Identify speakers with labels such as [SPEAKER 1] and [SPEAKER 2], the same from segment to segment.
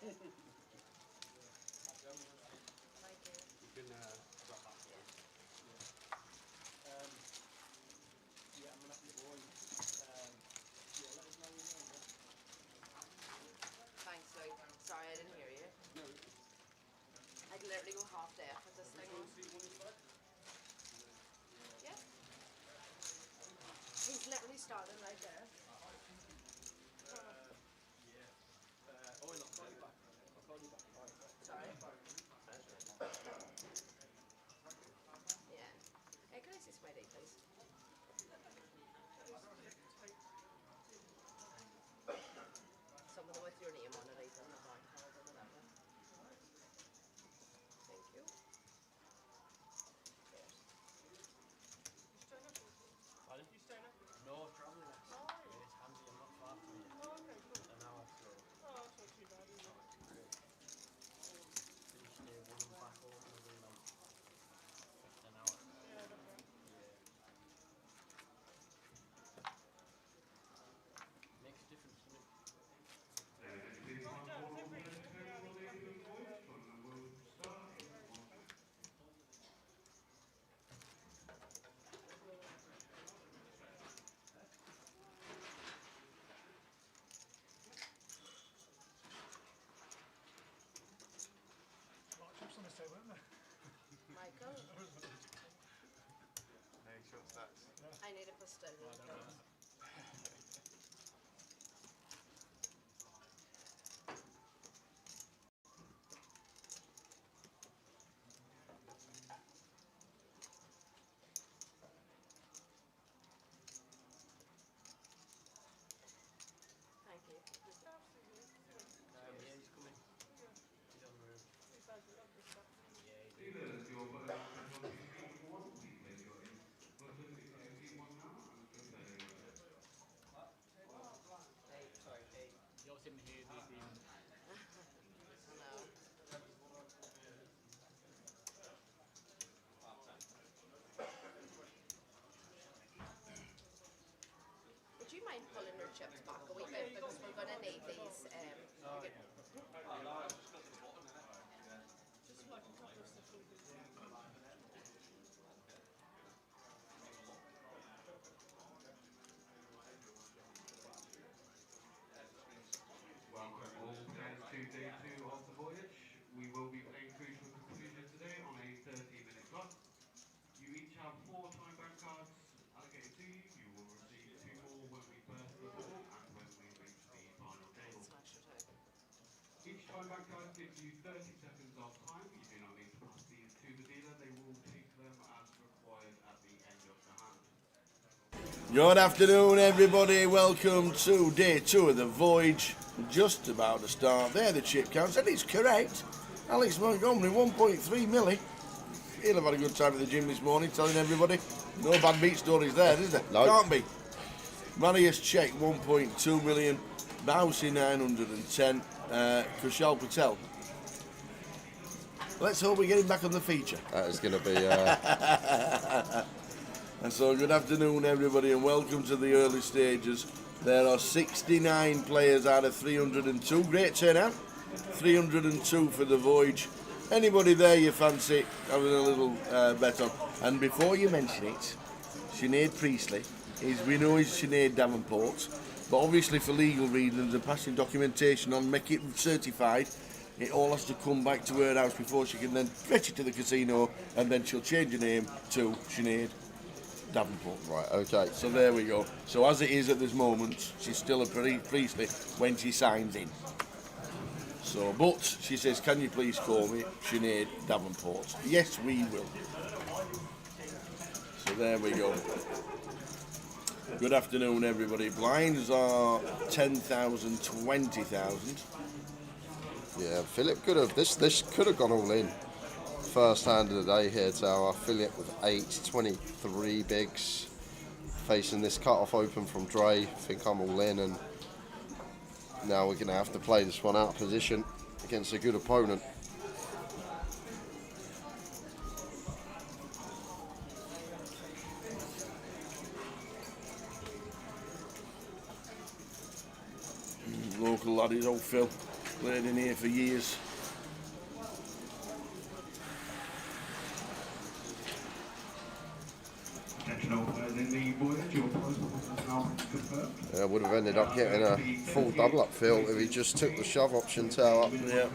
[SPEAKER 1] You can drop that for us.
[SPEAKER 2] Yeah, I'm gonna have to go and yeah, let us know your name.
[SPEAKER 3] Thanks, Luke. Sorry, I didn't hear you.
[SPEAKER 1] No.
[SPEAKER 3] I'd literally go half deaf with this thing on. Yeah. He's literally starting right there.
[SPEAKER 2] Oh, no, I'll call you back. I'll call you back.
[SPEAKER 3] Sorry. Yeah. Hey, can I see some ID, please? Some of them with your name on it, even the bank card or whatever. Thank you.
[SPEAKER 2] Pardon? You staying up? No, travelling next.
[SPEAKER 3] Oh,
[SPEAKER 2] Yeah, it's handy. I'm not far from you.
[SPEAKER 3] oh, okay, cool.
[SPEAKER 2] An hour, so
[SPEAKER 3] Oh, that's not too bad, is it?
[SPEAKER 2] great. Finish day one and back home within like an hour.
[SPEAKER 3] Yeah, not bad.
[SPEAKER 2] Yeah. Makes a difference to me.
[SPEAKER 3] Michael,
[SPEAKER 1] Hey, short stacks.
[SPEAKER 3] I need a pastille, please. Thank you.
[SPEAKER 2] Yeah, he's coming. He's on the room. Yeah, he did. Hey, sorry, hey. You're sitting here, they've been...
[SPEAKER 3] Hello. Would you mind pulling your chips back a wee bit because we're going to need these.
[SPEAKER 4] Welcome all players to day 2 of the voyage. We will be playing through to a conclusion today on a 30-minute clock. You each have 4 time bank cards allocated to you. You will receive 2 more when we burst the ball and when we reach the final table.
[SPEAKER 3] Some extra time.
[SPEAKER 4] Each time bank card gives you 30 seconds of time. You do not need to pass these to the dealer. They will take them as required at the end of the hand.
[SPEAKER 5] Good afternoon, everybody. Welcome to day 2 of the voyage. Just about to start. There, the chip counts, and it's correct. Alex Montgomery, 1.3 milli. He'll have had a good time at the gym this morning, telling everybody. No bad beat stories there, is there?
[SPEAKER 6] No.
[SPEAKER 5] Can't be. Marius Check, 1.2 million. Bausi, 910. Kushal Patel. Let's hope we get him back on the feature.
[SPEAKER 6] That is going to be.
[SPEAKER 5] And so good afternoon everybody and welcome to the early stages. There are 69 players out of 302. Great turnout. 302 for the voyage. Anybody there you fancy having a little bet on? And before you mention it, Sinead Priestley we know is Sinead Davenport, but obviously for legal reasons and passing documentation on, make it certified. It all has to come back to her house before she can then fetch it to the casino, and then she'll change her name to Sinead Davenport.
[SPEAKER 6] Right, okay.
[SPEAKER 5] So there we go. So as it is at this moment, she's still a Priestley when she signs in. So, but she says, can you please call me Sinead Davenport? Yes, we will. So there we go. Good afternoon, everybody. Blinds are 10,000, 20,000.
[SPEAKER 6] Yeah, Philip could have. This could have gone all in. First hand of the day here, Tower. Philip with 8-23 bigs. Facing this cut-off open from Dre. I think I'm all in, and now we're going to have to play this one out of position against a good opponent.
[SPEAKER 5] Local laddies, old Phil. Played in here for years.
[SPEAKER 4] Attention all players in the Voyage, your prize has now been confirmed.
[SPEAKER 6] Yeah, would have ended up getting a full double up field if he just took the shove option tower.
[SPEAKER 5] Yeah.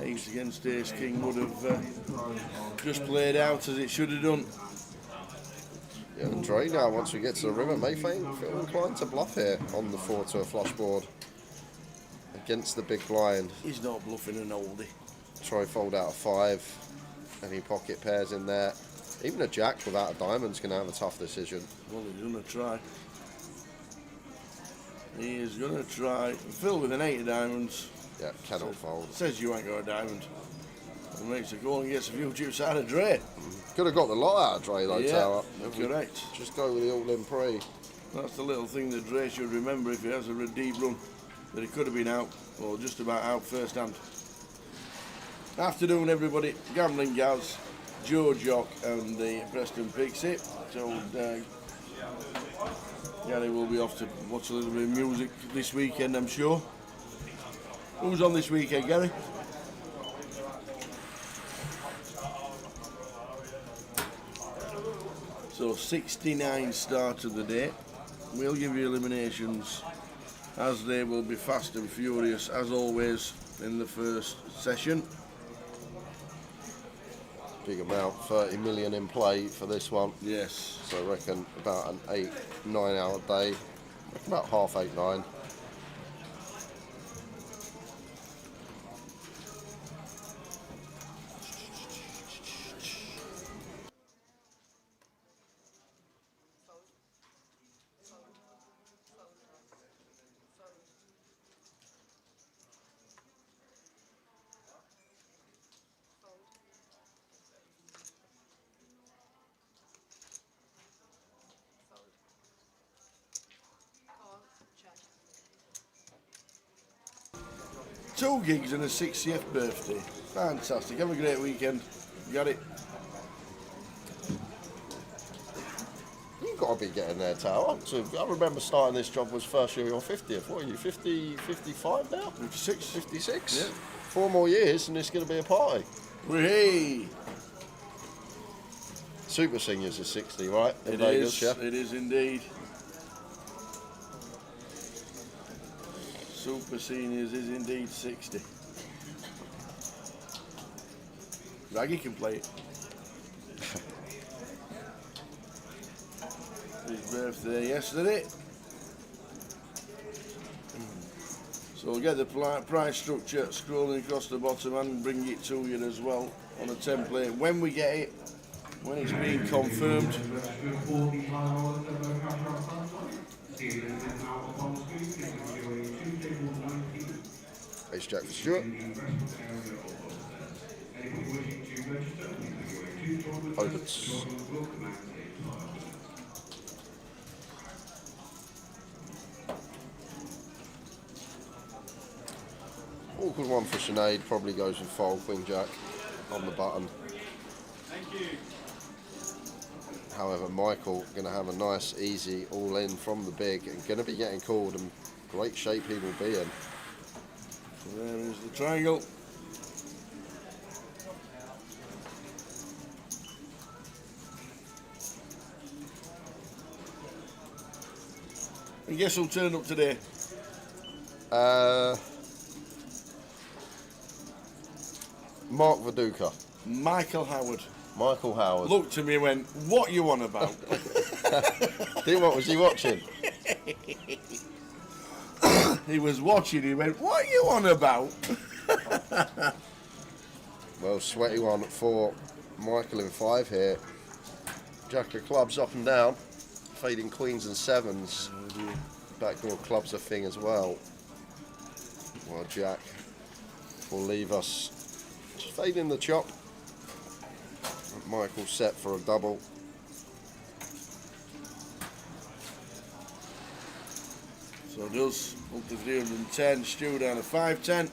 [SPEAKER 5] Ace against Ace King would have just played out as it should have done.
[SPEAKER 6] Yeah, and Dre now, once we get to the river, may feel inclined to bluff here on the 4 to a flush board against the big blind.
[SPEAKER 5] He's not bluffing an oldie.
[SPEAKER 6] Try fold out of 5. Any pocket pairs in there. Even a jack without a diamond's going to have a tough decision.
[SPEAKER 5] Well, he's going to try. He is going to try. Phil with an 8 of diamonds.
[SPEAKER 6] Yeah, cannot fold.
[SPEAKER 5] Says you ain't got a diamond. And makes a call and gets a few chips out of Dre.
[SPEAKER 6] Could have got the lot out of Dre though,
[SPEAKER 5] Yeah,
[SPEAKER 6] tower.
[SPEAKER 5] correct.
[SPEAKER 6] Just go with the all-in pre.
[SPEAKER 5] That's the little thing that Dre should remember if he has a deep run. That he could have been out, or just about out first hand. Afternoon, everybody. Gambling Gaz, Joe Jock, and the Preston Pixie. So Gary will be off to watch a little bit of music this weekend, I'm sure. Who's on this weekend, Gary? So 69 start of the day. We'll give you eliminations as they will be fast and furious as always in the first session.
[SPEAKER 6] Big amount, 30 million in play for this one.
[SPEAKER 5] Yes.
[SPEAKER 6] So I reckon about an 8-9 hour day. I reckon about half 8-9.
[SPEAKER 5] Two gigs and a 60th birthday. Fantastic. Have a great weekend. You got it.
[SPEAKER 6] You've got to be getting there, Tower. So I remember starting this job was first year, your 50th. What are you, 50, 55 now?
[SPEAKER 5] 56.
[SPEAKER 6] 56?
[SPEAKER 5] Yeah.
[SPEAKER 6] 4 more years and it's going to be a party.
[SPEAKER 5] Hey.
[SPEAKER 6] Super Seniors is 60, right? In
[SPEAKER 5] It
[SPEAKER 6] Vegas,
[SPEAKER 5] is.
[SPEAKER 6] yeah?
[SPEAKER 5] It is indeed. Super Seniors is indeed 60. Raggy can play it. His birthday yesterday. So we'll get the price structure scrolling across the bottom and bring it to you as well on a template when we get it, when it's been confirmed.
[SPEAKER 6] Ace Jack for Stuart. Opens. Awkward one for Sinead, probably goes with fold, Queen Jack on the button.
[SPEAKER 1] Thank you.
[SPEAKER 6] However, Michael going to have a nice, easy all-in from the big and going to be getting called, and great shape he will be in.
[SPEAKER 5] So there is the triangle. And guess who turned up today?
[SPEAKER 6] Mark Viduka.
[SPEAKER 5] Michael Howard.
[SPEAKER 6] Michael Howard.
[SPEAKER 5] Looked to me and went, what you on about?
[SPEAKER 6] What was he watching?
[SPEAKER 5] He was watching, he went, what are you on about?
[SPEAKER 6] Well, sweaty one for Michael in 5 here. Jack of clubs up and down. Fading queens and 7s. Backdoor clubs a thing as well. Well, Jack will leave us just fading the chop. Michael set for a double.
[SPEAKER 5] So does up to 310, Stu down to 510.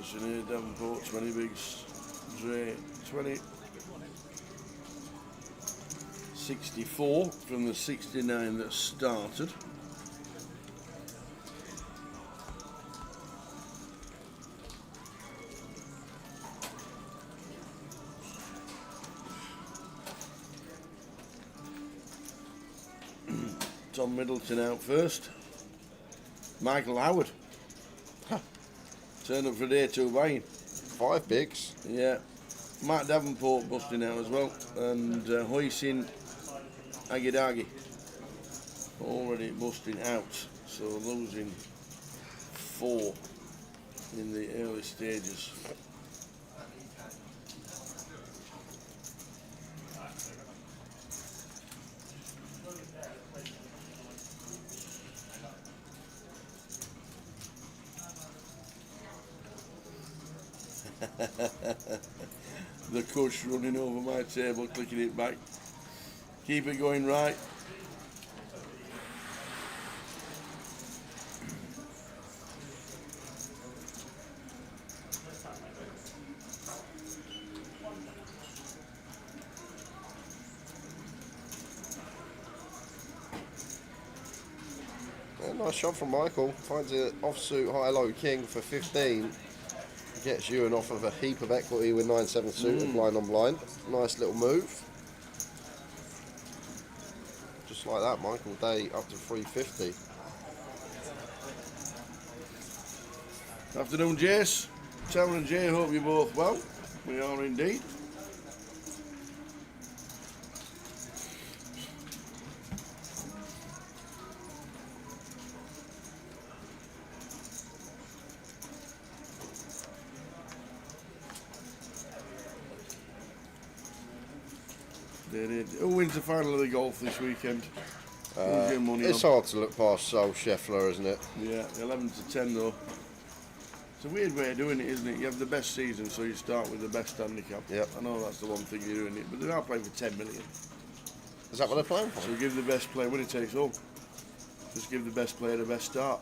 [SPEAKER 5] Anderson here, Davenport 20 bigs, Dre 20. 64 from the 69 that started. Tom Middleton out first. Michael Howard. Turned up for day 2 buying.
[SPEAKER 6] 5 bigs.
[SPEAKER 5] Yeah. Matt Davenport busting out as well. And Hoisin Agidagi already busting out. So losing 4 in the early stages. The cush running over my table, clicking it back. Keep it going right.
[SPEAKER 6] Yeah, nice shot from Michael. Finds an offsuit high-low king for 15. Gets you an off of a heap of equity with 9-7 suited, blind on blind. Nice little move. Just like that, Michael Day up to 350.
[SPEAKER 5] Afternoon, Jace. Sam and Jay, hope you're both well. We are indeed. Who wins the final of the golf this weekend? Who's your money
[SPEAKER 6] It's
[SPEAKER 5] on?
[SPEAKER 6] hard to look past Sol Scheffler, isn't it?
[SPEAKER 5] Yeah, 11 to 10 though. It's a weird way of doing it, isn't it? You have the best season, so you start with the best handicap.
[SPEAKER 6] Yep.
[SPEAKER 5] I know that's the one thing you're doing it, but they are playing for 10 million.
[SPEAKER 6] Is that what they're playing for?
[SPEAKER 5] So give the best player, winner takes all. Just give the best player the best start.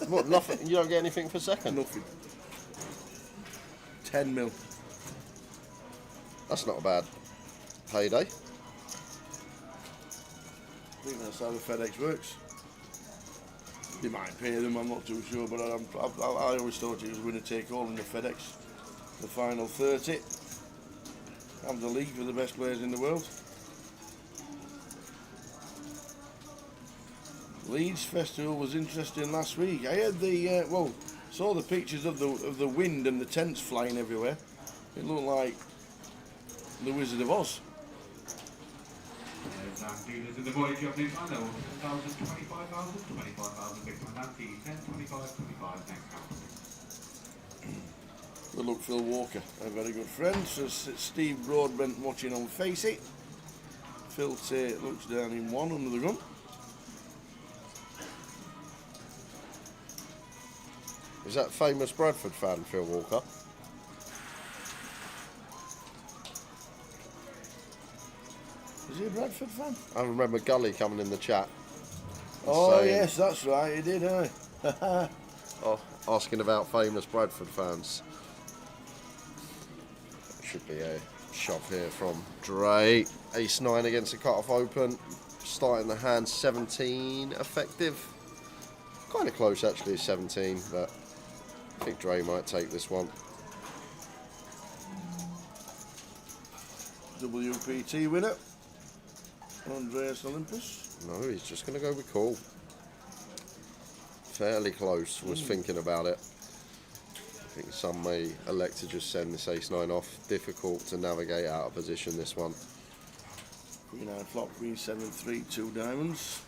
[SPEAKER 6] What, nothing? You don't get anything for second?
[SPEAKER 5] Nothing. 10 mil.
[SPEAKER 6] That's not a bad payday.
[SPEAKER 5] I think that's how the FedEx works. They might pay them, I'm not too sure, but I always thought it was winner take all in the FedEx. The final 30. Have the league for the best players in the world. Leeds Festival was interesting last week. I had the saw the pictures of the wind and the tents flying everywhere. It looked like the Wizard of Oz.
[SPEAKER 4] Dealers in the Voyage of this one, 10,000, 25,000, 25,000, big one, 10, 25, 25, next count.
[SPEAKER 5] Good luck, Phil Walker, a very good friend. So Steve Broadbent watching on Facey. Phil Tate looks down in 1 under the gun.
[SPEAKER 6] Is that famous Bradford fan, Phil Walker?
[SPEAKER 5] Is he a Bradford fan?
[SPEAKER 6] I remember Gully coming in the chat.
[SPEAKER 5] Oh
[SPEAKER 6] saying,
[SPEAKER 5] yes, that's right, he did, aye.
[SPEAKER 6] asking about famous Bradford fans. Should be a shove here from Dre. Ace-9 against the cut-off open. Starting the hand 17 effective. Kind of close actually, 17, but I think Dre might take this one.
[SPEAKER 5] WPT winner, Andreas Olympus.
[SPEAKER 6] No, he's just going to go with call. Fairly close, was thinking about it. I think some may elect to just send this ace-9 off. Difficult to navigate out of position, this one.
[SPEAKER 5] Queen 9 flop, Queen 7-3, 2 diamonds.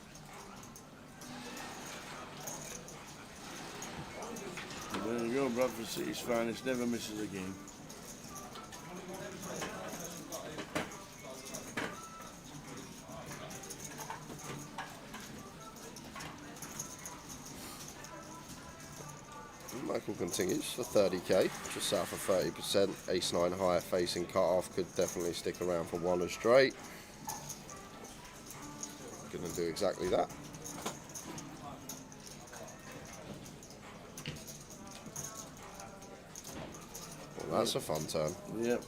[SPEAKER 5] And there you go, Bradford City's finest, never misses a game.
[SPEAKER 6] Michael continues for 30k, just south of 30%. Ace-9 higher facing cut-off could definitely stick around for 1 as straight. Going to do exactly that. That's a fun turn.
[SPEAKER 5] Yep,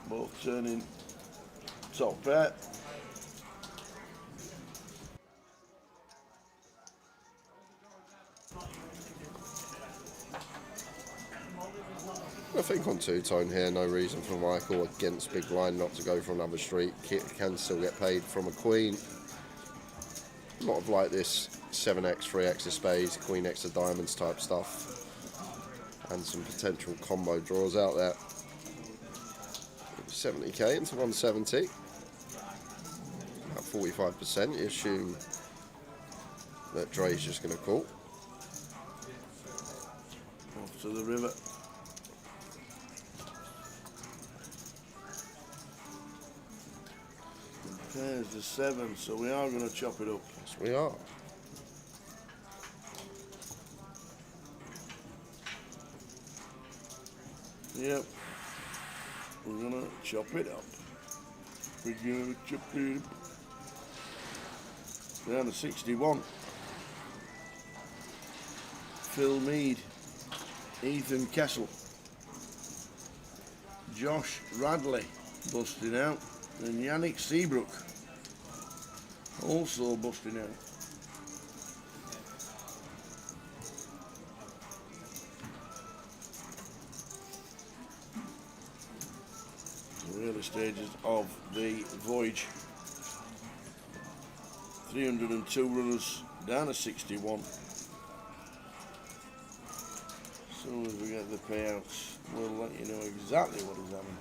[SPEAKER 5] both turning top pair.
[SPEAKER 6] I think on two-tone here, no reason for Michael against big blind not to go for another street. Can still get paid from a queen. A lot of like this 7x, 3x of spades, queen x of diamonds type stuff. And some potential combo draws out there. 70k into 170. At 45%, you assume that Dre's just going to call.
[SPEAKER 5] Off to the river. There's the 7, so we are going to chop it up.
[SPEAKER 6] Yes, we are.
[SPEAKER 5] Yep. We're going to chop it up. We're going to chop it up. Down to 61. Phil Mead. Ethan Kessel. Josh Radley busting out. And Yannick Seabrook also busting out. The early stages of the Voyage. 302 runners down to 61. As soon as we get the payouts, we'll let you know exactly what is happening.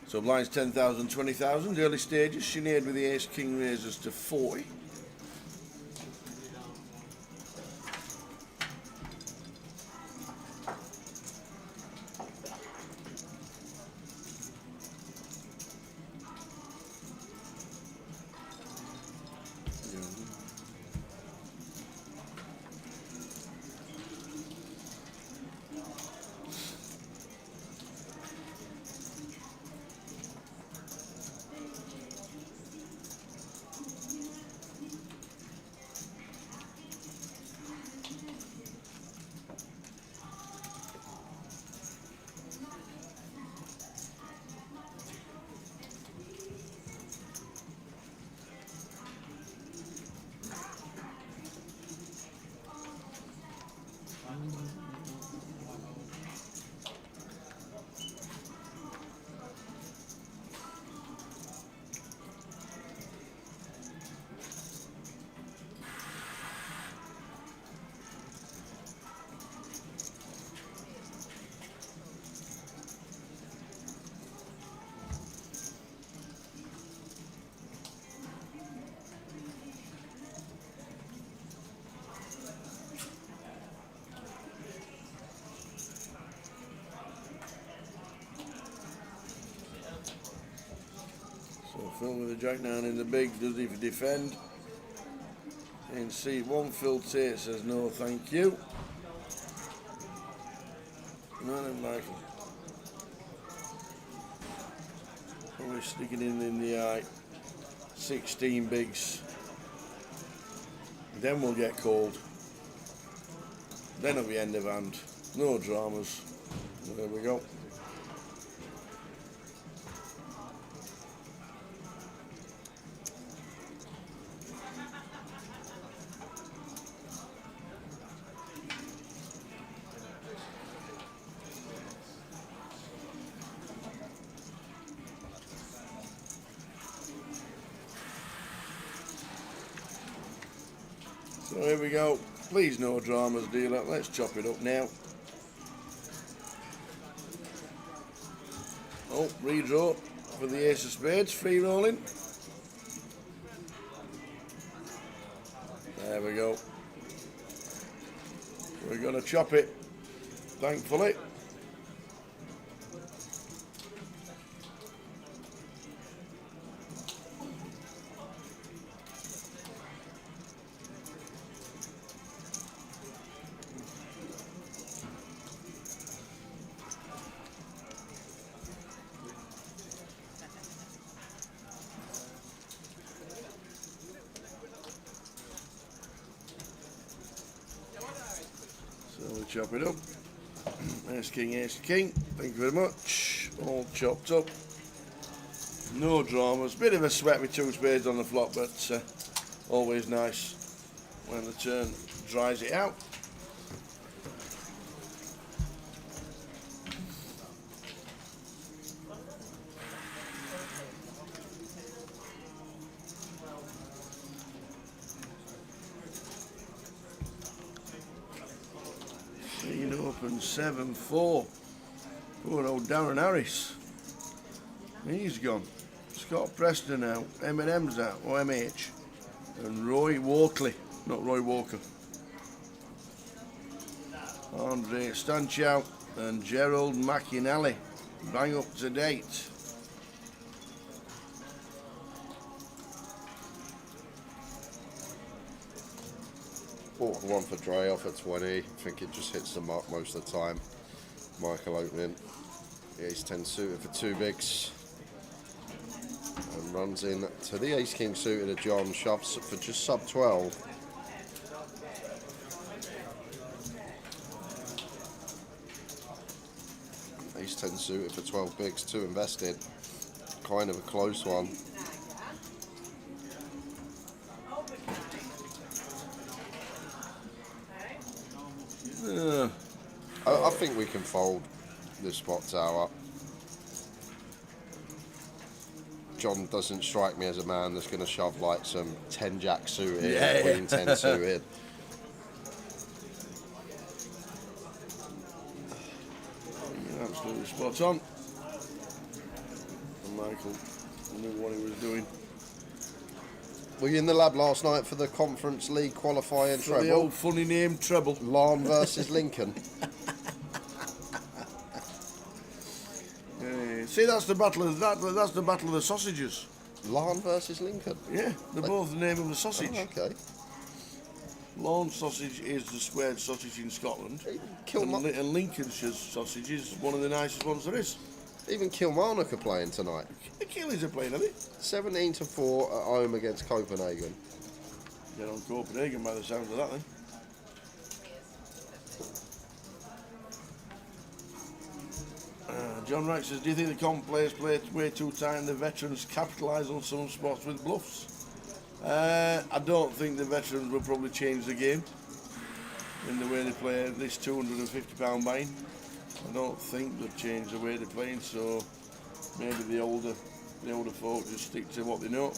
[SPEAKER 5] So blinds 10,000, 20,000, early stages, Sinead with the ace king raises to 40. So Phil with the jack down in the big, does he defend? In C1, Phil Tate says no thank you. None of Michael. We're sticking in the eye. 16 bigs. Then we'll get called. Then it'll be end of hand. No dramas. There we go. So here we go. Please no dramas, dealer. Let's chop it up now. Oh, redraw for the ace of spades. Free rolling. There we go. We're going to chop it, thankfully. So we chop it up. Ace king, ace king. Thank you very much. All chopped up. No dramas. Bit of a sweat with two spades on the flop, but always nice when the turn dries it out. Lead open 7-4. Poor old Darren Harris. He's gone. Scott Preston out. Eminem's out. Or MH. And Roy Walkley. Not Roy Walker. Andre Stanch out. And Gerald McInally. Bang up to date.
[SPEAKER 6] Bought one for Dre off at 20. I think it just hits the mark most of the time. Michael opening. The ace 10 suited for two bigs. And runs in to the ace king suited of John. Shoves for just sub 12. Ace 10 suited for 12 bigs, two invested. Kind of a close one. I think we can fold this spot tower. John doesn't strike me as a man that's going to shove like some 10 jack suited, queen 10 suited.
[SPEAKER 5] Absolutely spot on. And Michael knew what he was doing.
[SPEAKER 6] Were you in the lab last night for the Conference League qualifying
[SPEAKER 5] For
[SPEAKER 6] treble?
[SPEAKER 5] the old funny name treble.
[SPEAKER 6] Larne versus Lincoln.
[SPEAKER 5] See, that's the battle of that's the battle of the sausages.
[SPEAKER 6] Larne versus Lincoln?
[SPEAKER 5] Yeah, they're both the name of the sausage.
[SPEAKER 6] Oh, okay.
[SPEAKER 5] Larne sausage is the squared sausage in Scotland, and Lincolnshire sausage is one of the nicest ones there is.
[SPEAKER 6] Even Kilmarnock are playing tonight.
[SPEAKER 5] The Killies are playing, are they?
[SPEAKER 6] 17-4 at home against Copenhagen.
[SPEAKER 5] Get on Copenhagen by the sounds of that, then. John Wright says, do you think the comp players play way too tight and the veterans capitalise on some spots with bluffs? I don't think the veterans will probably change the game in the way they play this £250 buy-in. I don't think they've changed the way they're playing, so maybe the older folk just stick to what they know.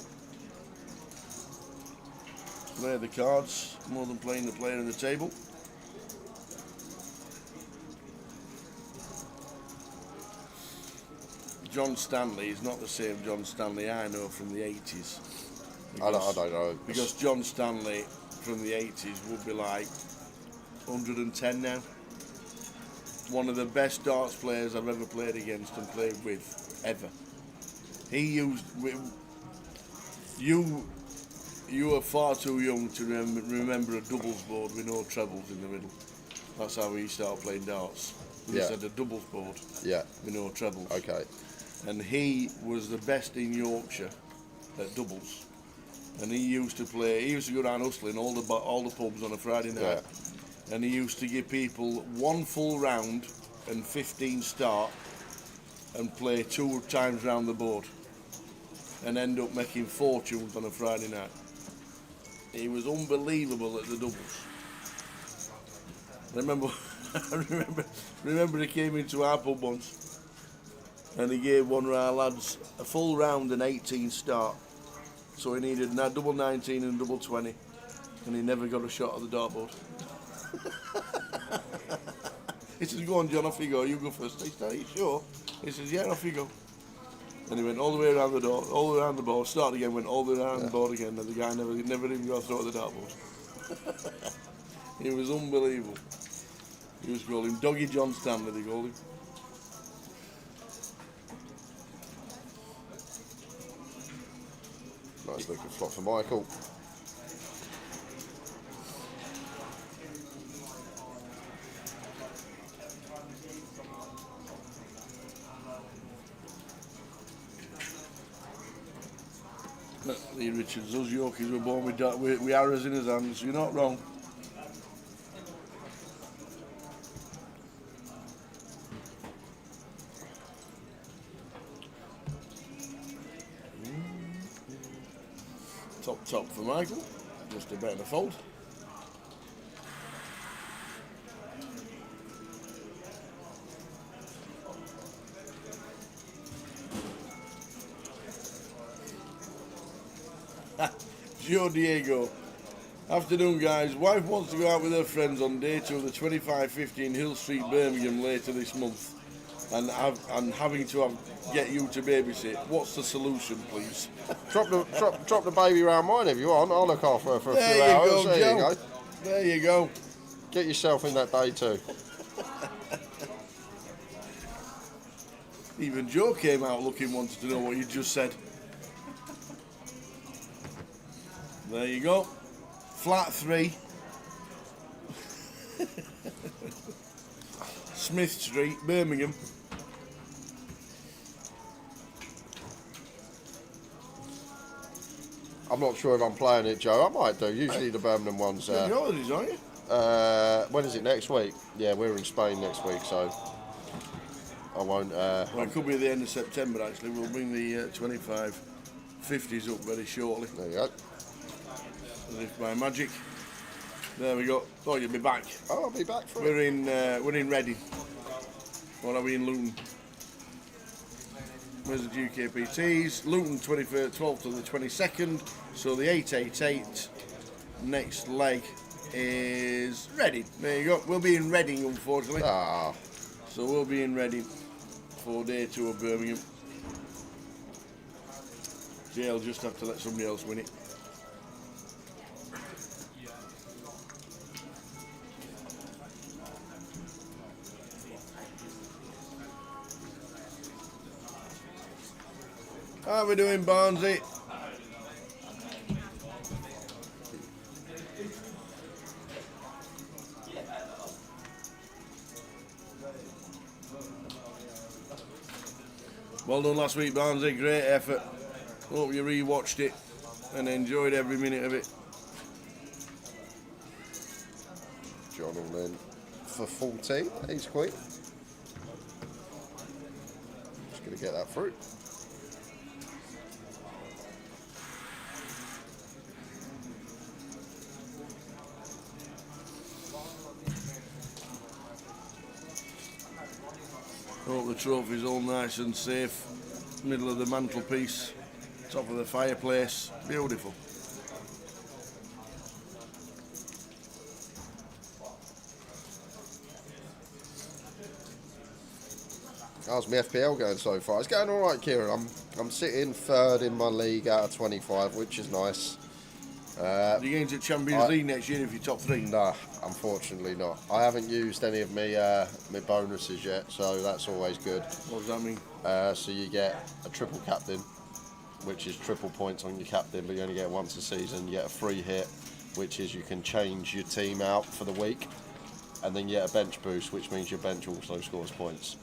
[SPEAKER 5] Play the cards more than playing the player on the table. John Stanley is not the same John Stanley I know from the 80s.
[SPEAKER 6] I don't know.
[SPEAKER 5] Because John Stanley from the 80s would be like 110 now. One of the best darts players I've ever played against and played with, ever. He used... You are far too young to remember a doubles board with no trebles in the middle. That's how we started playing darts. We had a doubles board with no trebles.
[SPEAKER 6] Okay.
[SPEAKER 5] And he was the best in Yorkshire at doubles. And he used to go down hustling all the pubs on a Friday night. Yeah. And he used to give people one full round and 15 start and play 2 times round the board and end up making fortunes on a Friday night. He was unbelievable at the doubles. I remember he came into our pub once and he gave one of our lads a full round and 18 start. So he needed a double 19 and double 20 and he never got a shot at the dartboard. He says, go on John, off you go, you go first. He said, are you sure? He says, yeah, off you go. And he went all the way around the door, all the way around the board, started again, went all the way around the board again, and the guy never even got a throw at the dartboard. He was unbelievable. You just call him Doggy John Stanley, they call him.
[SPEAKER 6] Nice looking flop for Michael.
[SPEAKER 5] Lee Richards, those Yorkies were born with arrows in his hands. You're not wrong. Top for Michael. Just a bit of a fold. Joe Diego. Afternoon, guys. Wife wants to go out with her friends on day 2 of the 2515 Hill Street, Birmingham later this month, and having to get you to babysit. What's the solution, please?
[SPEAKER 6] Drop the baby round mine if you want. I'll look after her for a few
[SPEAKER 5] There
[SPEAKER 6] hours.
[SPEAKER 5] you go,
[SPEAKER 6] There
[SPEAKER 5] Joe.
[SPEAKER 6] you go.
[SPEAKER 5] There you go.
[SPEAKER 6] Get yourself in that day too.
[SPEAKER 5] Even Joe came out looking, wanted to know what you just said. There you go. Flat 3. Smith Street, Birmingham.
[SPEAKER 6] I'm not sure if I'm playing it, Joe. I might do. Usually the Birmingham ones.
[SPEAKER 5] You're on holidays, aren't you?
[SPEAKER 6] When is it? Next week? Yeah, we're in Spain next week, so I won't.
[SPEAKER 5] Well, it could be at the end of September, actually. We'll bring the 2550s up very shortly.
[SPEAKER 6] There you go.
[SPEAKER 5] As if by magic. There we go. Oh, you'll be back.
[SPEAKER 6] Oh, I'll be back for it.
[SPEAKER 5] We're in Reading. Or are we in Luton? Where's the UKPTs? Luton 12th to the 22nd. So the 888 next leg is Reading. There you go. We'll be in Reading, unfortunately.
[SPEAKER 6] Ah,
[SPEAKER 5] So we'll be in Reading for day 2 of Birmingham. JL just have to let somebody else win it. How are we doing, Barnesy? Well done last week, Barnesy. Great effort. Hope you re-watched it and enjoyed every minute of it.
[SPEAKER 6] John all in for 14. Ace queen. Just going to get that through.
[SPEAKER 5] Hope the trophy's all nice and safe. Middle of the mantelpiece, top of the fireplace. Beautiful.
[SPEAKER 6] How's my FPL going so far? It's going all right, Kieran. I'm sitting 3rd in my league out of 25, which is nice.
[SPEAKER 5] Are you going to Champions League next year if you're top 3?
[SPEAKER 6] Nah, unfortunately not. I haven't used any of my bonuses yet, so that's always good.
[SPEAKER 5] What does that mean?
[SPEAKER 6] So you get a triple captain, which is triple points on your captain, but you only get it once a season. You get a free hit, which is you can change your team out for the week, and then you get a bench boost, which means your bench also scores points.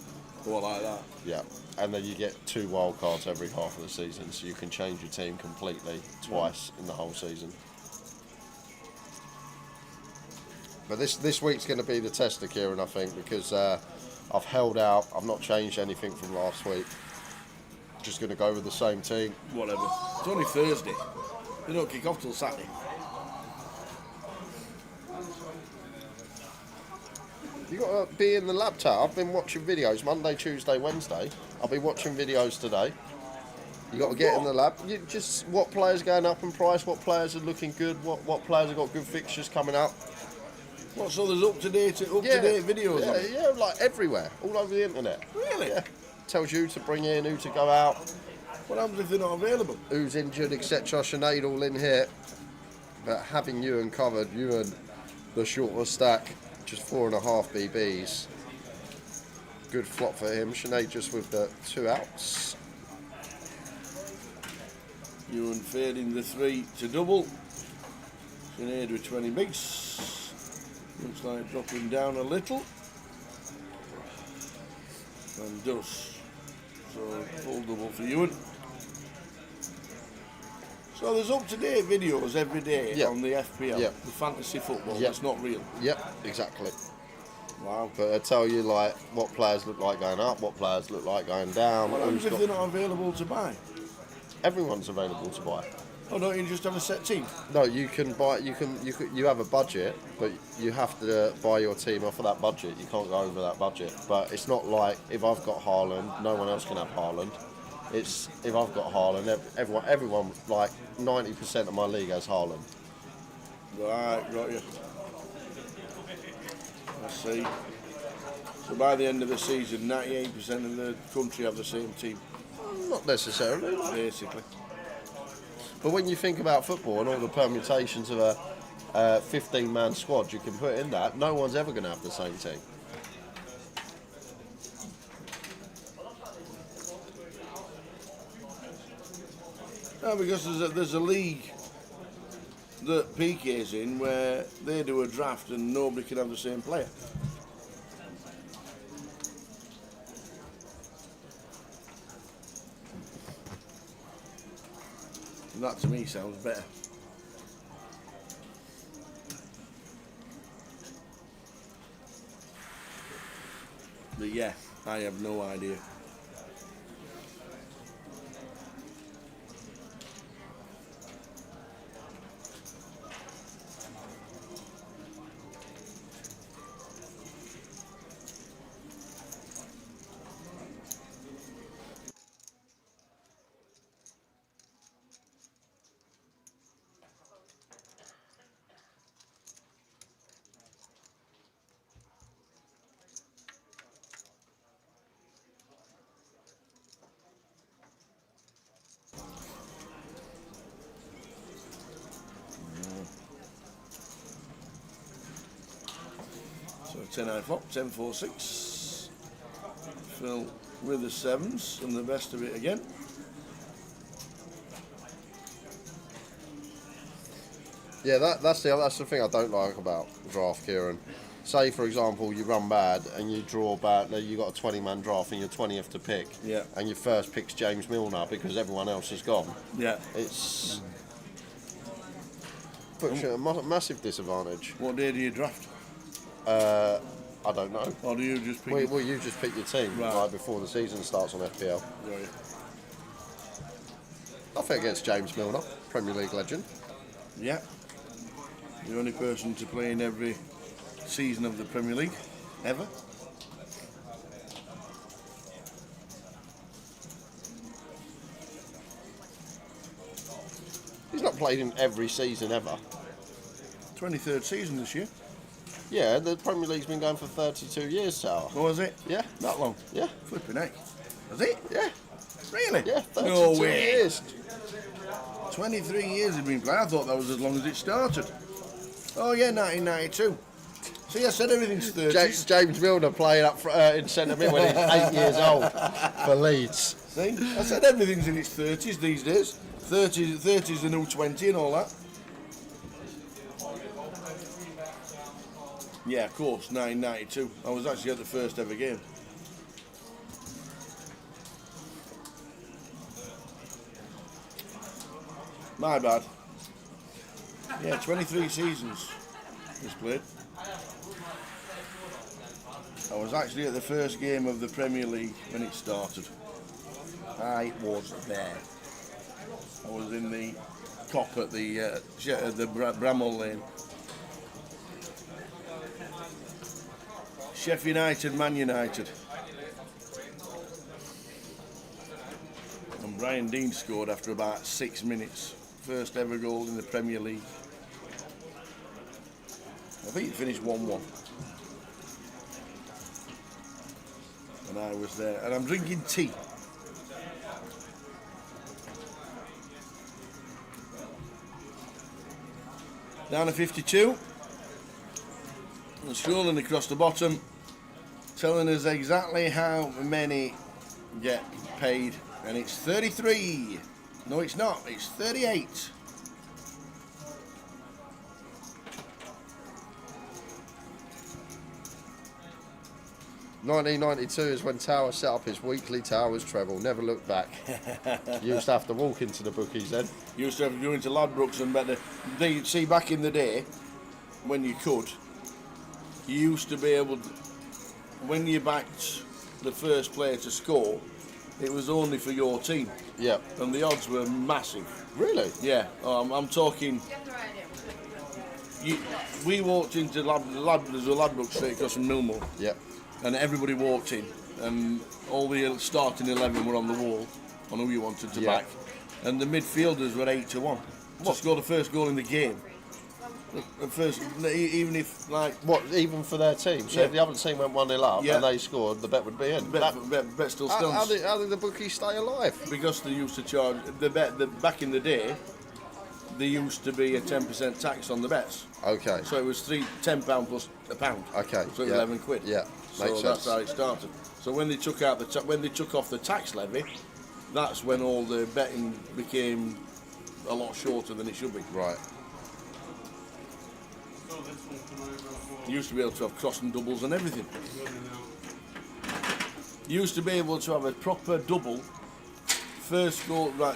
[SPEAKER 5] What, like that?
[SPEAKER 6] Yeah, and then you get 2 wild cards every half of the season, so you can change your team completely twice in the whole season. But this week's going to be the tester, Kieran, I think, because I've held out. I've not changed anything from last week. Just going to go with the same team.
[SPEAKER 5] Whatever. It's only Thursday. They don't kick off till Saturday.
[SPEAKER 6] You got to be in the lab, Tat. I've been watching videos Monday, Tuesday, Wednesday. I'll be watching videos today. You got to get in the lab. You just what players are going up in price, what players are looking good, what players have got good fixtures coming up.
[SPEAKER 5] What, so there's up-to-date videos on it?
[SPEAKER 6] Yeah, like everywhere, all over the internet.
[SPEAKER 5] Really?
[SPEAKER 6] Yeah. Tells you to bring in, who to go out,
[SPEAKER 5] What happens if they're not available?
[SPEAKER 6] who's injured, etc. Sinead all in here. But having Ewan covered, Ewan the shorter stack, just 4.5 BBs. Good flop for him. Sinead just with the 2 outs.
[SPEAKER 5] Ewan fading the 3 to double. Sinead with 20 bigs. Looks like dropping down a little. And does. So full double for Ewan. So there's up-to-date videos every day on the FPL, the fantasy football. That's not real.
[SPEAKER 6] Yep, exactly.
[SPEAKER 5] Wow.
[SPEAKER 6] But I tell you, like, what players look like going up, what players look like going down.
[SPEAKER 5] What happens if they're not available to buy?
[SPEAKER 6] Everyone's available to buy.
[SPEAKER 5] Oh, don't you just have a set team?
[SPEAKER 6] No, you can buy. You have a budget, but you have to buy your team off of that budget. You can't go over that budget. But it's not like if I've got Haaland, no one else can have Haaland. It's if I've got Haaland, everyone like 90% of my league has Haaland.
[SPEAKER 5] Right, got you. I see. So by the end of the season, 98% of the country have the same team,
[SPEAKER 6] Not necessarily.
[SPEAKER 5] basically.
[SPEAKER 6] But when you think about football and all the permutations of a 15-man squad you can put in that, no one's ever going to have the same team.
[SPEAKER 5] No, because there's a league that PK's in where they do a draft and nobody can have the same player. And that to me sounds better. But yeah, I have no idea. So 10-9 flop, 10-4-6. Phil with the 7s and the best of it again.
[SPEAKER 6] Yeah, that's the thing I don't like about draft, Kieran. Say, for example, you run bad and you draw bad. You got a 20-man draft and you're 20th to pick.
[SPEAKER 5] Yeah.
[SPEAKER 6] And your first pick's James Milner because everyone else has gone.
[SPEAKER 5] Yeah.
[SPEAKER 6] It's puts you at a massive disadvantage.
[SPEAKER 5] What day do you draft?
[SPEAKER 6] I don't know.
[SPEAKER 5] Or do you just pick?
[SPEAKER 6] Well, you just pick your team right before the season starts on FPL.
[SPEAKER 5] Right.
[SPEAKER 6] Nothing against James Milner, Premier League legend.
[SPEAKER 5] Yeah. The only person to play in every season of the Premier League ever.
[SPEAKER 6] He's not played in every season ever.
[SPEAKER 5] 23rd season this year.
[SPEAKER 6] Yeah, the Premier League's been going for 32 years, Tower.
[SPEAKER 5] Oh, is it?
[SPEAKER 6] Yeah.
[SPEAKER 5] That long?
[SPEAKER 6] Yeah.
[SPEAKER 5] Flipping heck. Is it?
[SPEAKER 6] Yeah.
[SPEAKER 5] Really?
[SPEAKER 6] Yeah, 32
[SPEAKER 5] No way.
[SPEAKER 6] years.
[SPEAKER 5] 23 years he's been playing. I thought that was as long as it started. Oh yeah, 1992. See, I said everything's 30.
[SPEAKER 6] James Milner playing up in centre mid when he's 8 years old for Leeds.
[SPEAKER 5] See, I said everything's in its 30s these days. 30's the new 20 and all that. Yeah, of course, 1992. I was actually at the first ever game. My bad. Yeah, 23 seasons he's played. I was actually at the first game of the Premier League when it started. I was there. I was in the cop at the Bramall Lane. Sheffield United, Man United. And Brian Dean scored after about 6 minutes. First ever goal in the Premier League. I think it finished 1-1. And I was there. And I'm drinking tea. Down to 52. And scrolling across the bottom, telling us exactly how many get paid, and it's 33. No, it's not. It's 38.
[SPEAKER 6] (1992) is when Tower set up his weekly Towers treble. Never looked back. You used to have to walk into the bookies then.
[SPEAKER 5] You used to have to go into Ladbrokes and bet they see back in the day when you could. You used to be able to, when you backed the first player to score, it was only for your team.
[SPEAKER 6] Yeah.
[SPEAKER 5] And the odds were massive.
[SPEAKER 6] Really?
[SPEAKER 5] Yeah, I'm talking. We walked into there's a Ladbrokes straight across from Millmore.
[SPEAKER 6] Yeah.
[SPEAKER 5] And everybody walked in, and all the starting 11 were on the wall on who you wanted to back. And the midfielders were 8-1 to score the first goal in the game. The first, even if like
[SPEAKER 6] what, even for their team. So if the other team went 1-0 up and they scored, the bet would be in.
[SPEAKER 5] Bet still stands.
[SPEAKER 6] How did the bookies stay alive?
[SPEAKER 5] Because they used to charge back in the day. There used to be a 10% tax on the bets.
[SPEAKER 6] Okay.
[SPEAKER 5] So it was £10 plus a pound.
[SPEAKER 6] Okay.
[SPEAKER 5] So £11.
[SPEAKER 6] Yeah.
[SPEAKER 5] So that's how it started. So when they took out when they took off the tax levy, that's when all the betting became a lot shorter than it should be.
[SPEAKER 6] Right.
[SPEAKER 5] You used to be able to have cross and doubles and everything. You used to be able to have a proper double, first score, right,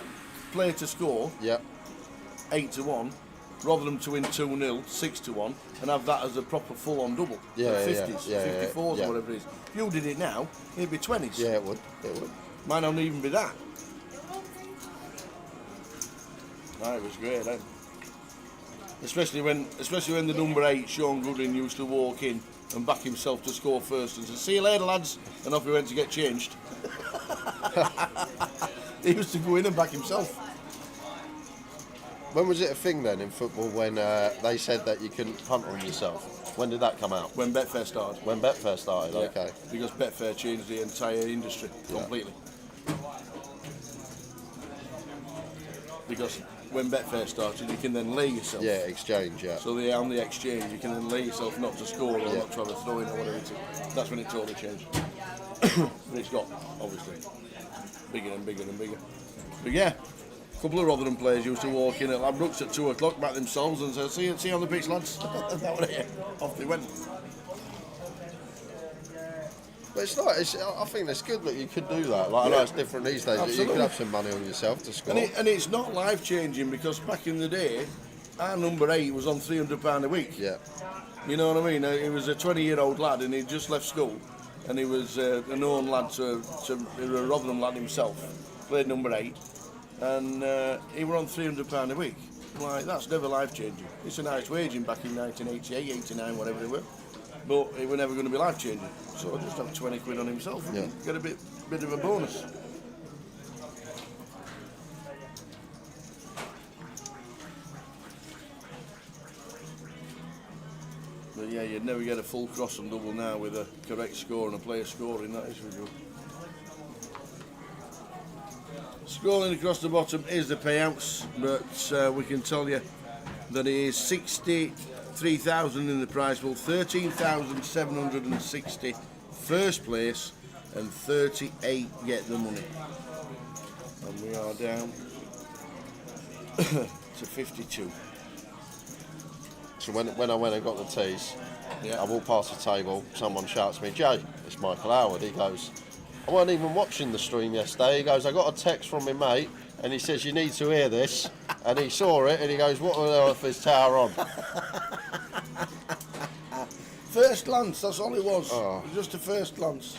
[SPEAKER 5] player to score, 8-1, rather than to win 2-0, 6-1, and have that as a proper full-on double. 50s, 54s, or whatever it is. If you did it now, it'd be 20s.
[SPEAKER 6] Yeah, it would. It would.
[SPEAKER 5] Might not even be that. No, it was great, eh? Especially when the number 8, Sean Goodwin, used to walk in and back himself to score first and say, "See you later, lads," and off he went to get changed. He used to go in and back himself.
[SPEAKER 6] When was it a thing then in football when they said that you couldn't punt on yourself? When did that come out?
[SPEAKER 5] When Betfair started.
[SPEAKER 6] When Betfair started, okay.
[SPEAKER 5] Because Betfair changed the entire industry completely. Because when Betfair started, you can then lay yourself.
[SPEAKER 6] Yeah, exchange, yeah.
[SPEAKER 5] So on the exchange, you can then lay yourself not to score or not to have a throw-in or whatever it is. That's when it totally changed. But it's got, obviously, bigger and bigger and bigger. But yeah, a couple of Rotherham players used to walk in at Ladbrokes at 2 o'clock, back themselves and say, see you on the pitch, lads. That was it. Off they went.
[SPEAKER 6] But it's not. I think it's good that you could do that. Like, I know it's different these days. Absolutely. You could have some money on yourself to score.
[SPEAKER 5] And it's not life changing because back in the day, our number 8 was on £300 a week.
[SPEAKER 6] Yeah.
[SPEAKER 5] You know what I mean? He was a 20-year-old lad and he'd just left school, and he was a known lad to a Rotherham lad himself. Played number 8, and he were on £300 a week. Like, that's never life changing. It's a nice waging back in 1988, 89, whatever it were. But it was never going to be life changing. So just have 20 quid on himself and get a bit of a bonus. But yeah, you'd never get a full cross and double now with a correct score and a player scoring. That is for good. Scrolling across the bottom is the payouts, but we can tell you that it is 63,000 in the prize pool, 13,760 first place, and 38 get the money. And we are down to 52.
[SPEAKER 6] So when I went and got the teas,
[SPEAKER 5] Yeah.
[SPEAKER 6] I walked past the table, someone shouts to me, "Jay, it's Michael Howard." He goes, "I weren't even watching the stream yesterday." He goes, "I got a text from my mate and he says you need to hear this." And he saw it and he goes, "What on earth is Tower on?"
[SPEAKER 5] First glance, that's all it was.
[SPEAKER 6] Oh.
[SPEAKER 5] It was just a first glance.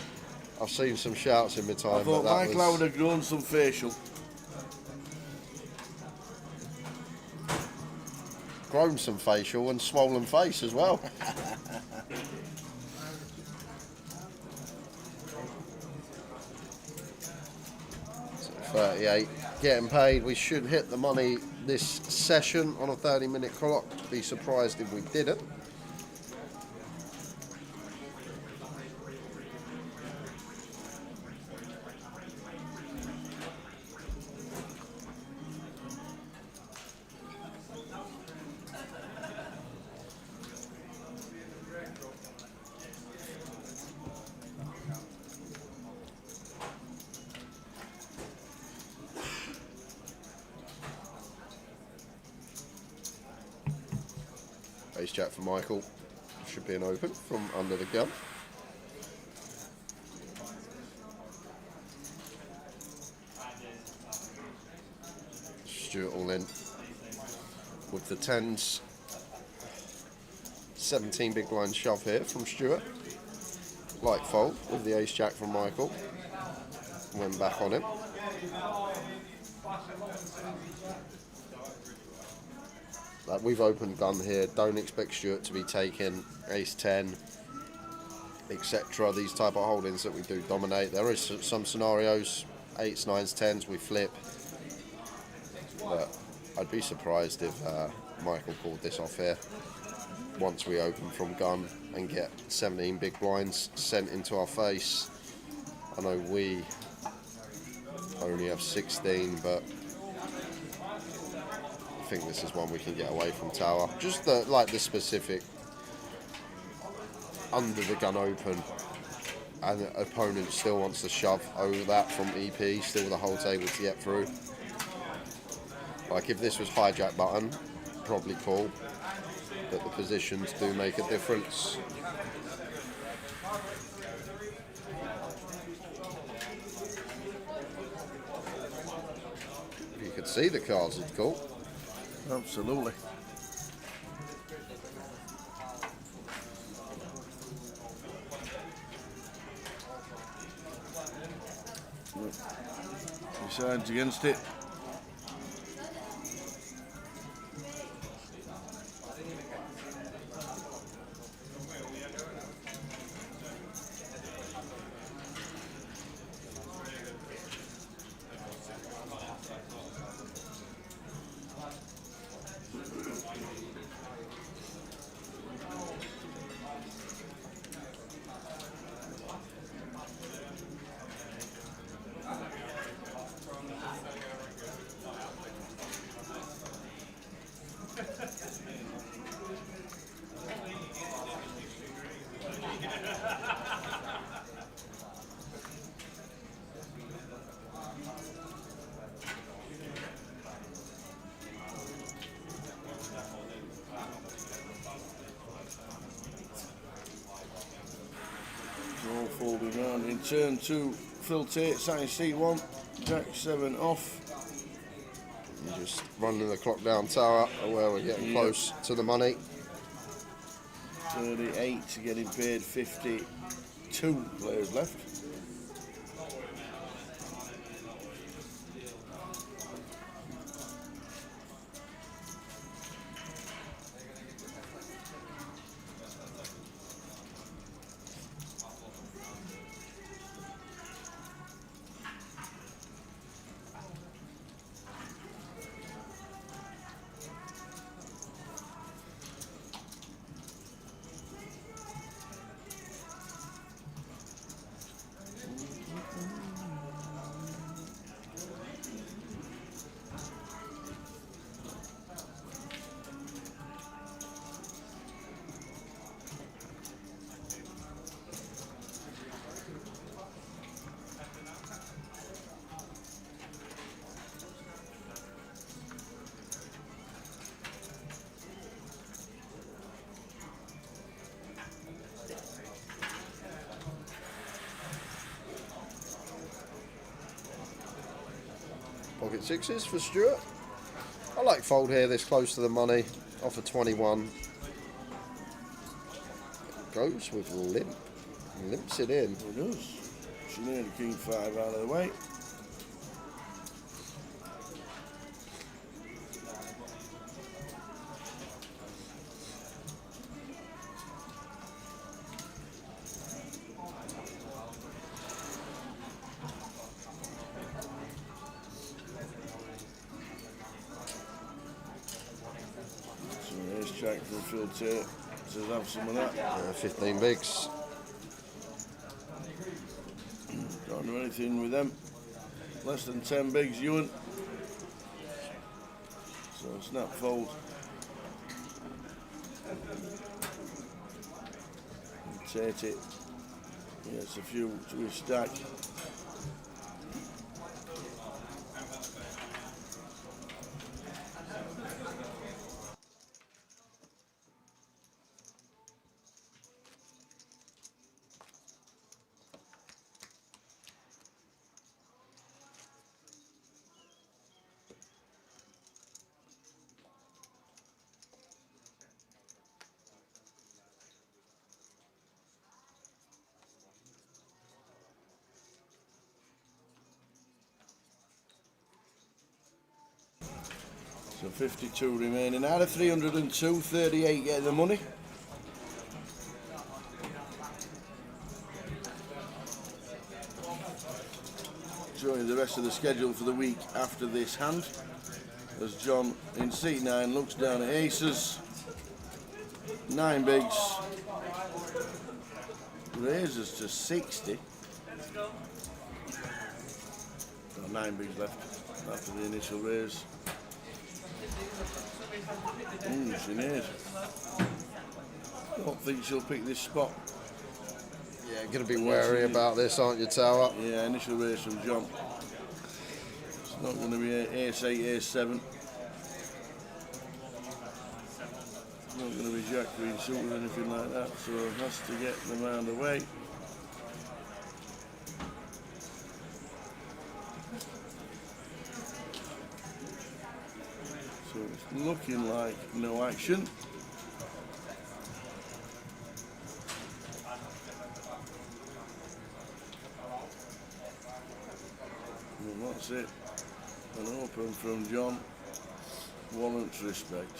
[SPEAKER 6] I've seen some shouts in my time.
[SPEAKER 5] I thought
[SPEAKER 6] but that
[SPEAKER 5] Michael
[SPEAKER 6] was...
[SPEAKER 5] Howard had grown some facial.
[SPEAKER 6] grown some facial and swollen face as well. 38 getting paid. We should hit the money this session on a 30-minute clock. Be surprised if we didn't. Ace Jack for Michael. Should be an open from under the gun. Stuart all in with the 10s. 17 big blind shove here from Stuart. Like fold with the Ace Jack from Michael. Went back on him. We've opened gun here. Don't expect Stuart to be taking Ace 10, etc. These type of holdings that we do dominate. There is some scenarios, 8s, 9s, 10s, we flip. But I'd be surprised if Michael called this off here. Once we open from gun and get 17 big blinds sent into our face. I know we only have 16, but I think this is one we can get away from tower. Just like the specific under the gun open, and the opponent still wants to shove over that from EP, still the whole table to get through. Like if this was hijack button, probably call, but the positions do make a difference. If you could see the cards, it's cool.
[SPEAKER 5] Absolutely. Decides against it. All folding round in turn 2, Phil Tate, size C1, Jack 7 off.
[SPEAKER 6] And just running the clock down tower where we're getting close to the money.
[SPEAKER 5] 38 getting paid, 52 players left.
[SPEAKER 6] Pocket sixes for Stuart. I like fold here this close to the money. Offer 21. Goes with limp. Limps it in.
[SPEAKER 5] It does. She nearly king 5 out of the way. Jack from Phil Tate says have some of that.
[SPEAKER 6] 15 bigs.
[SPEAKER 5] Can't do anything with them. Less than 10 bigs, Ewan. So snap fold. And Tate it. Yeah, it's a few to his stack. So 52 remaining. Out of 302, 38 get the money. Showing the rest of the schedule for the week after this hand. As John in seat 9 looks down at aces. 9 bigs. Raises to 60. Got 9 bigs left after the initial raise. She nears. Don't think she'll pick this spot.
[SPEAKER 6] Yeah, going to be wary about this, aren't you, Tower?
[SPEAKER 5] Yeah, initial raise from John. It's not going to be ace 8, ace 7. It's not going to be jack queen suited or anything like that, so it has to get the round away. So it's looking like no action. And that's it. An open from John warrants respect.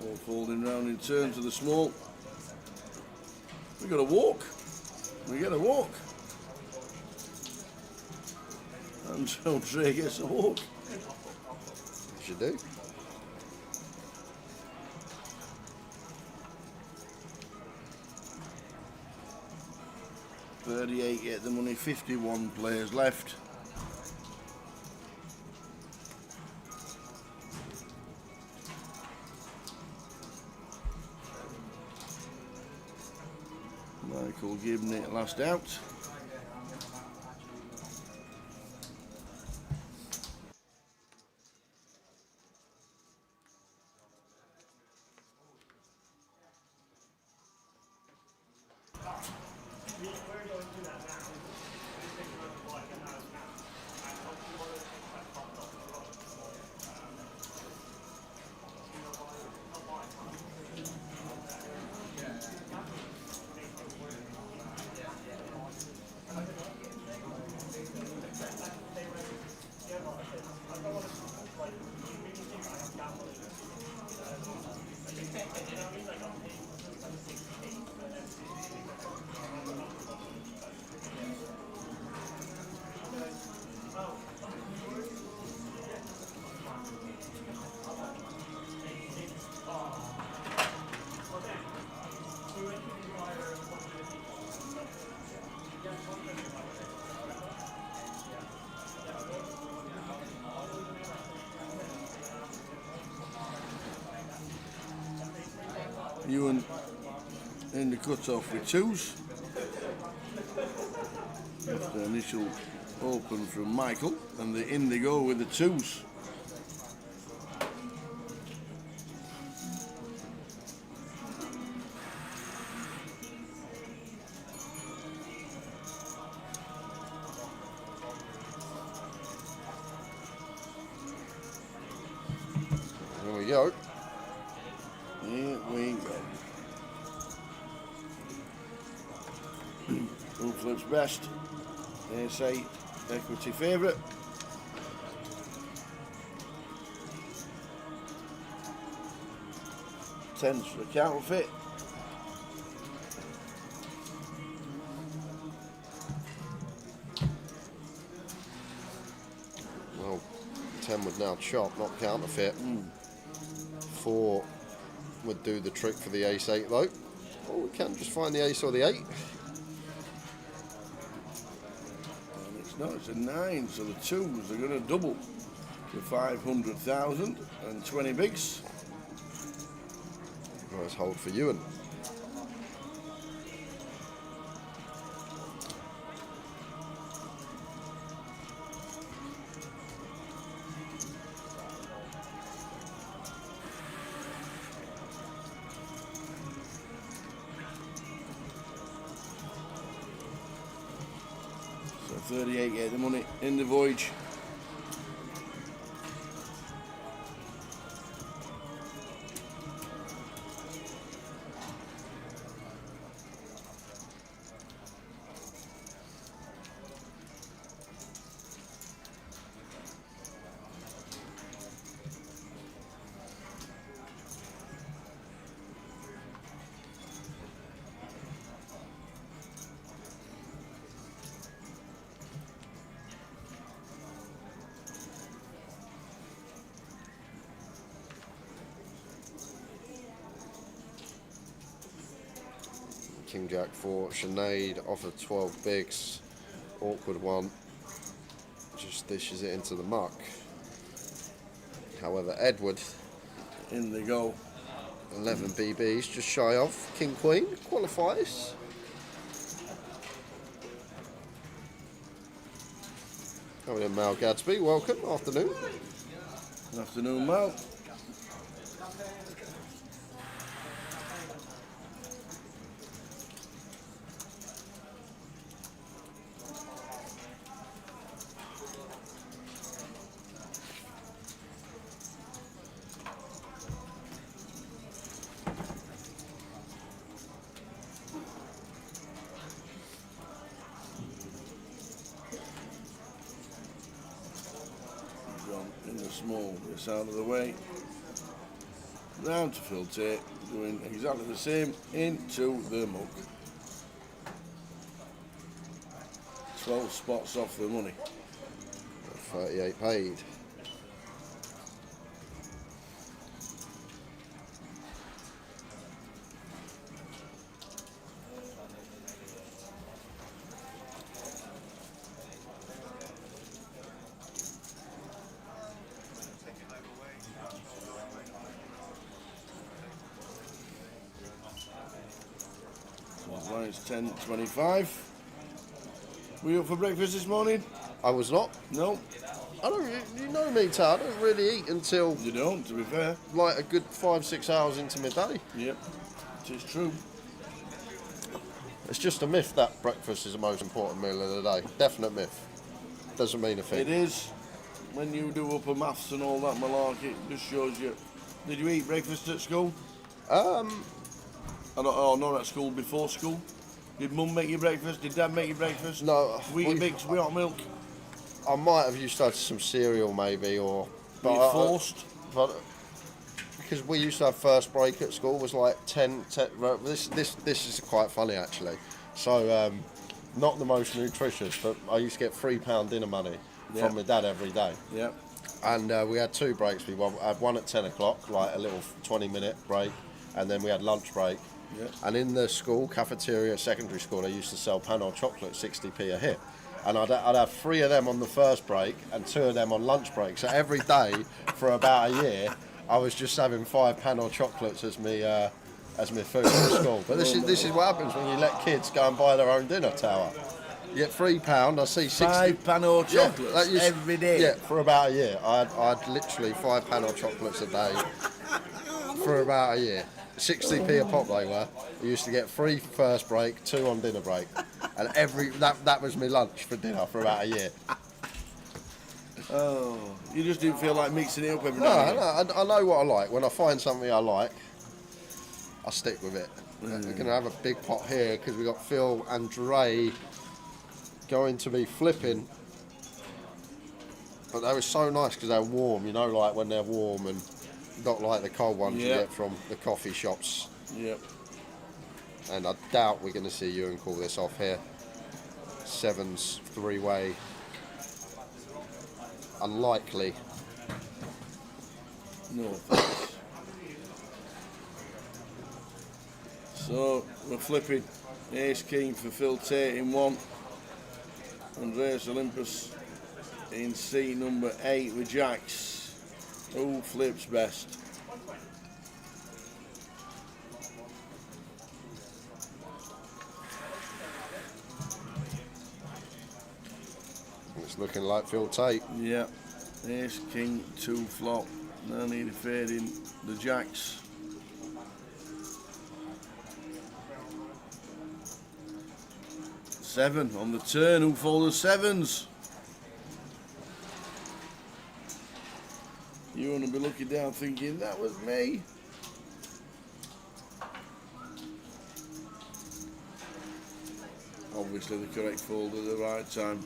[SPEAKER 5] All folding round in turn to the small. We got a walk. We get a walk. And so Trey gets a walk.
[SPEAKER 6] Should do.
[SPEAKER 5] $38 get the money, 51 players left. Michael Gibney last out. Ewan in the cut-off with twos. After the initial open from Michael, and the indigo with the twos.
[SPEAKER 6] There we go.
[SPEAKER 5] Here we go. Who flips best? Ace 8, equity favourite. 10s for a counterfeit.
[SPEAKER 6] Well, 10 would now chop, not counterfeit. 4 would do the trick for the ace 8 though. Or we can just find the ace or the 8.
[SPEAKER 5] And it's not, it's a 9, so the 2s are going to double to 500,000 and 20 bigs.
[SPEAKER 6] Nice hold for Ewan.
[SPEAKER 5] So 38 get the money in the Voyage.
[SPEAKER 6] King Jack 4, Sinead off of 12 bigs, awkward one, just dishes it into the muck. However, Edward,
[SPEAKER 5] In they go.
[SPEAKER 6] 11 BBs, just shy of King Queen, qualifies. Coming in, Mal Gadsby, welcome, afternoon.
[SPEAKER 5] Good afternoon, Mal. In the small, this out of the way. Round to Phil Tate, doing exactly the same into the mug. 12 spots off the money.
[SPEAKER 6] 38 paid.
[SPEAKER 5] It's 10:25. Were you up for breakfast this morning?
[SPEAKER 6] I was not.
[SPEAKER 5] No,
[SPEAKER 6] I don't. You know me, Tad. I don't really eat until
[SPEAKER 5] you don't, to be fair.
[SPEAKER 6] like a good 5-6 hours into midday.
[SPEAKER 5] Yep, it is true.
[SPEAKER 6] It's just a myth that breakfast is the most important meal of the day. Definite myth. Doesn't mean a thing.
[SPEAKER 5] It is. When you do upper maths and all that malarkey, it just shows you. Did you eat breakfast at school? Oh, not at school, before school. Did Mum make you breakfast? Did Dad make you breakfast?
[SPEAKER 6] No.
[SPEAKER 5] Weetabix, wheat milk.
[SPEAKER 6] I might have used to have some cereal maybe, or.
[SPEAKER 5] Were you forced?
[SPEAKER 6] But because we used to have first break at school was like 10 this is quite funny actually. So not the most nutritious, but I used to get £3 dinner money from my dad every day.
[SPEAKER 5] Yeah.
[SPEAKER 6] And we had 2 breaks. We had one at 10 o'clock, like a little 20-minute break, and then we had lunch break.
[SPEAKER 5] Yeah.
[SPEAKER 6] And in the school cafeteria at secondary school, they used to sell pan or chocolate 60p a hit. And I'd have 3 of them on the first break and 2 of them on lunch break. So every day for about a year, I was just having 5 pan or chocolates as me food at school. But this is what happens when you let kids go and buy their own dinner tower. You get £3. I see 60
[SPEAKER 5] 5 Pano chocolates every day.
[SPEAKER 6] Yeah, for about a year. I had literally 5 Pano chocolates a day for about a year. 60p a pop they were. We used to get 3 first break, 2 on dinner break, and that was my lunch for dinner for about a year.
[SPEAKER 5] Oh, you just didn't feel like mixing it up every
[SPEAKER 6] No,
[SPEAKER 5] night.
[SPEAKER 6] I know what I like. When I find something I like, I stick with it. We're going to have a big pot here because we got Phil and Dre going to be flipping. But they were so nice because they're warm, you know, like when they're warm and not like the cold ones you
[SPEAKER 5] Yeah.
[SPEAKER 6] get from the coffee shops.
[SPEAKER 5] Yep.
[SPEAKER 6] And I doubt we're going to see Ewan call this off here. Sevens, three-way. Unlikely.
[SPEAKER 5] No thanks. So we're flipping Ace King for Phil Tate in 1. Andreas Olympus in seat number 8 with Jacks. Who flips best?
[SPEAKER 6] It's looking like Phil Tate.
[SPEAKER 5] Yeah. Ace King 2 flop. No need of fading the Jacks. Seven on the turn. Who folds sevens? You want to be looking down thinking that was me. Obviously the correct fold at the right time.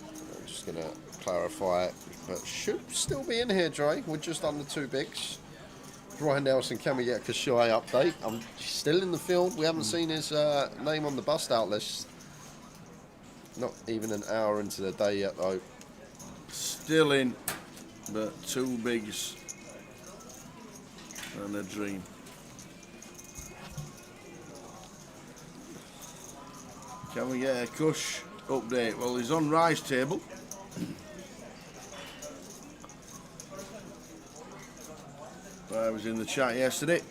[SPEAKER 6] I'm just going to clarify it, but should still be in here, Dre. We're just under 2 bigs. Brian Nelson, can we get a Kashai update? I'm still in the field. We haven't seen his name on the bust out list. Not even an hour into the day yet, though.
[SPEAKER 5] Still in, but 2 bigs and a dream. Can we get a Kush update? Well, he's on Rise table. I was in the chat yesterday.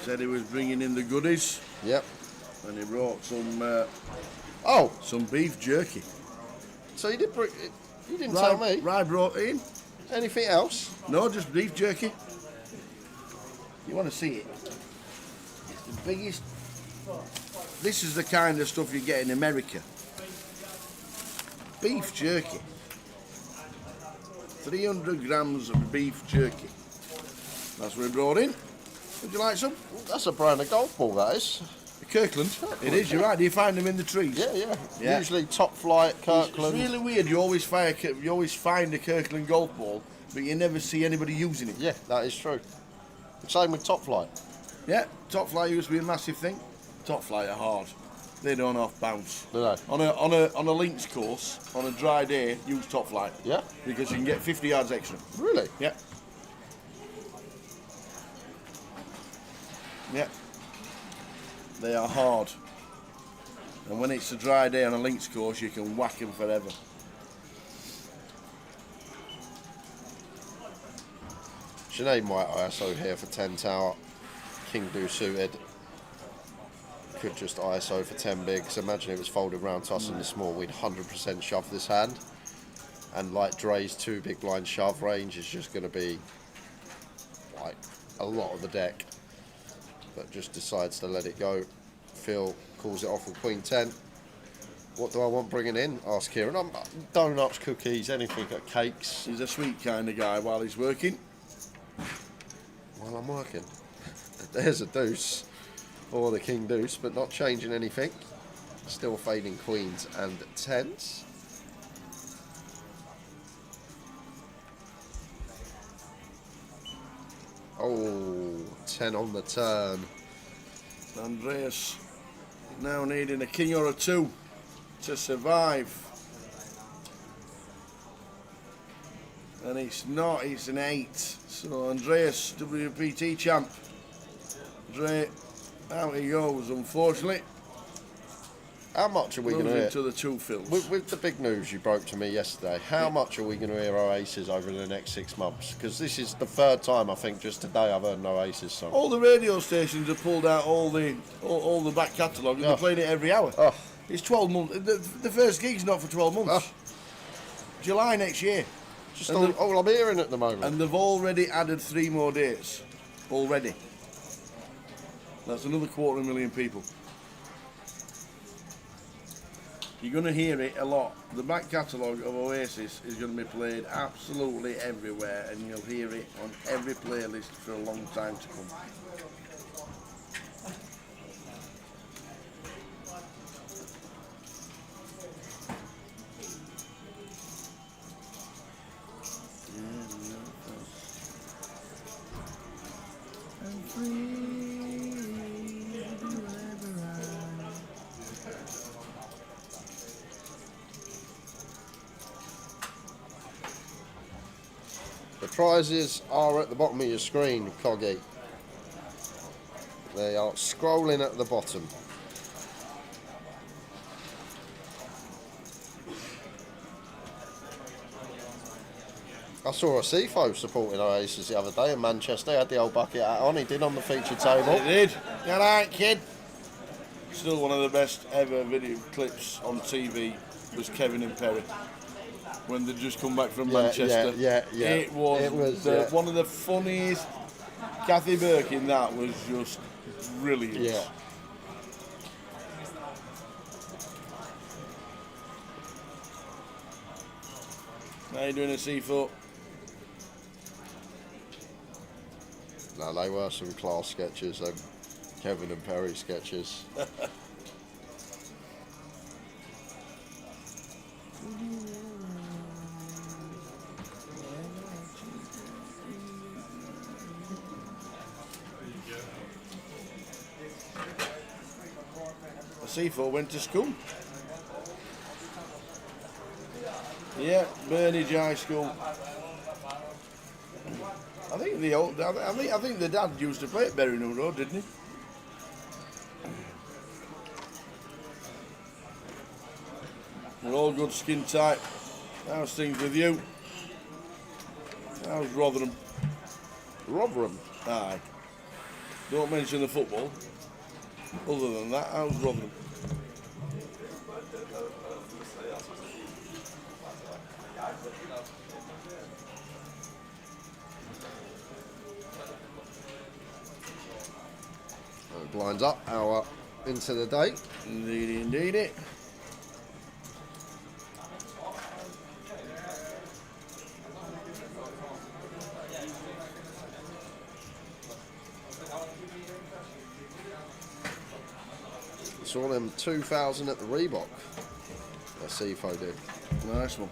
[SPEAKER 5] Said he was bringing in the goodies,
[SPEAKER 6] Yep.
[SPEAKER 5] and he brought some some beef jerky.
[SPEAKER 6] So you did bring, you didn't tell me.
[SPEAKER 5] Rye brought in.
[SPEAKER 6] Anything else?
[SPEAKER 5] No, just beef jerky. You want to see it? It's the biggest. This is the kind of stuff you get in America. Beef jerky. 300 grams of beef jerky. That's what we brought in. Would you like some?
[SPEAKER 6] That's a brand of golf ball, that is.
[SPEAKER 5] Kirkland. It is, you're right. Do you find them in the trees?
[SPEAKER 6] Yeah. Usually top flight, Kirkland.
[SPEAKER 5] It's really weird. You always find a Kirkland golf ball, but you never see anybody using it.
[SPEAKER 6] Yeah, that is true. Same with top flight.
[SPEAKER 5] Yeah, top flight used to be a massive thing. Top flight are hard. They don't off bounce.
[SPEAKER 6] Do they?
[SPEAKER 5] On a links course, on a dry day, use top flight.
[SPEAKER 6] Yeah.
[SPEAKER 5] Because you can get 50 yards extra.
[SPEAKER 6] Really?
[SPEAKER 5] Yeah. Yeah. They are hard. And when it's a dry day on a links course, you can whack them forever.
[SPEAKER 6] Sinead White ISO here for 10 tower. King do suited. Could just ISO for 10 bigs. Imagine it was folded round to us in the small. We'd 100% shove this hand. And like Dre's 2 big blind shove range is just going to be like a lot of the deck. But just decides to let it go. Phil calls it off with Queen 10. What do I want bringing in? Ask Kieran. Donuts, cookies, anything, cakes.
[SPEAKER 5] He's a sweet kind of guy while he's working.
[SPEAKER 6] While I'm working. There's a deuce. Or the king deuce, but not changing anything. Still fading queens and tens. Oh, 10 on the turn.
[SPEAKER 5] Andreas now needing a king or a 2 to survive. And it's not, it's an 8. So Andreas, WPT champ. Andre, out he goes, unfortunately.
[SPEAKER 6] How much are we going to
[SPEAKER 5] Moves
[SPEAKER 6] hear?
[SPEAKER 5] into the 2 fills.
[SPEAKER 6] With the big news you broke to me yesterday, how much are we going to hear our aces over the next 6 months? Because this is the 3rd time, I think, just today I've heard no aces song.
[SPEAKER 5] All the radio stations have pulled out all the back catalogue and they're playing it every hour.
[SPEAKER 6] Oh.
[SPEAKER 5] It's 12 months. The first gig's not for 12 months. July next year.
[SPEAKER 6] Just all I'm hearing at the moment.
[SPEAKER 5] And they've already added 3 more dates. Already. That's another 250,000 people. You're going to hear it a lot. The back catalogue of Oasis is going to be played absolutely everywhere, and you'll hear it on every playlist for a long time to come.
[SPEAKER 6] The prizes are at the bottom of your screen, Coggy. They are scrolling at the bottom. I saw a CFO supporting Oasis the other day in Manchester. He had the old bucket hat on. He did on the feature table.
[SPEAKER 5] It did. You alright, kid? Still one of the best ever video clips on TV was Kevin and Perry when they just come back from Manchester.
[SPEAKER 6] Yeah.
[SPEAKER 5] It was one of the funniest. Kathy Burke in that was just brilliant.
[SPEAKER 6] Yeah.
[SPEAKER 5] How you doing a C4?
[SPEAKER 6] No, they were some class sketches, Kevin and Perry sketches.
[SPEAKER 5] A C4 went to school. Yeah, Burnage High School. I think the dad used to play at Berryhill Road, didn't he? We're all good, skin tight. How's things with you? How's Rotherham?
[SPEAKER 6] Rotherham?
[SPEAKER 5] Aye. Don't mention the football. Other than that, how's Rotherham?
[SPEAKER 6] Blinds up, hour into the day.
[SPEAKER 5] Indeed it.
[SPEAKER 6] Saw them 2,000 at the Reebok. That CFO did.
[SPEAKER 5] Nice one.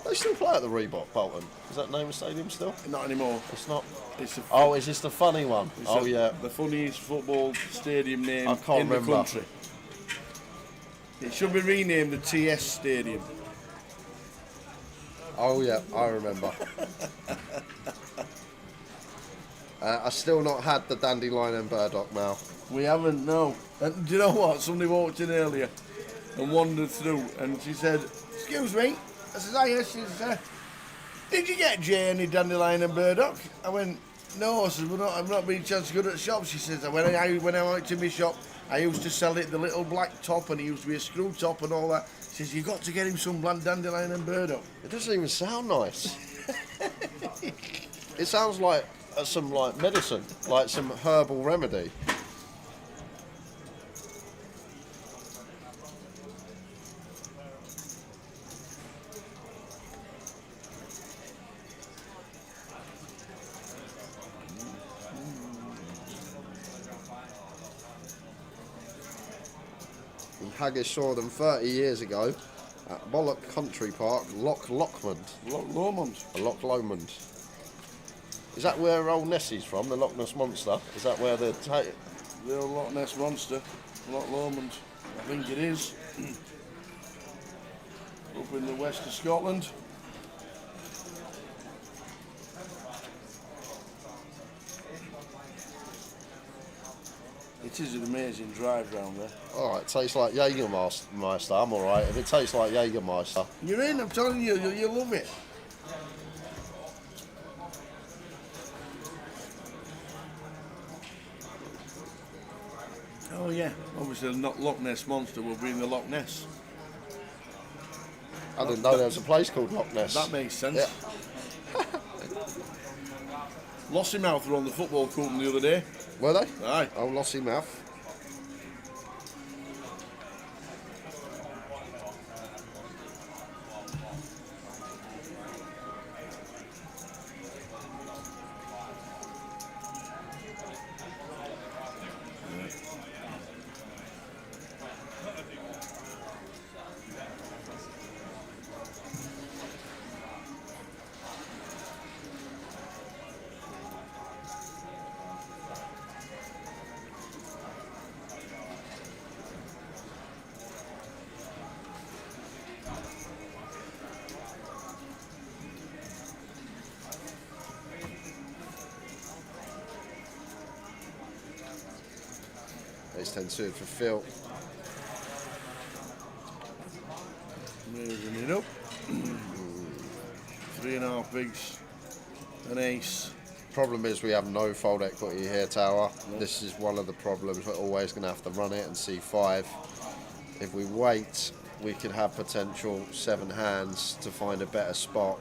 [SPEAKER 6] They still play at the Reebok, Bolton. Is that name of stadium still?
[SPEAKER 5] Not anymore.
[SPEAKER 6] It's not.
[SPEAKER 5] It's
[SPEAKER 6] Is this the funny one? Yeah.
[SPEAKER 5] The funniest football stadium name
[SPEAKER 6] I can't
[SPEAKER 5] in
[SPEAKER 6] remember.
[SPEAKER 5] the country. It should be renamed the TS Stadium.
[SPEAKER 6] Oh yeah, I remember. I still not had the dandelion and burdock now.
[SPEAKER 5] We haven't, no. And do you know what? Somebody walked in earlier and wandered through and she said, "Excuse me." I said, "Hi, yes." She said, "Did you get Jay any dandelion and burdock?" I went, "No." I said, "I'm not being chance good at shops." She says, when I went to my shop, I used to sell it the little black top and it used to be a screw top and all that. She says, "You got to get him some dandelion and burdock."
[SPEAKER 6] It doesn't even sound nice. It sounds like some medicine, like some herbal remedy. Haggis saw them 30 years ago at Bollock Country Park, Loch Lomond. Loch Lomond. Is that where old Nessie's from, the Loch Ness Monster? Is that where the
[SPEAKER 5] old Loch Ness Monster, Loch Lomond? I think it is. Up in the west of Scotland. It is an amazing drive round there.
[SPEAKER 6] Alright, it tastes like Jägermeister. I'm alright. If it tastes like Jägermeister.
[SPEAKER 5] You're in, I'm telling you, you'll love it. Oh yeah, obviously not Loch Ness Monster will be in the Loch Ness.
[SPEAKER 6] I didn't know there was a place called Loch Ness.
[SPEAKER 5] That makes sense.
[SPEAKER 6] Yeah.
[SPEAKER 5] Lossymouth were on the football court the other day.
[SPEAKER 6] Were they?
[SPEAKER 5] Aye.
[SPEAKER 6] Oh, Lossymouth. 10 suited for Phil.
[SPEAKER 5] Moving it up. 3.5 bigs. An ace.
[SPEAKER 6] Problem is we have no fold equity here, Tower. This is one of the problems. We're always going to have to run it and C5. If we wait, we could have potential 7 hands to find a better spot.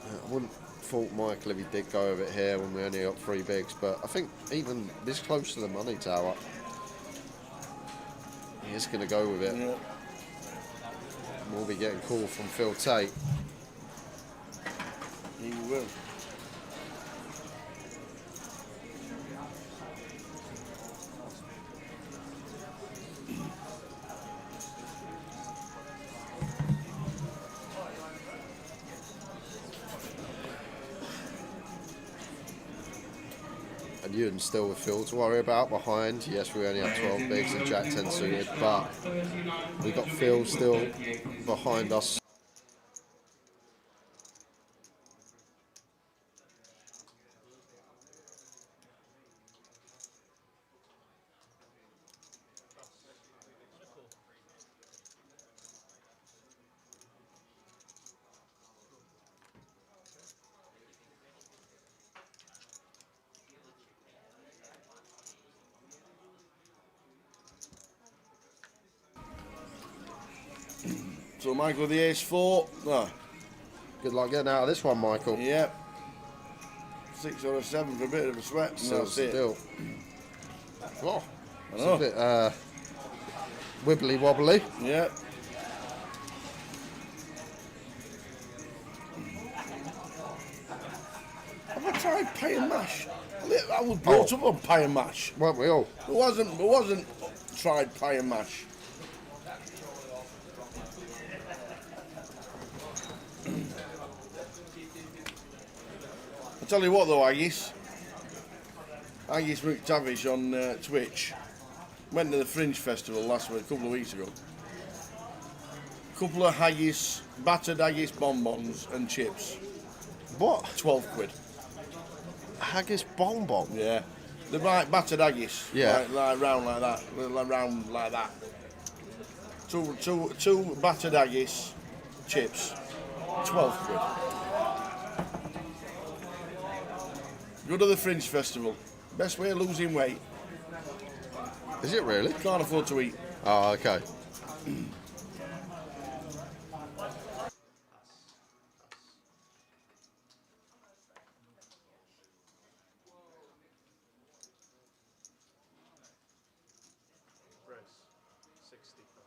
[SPEAKER 6] I wouldn't fault Michael if he did go with it here when we only got 3 bigs, but I think even this close to the money, Tower, he is going to go with it.
[SPEAKER 5] Yeah.
[SPEAKER 6] We'll be getting called from Phil Tate.
[SPEAKER 5] He will.
[SPEAKER 6] And Ewan still with Phil to worry about behind. Yes, we only have 12 bigs and Jack 10 suited, but we got Phil still behind us.
[SPEAKER 5] So Michael the ace 4. Ah,
[SPEAKER 6] Good luck getting out of this one, Michael.
[SPEAKER 5] yep. 6 or a 7 for a bit of a sweat. And
[SPEAKER 6] So
[SPEAKER 5] that's it.
[SPEAKER 6] still. Oh,
[SPEAKER 5] I
[SPEAKER 6] it's
[SPEAKER 5] know.
[SPEAKER 6] a bit wibbly wobbly.
[SPEAKER 5] Yep. Have I tried pie and mash? I was brought up on pie and mash.
[SPEAKER 6] Weren't we all?
[SPEAKER 5] It wasn't tried pie and mash. I tell you what though, Aggies McTavish on Twitch went to the Fringe Festival last week, a couple of weeks ago. Couple of haggis, battered haggis bonbons and chips.
[SPEAKER 6] What?
[SPEAKER 5] 12 quid.
[SPEAKER 6] Haggis bonbon?
[SPEAKER 5] Yeah. They're like battered haggis.
[SPEAKER 6] Yeah.
[SPEAKER 5] Like round like that. Like round like that. Two battered haggis, chips. 12 quid. Go to the Fringe Festival. Best way of losing weight.
[SPEAKER 6] Is it really?
[SPEAKER 5] Can't afford to eat.
[SPEAKER 6] Oh, okay.
[SPEAKER 2] Race 60,000.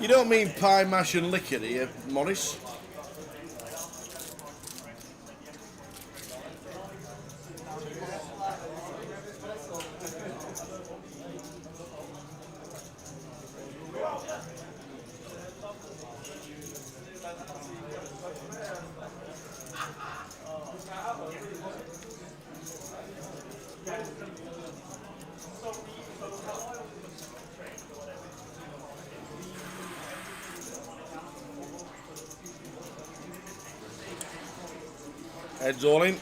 [SPEAKER 5] You don't mean pie, mash and liquor, do you, Morris? Heads all in.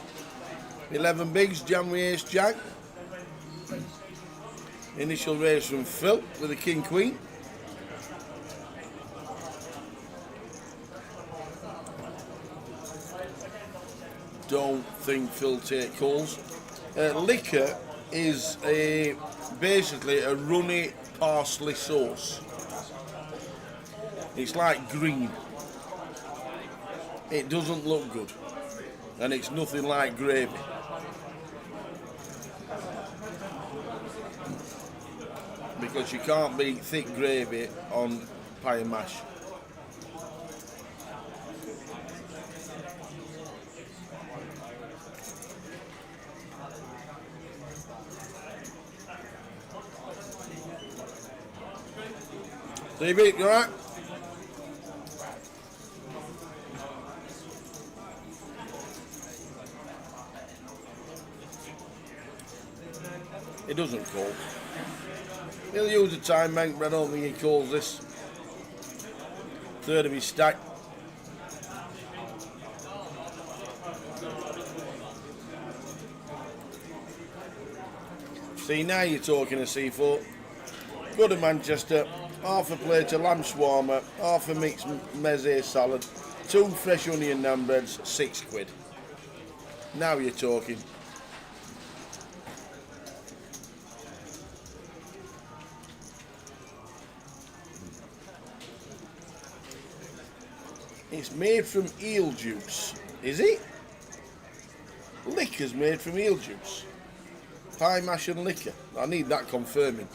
[SPEAKER 5] 11 bigs, jam with ace jack. Initial raise from Phil with a king queen. Don't think Phil take calls. Liquor is basically a runny parsley sauce. It's like green. It doesn't look good. And it's nothing like gravy. Because you can't beat thick gravy on pie and mash. DB, you alright? It doesn't call. He'll use a time bank, but I don't think he calls this. Third of his stack. See, now you're talking a C4. Go to Manchester, half a plate of lamb shawarma, half a mixed meze salad, 2 fresh onion naan breads, £6. Now you're talking. It's made from eel juice, is it? Liquor's made from eel juice. Pie mash and liquor. I need that confirming.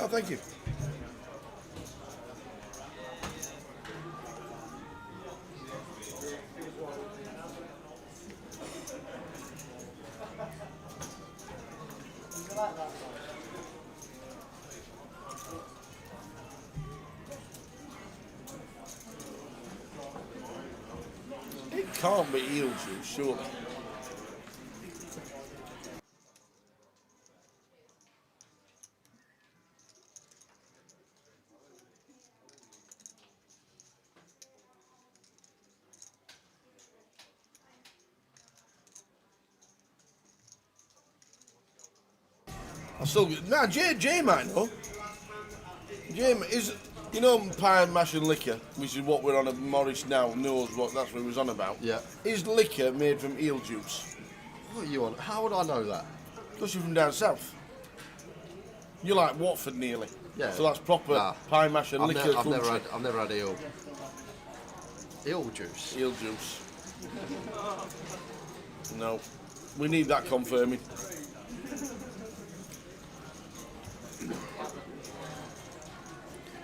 [SPEAKER 5] Oh, thank you. It can't be eel juice, surely. I still nah. Jay might know. Jay is, you know, pie and mash and liquor, which is what we're on. Morris now knows what that's what he was on about.
[SPEAKER 6] Yeah.
[SPEAKER 5] Is liquor made from eel juice?
[SPEAKER 6] What are you on? How would I know that?
[SPEAKER 5] Because you're from down south. You're like Watford nearly.
[SPEAKER 6] Yeah.
[SPEAKER 5] So that's proper
[SPEAKER 6] Nah.
[SPEAKER 5] pie mash and liquor
[SPEAKER 6] I've
[SPEAKER 5] country.
[SPEAKER 6] never had eel. Eel juice.
[SPEAKER 5] Eel juice. No. We need that confirming.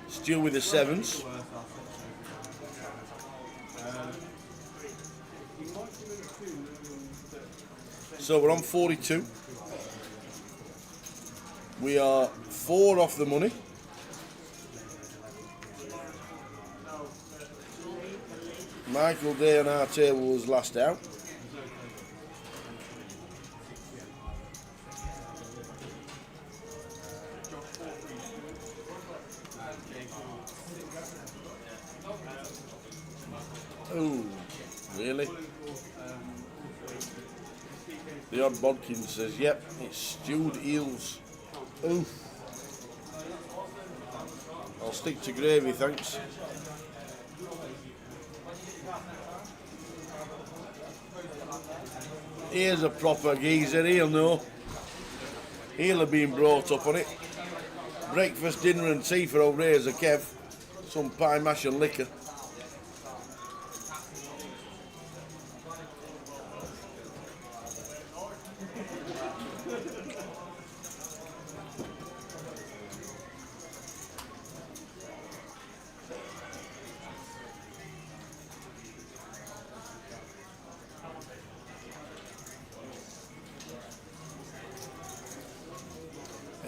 [SPEAKER 5] Stew with the sevens. So we're on 42. We are 4 off the money. Michael Day on our table was last out. Oh, really? The odd bodkin says, yep, it's stewed eels. Oh. I'll stick to gravy, thanks. Here's a proper geezer, he'll know. He'll have been brought up on it. Breakfast, dinner and tea for old Razor Kev. Some pie mash and liquor.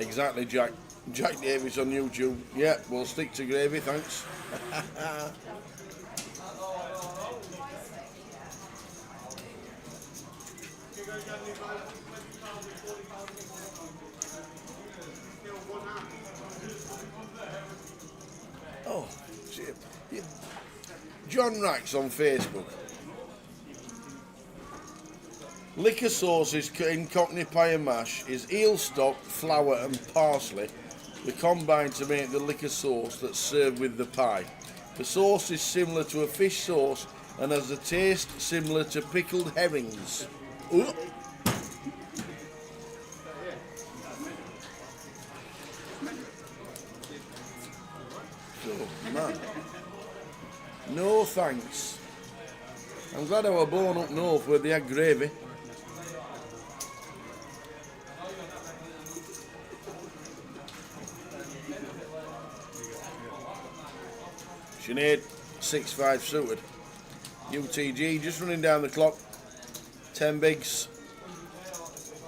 [SPEAKER 5] Exactly, Jack. Jack Davis on YouTube. Yeah, we'll stick to gravy, thanks. Oh, shit. Yeah. John Racks on Facebook. Liquor sauces in Cockney pie and mash is eel stock, flour and parsley. They combine to make the liquor sauce that's served with the pie. The sauce is similar to a fish sauce and has a taste similar to pickled herrings. Ooh. Oh, man. No thanks. I'm glad I was born up north where they had gravy. Sinead, 6-5 suited. UTG just running down the clock. 10 bigs.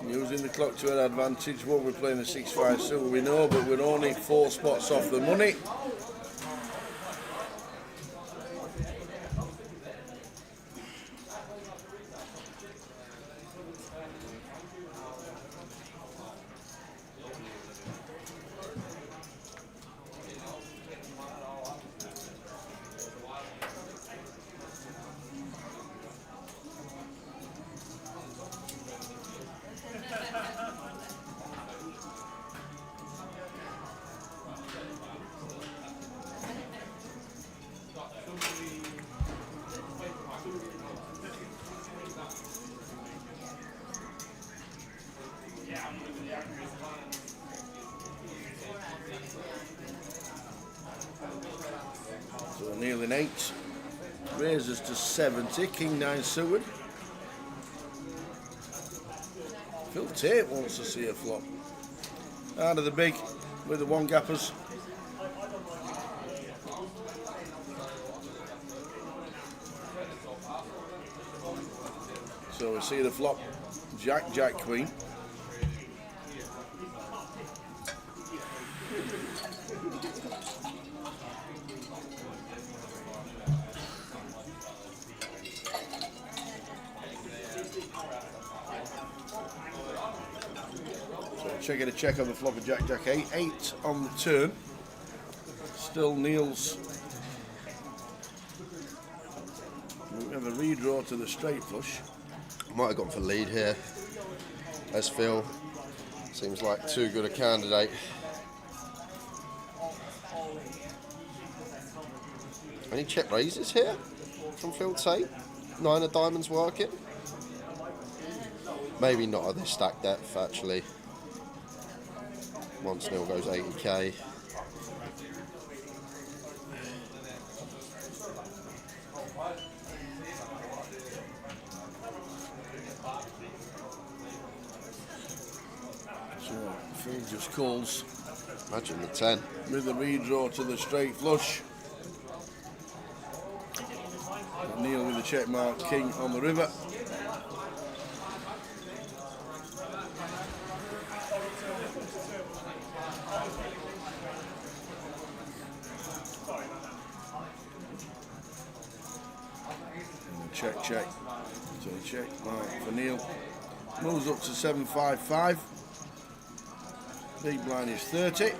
[SPEAKER 5] Using the clock to our advantage. What we're playing a 6-5 suited, we know, but we're only 4 spots off the money. Neil in 8. Raises to 70. King 9 suited. Phil Tate wants to see a flop. Out of the big with the one gappers. So we see the flop. Jack, Jack, Queen. Get a check on the flop of Jack, Jack 8. 8 on the turn. Still Neil's. We have a redraw to the straight flush.
[SPEAKER 6] Might have gone for lead here. As Phil seems like too good a candidate. Any check raises here from Phil Tate? 9 of diamonds working. Maybe not at this stack depth actually. Once Neil goes 80k.
[SPEAKER 5] So Phil just calls.
[SPEAKER 6] Imagine the 10.
[SPEAKER 5] With a redraw to the straight flush. Neil with the check mark, King on the river. Check, check. So check mark for Neil. Moves up to 755. Big blind is 30.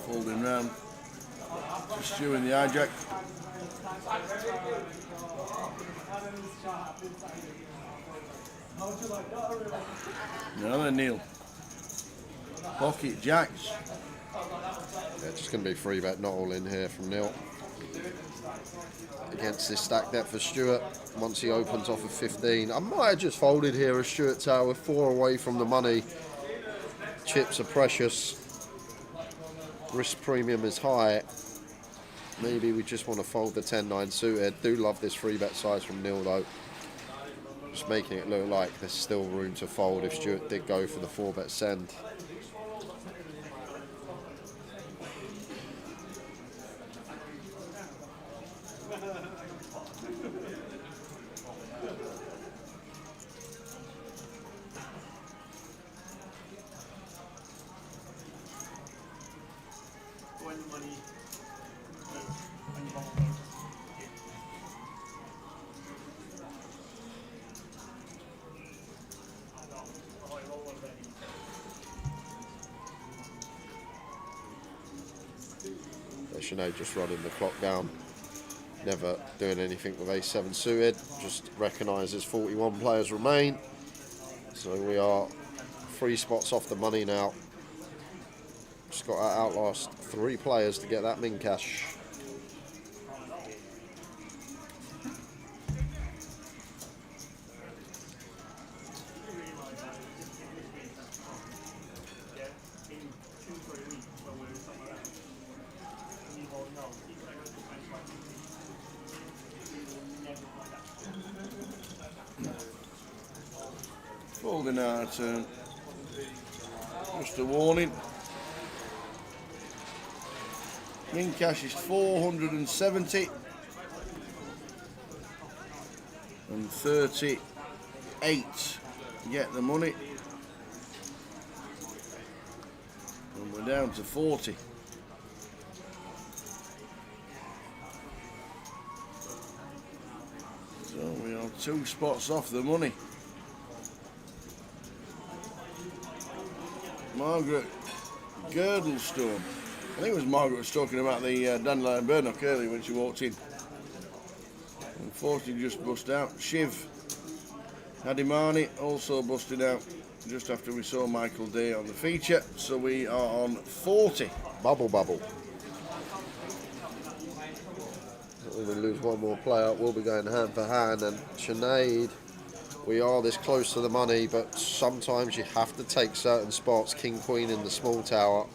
[SPEAKER 5] Folding round. Just Stu in the hijack. Another Neil. Pocket jacks.
[SPEAKER 6] Yeah, just going to be free bet, not all in here from Neil. Against this stack depth for Stuart, once he opens off of 15. I might have just folded here as Stuart Tower with 4 away from the money. Chips are precious. Risk premium is high. Maybe we just want to fold the 10-9 suited. Do love this free bet size from Neil though. Just making it look like there's still room to fold if Stuart did go for the 4-bet send. Sinead just running the clock down, never doing anything with ace-7 suited, just recognises 41 players remain, so we are 3 spots off the money now. Just got to outlast 3 players to get that min cash.
[SPEAKER 5] Folding out of turn. Just a warning. Min cash is 470 and 38. Get the money. We're down to 40. So we are 2 spots off the money. Margaret Girdlestone. I think it was Margaret was talking about the dandelion burnock earlier when she walked in. Unfortunately, just bust out. Shiv Hadimani also busted out just after we saw Michael Day on the feature. So we are on 40.
[SPEAKER 6] Bubble. If we lose one more player, we'll be going hand for hand. And Sinead, we are this close to the money, but sometimes you have to take certain spots. King Queen in the small tower,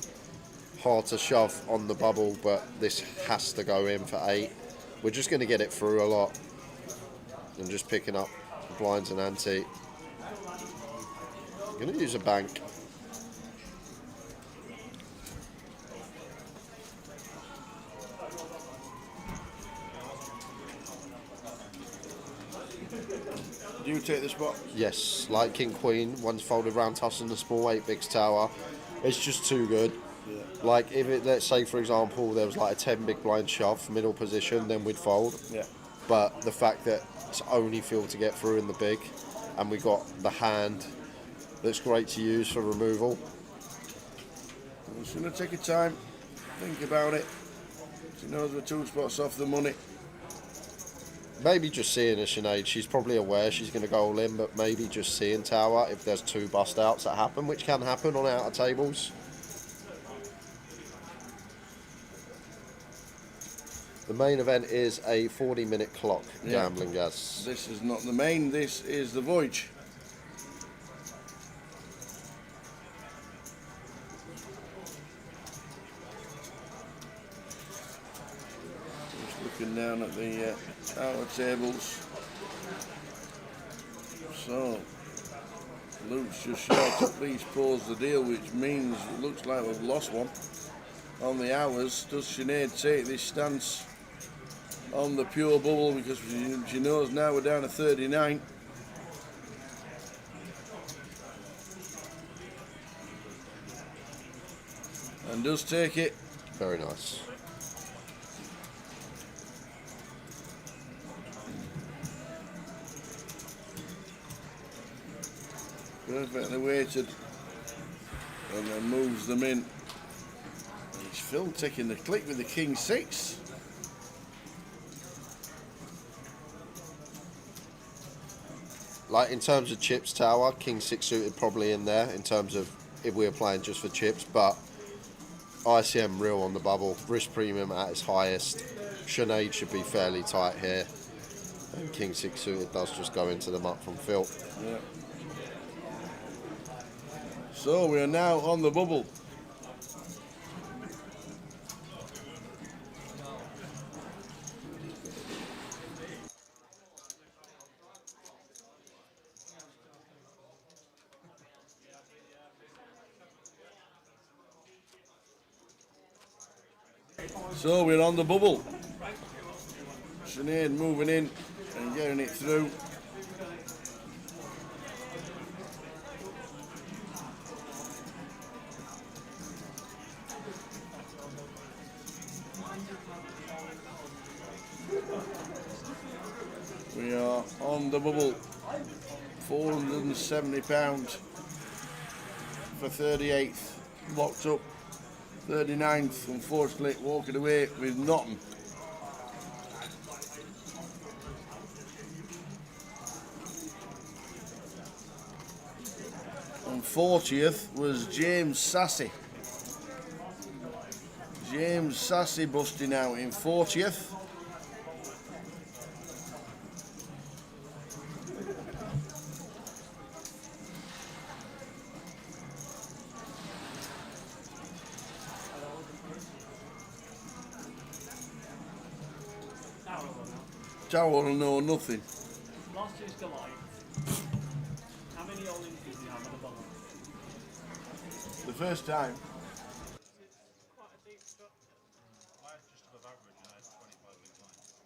[SPEAKER 6] hard to shove on the bubble, but this has to go in for 8. We're just going to get it through a lot. And just picking up blinds and ante. I'm going to use a bank.
[SPEAKER 5] Do you take the spot?
[SPEAKER 6] Yes, like King Queen, one's folded round toss in the small 8 bigs tower. It's just too good.
[SPEAKER 5] Yeah.
[SPEAKER 6] Like if it, let's say for example, there was like a 10 big blind shove, middle position, then we'd fold.
[SPEAKER 5] Yeah.
[SPEAKER 6] But the fact that it's only field to get through in the big, and we got the hand that's great to use for removal.
[SPEAKER 5] I'm just going to take your time, think about it. She knows we're 2 spots off the money.
[SPEAKER 6] Maybe just seeing a Sinead, she's probably aware she's going to go all in, but maybe just seeing tower if there's 2 bust outs that happen, which can happen on outer tables. The main event is a 40-minute clock gambling, guys.
[SPEAKER 5] This is not the main, this is the Voyage. Just looking down at the outer tables. So, Luke's just short to please pause the deal, which means it looks like we've lost one on the hours. Does Sinead take this stance on the pure bubble, because she knows now we're down to 39. And does take it.
[SPEAKER 6] Very nice.
[SPEAKER 5] Perfectly weighted. And then moves them in. And it's Phil taking the click with the King 6.
[SPEAKER 6] Like in terms of chips tower, King 6 suited probably in there in terms of if we were playing just for chips, but ICM real on the bubble, risk premium at its highest. Sinead should be fairly tight here, and King 6 suited does just go into them up from Phil.
[SPEAKER 5] Yeah. So we are now on the bubble. So we're on the bubble. Sinead moving in and getting it through. We are on the bubble. £470 for 38th. Locked up. 39th, unfortunately, walking away with nothing. And 40th was James Sassy. James Sassy busting out in 40th. Tower will know nothing.
[SPEAKER 2] Last year's Goliath. How many all-ins did you have on the bubble?
[SPEAKER 5] The first time.
[SPEAKER 2] Quite a deep shot.
[SPEAKER 1] I had just above average and I had 25 big blinds.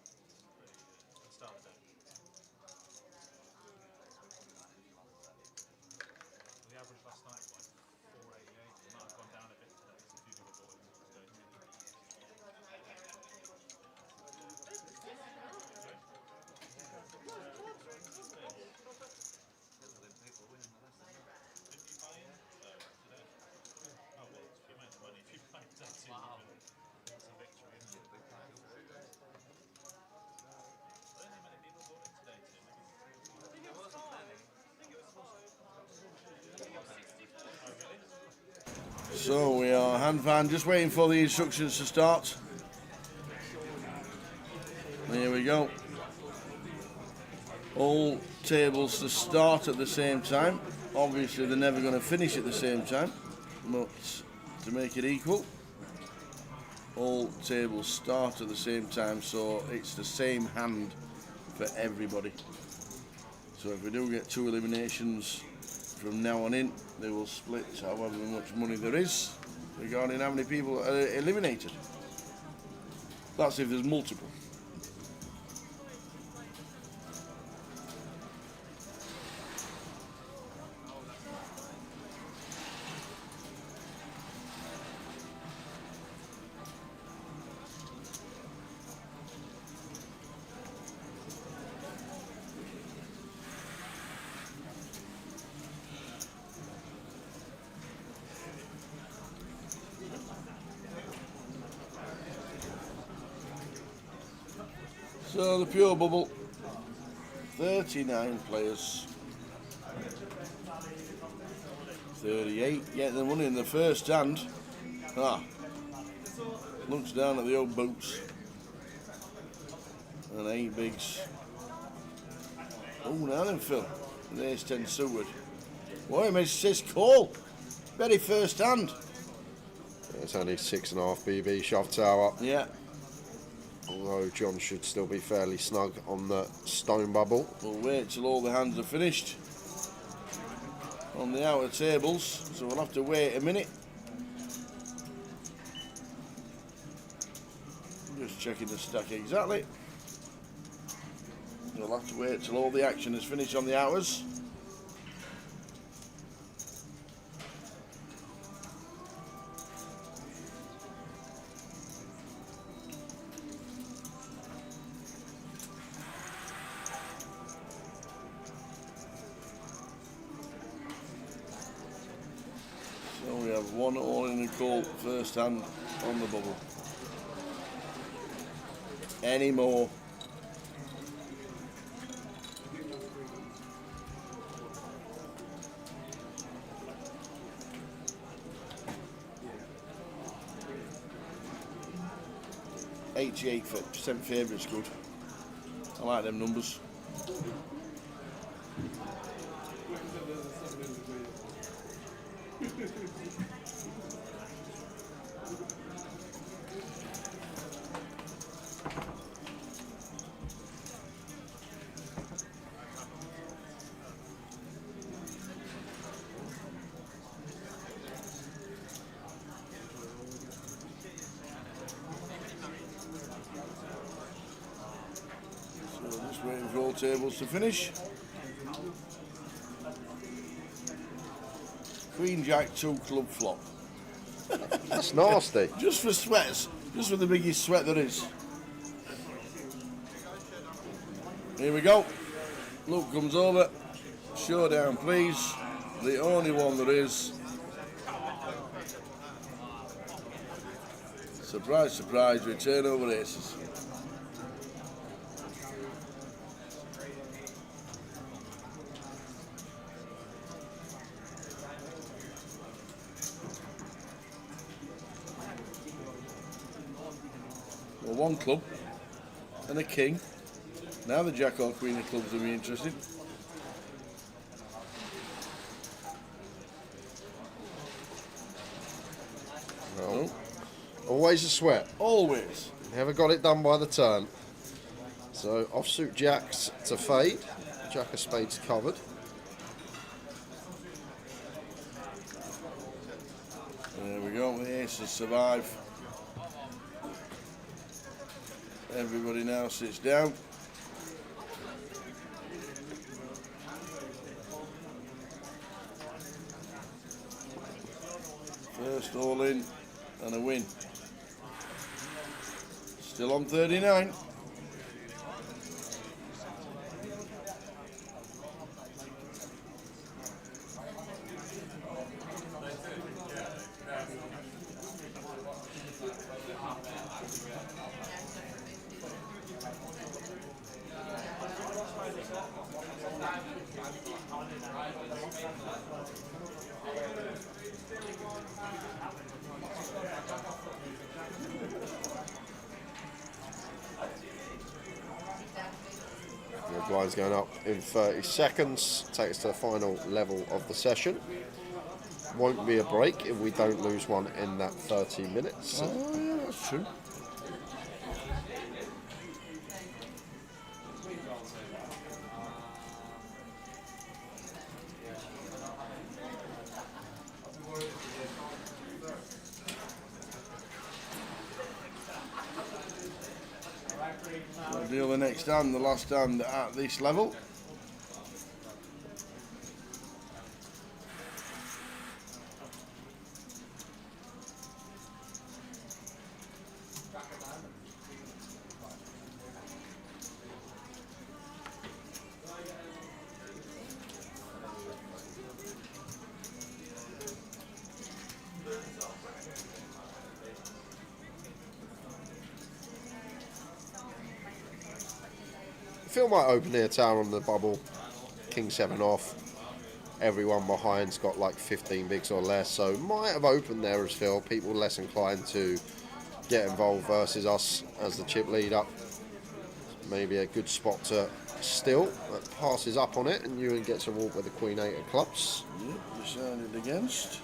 [SPEAKER 1] Pretty good. At the start of the day. The average last night was like 488. It might have gone down a bit today. So
[SPEAKER 5] So we are hand fan, just waiting for the instructions to start. Here we go. All tables to start at the same time. Obviously they're never going to finish at the same time, but to make it equal, all tables start at the same time, so it's the same hand for everybody. So if we do get 2 eliminations from now on in, they will split however much money there is regarding how many people are eliminated. That's if there's multiple. So the pure bubble, 39 players, 38 get the money in the first hand. Looks down at the old boots, and 8 bigs. Oh, now then, Phil, and there's 10 suited. Boy, it says call, very first hand.
[SPEAKER 6] It's only 6.5 BB shove tower.
[SPEAKER 5] Yeah.
[SPEAKER 6] Although John should still be fairly snug on the stone bubble.
[SPEAKER 5] We'll wait till all the hands are finished on the outer tables, so we'll have to wait a minute. Just checking the stack exactly. We'll have to wait till all the action is finished on the outers. So we have 1 all in the call first hand on the bubble. Any more? %, favourite's good. I like them numbers. Just waiting for all tables to finish. Queen Jack 2 club flop.
[SPEAKER 6] That's nasty.
[SPEAKER 5] Just for sweats. Just for the biggest sweat there is. Here we go. Luke comes over. Showdown, please. The only one there is. Surprise, surprise, we turn over aces. Well, 1 club and a king. Now the jack or queen of clubs will be interesting.
[SPEAKER 6] Well, always a sweat.
[SPEAKER 5] Always.
[SPEAKER 6] Never got it done by the turn. So offsuit jacks to fade. Jack of spades covered.
[SPEAKER 5] There we go. The aces survive. Everybody now sits down. First all in and a win. Still on 39.
[SPEAKER 6] blinds going up in 30 seconds. Take us to the final level of the session. Won't be a break if we don't lose one in that 30 minutes.
[SPEAKER 5] Oh, yeah, that's true. We'll deal the next hand, the last hand at this level.
[SPEAKER 6] Phil might open here, tower on the bubble, king 7 off. Everyone behind's got like 15 bigs or less, so might have opened there as Phil. People less inclined to get involved versus us as the chip lead up. Maybe a good spot to still. That passes up on it, and Ewan gets a walk with the queen 8 of clubs.
[SPEAKER 5] Yep, decided against.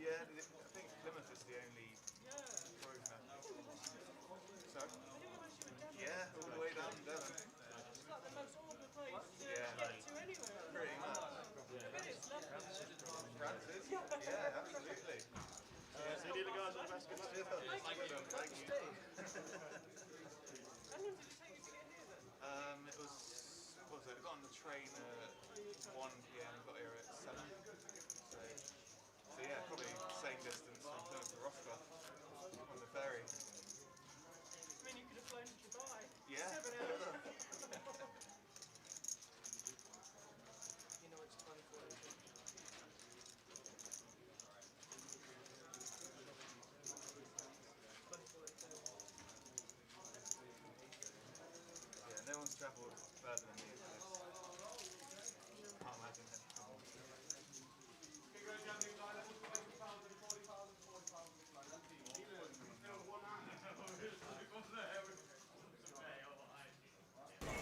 [SPEAKER 1] Yeah, I think Plymouth is the only road now. So? Yeah, all the way down Devon.
[SPEAKER 2] It's like the most awkward place to
[SPEAKER 1] Yeah.
[SPEAKER 2] get to anywhere.
[SPEAKER 1] Pretty much.
[SPEAKER 2] It's lovely.
[SPEAKER 1] Francis? Yeah, absolutely.
[SPEAKER 2] See you guys on basketball.
[SPEAKER 1] Thank you.
[SPEAKER 2] How long did it take you to get here then?
[SPEAKER 1] It was, what was it? We got on the train at 1 PM, got here at 7. So yeah, probably same distance from Plymouth to Roscoff on the ferry.
[SPEAKER 2] I mean, you could have flown to Dubai.
[SPEAKER 1] Yeah.
[SPEAKER 2] 7 hours. You know it's 24 hours.
[SPEAKER 1] Yeah, no one's travelled further than me for this. Can't imagine it.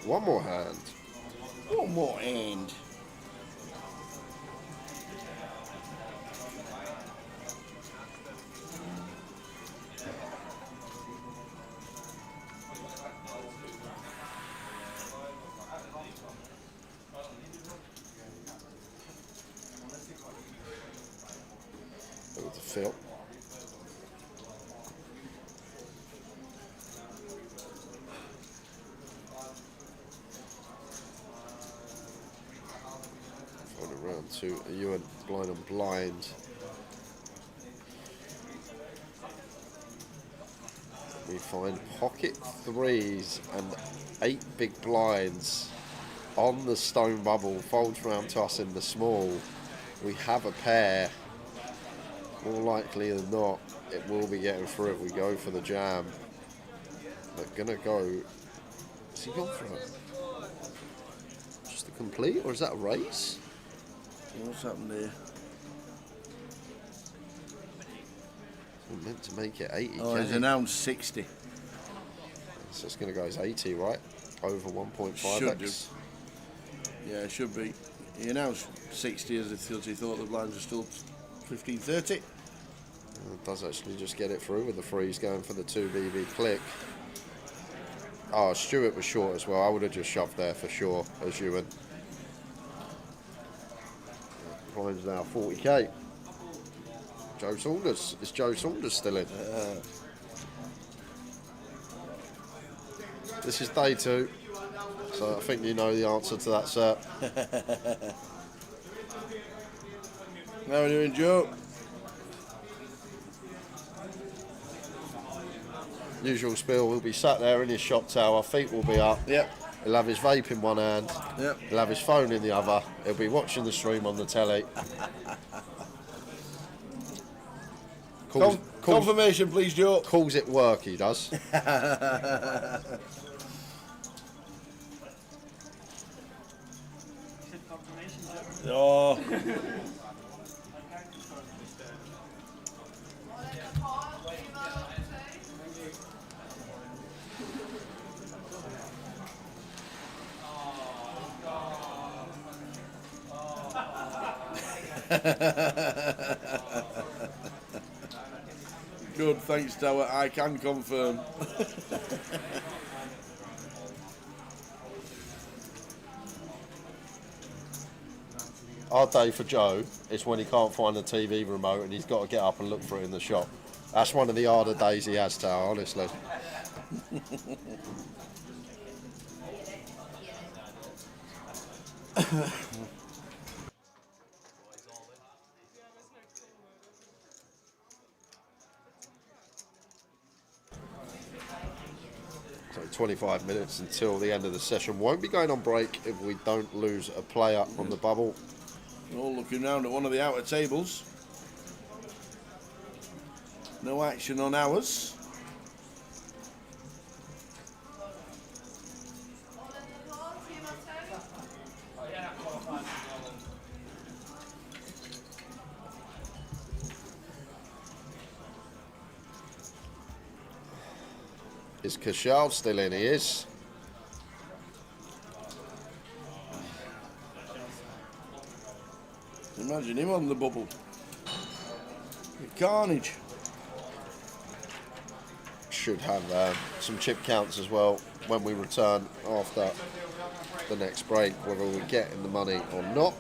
[SPEAKER 6] One more hand.
[SPEAKER 5] One more hand.
[SPEAKER 6] Over to Phil. Round 2, Ewan blind on blind. We find pocket 3s and 8 big blinds on the stone bubble. Folds round to us in the small. We have a pair. More likely than not, it will be getting through it. We go for the jam. But gonna go. Has he gone for it? Just a complete, or is that a race?
[SPEAKER 5] What's happened here?
[SPEAKER 6] We're meant to make it 80.
[SPEAKER 5] Oh, he's announced 60.
[SPEAKER 6] So it's going to go as 80, right? Over 1.5x.
[SPEAKER 5] Should do. Yeah, it should be. He announced 60 as if he thought the blinds were still 15-30.
[SPEAKER 6] It does actually just get it through with the freeze going for the 2BB click. Oh, Stuart was short as well. I would have just shoved there for sure as Ewan. Blinds now 40k. Joe Saunders. Is Joe Saunders still in? This is day 2. So I think you know the answer to that, sir.
[SPEAKER 5] How are you doing, Joe?
[SPEAKER 6] Usual spiel, we'll be sat there in his shop tower, feet will be up.
[SPEAKER 5] Yep.
[SPEAKER 6] He'll have his vape in one hand.
[SPEAKER 5] Yep.
[SPEAKER 6] He'll have his phone in the other. He'll be watching the stream on the telly.
[SPEAKER 5] Confirmation, please, Joe.
[SPEAKER 6] Calls it work, he does.
[SPEAKER 5] Oh, good, thanks, Tower. I can confirm.
[SPEAKER 6] Our day for Joe is when he can't find the TV remote and he's got to get up and look for it in the shop. That's one of the harder days he has, Tower, honestly. So 25 minutes until the end of the session. Won't be going on break if we don't lose a player on the bubble.
[SPEAKER 5] All looking round at one of the outer tables. No action on ours.
[SPEAKER 6] Is Kashal still in? He is.
[SPEAKER 5] Imagine him on the bubble. The carnage.
[SPEAKER 6] Should have some chip counts as well when we return after the next break, whether we get in the money or not.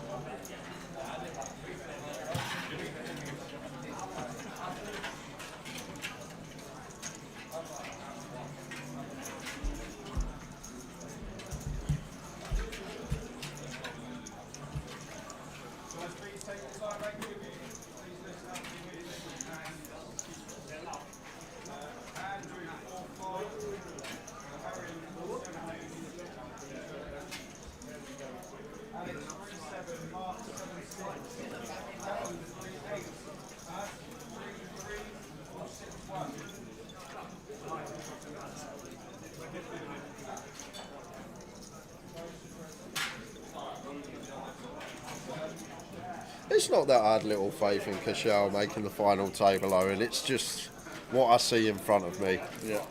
[SPEAKER 6] It's not that I had little faith in Kashal making the final table, Owen. It's just what I see in front of me.
[SPEAKER 5] Yeah.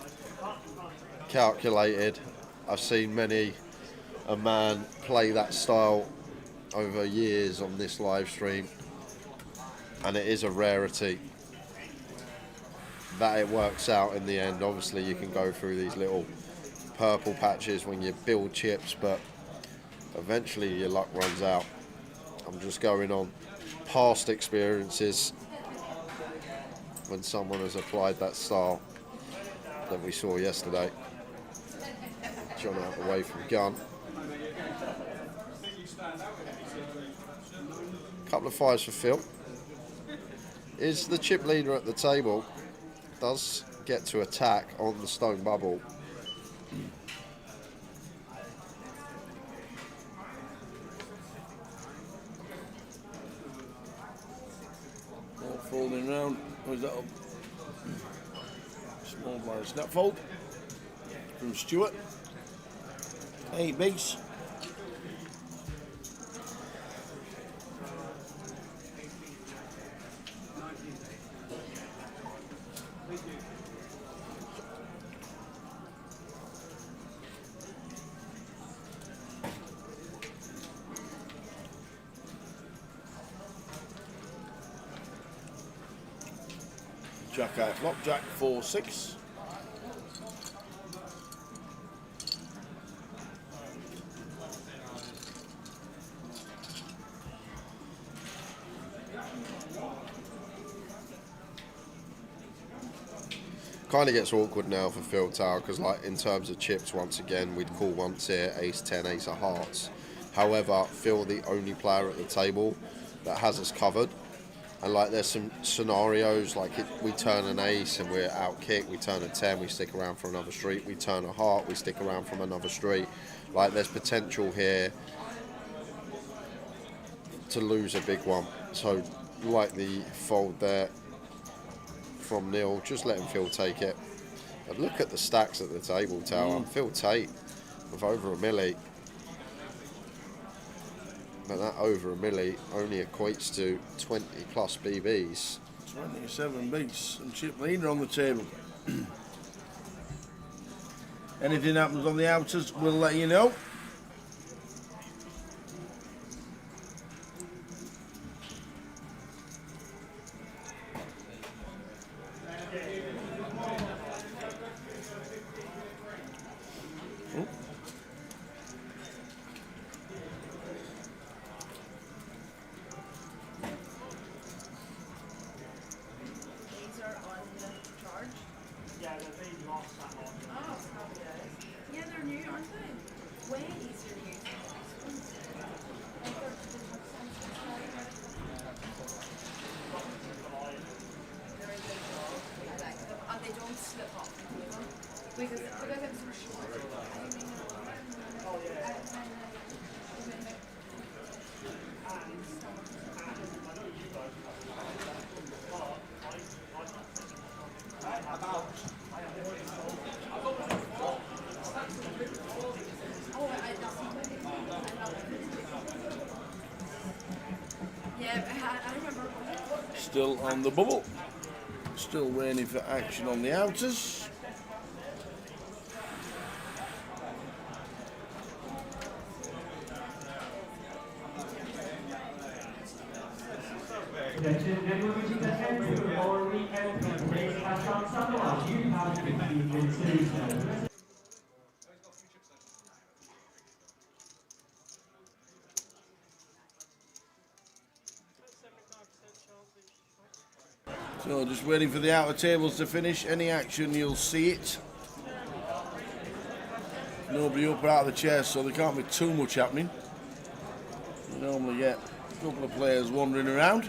[SPEAKER 6] Calculated. I've seen many a man play that style over years on this live stream, and it is a rarity that it works out in the end. Obviously you can go through these little purple patches when you build chips, but eventually your luck runs out. I'm just going on past experiences when someone has applied that style that we saw yesterday. John out the way from gun. Couple of fives for Phil. Is the chip leader at the table, does get to attack on the stone bubble.
[SPEAKER 5] All folding round. Where's that up? Small blind snap fold from Stuart. Hey, Biggs. Jack out flop, Jack 4-6.
[SPEAKER 6] Kind of gets awkward now for Phil Tower because, like, in terms of chips, once again, we'd call once here ace 10, ace of hearts. However, Phil, the only player at the table that has us covered. And, like, there's some scenarios, like we turn an ace and we're out kick, we turn a 10, we stick around for another street, we turn a heart, we stick around from another street. Like, there's potential here to lose a big one. So, like the fold there from Neil, just letting Phil take it. But look at the stacks at the table, Tower. Phil Tate with over a milli. But that over a milli only equates to 20 plus BBs.
[SPEAKER 5] 27 beats and chip leader on the table. Anything happens on the outers, we'll let you know.
[SPEAKER 3] These are on the charge.
[SPEAKER 2] Yeah, they've been lost that long.
[SPEAKER 3] Oh, probably is. Yeah, they're new, aren't they? Way easier to use than the next ones. They're a good ball. I like them. And they don't slip off the table. Because it's for short. Yeah, I remember.
[SPEAKER 5] Still on the bubble. Still waiting for action on the outers. So just waiting for the outer tables to finish. Any action, you'll see it. Nobody up or out of the chair, so there can't be too much happening. You normally get a couple of players wandering around.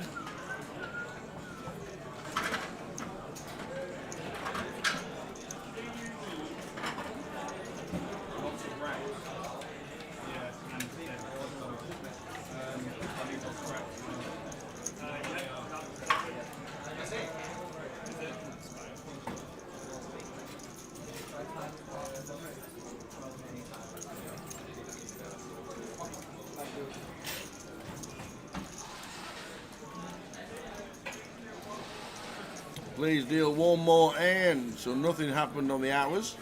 [SPEAKER 5] Please deal one more end. So nothing happened on the hours.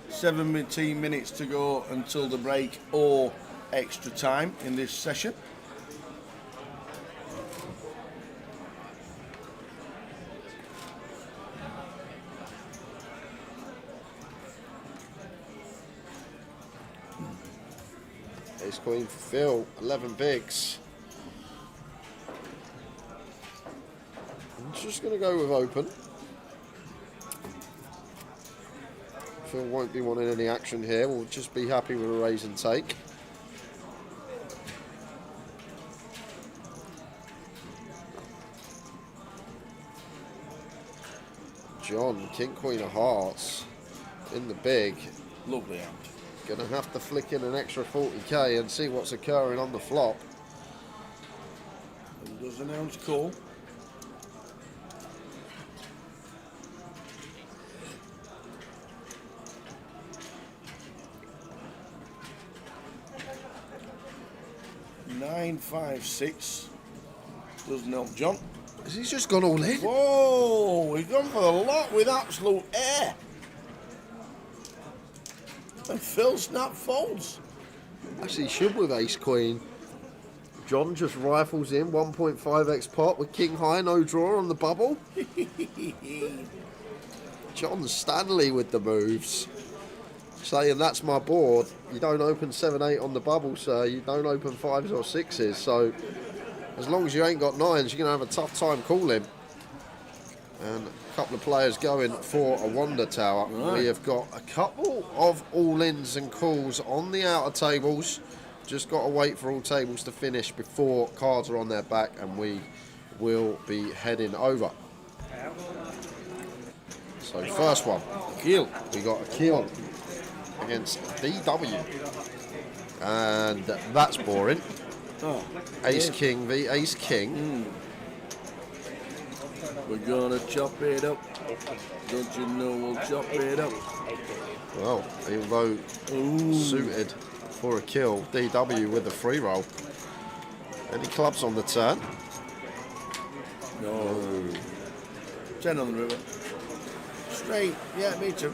[SPEAKER 5] 17 minutes to go until the break or extra time in this session.
[SPEAKER 6] Ace Queen for Phil, 11 bigs. I'm just going to go with open. Phil won't be wanting any action here. We'll just be happy with a raise and take. John, King Queen of Hearts in the big.
[SPEAKER 5] Lovely hand.
[SPEAKER 6] Gonna have to flick in an extra 40k and see what's occurring on the flop.
[SPEAKER 5] And does announce call. Nine, 5, 6. Doesn't help John.
[SPEAKER 6] Has he just gone all in?
[SPEAKER 5] Whoa, he's gone for the lot with absolute air. And Phil snap folds.
[SPEAKER 6] Actually, he should with Ace Queen. John just rifles in 1.5x pot with King High, no draw on the bubble. John Stanley with the moves. Saying that's my board. You don't open 7-8 on the bubble, sir. You don't open 5s or 6s. So as long as you ain't got 9s, you're going to have a tough time calling. And a couple of players going for a Wonder Tower.
[SPEAKER 5] Right.
[SPEAKER 6] We have got a couple of all-ins and calls on the outer tables. Just got to wait for all tables to finish before cards are on their back, and we will be heading over. So first one,
[SPEAKER 5] Kill.
[SPEAKER 6] we got a kill against DW. And that's boring.
[SPEAKER 5] Oh,
[SPEAKER 6] Ace King v Ace King.
[SPEAKER 5] we're gonna chop it up. Don't you know we'll chop it up?
[SPEAKER 6] Well, although
[SPEAKER 5] Ooh.
[SPEAKER 6] suited, for a kill. DW with the free roll. Any clubs on the turn?
[SPEAKER 5] No. 10 on the river. Straight. Yeah, me too.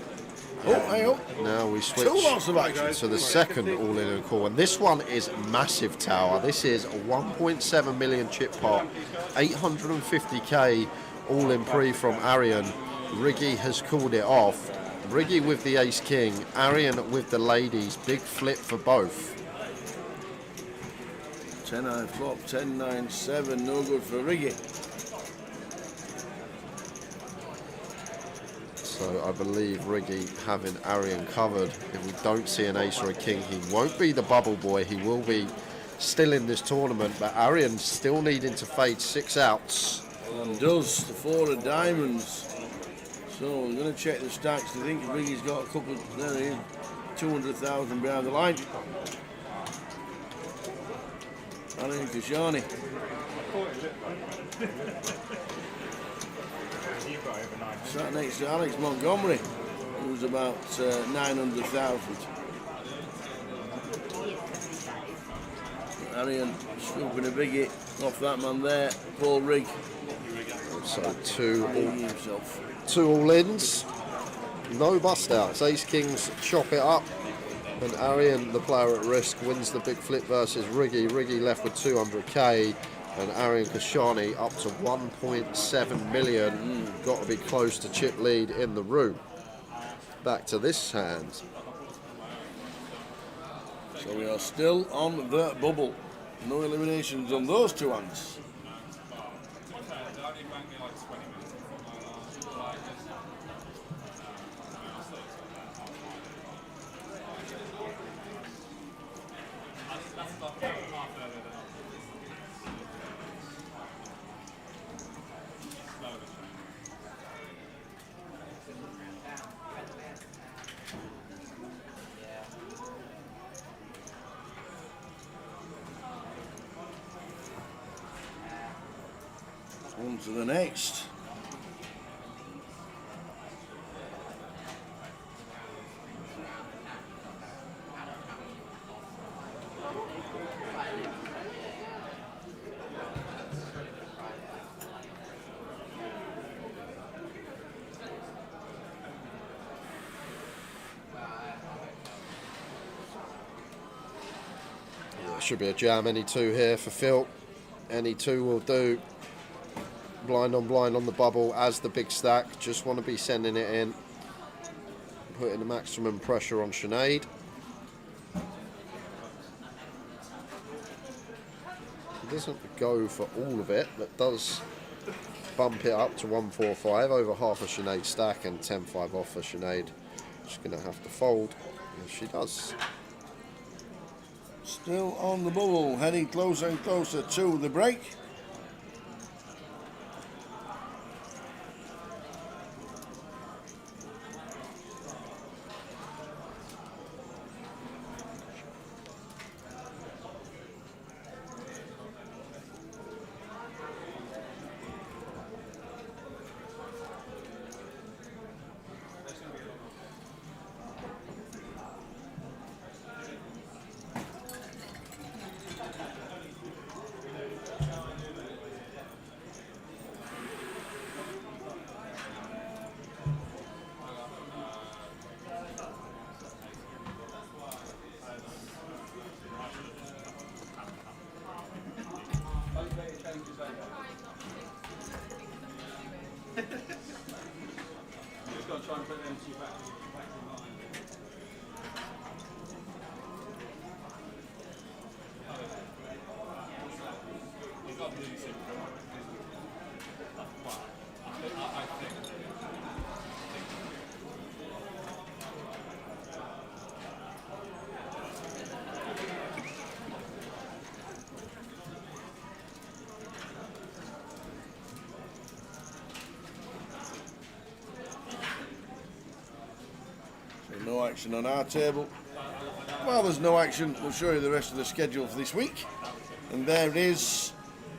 [SPEAKER 5] Oh, hey, oh.
[SPEAKER 6] Now we switch
[SPEAKER 5] Two lots of action.
[SPEAKER 6] to the second all-in call, and this one is massive tower. This is a 1.7 million chip pot, 850k all-in pre from Arian. Riggy has called it off. Riggy with the ace king, Arian with the ladies. Big flip for both.
[SPEAKER 5] 10-9 flop, 10-9-7, no good for Riggy.
[SPEAKER 6] So I believe Riggy having Arian covered. If we don't see an ace or a king, he won't be the bubble boy. He will be still in this tournament, but Arian still needing to fade 6 outs.
[SPEAKER 5] And does the 4 of diamonds. So we're going to check the stacks. I think Riggy's got a couple, there he is, 200,000 behind the line. Alan Kashani. Sat next to Alex Montgomery, who's about 900,000. Arian scooping a biggie off that man there, Paul Rigg.
[SPEAKER 6] So two
[SPEAKER 5] Himself.
[SPEAKER 6] all-ins, no bust outs. Ace kings chop it up, and Arian, the player at risk, wins the big flip versus Riggy. Riggy left with 200k, and Arian Kashani up to 1.7 million. Got to be close to chip lead in the room. Back to this hand.
[SPEAKER 5] So we are still on the bubble. No eliminations on those two hands. On to the next.
[SPEAKER 6] Should be a jam, any two here for Phil. Any two will do. Blind on the bubble as the big stack. Just want to be sending it in. Putting the maximum pressure on Sinead. He doesn't go for all of it, but does bump it up to 145, over half a Sinead stack, and 10-5 off for Sinead. She's going to have to fold, and she does.
[SPEAKER 5] Still on the bubble, heading closer and closer to the break. No action on our table. Well, there's no action. We'll show you the rest of the schedule for this week. And there it is.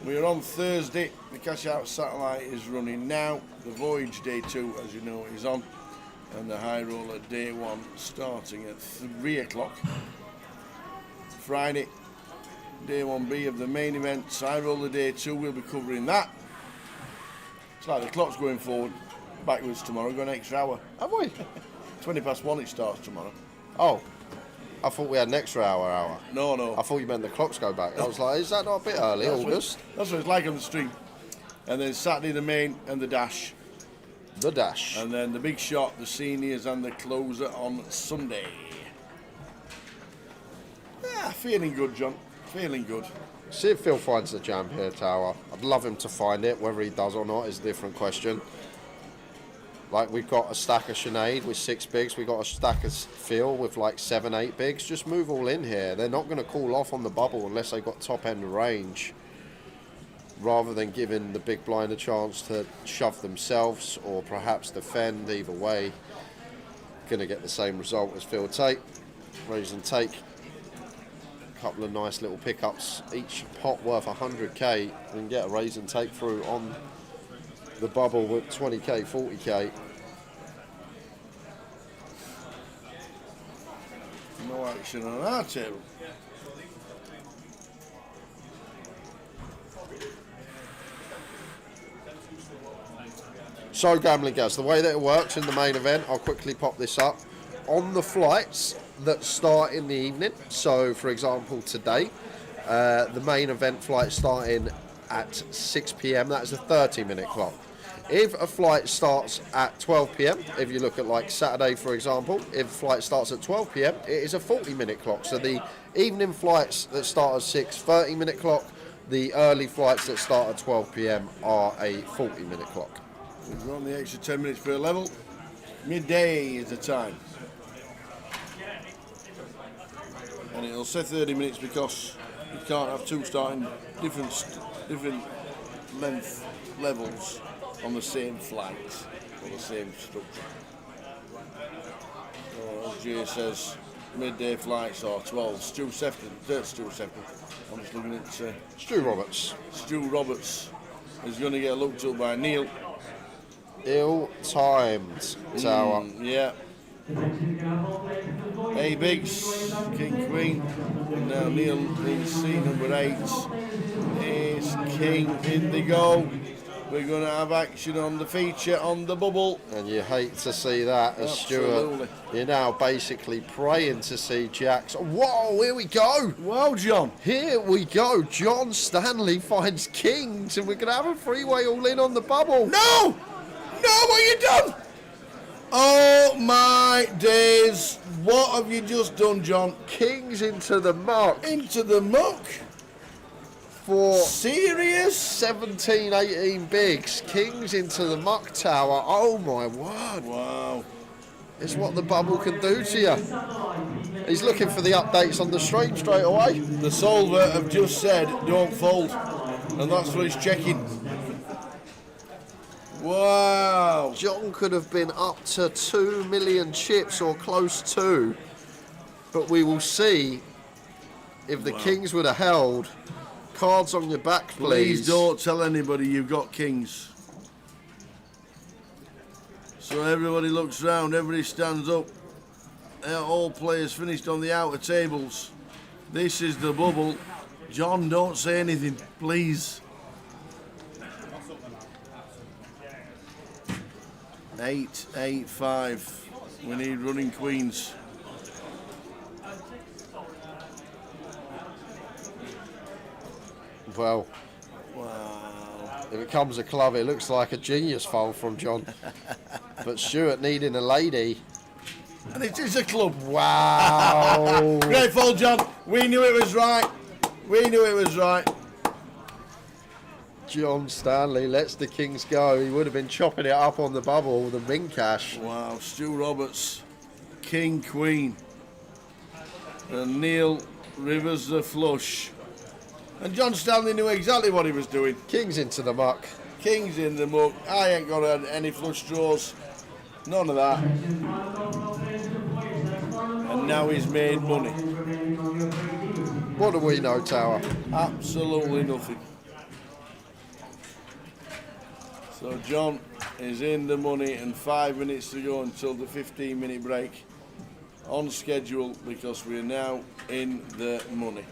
[SPEAKER 5] We are on Thursday. The Cash Out Satellite is running now. The Voyage Day 2, as you know, is on. And the High Roller Day 1 starting at 3 o'clock. Friday. Day 1B of the main event. Side roller day 2, we'll be covering that. It's like the clock's going forward, backwards tomorrow, got an extra hour.
[SPEAKER 6] Have we?
[SPEAKER 5] 1:20 it starts tomorrow.
[SPEAKER 6] Oh, I thought we had an extra hour.
[SPEAKER 5] No.
[SPEAKER 6] I thought you meant the clocks go back. I was like, is that not a bit early, August?
[SPEAKER 5] That's what it's like on the stream. And then Saturday the main and the dash.
[SPEAKER 6] The dash.
[SPEAKER 5] And then the big shot, the seniors and the closer on Sunday. Yeah, feeling good, John. Feeling good.
[SPEAKER 6] See if Phil finds the jam here, Tower. I'd love him to find it. Whether he does or not is a different question. Like, we've got a stack of Sinead with 6 bigs. We've got a stack of Phil with like 7, 8 bigs. Just move all in here. They're not going to call off on the bubble unless they've got top end range. Rather than giving the big blind a chance to shove themselves or perhaps defend, either way, going to get the same result as Phil take. Raise and take. A couple of nice little pickups. Each pot worth 100k and get a raise and take through on the bubble with 20k, 40k.
[SPEAKER 5] No action on our table.
[SPEAKER 6] So, gambling guys, the way that it works in the main event, I'll quickly pop this up. On the flights that start in the evening, so for example today, the main event flight starting at 6 p.m, that is a 30-minute clock. If a flight starts at 12 p.m, if you look at like Saturday for example, if a flight starts at 12 p.m, it is a 40-minute clock. So the evening flights that start at 6, 30-minute clock. The early flights that start at 12 p.m. are a 40-minute clock.
[SPEAKER 5] We've run the extra 10 minutes per level. Midday is the time. And it'll say 30 minutes because you can't have 2 starting different length levels on the same flight or the same structure. So as Jay says, midday flights are 12. Stu Sefton. I'm just looking at
[SPEAKER 6] Stu Roberts.
[SPEAKER 5] Stu Roberts is going to get looked up by Neil.
[SPEAKER 6] Ill-timed, Tower.
[SPEAKER 5] Yeah. A bigs, King Queen. And now Neil in C number 8. Ace King in the go. We're going to have action on the feature on the bubble.
[SPEAKER 6] And you hate to see that as
[SPEAKER 5] Absolutely.
[SPEAKER 6] Stuart. You're now basically praying to see Jacks. Whoa, here we go.
[SPEAKER 5] Wow, John.
[SPEAKER 6] Here we go. John Stanley finds Kings and we're going to have a 3-way all in on the bubble.
[SPEAKER 5] No! No, what have you done? Oh my days. What have you just done, John?
[SPEAKER 6] Kings into the muck.
[SPEAKER 5] Into the muck?
[SPEAKER 6] For
[SPEAKER 5] serious?
[SPEAKER 6] 17, 18 bigs. Kings into the muck, Tower. Oh my word.
[SPEAKER 5] Wow.
[SPEAKER 6] It's what the bubble can do to you. He's looking for the updates on the stream straight away.
[SPEAKER 5] The solver have just said don't fold. And that's what he's checking. Wow.
[SPEAKER 6] John could have been up to 2 million chips or close to. But we will see if the Kings would have held. Cards on your back, please.
[SPEAKER 5] Please don't tell anybody you've got Kings. So everybody looks round, everybody stands up. All players finished on the outer tables. This is the bubble. John, don't say anything, please. 8, 8, 5. We need running queens.
[SPEAKER 6] Well,
[SPEAKER 5] Wow.
[SPEAKER 6] if it comes a club, it looks like a genius fold from John. But Stuart needing a lady.
[SPEAKER 5] And it is a club.
[SPEAKER 6] Wow.
[SPEAKER 5] Great fold, John. We knew it was right. We knew it was right.
[SPEAKER 6] John Stanley lets the Kings go. He would have been chopping it up on the bubble, the min cash.
[SPEAKER 5] Wow, Stu Roberts, King, Queen. And Neil Rivers the flush. And John Stanley knew exactly what he was doing.
[SPEAKER 6] Kings into the muck.
[SPEAKER 5] Kings in the muck. I ain't got any flush draws. None of that. And now he's made money.
[SPEAKER 6] What do we know, Tower?
[SPEAKER 5] Absolutely nothing. So John is in the money and 5 minutes to go until the 15-minute break. on schedule because we're now in the money.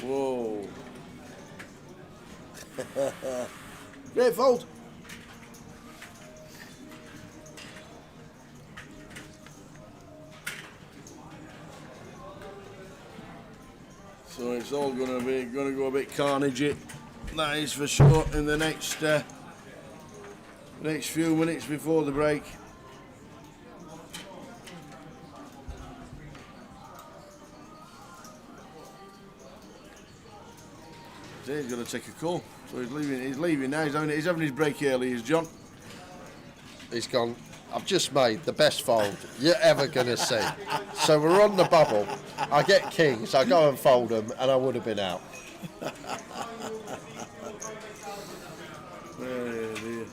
[SPEAKER 5] Whoa. Great fold. So it's all going to go a bit carnagey. That is for sure in the next few minutes before the break. He's going to take a call. So he's leaving now. He's having his break early, is John.
[SPEAKER 6] He's gone, I've just made the best fold you're ever going to see. So we're on the bubble. I get kings, I go and fold them, and I would have been out.
[SPEAKER 5] Oh, dear.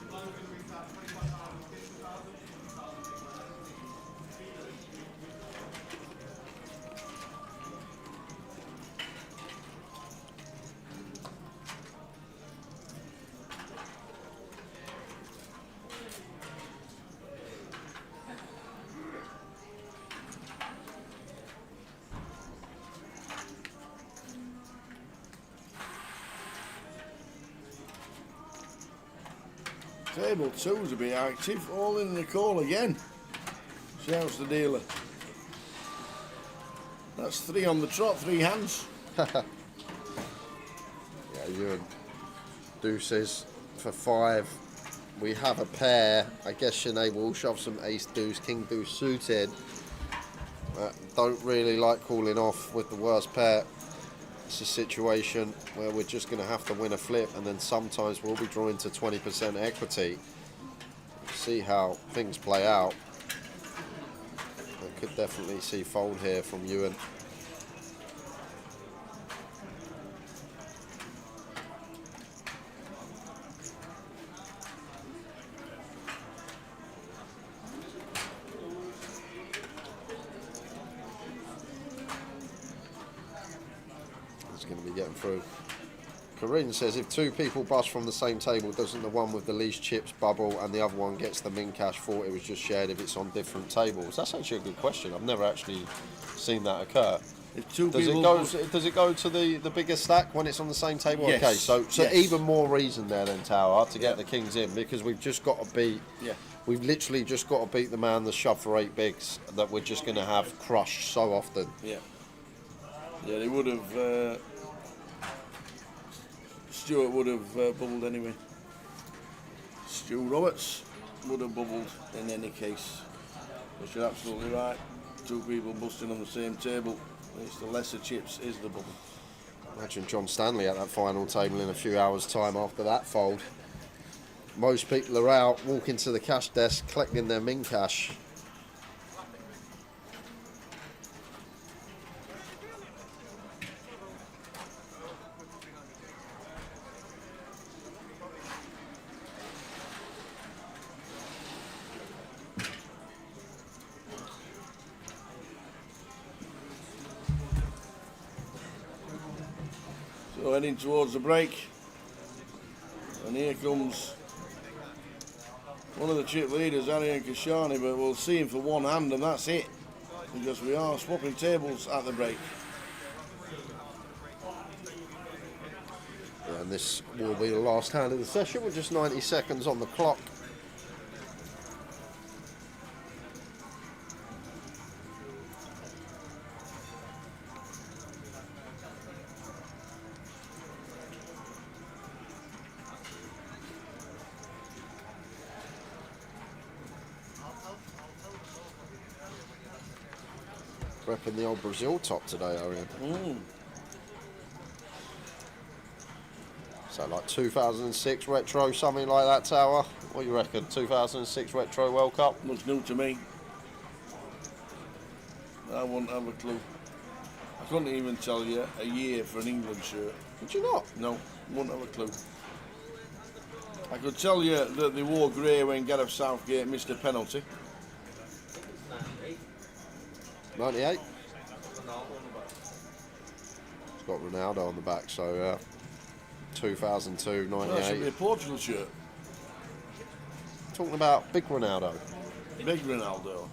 [SPEAKER 5] Table two's a bit active, all in the call again. Shouts the dealer. That's 3 on the trot, 3 hands.
[SPEAKER 6] Yeah, you and deuces for 5. We have a pair. I guess Sinead will shove some ace deuce, king deuce suited. Don't really like calling off with the worst pair. It's a situation where we're just going to have to win a flip, and then sometimes we'll be drawing to 20% equity. See how things play out. I could definitely see fold here from Ewan. Going to be getting through. Corinne says if 2 people bust from the same table, doesn't the one with the least chips bubble and the other one gets the min cash? Thought it was just shared if it's on different tables. That's actually a good question. I've never actually seen that occur.
[SPEAKER 5] If 2
[SPEAKER 6] does it go to the bigger stack when it's on the same table?
[SPEAKER 5] Yes.
[SPEAKER 6] Okay, so
[SPEAKER 5] yes.
[SPEAKER 6] Even more reason there then, Tower, to get the kings in, because we've just got to beat.
[SPEAKER 5] Yeah.
[SPEAKER 6] We've literally just got to beat the man that shoved for 8 bigs that we're just going to have crushed so often.
[SPEAKER 5] Yeah. Yeah, they would have. Stuart would have bubbled anyway. Stu Roberts would have bubbled in any case. But you're absolutely right. 2 people busting on the same table. It's the lesser chips is the bubble.
[SPEAKER 6] Imagine John Stanley at that final table in a few hours' time after that fold. Most people are out, walking to the cash desk, collecting their min cash.
[SPEAKER 5] So heading towards the break, and here comes one of the chip leaders, Arian Kashani, but we'll see him for 1 hand and that's it, because we are swapping tables at the break.
[SPEAKER 6] Yeah, and this will be the last hand of the session with just 90 seconds on the clock. Repping the old Brazil top today, Arian. So like 2006 retro, something like that, Tower? What do you reckon? 2006 retro World Cup?
[SPEAKER 5] Looks new to me. I wouldn't have a clue. I couldn't even tell you a year for an England shirt.
[SPEAKER 6] Did you not?
[SPEAKER 5] No, wouldn't have a clue. I could tell you that they wore grey when Gareth Southgate missed a penalty.
[SPEAKER 6] 98? It's got Ronaldo on the back, so 2002, 98.
[SPEAKER 5] That should be a Portugal shirt.
[SPEAKER 6] Talking about big Ronaldo.
[SPEAKER 5] Big Ronaldo.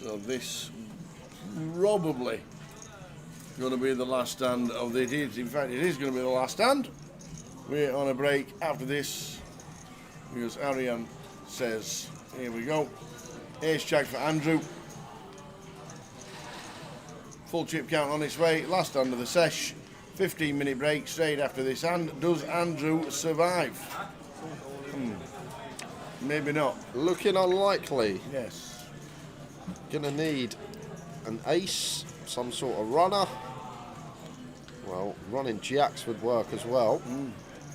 [SPEAKER 5] So this probably going to be the last stand of the day. In fact, it is going to be the last stand. We're on a break after this because Ariane says, here we go. Ace jack for Andrew. Full chip count on its way. Last stand of the sesh. 15-minute break straight after this. And does Andrew survive? Maybe not.
[SPEAKER 6] Looking unlikely.
[SPEAKER 5] Yes.
[SPEAKER 6] Gonna need an ace, some sort of runner. Well, running jacks would work as well.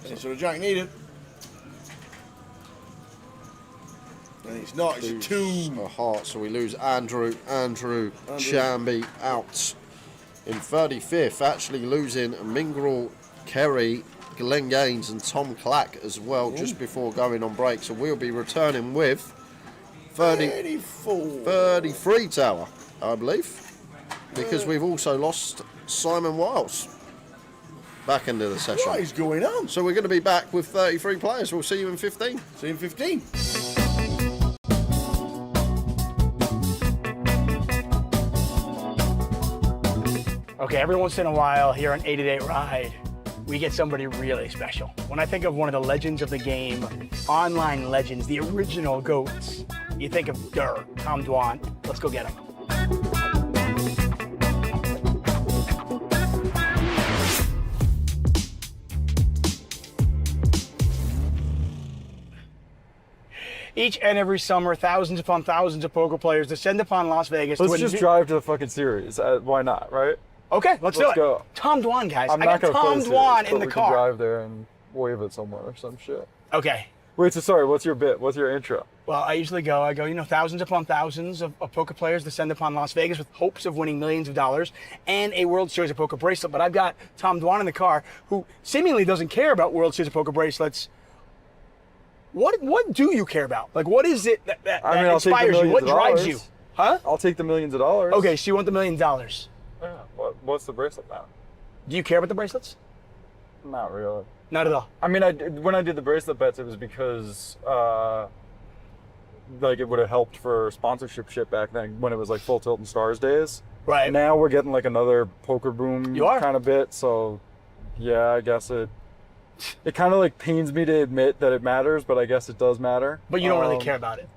[SPEAKER 5] Any sort of jack needed. And it's not, it's a 2.
[SPEAKER 6] A heart, so we lose Andrew Chamby out in 35th, actually losing Mingrel, Kerry, Glenn Gaines and Tom Clack as well just before going on break. So we'll be returning with 33 tower, I believe, because we've also lost Simon Wiles back into the session.
[SPEAKER 5] What is going on?
[SPEAKER 6] So we're going to be back with 33 players. We'll see you in 15.
[SPEAKER 5] See you in 15.
[SPEAKER 2] Okay, every once in a while here on 80-Day Ride, we get somebody really special. When I think of one of the legends of the game, online legends, the original GOATs, you think of Tom Dwan. Let's go get him. Each and every summer, thousands upon thousands of poker players descend upon Las Vegas.
[SPEAKER 7] Let's just drive to the fucking series. Why not, right?
[SPEAKER 2] Okay, let's do it.
[SPEAKER 7] Go.
[SPEAKER 2] Tom Dwan, guys.
[SPEAKER 7] I'm
[SPEAKER 2] I
[SPEAKER 7] not
[SPEAKER 2] got
[SPEAKER 7] gonna
[SPEAKER 2] Tom Dwan in the
[SPEAKER 7] we
[SPEAKER 2] car.
[SPEAKER 7] Can drive there and wave it somewhere or some shit.
[SPEAKER 2] Okay.
[SPEAKER 7] Wait, so sorry, what's your bit? What's your intro?
[SPEAKER 2] Well, I usually go, thousands upon thousands of poker players descend upon Las Vegas with hopes of winning millions of dollars and a World Series of Poker bracelet. But I've got Tom Dwan in the car who seemingly doesn't care about World Series of Poker bracelets. What do you care about? Like, what is it that inspires you? What drives you? Huh?
[SPEAKER 7] I'll take the millions of dollars.
[SPEAKER 2] Okay, so you want the $1 million.
[SPEAKER 7] Yeah, what's the bracelet now?
[SPEAKER 2] Do you care about the bracelets?
[SPEAKER 7] Not really.
[SPEAKER 2] Not at all.
[SPEAKER 7] I mean, when I did the bracelet bets, it was because like it would have helped for sponsorship shit back then when it was like Full Tilt and Stars days.
[SPEAKER 2] Right.
[SPEAKER 7] Now we're getting like another poker boom kind of bit, so yeah, I guess it kind of like pains me to admit that it matters, but I guess it does matter.
[SPEAKER 2] But you don't really care about it.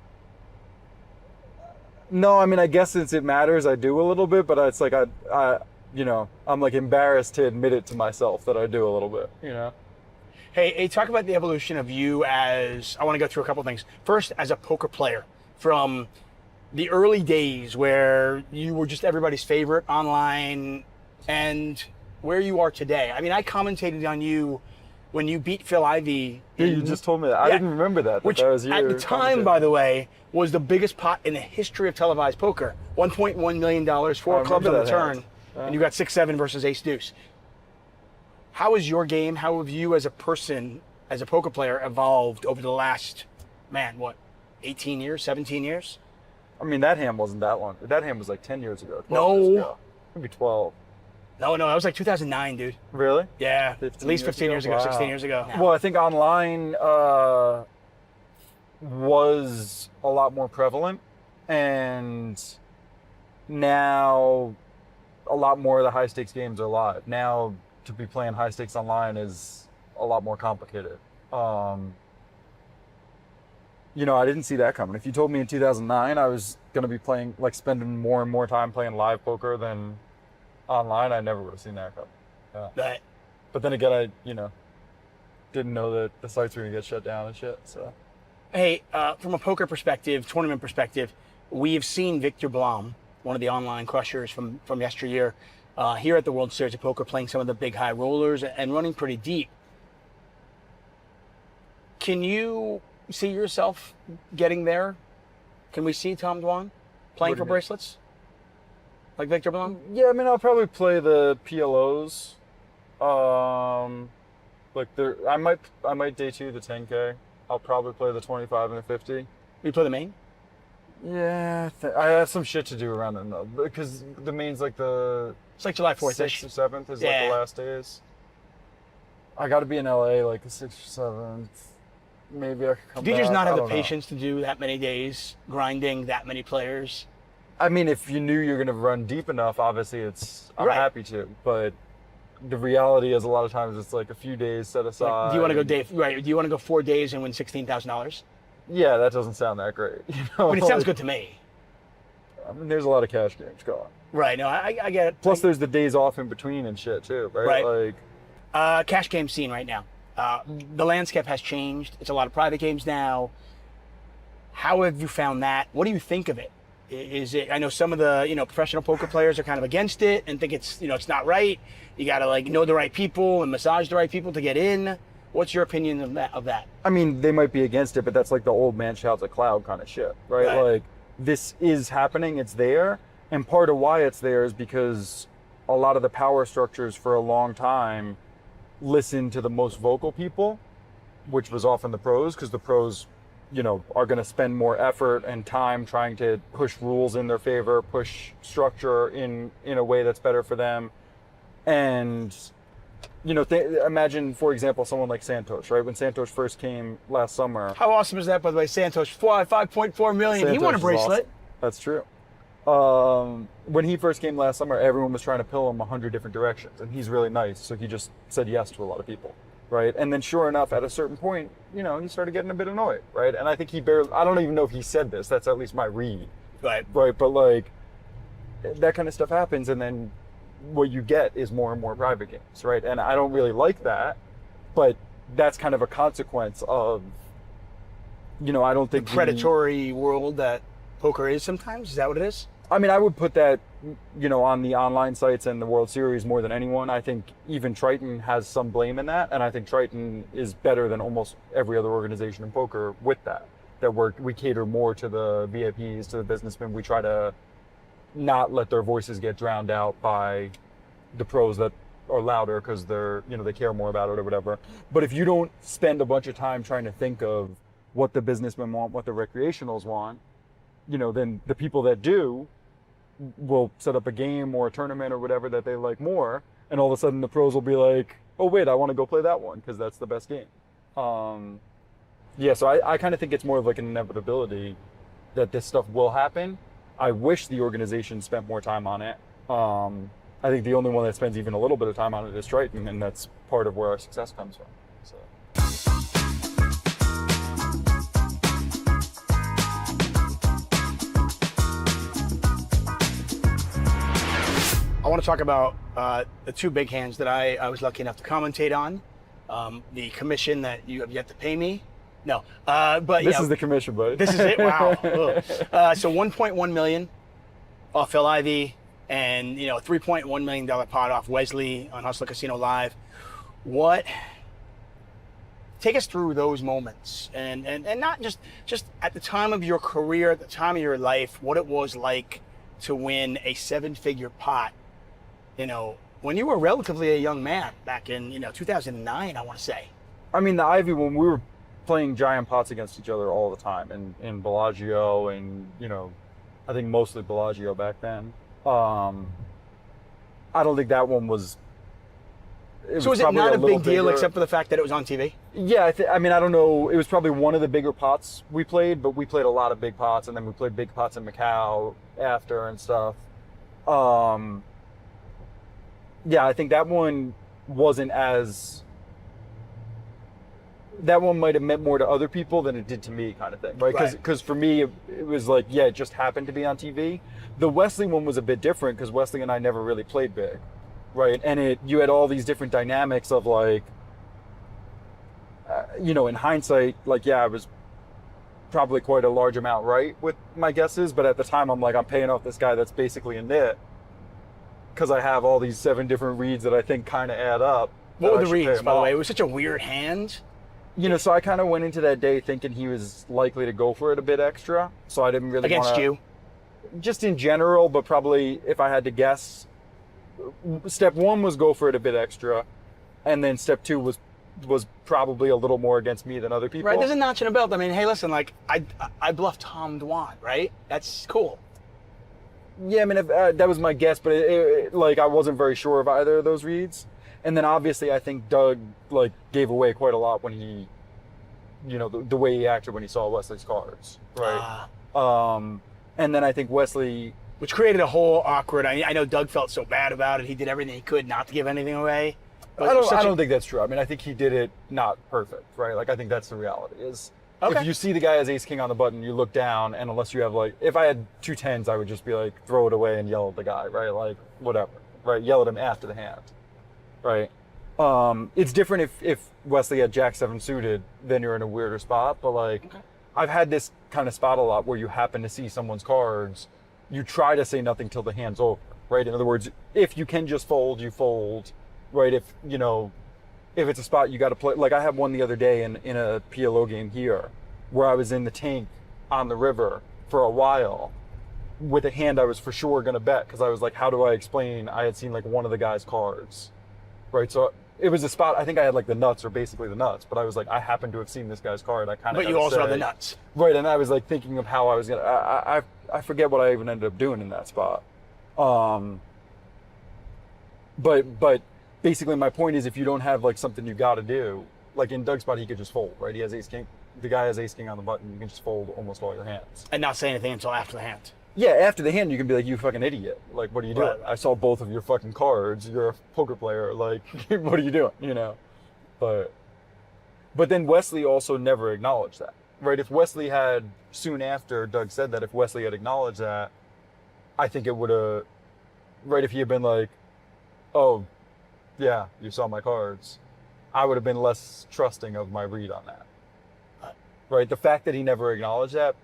[SPEAKER 7] No, I mean, I guess since it matters, I do a little bit, but it's like I'm like embarrassed to admit it to myself that I do a little bit,
[SPEAKER 2] Hey, talk about the evolution of you as, I want to go through a couple things. First, as a poker player, from the early days where you were just everybody's favorite online and where you are today. I mean, I commentated on you when you beat Phil Ivey.
[SPEAKER 7] Yeah, you just told me that. I didn't remember that.
[SPEAKER 2] Which,
[SPEAKER 7] that was
[SPEAKER 2] at the time, by the way, was the biggest pot in the history of televised poker. $1.1 million, 4 clubs on the turn, and you got 6-7 versus ace deuce. How is your game, how have you as a person, as a poker player, evolved over the last, 18 years, 17 years?
[SPEAKER 7] I mean, that hand wasn't that long. That hand was like 10 years ago.
[SPEAKER 2] 12 years ago.
[SPEAKER 7] Maybe 12.
[SPEAKER 2] No, that was like 2009, dude.
[SPEAKER 7] Really?
[SPEAKER 2] Yeah, at least 15 years ago, 16 years ago.
[SPEAKER 7] Well, I think online was a lot more prevalent, and now a lot more of the high stakes games are live. Now to be playing high stakes online is a lot more complicated. I didn't see that coming. If you told me in 2009 I was going to be playing, like spending more and more time playing live poker than online, I never would have seen that coming. Yeah. But then again, I didn't know that the sites were going to get shut down and shit. So,
[SPEAKER 2] hey, from a poker perspective, tournament perspective, we have seen Victor Blom, one of the online crushers from yesteryear, here at the World Series of Poker, playing some of the big high rollers and running pretty deep. Can you see yourself getting there? Can we see Tom Dwan playing for bracelets? Like Victor Blom?
[SPEAKER 7] Yeah, I mean, I'll probably play the PLOs. I might day 2 the 10K. I'll probably play the 25 and the 50.
[SPEAKER 2] You play the main?
[SPEAKER 7] Yeah, I have some shit to do around then though, because the main's like
[SPEAKER 2] it's like July 4th-ish.
[SPEAKER 7] 6th or 7th is like the last days. I got to be in LA like the 6th or 7th. Maybe I could come
[SPEAKER 2] Do you
[SPEAKER 7] back.
[SPEAKER 2] just not have the
[SPEAKER 7] I don't know.
[SPEAKER 2] patience to do that many days, grinding that many players?
[SPEAKER 7] I mean, if you knew you're going to run deep enough, obviously I'm
[SPEAKER 2] Right.
[SPEAKER 7] happy to. But the reality is a lot of times it's like a few days set aside.
[SPEAKER 2] Like, do you want to go right? Do you want to go 4 days and win $16,000?
[SPEAKER 7] Yeah, that doesn't sound that great. You know?
[SPEAKER 2] But it sounds good to me.
[SPEAKER 7] I mean, there's a lot of cash games going.
[SPEAKER 2] Right. No, I get it.
[SPEAKER 7] Plus, there's the days off in between and shit too, right?
[SPEAKER 2] Right.
[SPEAKER 7] Like,
[SPEAKER 2] Cash game scene right now. The landscape has changed. It's a lot of private games now. How have you found that? What do you think of it? Is it? I know some of the professional poker players are kind of against it and think it's it's not right. You got to like know the right people and massage the right people to get in. What's your opinion of that?
[SPEAKER 7] I mean, they might be against it, but that's like the old man shouts at cloud kind of shit, right?
[SPEAKER 2] Right.
[SPEAKER 7] Like, this is happening. It's there, and part of why it's there is because a lot of the power structures for a long time listened to the most vocal people, which was often the pros, because the pros are going to spend more effort and time trying to push rules in their favor, push structure in a way that's better for them. And, imagine, for example, someone like Santos, right? When Santos first came last summer.
[SPEAKER 2] How awesome is that, by the way? Santos, 5.4 million.
[SPEAKER 7] Santos
[SPEAKER 2] He won a
[SPEAKER 7] is
[SPEAKER 2] bracelet.
[SPEAKER 7] awesome. That's true. When he first came last summer, everyone was trying to pill him 100 different directions. And he's really nice, so he just said yes to a lot of people. Right. And then sure enough, at a certain point, he started getting a bit annoyed. Right. And I think I don't even know if he said this. That's at least my read.
[SPEAKER 2] Right.
[SPEAKER 7] Right. But like, that kind of stuff happens. And then what you get is more and more private games. Right. And I don't really like that. But that's kind of a consequence of, I don't think
[SPEAKER 2] the predatory world that poker is sometimes. Is that what it is?
[SPEAKER 7] I mean, I would put that, on the online sites and the World Series more than anyone. I think even Triton has some blame in that, and I think Triton is better than almost every other organization in poker with that. That we cater more to the VIPs, to the businessmen. We try to not let their voices get drowned out by the pros that are louder because they're, they care more about it or whatever. But if you don't spend a bunch of time trying to think of what the businessmen want, what the recreationals want, then the people that do will set up a game or a tournament or whatever that they like more, and all of a sudden the pros will be like, oh wait, I want to go play that one because that's the best game. So I kind of think it's more of like an inevitability that this stuff will happen. I wish the organization spent more time on it. I think the only one that spends even a little bit of time on it is Triton, and that's part of where our success comes from. So.
[SPEAKER 2] I want to talk about the two big hands that I was lucky enough to commentate on. The commission that you have yet to pay me. No, but
[SPEAKER 7] this is the commission, buddy.
[SPEAKER 2] This is it. Wow. So 1.1 million off Phil Ivey, and $3.1 million pot off Wesley on Hustler Casino Live. Take us through those moments, and not just at the time of your career, at the time of your life, what it was like to win a 7-figure pot. When you were relatively a young man back in 2009, I want to say.
[SPEAKER 7] I mean, the Ivy, when we were playing giant pots against each other all the time, and in Bellagio, and I think mostly Bellagio back then. I don't think that one was.
[SPEAKER 2] So was it not a big deal
[SPEAKER 7] bigger,
[SPEAKER 2] except for the fact that it was on TV?
[SPEAKER 7] Yeah, I mean, I don't know. It was probably one of the bigger pots we played, but we played a lot of big pots, and then we played big pots in Macau after and stuff. Yeah, I think that one wasn't as. That one might have meant more to other people than it did to me, kind of thing, right? Because for me, it was like, yeah, it just happened to be on TV. The Wesley one was a bit different because Wesley and I never really played big, right? And you had all these different dynamics of like, in hindsight, like, yeah, I was probably quite a large amount right with my guesses, but at the time, I'm like, I'm paying off this guy that's basically a nit because I have all these 7 different reads that I think kind of add up.
[SPEAKER 2] What were the reads, by the way? It was such a weird hand.
[SPEAKER 7] So I kind of went into that day thinking he was likely to go for it a bit extra. So I didn't really
[SPEAKER 2] Against you?
[SPEAKER 7] Just in general, but probably if I had to guess, step 1 was go for it a bit extra. And then step 2 was probably a little more against me than other people.
[SPEAKER 2] Right, there's a notch in a belt. I mean, hey, listen, like, I bluffed Tom Dwan, right? That's cool.
[SPEAKER 7] Yeah, I mean, that was my guess, but like, I wasn't very sure of either of those reads. And then obviously I think Doug like gave away quite a lot when he, the way he acted when he saw Wesley's cards, right? And then I think Wesley
[SPEAKER 2] which created a whole awkward. I know Doug felt so bad about it. He did everything he could not to give anything away. But
[SPEAKER 7] I don't think that's true. I mean, I think he did it not perfect, right? Like, I think that's the reality. Is if you see the guy as ace king on the button, you look down, and unless you have like, if I had 2 10s, I would just be like, throw it away and yell at the guy, right? Like, whatever, right? Yell at him after the hand, right? It's different if Wesley had Jack 7 suited, then you're in a weirder spot. But like, I've had this kind of spot a lot where you happen to see someone's cards, you try to say nothing till the hand's over, right? In other words, if you can just fold, you fold, right? If, you know, if it's a spot you got to play, like I had one the other day in a PLO game here where I was in the tank on the river for a while with a hand I was for sure going to bet, because I was like, how do I explain? I had seen like one of the guy's cards, right? So it was a spot, I think I had like the nuts, or basically the nuts, but I was like, I happen to have seen this guy's card. I kind of.
[SPEAKER 2] But you also have the nuts.
[SPEAKER 7] Right, and I was like thinking of how I was going to, I forget what I even ended up doing in that spot. But basically my point is, if you don't have like something you got to do, like in Doug's spot, he could just fold, right? He has ace king. The guy has ace king on the button. You can just fold almost all your hands.
[SPEAKER 2] And not say anything until after the hand.
[SPEAKER 7] Yeah, after the hand, you can be like, you fucking idiot. Like, what are you doing?
[SPEAKER 2] Right.
[SPEAKER 7] I saw both of your fucking cards. You're a poker player. Like, what are you doing? You know? But then Wesley also never acknowledged that, right? If Wesley had, soon after Doug said that, if Wesley had acknowledged that, I think it would have, right, if he had been like, oh, yeah, you saw my cards, I would have been less trusting of my read on that. Right? The fact that he never acknowledged that,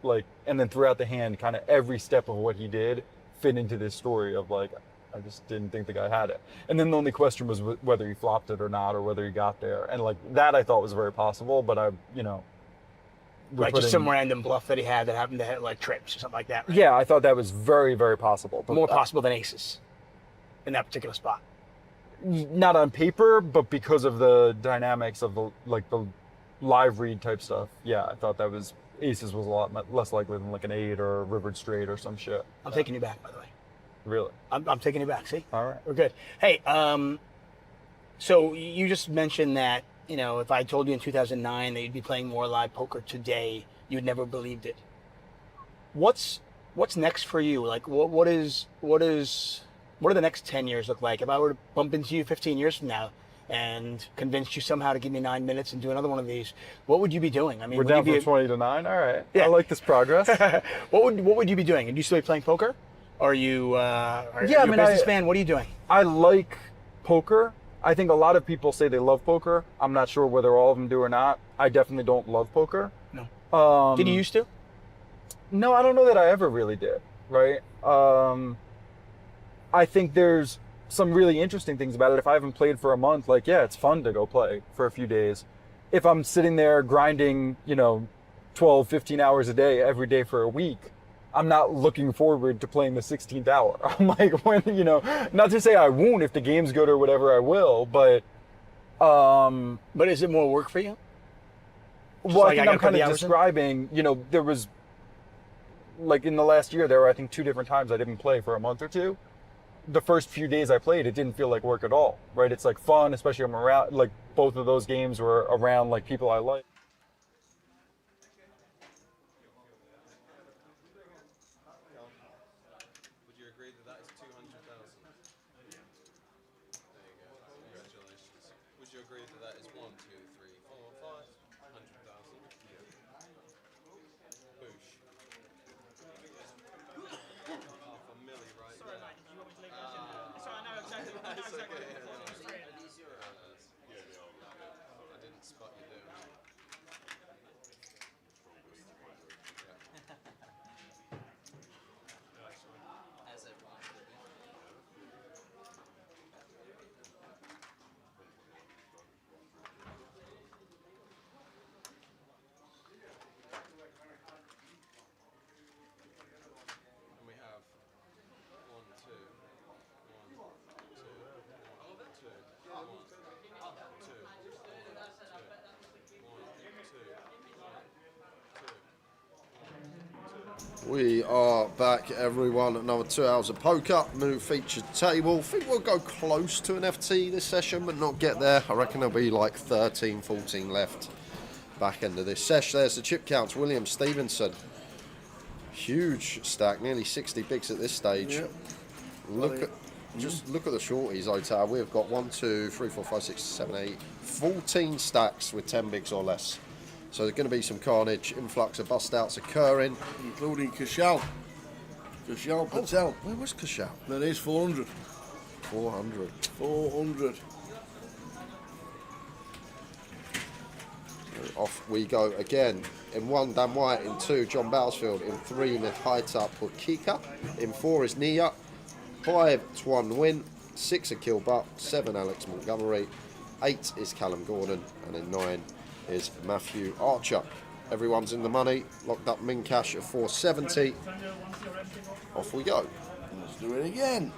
[SPEAKER 7] like, and then throughout the hand, kind of every step of what he did fit into this story of like, I just didn't think the guy had it. And then the only question was whether he flopped it or not, or whether he got there. And like, that I thought was very possible, but I, you know.
[SPEAKER 2] Like just some random bluff that he had that happened to hit like trips or something like that. Right?
[SPEAKER 7] Yeah, I thought that was very, very possible. But
[SPEAKER 2] more possible than aces in that particular spot.
[SPEAKER 7] Not on paper, but because of the dynamics of the live read type stuff. Yeah, I thought that was, aces was a lot less likely than like an 8 or a rivered straight or some shit.
[SPEAKER 2] I'm taking you back, by the way.
[SPEAKER 7] Really?
[SPEAKER 2] I'm taking you back, see?
[SPEAKER 7] All right.
[SPEAKER 2] We're good. Hey, so you just mentioned that, you know, if I told you in 2009 that you'd be playing more live poker today, you'd never believed it. What's next for you? Like, what do the next 10 years look like? If I were to bump into you 15 years from now and convinced you somehow to give me 9 minutes and do another one of these, what would you be doing? I mean,
[SPEAKER 7] we're down from 20 to 9. All right.
[SPEAKER 2] Yeah.
[SPEAKER 7] I like this progress.
[SPEAKER 2] What would you be doing? Would you still be playing poker? Or are you a businessman? What are you doing?
[SPEAKER 7] I like poker. I think a lot of people say they love poker. I'm not sure whether all of them do or not. I definitely don't love poker.
[SPEAKER 2] No. Did you used to?
[SPEAKER 7] No, I don't know that I ever really did. Right. I think there's some really interesting things about it. If I haven't played for a month, like, yeah, it's fun to go play for a few days. If I'm sitting there grinding, 12, 15 hours a day, every day for a week, I'm not looking forward to playing the 16th hour. I'm like, not to say I won't, if the game's good or whatever, I will, but...
[SPEAKER 2] But is it more work for you?
[SPEAKER 7] Well, I think I'm kind of describing, there was, like in the last year, there were, I think, 2 different times I didn't play for a month or 2. The first few days I played, it didn't feel like work at all, right? It's like fun, especially I'm around, like both of those games were around like people I like.
[SPEAKER 6] Would you agree that is 200,000? There you go. Congratulations. Would you agree that is 1, 2, 3, 4, 5, 100,000? Boosh. Half a milli right there. Sorry, mate. Do you want me to leave it? Sorry, I know exactly. It's okay. I didn't spot you doing it. And we have 1, 2, 1, 2, 1, 2, 1, 2, 1, 2. We are back, everyone. Another 2 hours of poker. New featured table. I think we'll go close to an FT this session, but not get there. I reckon there'll be like 13, 14 left back end of this session. There's the chip counts. William Stevenson Huge stack, nearly 60 bigs at this stage.
[SPEAKER 5] Yep.
[SPEAKER 6] Look at look at the shorties, Otar. We've got 1, 2, 3, 4, 5, 6, 7, 8, 14 stacks with 10 bigs or less. So there's going to be some carnage, influx of bust outs occurring,
[SPEAKER 5] including Kashal Patel.
[SPEAKER 6] Where was Kashal?
[SPEAKER 5] That is 400.
[SPEAKER 6] 400.
[SPEAKER 5] 400.
[SPEAKER 6] Off we go again. In 1, Dan White. In 2, John Bousfield. In 3, Mithhaita Pukika. In 4 is Nia. 5, Tuan Win. 6, Akil Butt. 7, Alex Montgomery. 8 is Callum Gordon. And in 9 is Matthew Archer. Everyone's in the money. Locked up min cash at 470. Off we go.
[SPEAKER 5] Let's do it again.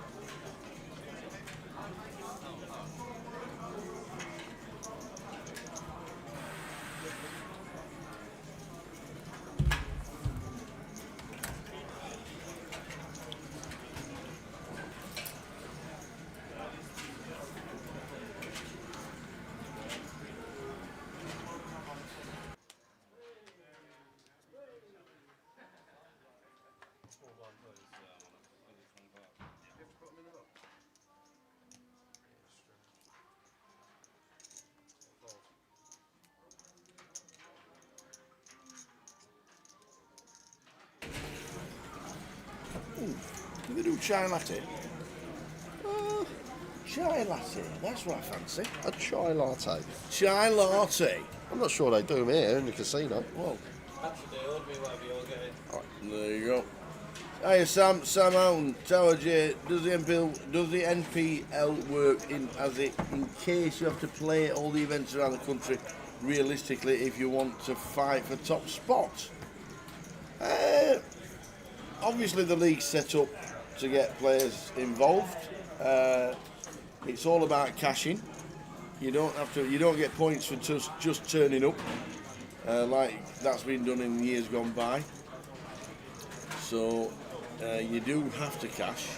[SPEAKER 5] Do they do chai latte? Chai latte, that's what I fancy.
[SPEAKER 6] A chai latte.
[SPEAKER 5] Chai latte.
[SPEAKER 6] I'm not sure they do them here in the casino.
[SPEAKER 5] Well, there you go. Hiya Sam Houghton, Tower J, does the NPL work in case you have to play all the events around the country realistically if you want to fight for top spots? Obviously the league's set up to get players involved. It's all about cashing. You don't get points for just turning up, like that's been done in years gone by. So you do have to cash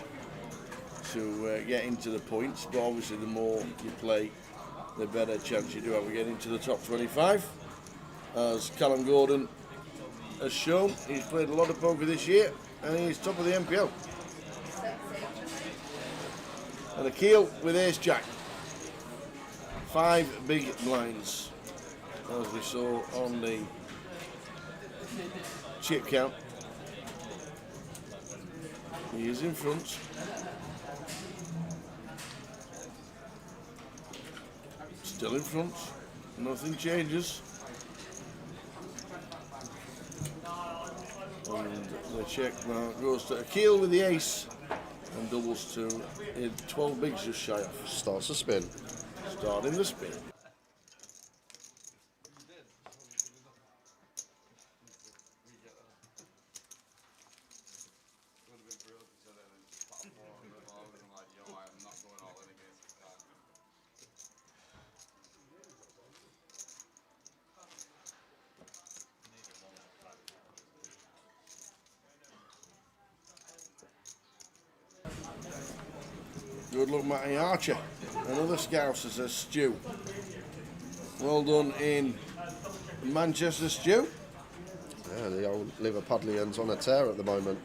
[SPEAKER 5] to get into the points, but obviously the more you play, the better chance you do have of getting into the top 25. As Callum Gordon has shown, he's played a lot of poker this year and he's top of the NPL. And a keel with ace jack. 5 big blinds, as we saw on the chip count. He is in front. Still in front. Nothing changes. And the check mark goes to Akil with the ace and doubles to 12 bigs just shy off.
[SPEAKER 6] Starts to spin.
[SPEAKER 5] Starting the spin. Good luck, Matty Archer. Another Scouser, says Stu. Well done in Manchester, Stu.
[SPEAKER 6] Yeah, the old Liverpudlians on a tear at the moment.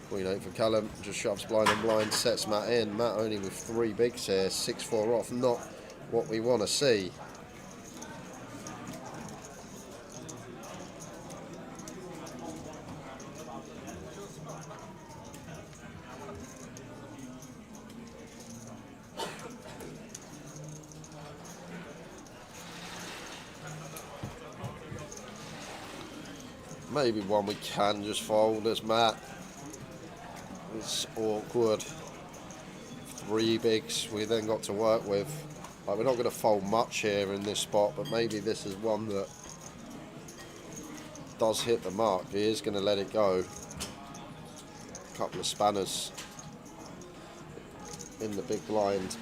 [SPEAKER 6] Queen 8 for Callum, just shoves blind and blind, sets Matt in. Matt only with 3 bigs here, 6-4 off, not what we want to see. Maybe one we can just fold as Matt. It's awkward. 3 bigs we then got to work with. Like, we're not going to fold much here in this spot, but maybe this is one that does hit the mark. He is going to let it go. A couple of spanners in the big blind.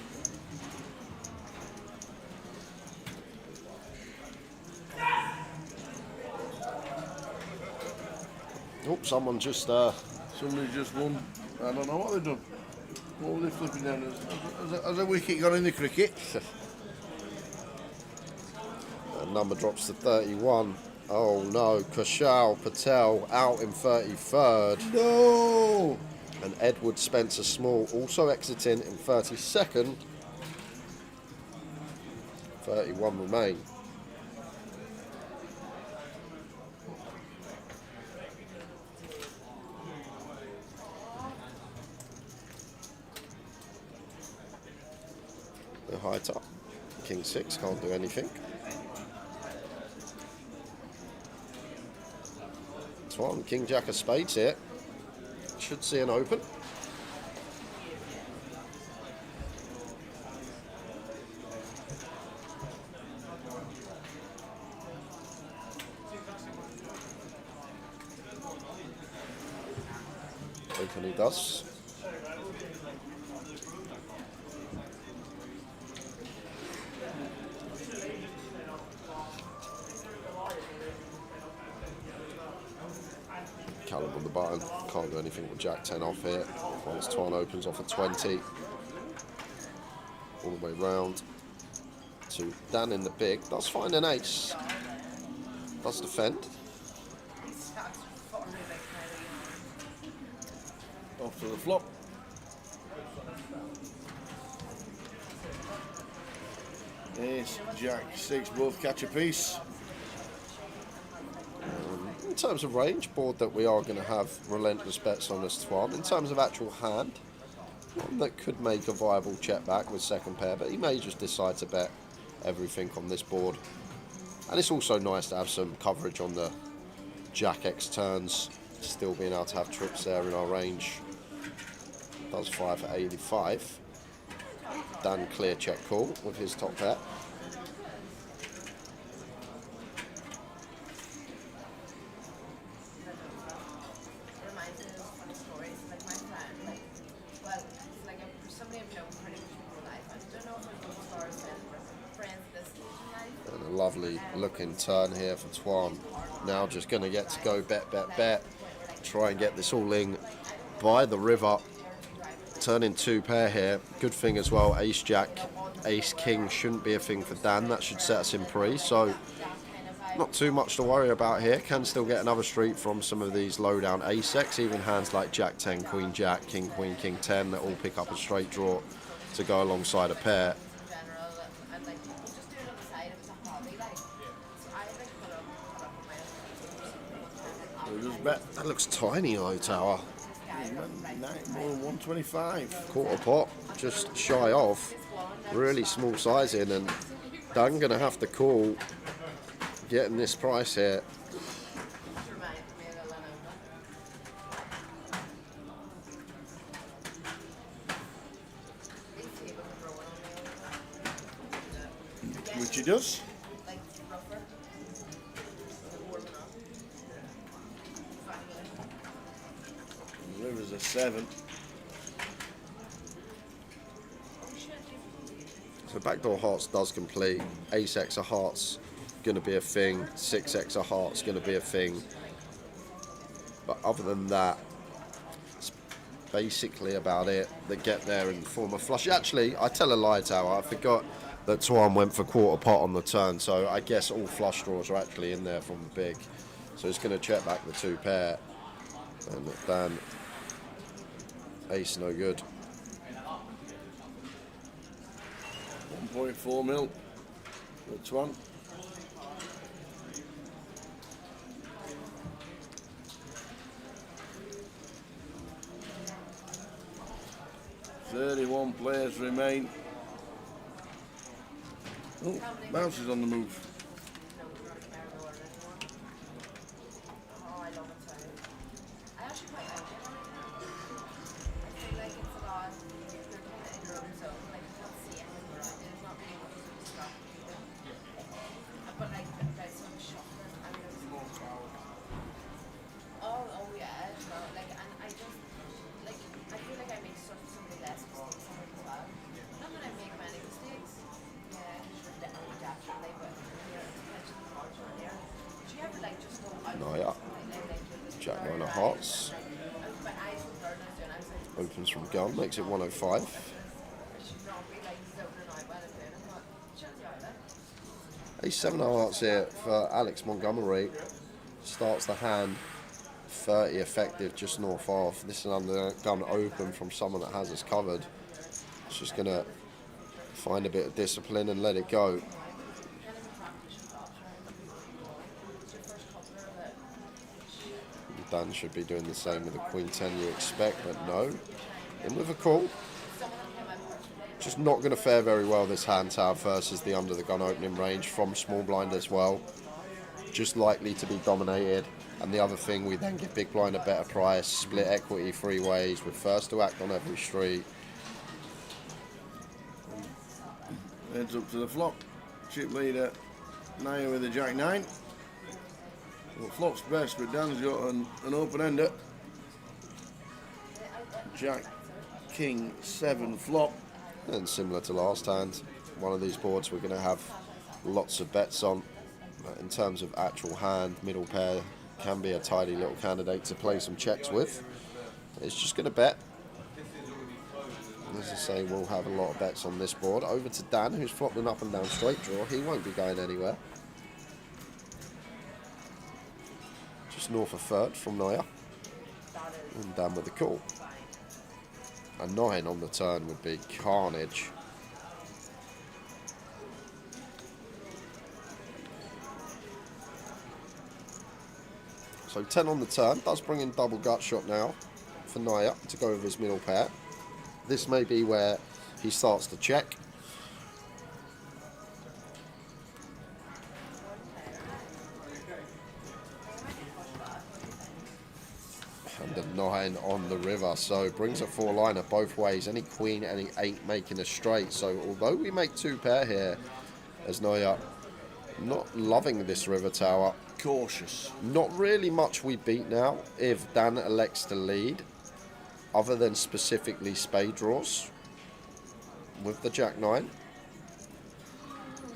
[SPEAKER 6] Oh, someone just
[SPEAKER 5] Somebody just won. I don't know what they've done. What were they flipping down? Has a wicket gone in the cricket?
[SPEAKER 6] The number drops to 31. Oh no, Kushal Patel out in 33rd.
[SPEAKER 5] No!
[SPEAKER 6] And Edward Spencer Small also exiting in 32nd. 31 remain. The high top. King 6 can't do anything. Swan, King Jack of Spades here. Should see an open. Open he does. Callum on the button, can't do anything with Jack 10 off here. Once Twan opens off a 20. All the way round to Dan in the big. Does find an ace. Does defend.
[SPEAKER 5] Off to the flop. Ace, Jack, 6 both catch a piece.
[SPEAKER 6] In terms of range, board that we are going to have relentless bets on this Twan. In terms of actual hand, one that could make a viable check back with second pair, but he may just decide to bet everything on this board. And it's also nice to have some coverage on the Jack X turns, still being able to have trips there in our range. Does 5 for 85. Dan clear check call with his top pair.
[SPEAKER 3] Reminds me of funny stories. Like my friend, like, well, it's like somebody I've known pretty much my whole life. I don't know if it's stars and friends this stage in life.
[SPEAKER 6] And a lovely looking turn here for Twan. Now just going to get to go bet, bet, bet. Try and get this all in by the river. Turning 2 pair here. Good thing as well, Ace Jack, Ace King shouldn't be a thing for Dan. That should set us in pre. So not too much to worry about here. Can still get another street from some of these low down Ace X. Even hands like Jack 10, Queen Jack, King Queen, King 10 that all pick up a straight draw to go alongside a pair.
[SPEAKER 3] General, and like you just do it on the side if it's a hobby, like. So I like put up on my
[SPEAKER 5] Just bet.
[SPEAKER 6] That looks tiny though, Tower.
[SPEAKER 5] More than 125.
[SPEAKER 6] Quarter pot, just shy of. Really small sizing, and Dan gonna have to call getting this price here.
[SPEAKER 5] Which he does. River's a 7.
[SPEAKER 6] So backdoor hearts does complete. Ace X of hearts gonna be a thing. 6X of hearts gonna be a thing. But other than that, it's basically about it. They get there in the form of flush. Actually, I tell a lie, Tower. I forgot that Twan went for quarter pot on the turn, so I guess all flush draws are actually in there from the big. So it's gonna check back the 2 pair. And Dan, ace no good.
[SPEAKER 5] 1.4 mil. Which one? "31 players remain." Oh, bounce is on the move.
[SPEAKER 6] hearts. Opens from gun, makes it 105. Ace 7 of hearts here for Alex Montgomery. Starts the hand 30 effective, just north of. This is under gun open from someone that has us covered. It's just gonna find a bit of discipline and let it go. Dan should be doing the same with the Queen 10 you expect, but no. In with a call. Just not going to fare very well this hand tower versus the under the gun opening range from small blind as well. Just likely to be dominated. And the other thing, we then give big blind a better price, split equity 3 ways, with first to act on every street.
[SPEAKER 5] Heads up to the flop. Chip leader Naya with a Jack 9. Well, flop's best, but Dan's got an open-ender. Jack, King, 7 flop.
[SPEAKER 6] And similar to last hand, one of these boards we're going to have lots of bets on. In terms of actual hand, middle pair can be a tidy little candidate to play some checks with. It's just going to bet. As I say, we'll have a lot of bets on this board. Over to Dan, who's flopped an up and down straight draw. He won't be going anywhere. Just north of third from Naya. And Dan with the call. A 9 on the turn would be carnage. So 10 on the turn, does bring in double gut shot now for Naya to go with his middle pair. This may be where he starts to check. And a 9 on the river, so brings a 4-liner both ways. Any queen, any 8 making a straight. So although we make 2 pair here, as Naya not loving this river tower.
[SPEAKER 5] Cautious.
[SPEAKER 6] Not really much we beat now if Dan elects to lead, other than specifically spade draws with the Jack 9.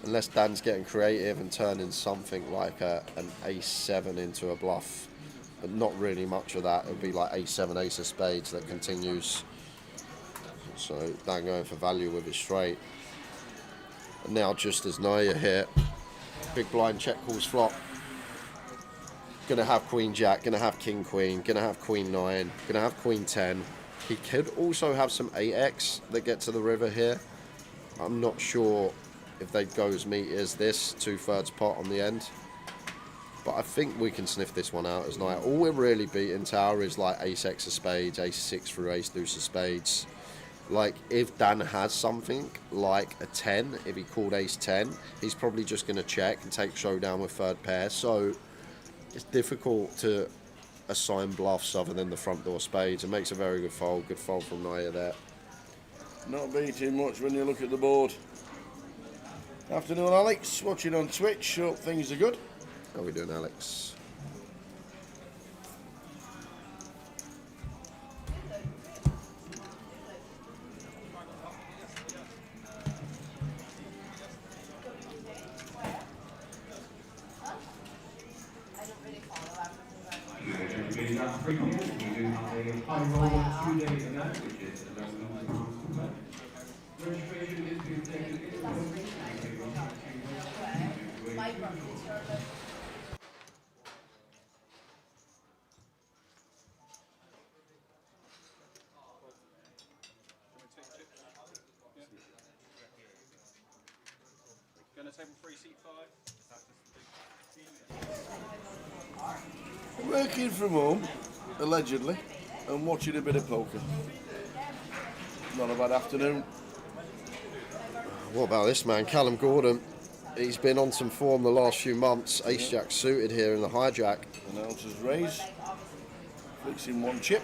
[SPEAKER 6] Unless Dan's getting creative and turning something like an Ace 7 into a bluff. But not really much of that. It would be like Ace 7, Ace of spades that continues. So Dan going for value with his straight. And now just as Naya here, big blind check calls flop. Gonna have Queen Jack, gonna have King Queen, gonna have Queen 9, gonna have Queen 10. He could also have some 8x that get to the river here. I'm not sure if they go as meaty as this, 2/3 pot on the end. But I think we can sniff this one out as Naya. All we're really beating tower is like Ace X of spades, Ace 6 through Ace Deuce of spades. Like if Dan has something like a 10, if he called Ace 10, he's probably just going to check and take showdown with third pair. So it's difficult to assign bluffs other than the front door spades. It makes a very good fold from Naya there.
[SPEAKER 5] Not beating much when you look at the board. Afternoon, Alex. Watching on Twitch. Hope things are good.
[SPEAKER 6] How are we doing, Alex?
[SPEAKER 1] Going to table 3, seat 5.
[SPEAKER 5] Working from home, allegedly, and watching a bit of poker. Not a bad afternoon.
[SPEAKER 6] What about this man, Callum Gordon? He's been on some form the last few months. Ace Jack suited here in the hijack.
[SPEAKER 5] Announces raise. Flicks in 1 chip.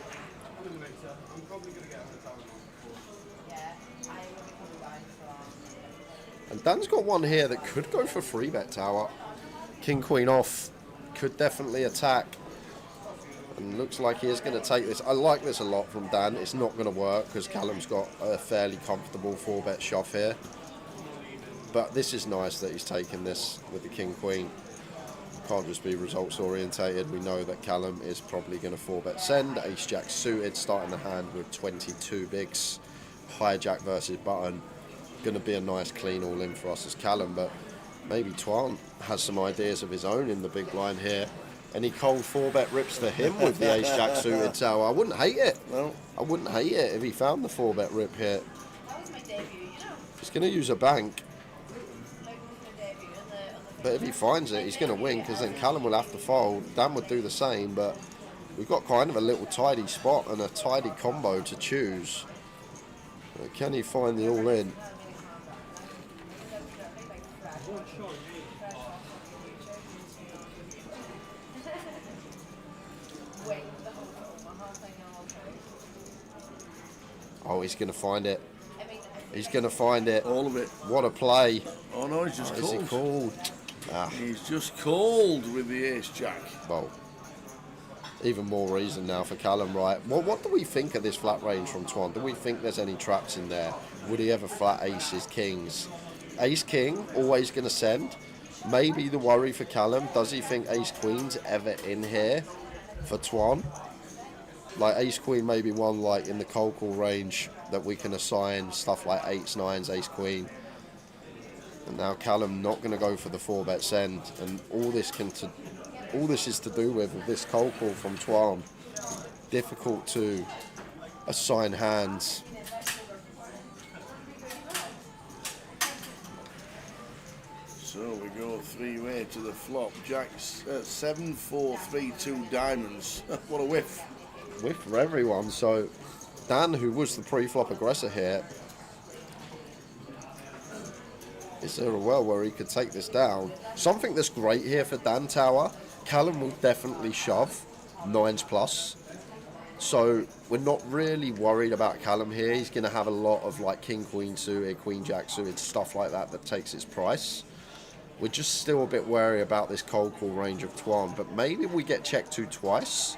[SPEAKER 6] And Dan's got one here that could go for 3-bet tower. King Queen off, could definitely attack. And looks like he is going to take this. I like this a lot from Dan. It's not going to work because Callum's got a fairly comfortable 4-bet shove here. But this is nice that he's taken this with the King Queen. can't just be results orientated. We know that Callum is probably going to 4-bet send. Ace Jack suited, starting the hand with 22 bigs. Hijack versus button. Going to be a nice clean all in for us as Callum, but maybe Twan has some ideas of his own in the big blind here. Any cold 4-bet rips for him with the Ace Jack suited tower. I wouldn't hate it.
[SPEAKER 5] No.
[SPEAKER 6] I wouldn't hate it if he found the 4-bet rip here.
[SPEAKER 3] That was my debut, you know.
[SPEAKER 6] He's going to use a bank.
[SPEAKER 3] Like, it was my debut on the
[SPEAKER 6] But if he finds it, he's going to win, because then Callum will have to fold. Dan would do the same, but we've got kind of a little tidy spot and a tidy combo to choose. Can he find the all-in? Oh, he's going to find it. He's going to find it.
[SPEAKER 5] All of it.
[SPEAKER 6] What a play.
[SPEAKER 5] Oh no, he's just
[SPEAKER 6] Is he
[SPEAKER 5] called.
[SPEAKER 6] called? Ah,
[SPEAKER 5] He's just called with the Ace Jack.
[SPEAKER 6] well, even more reason now for Callum, right? Well, what do we think of this flat range from Twan? Do we think there's any traps in there? Would he ever flat aces, kings? Ace king, always going to send. Maybe the worry for Callum, does he think ace queen's ever in here for Twan? Like ace queen maybe one like in the cold call range that we can assign stuff like 8s, 9s, ace queen. And now Callum not going to go for the 4-bet send, and all this is to do with this cold call from Twan. Difficult to assign hands.
[SPEAKER 5] So we go 3-way to the flop. Jack's 7, 4, 3, 2 diamonds. What a whiff.
[SPEAKER 6] Whiff for everyone. So Dan, who was the pre-flop aggressor here, is there a well where he could take this down? Something that's great here for Dan Tower, Callum will definitely shove 9s plus. So we're not really worried about Callum here. He's going to have a lot of like king, queen suited, queen, jack suited, stuff like that that takes its price. We're just still a bit wary about this cold call range of Twan, but maybe we get checked to twice.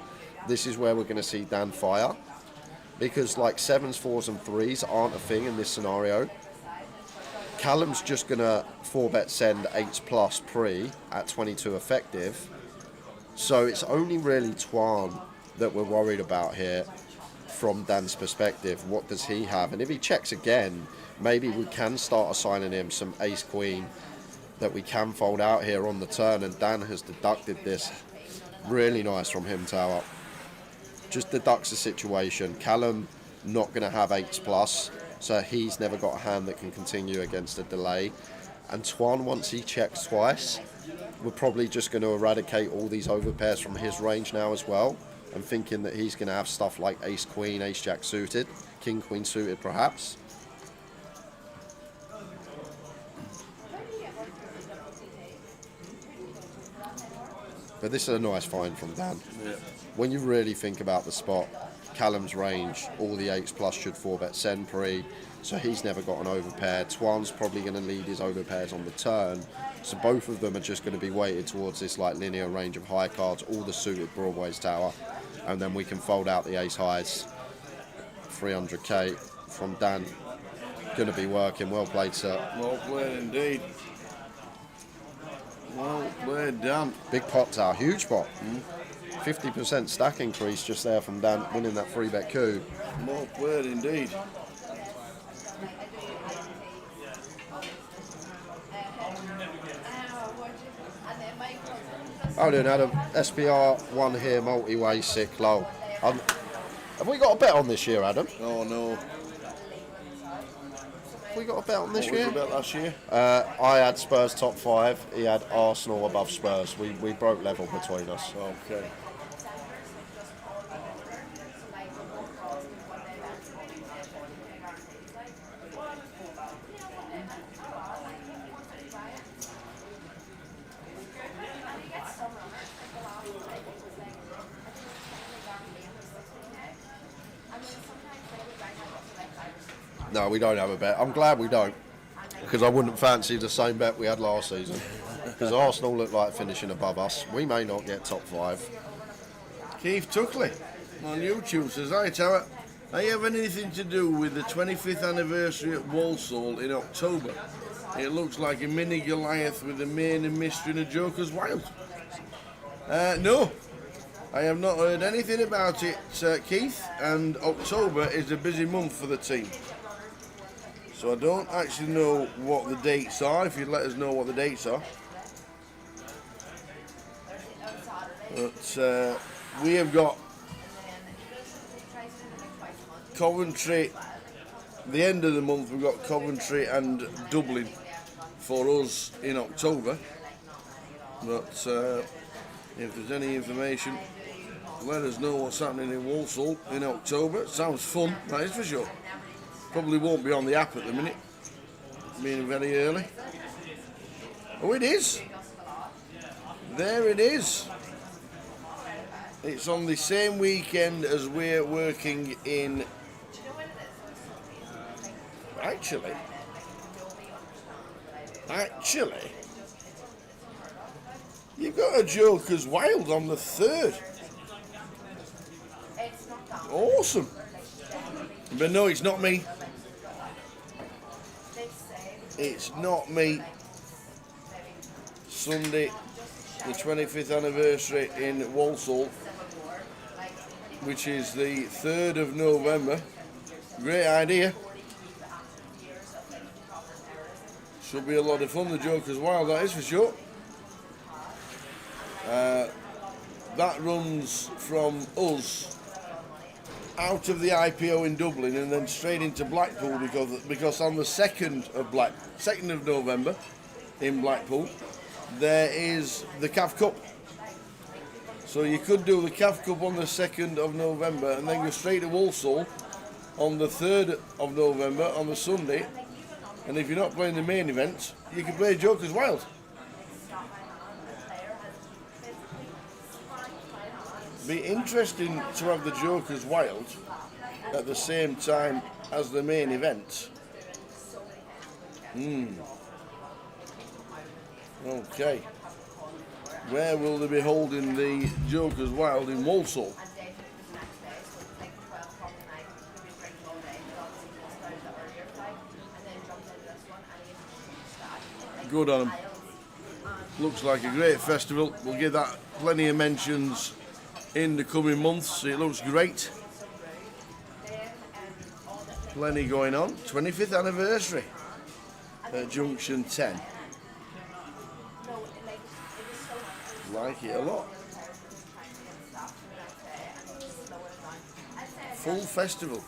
[SPEAKER 6] This is where we're going to see Dan fire, because like 7s, 4s and 3s aren't a thing in this scenario. Callum's just going to 4-bet send 8s plus pre at 22 effective. So it's only really Twan that we're worried about here from Dan's perspective. What does he have? And if he checks again, maybe we can start assigning him some ace queen that we can fold out here on the turn, and Dan has deducted this. Really nice from him, Tower. Just deducts the situation. Callum not going to have 8s plus, so he's never got a hand that can continue against a delay. And Twan, once he checks twice, we're probably just going to eradicate all these overpairs from his range now as well. I'm thinking that he's going to have stuff like ace queen, ace jack suited, king queen suited perhaps. But this is a nice find from Dan.
[SPEAKER 5] Yeah.
[SPEAKER 6] When you really think about the spot, Callum's range, all the 8s plus should 4-bet send pre, so he's never got an overpair. Twan's probably going to lead his overpairs on the turn, so both of them are just going to be weighted towards this like linear range of high cards, all the suited Broadway's Tower, and then we can fold out the ace highs. 300k from Dan. Going to be working. Well played, sir.
[SPEAKER 5] Well played indeed. Well played, Dan.
[SPEAKER 6] Big pot, Tower. Huge pot. 50% stack increase just there from Dan winning that 3-bet coup.
[SPEAKER 5] Well played indeed.
[SPEAKER 6] How doing, Adam? SPR 1 here, multi-way, sick, low. Have we got a bet on this year, Adam?
[SPEAKER 5] Oh no.
[SPEAKER 6] Have we got a bet on this
[SPEAKER 5] What was
[SPEAKER 6] year?
[SPEAKER 5] the bet last year?
[SPEAKER 6] I had Spurs top 5. He had Arsenal above Spurs. We broke level between us.
[SPEAKER 5] Okay.
[SPEAKER 6] No, we don't have a bet. I'm glad we don't, because I wouldn't fancy the same bet we had last season. Because Arsenal look like finishing above us. We may not get top 5.
[SPEAKER 5] Keith Tuckley on YouTube says, "Hi Tower, I have anything to do with the 25th anniversary at Walsall in October. It looks like a mini Goliath with a main and mystery and a Joker's Wild." No, I have not heard anything about it, Keith, and October is a busy month for the team. So I don't actually know what the dates are, if you'd let us know what the dates are. But we have got Coventry, the end of the month we've got Coventry and Dublin for us in October. But if there's any information, let us know what's happening in Walsall in October. It sounds fun, that is for sure. Probably won't be on the app at the minute, being very early. Oh, it is. There it is. It's on the same weekend as we're working in. Actually, you've got a Joker's Wild on the 3rd. Awesome. But no, it's not me. It's not me. Sunday, the 25th anniversary in Walsall, which is the 3rd of November. Great idea. Should be a lot of fun, the Joker's Wild, that is for sure. That runs from us out of the IPO in Dublin and then straight into Blackpool because on the 2nd of November in Blackpool there is the CAF Cup. So you could do the CAF Cup on the 2nd of November and then go straight to Walsall on the 3rd of November on the Sunday, and if you're not playing the main event you can play Joker's Wild. Be interesting to have the Joker's Wild at the same time as the main event. Okay. Where will they be holding the Joker's Wild? In Walsall? Good on them. Looks like a great festival. We'll give that plenty of mentions in the coming months. It looks great. Plenty going on. 25th anniversary at Junction 10. Like it a lot. Full festival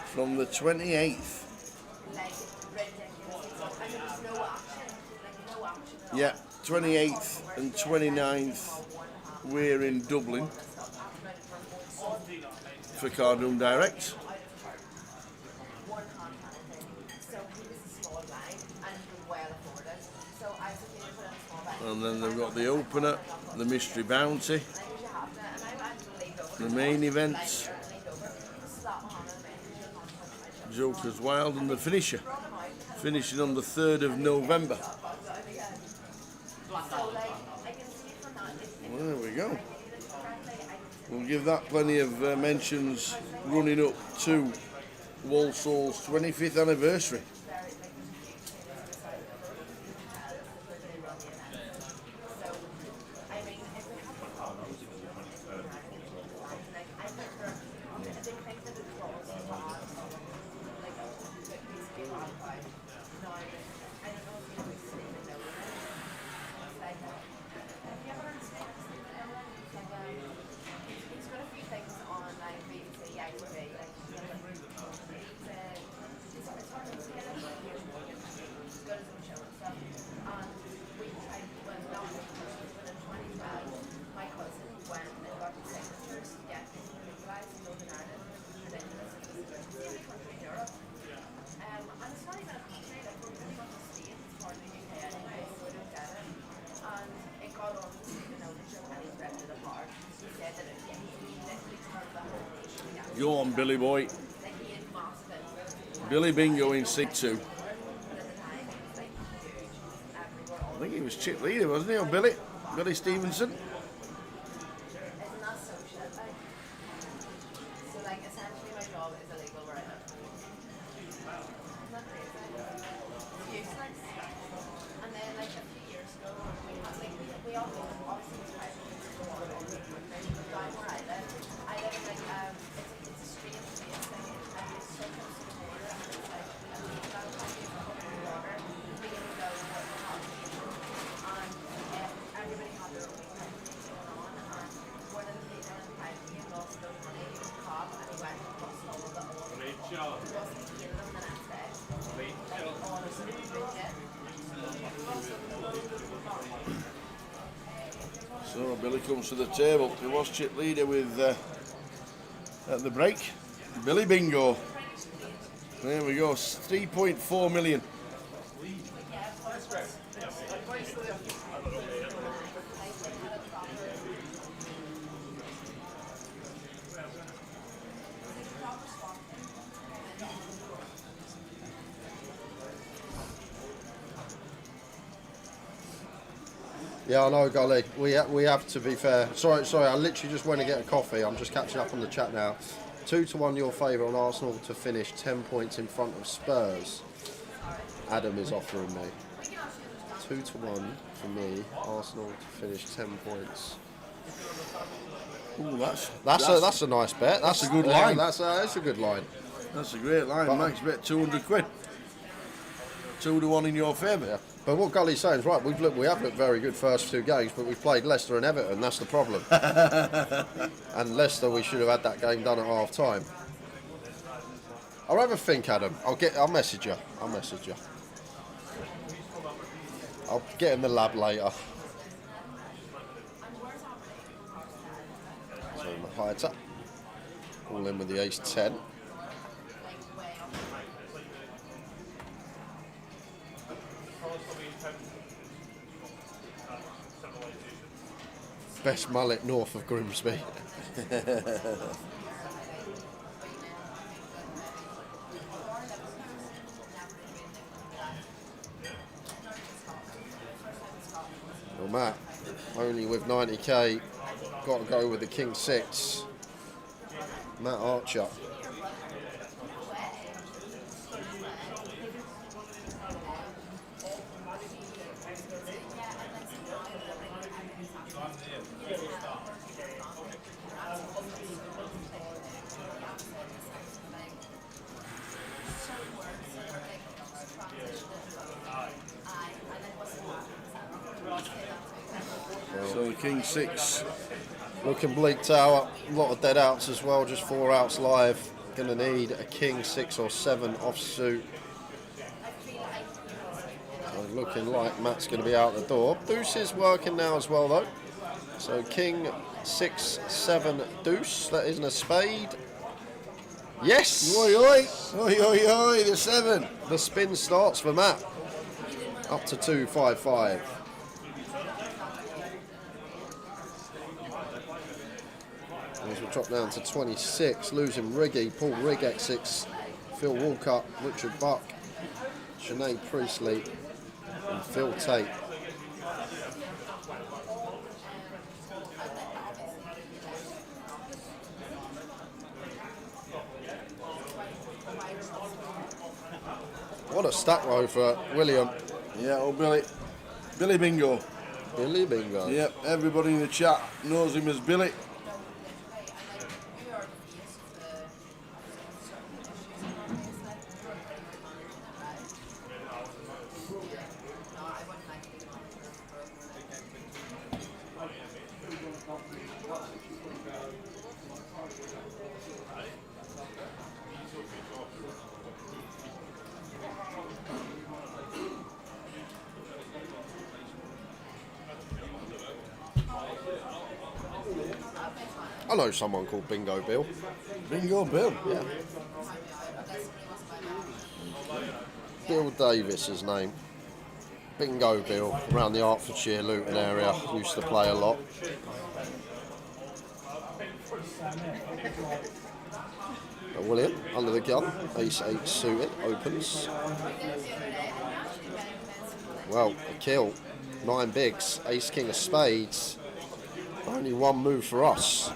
[SPEAKER 5] from the 28th. Yeah, 28th and 29th we're in Dublin for Cardroom Direct. And then they've got the opener, the Mystery Bounty, the main events, Joker's Wild, and the finisher, finishing on the 3rd of November. Well, there we go. We'll give that plenty of mentions running up to Walsall's 25th anniversary. Go on, Billy boy. Billy Bingo in Sig 2. I think he was chip leader, wasn't he, or Billy? Billy Stevenson. So Billy comes to the table. He was chip leader with at the break. Billy Bingo. There we go. 3.4 million.
[SPEAKER 6] Yeah, I know, Golly. We have to be fair. Sorry, I literally just went to get a coffee. I'm just catching up on the chat now. 2-1 your favour on Arsenal to finish 10 points in front of Spurs. Adam is offering me 2-1 for me. Arsenal to finish 10 points.
[SPEAKER 5] Ooh,
[SPEAKER 6] That's a nice bet. That's
[SPEAKER 5] a good line.
[SPEAKER 6] That's a good line.
[SPEAKER 5] That's a great line.
[SPEAKER 6] But,
[SPEAKER 5] Max bet 200 quid. 2-1 in your favour.
[SPEAKER 6] Yeah. But what Gully's saying is right. We have looked very good first 2 games, but we've played Leicester and Everton. That's the problem. And Leicester, we should have had that game done at half time. I'll have a think, Adam. I'll message you. I'll get in the lab later. So the height up. All in with the ace 10. Best mullet north of Grimsby. Well, Matt, only with 90k, got to go with the King 6. Matt Archer.
[SPEAKER 5] So the King 6.
[SPEAKER 6] Looking bleak tower, a lot of dead outs as well, just 4 outs live. Gonna need a King 6 or 7 offsuit. So looking like Matt's gonna be out the door. Deuce is working now as well though. So King 6, 7 deuce, that isn't a spade. Yes!
[SPEAKER 5] Oi, oi! Oi, oi, oi, the 7.
[SPEAKER 6] The spin starts for Matt. Up to 255. As we drop down to 26, losing Riggy, Paul Rigg X6, Phil Walcott, Richard Buck, Sinead Priestley, and Phil Tate. What a stack row for William.
[SPEAKER 5] Yeah, oh Billy. Billy Bingo.
[SPEAKER 6] Billy Bingo.
[SPEAKER 5] Yep, everybody in the chat knows him as Billy.
[SPEAKER 6] I know someone called Bingo Bill.
[SPEAKER 5] Bingo Bill.
[SPEAKER 6] Yeah. Bill Davis, his name. Bingo Bill, around the Hertfordshire, Luton area. Used to play a lot. William, under the gun. Ace 8 suited, opens. Well, a kill. 9 bigs. Ace King of spades. Only 1 move for us.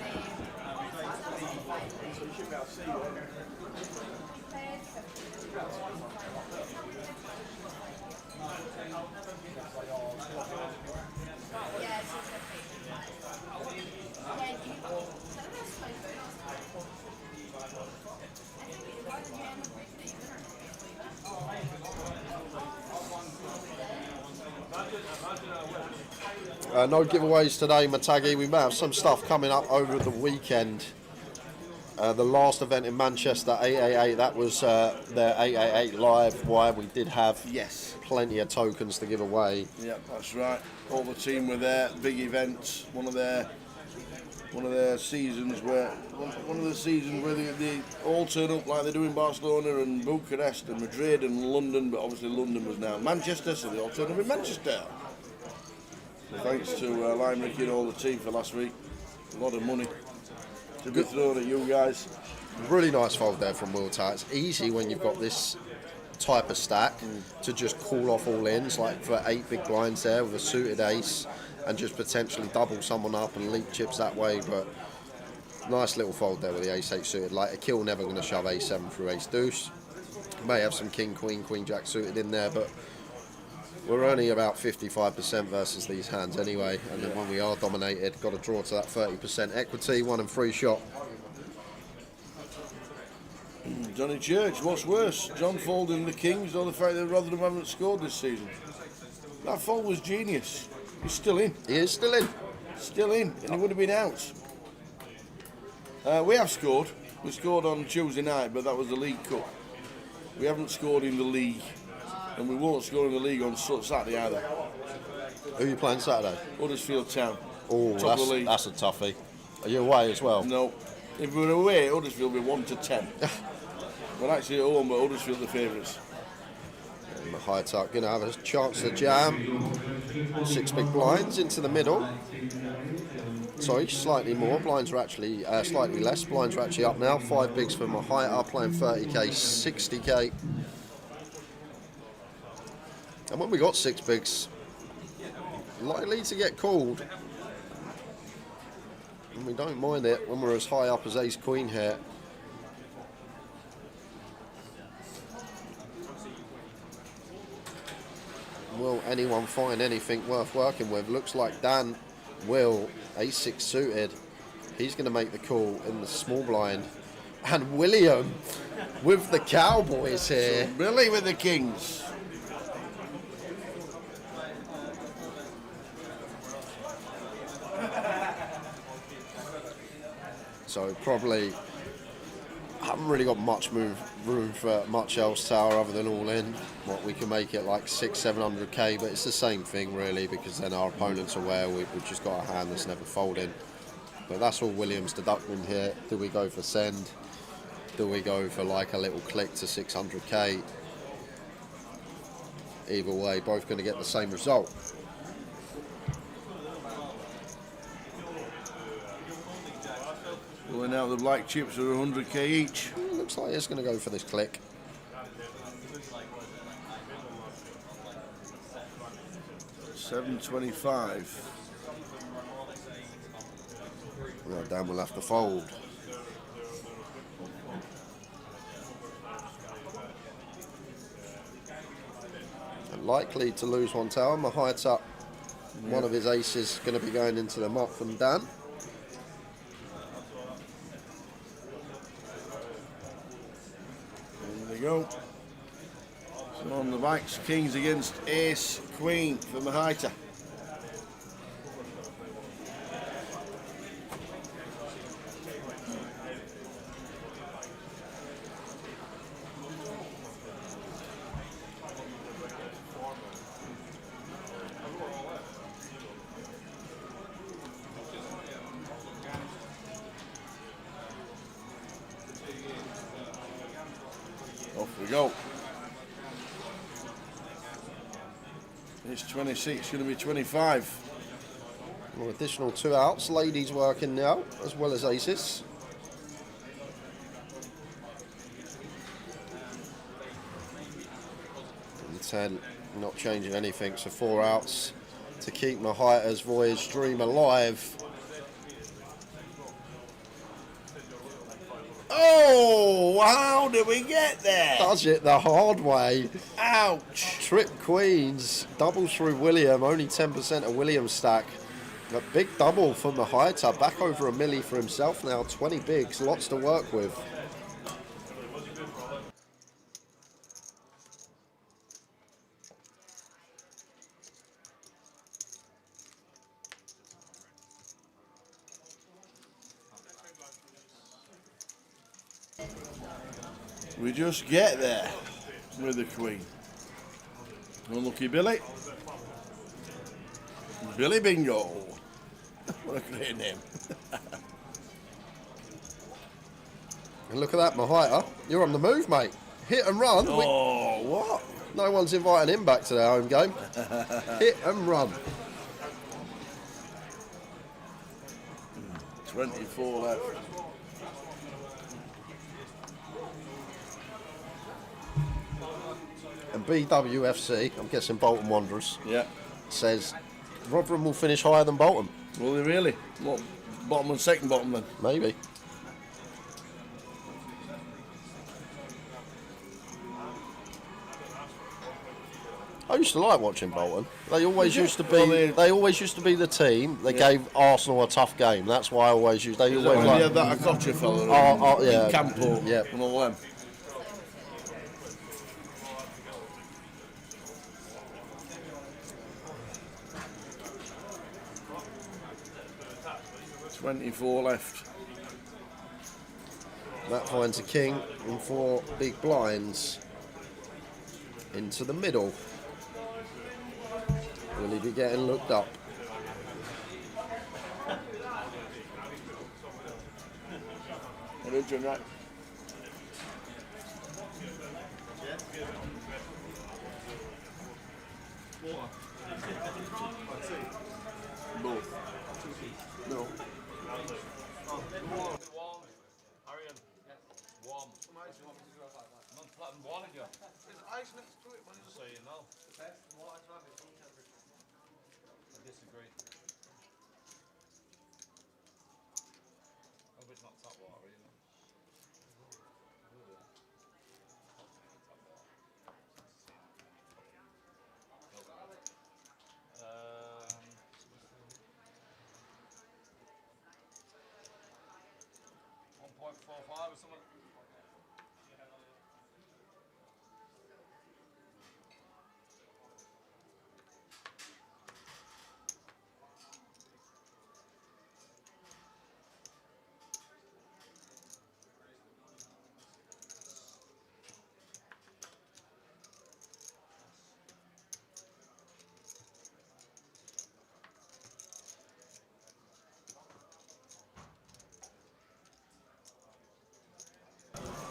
[SPEAKER 6] No giveaways today, Matagi. We may have some stuff coming up over the weekend. The last event in Manchester, 888, that was their 888 live. Why we did have
[SPEAKER 5] Yes.
[SPEAKER 6] plenty of tokens to give away.
[SPEAKER 5] Yeah, that's right. All the team were there. Big events. One of their seasons where they all turn up like they do in Barcelona and Bucharest and Madrid and London, but obviously London was now Manchester, so they all turn up in Manchester. So thanks to Lime Ricky and all the team for last week. A lot of money to be thrown at you guys.
[SPEAKER 6] Really nice fold there from Will Tower. It's easy when you've got this type of stack to just call off all ins, like for 8 big blinds there with a suited ace, and just potentially double someone up and leak chips that way. But nice little fold there with the ace-8 suited. Like a kill never going to shove ace-7 through ace-deuce. May have some king-queen, queen-jack suited in there, but we're only about 55% versus these hands anyway. And then when we are dominated, got to draw to that 30% equity, 1 and 3 shot.
[SPEAKER 5] Johnny Church, what's worse? John folding the Kings or the fact that Rotherham haven't scored this season? That fold was genius. He's still in.
[SPEAKER 6] He is still in.
[SPEAKER 5] Still in, and he would have been out. We have scored. We scored on Tuesday night, but that was the League Cup. We haven't scored in the league, and we won't score in the league on Saturday either.
[SPEAKER 6] Who are you playing Saturday?
[SPEAKER 5] Huddersfield Town.
[SPEAKER 6] Oh,
[SPEAKER 5] Top of the league.
[SPEAKER 6] that's a toughie. Are you away as well?
[SPEAKER 5] No. If we were away, Huddersfield would be 1-10. We're actually at home, but Huddersfield the favourites.
[SPEAKER 6] And the high tuck going to have a chance to jam 6 big blinds into the middle. Sorry, slightly more. Blinds are actually slightly less. Blinds are actually up now. 5 bigs for my height up, playing 30k, 60k. And when we got 6 bigs, likely to get called. And we don't mind it when we're as high up as ace queen here. Will anyone find anything worth working with? Looks like Dan will. Ace-6 suited. He's going to make the call in the small blind. And William with the Cowboys here.
[SPEAKER 5] So Billy with the Kings.
[SPEAKER 6] So probably haven't really got much room for much else, Tower, other than all in. What we can make it like 600-700k, but it's the same thing really, because then our opponents are aware we've just got a hand that's never folding. But that's all Williams deducting here. Do we go for send? Do we go for like a little click to 600k? Either way, both going to get the same result.
[SPEAKER 5] Pulling out the black chips are 100k each.
[SPEAKER 6] Looks like it's going to go for this click.
[SPEAKER 5] $7.25.
[SPEAKER 6] Well, Dan will have to fold. And likely to lose one, Tower. My heights up. One of his aces going to be going into the muck from Dan.
[SPEAKER 5] There we go. So on the backs, Kings against Ace Queen for Mahita. Off we go. It's 26, going to be 25.
[SPEAKER 6] Well, additional 2 outs. Ladies working now, as well as aces. And 10, not changing anything, so 4 outs to keep Mahita's Voyage dream alive.
[SPEAKER 5] Oh, how did we get there?
[SPEAKER 6] Does it the hard way.
[SPEAKER 5] Ouch.
[SPEAKER 6] Trip Queens, double through William, only 10% of William's stack. A big double for Mahita, back over a milli for himself now, 20 bigs, lots to work with.
[SPEAKER 5] We just get there with the Queen. Unlucky Billy. Billy Bingo. What a great name.
[SPEAKER 6] And look at that, Mahita. You're on the move, mate. Hit and run.
[SPEAKER 5] Oh, what?
[SPEAKER 6] No one's inviting him back to their home game. Hit and run.
[SPEAKER 5] 24 left.
[SPEAKER 6] And BWFC, I'm guessing Bolton Wanderers,
[SPEAKER 5] Yeah.
[SPEAKER 6] says Rotherham will finish higher than Bolton.
[SPEAKER 5] Will they really? What, bottom and second bottom then?
[SPEAKER 6] Maybe. I used to like watching Bolton. They always used to be.
[SPEAKER 5] Well,
[SPEAKER 6] they always used to be the team that gave Arsenal a tough game. That's why I always used. They always
[SPEAKER 5] When
[SPEAKER 6] like.
[SPEAKER 5] you had that Akocha fella
[SPEAKER 6] yeah.
[SPEAKER 5] in Campo
[SPEAKER 6] Yeah.
[SPEAKER 5] and all them. .24 left.
[SPEAKER 6] That finds a king and 4 big blinds into the middle. Will he be getting looked up?
[SPEAKER 5] Religion, right? Both. No.
[SPEAKER 1] Ice next to it when you say no. I disagree. Hope it's not tap water either. .45 or something.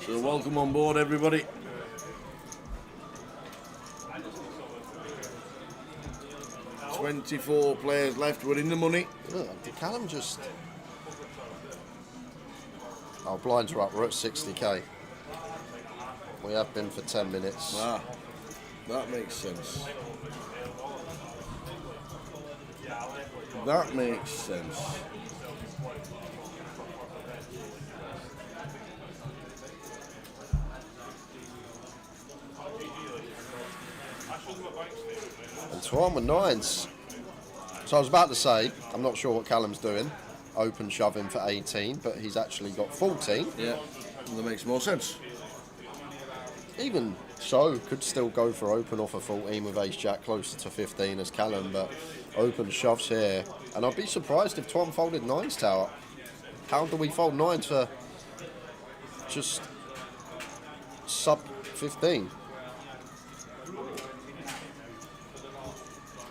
[SPEAKER 5] So welcome on board, everybody. .24 players left. We're in the money.
[SPEAKER 6] Did Callum just... Our blinds are up. We're at 60k. We have been for 10 minutes.
[SPEAKER 5] Ah, that makes sense. That makes sense.
[SPEAKER 6] And Twan with 9s. So I was about to say, I'm not sure what Callum's doing. Open shoving for 18, but he's actually got 14.
[SPEAKER 5] Yeah, that makes more sense.
[SPEAKER 6] Even so, could still go for open off a 14 with ace jack closer to 15 as Callum, but open shoves here. And I'd be surprised if Twan folded 9s tower. How do we fold 9s for just sub 15?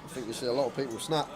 [SPEAKER 6] I think you see a lot of people snap.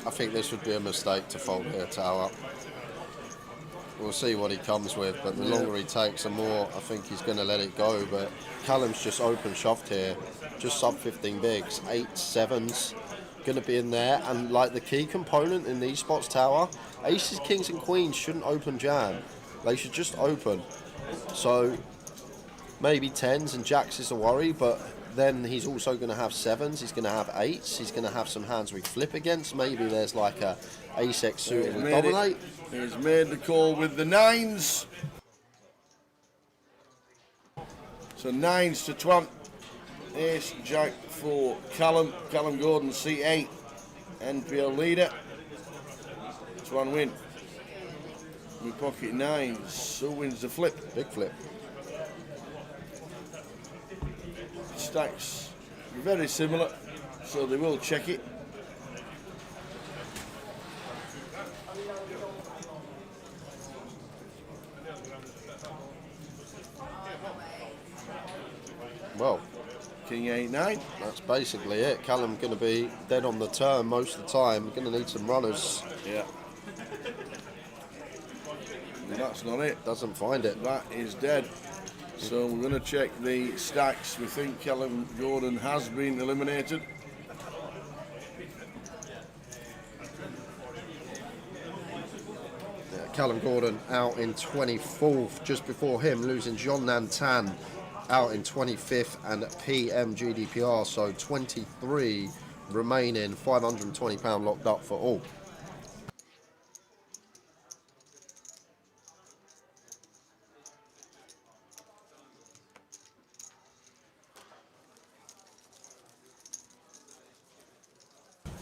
[SPEAKER 6] I think this would be a mistake to fold here, tower. We'll see what he comes with, but the longer he takes, the more I think he's going to let it go. But Callum's just open shoved here, just sub 15 bigs, 8 7s, going to be in there. And like the key component in these spots, tower, aces, kings, and queens shouldn't open jam. They should just open. So maybe 10s and jacks is a worry, but then he's also going to have 7s, he's going to have 8s, he's going to have some hands we flip against. Maybe there's like a ace-x suited we dominate.
[SPEAKER 5] He's made the call with the 9s. So 9s to Twan. Ace, Jack for Callum. Callum Gordon, C8. NPL leader. Twan win. We pocket 9s. Who wins the flip?
[SPEAKER 6] Big flip.
[SPEAKER 5] Stacks very similar, so they will check it.
[SPEAKER 6] Well,
[SPEAKER 5] King 8-9.
[SPEAKER 6] that's basically it. Callum going to be dead on the turn most of the time. Going to need some runners.
[SPEAKER 5] Yeah. That's not it.
[SPEAKER 6] Doesn't find it.
[SPEAKER 5] That is dead. So we're going to check the stacks. We think Callum Gordon has been eliminated.
[SPEAKER 6] Yeah, Callum Gordon out in 24th. Just before him, losing John Nantan out in 25th and PM GDPR. So 23 remaining, £520 locked up for all.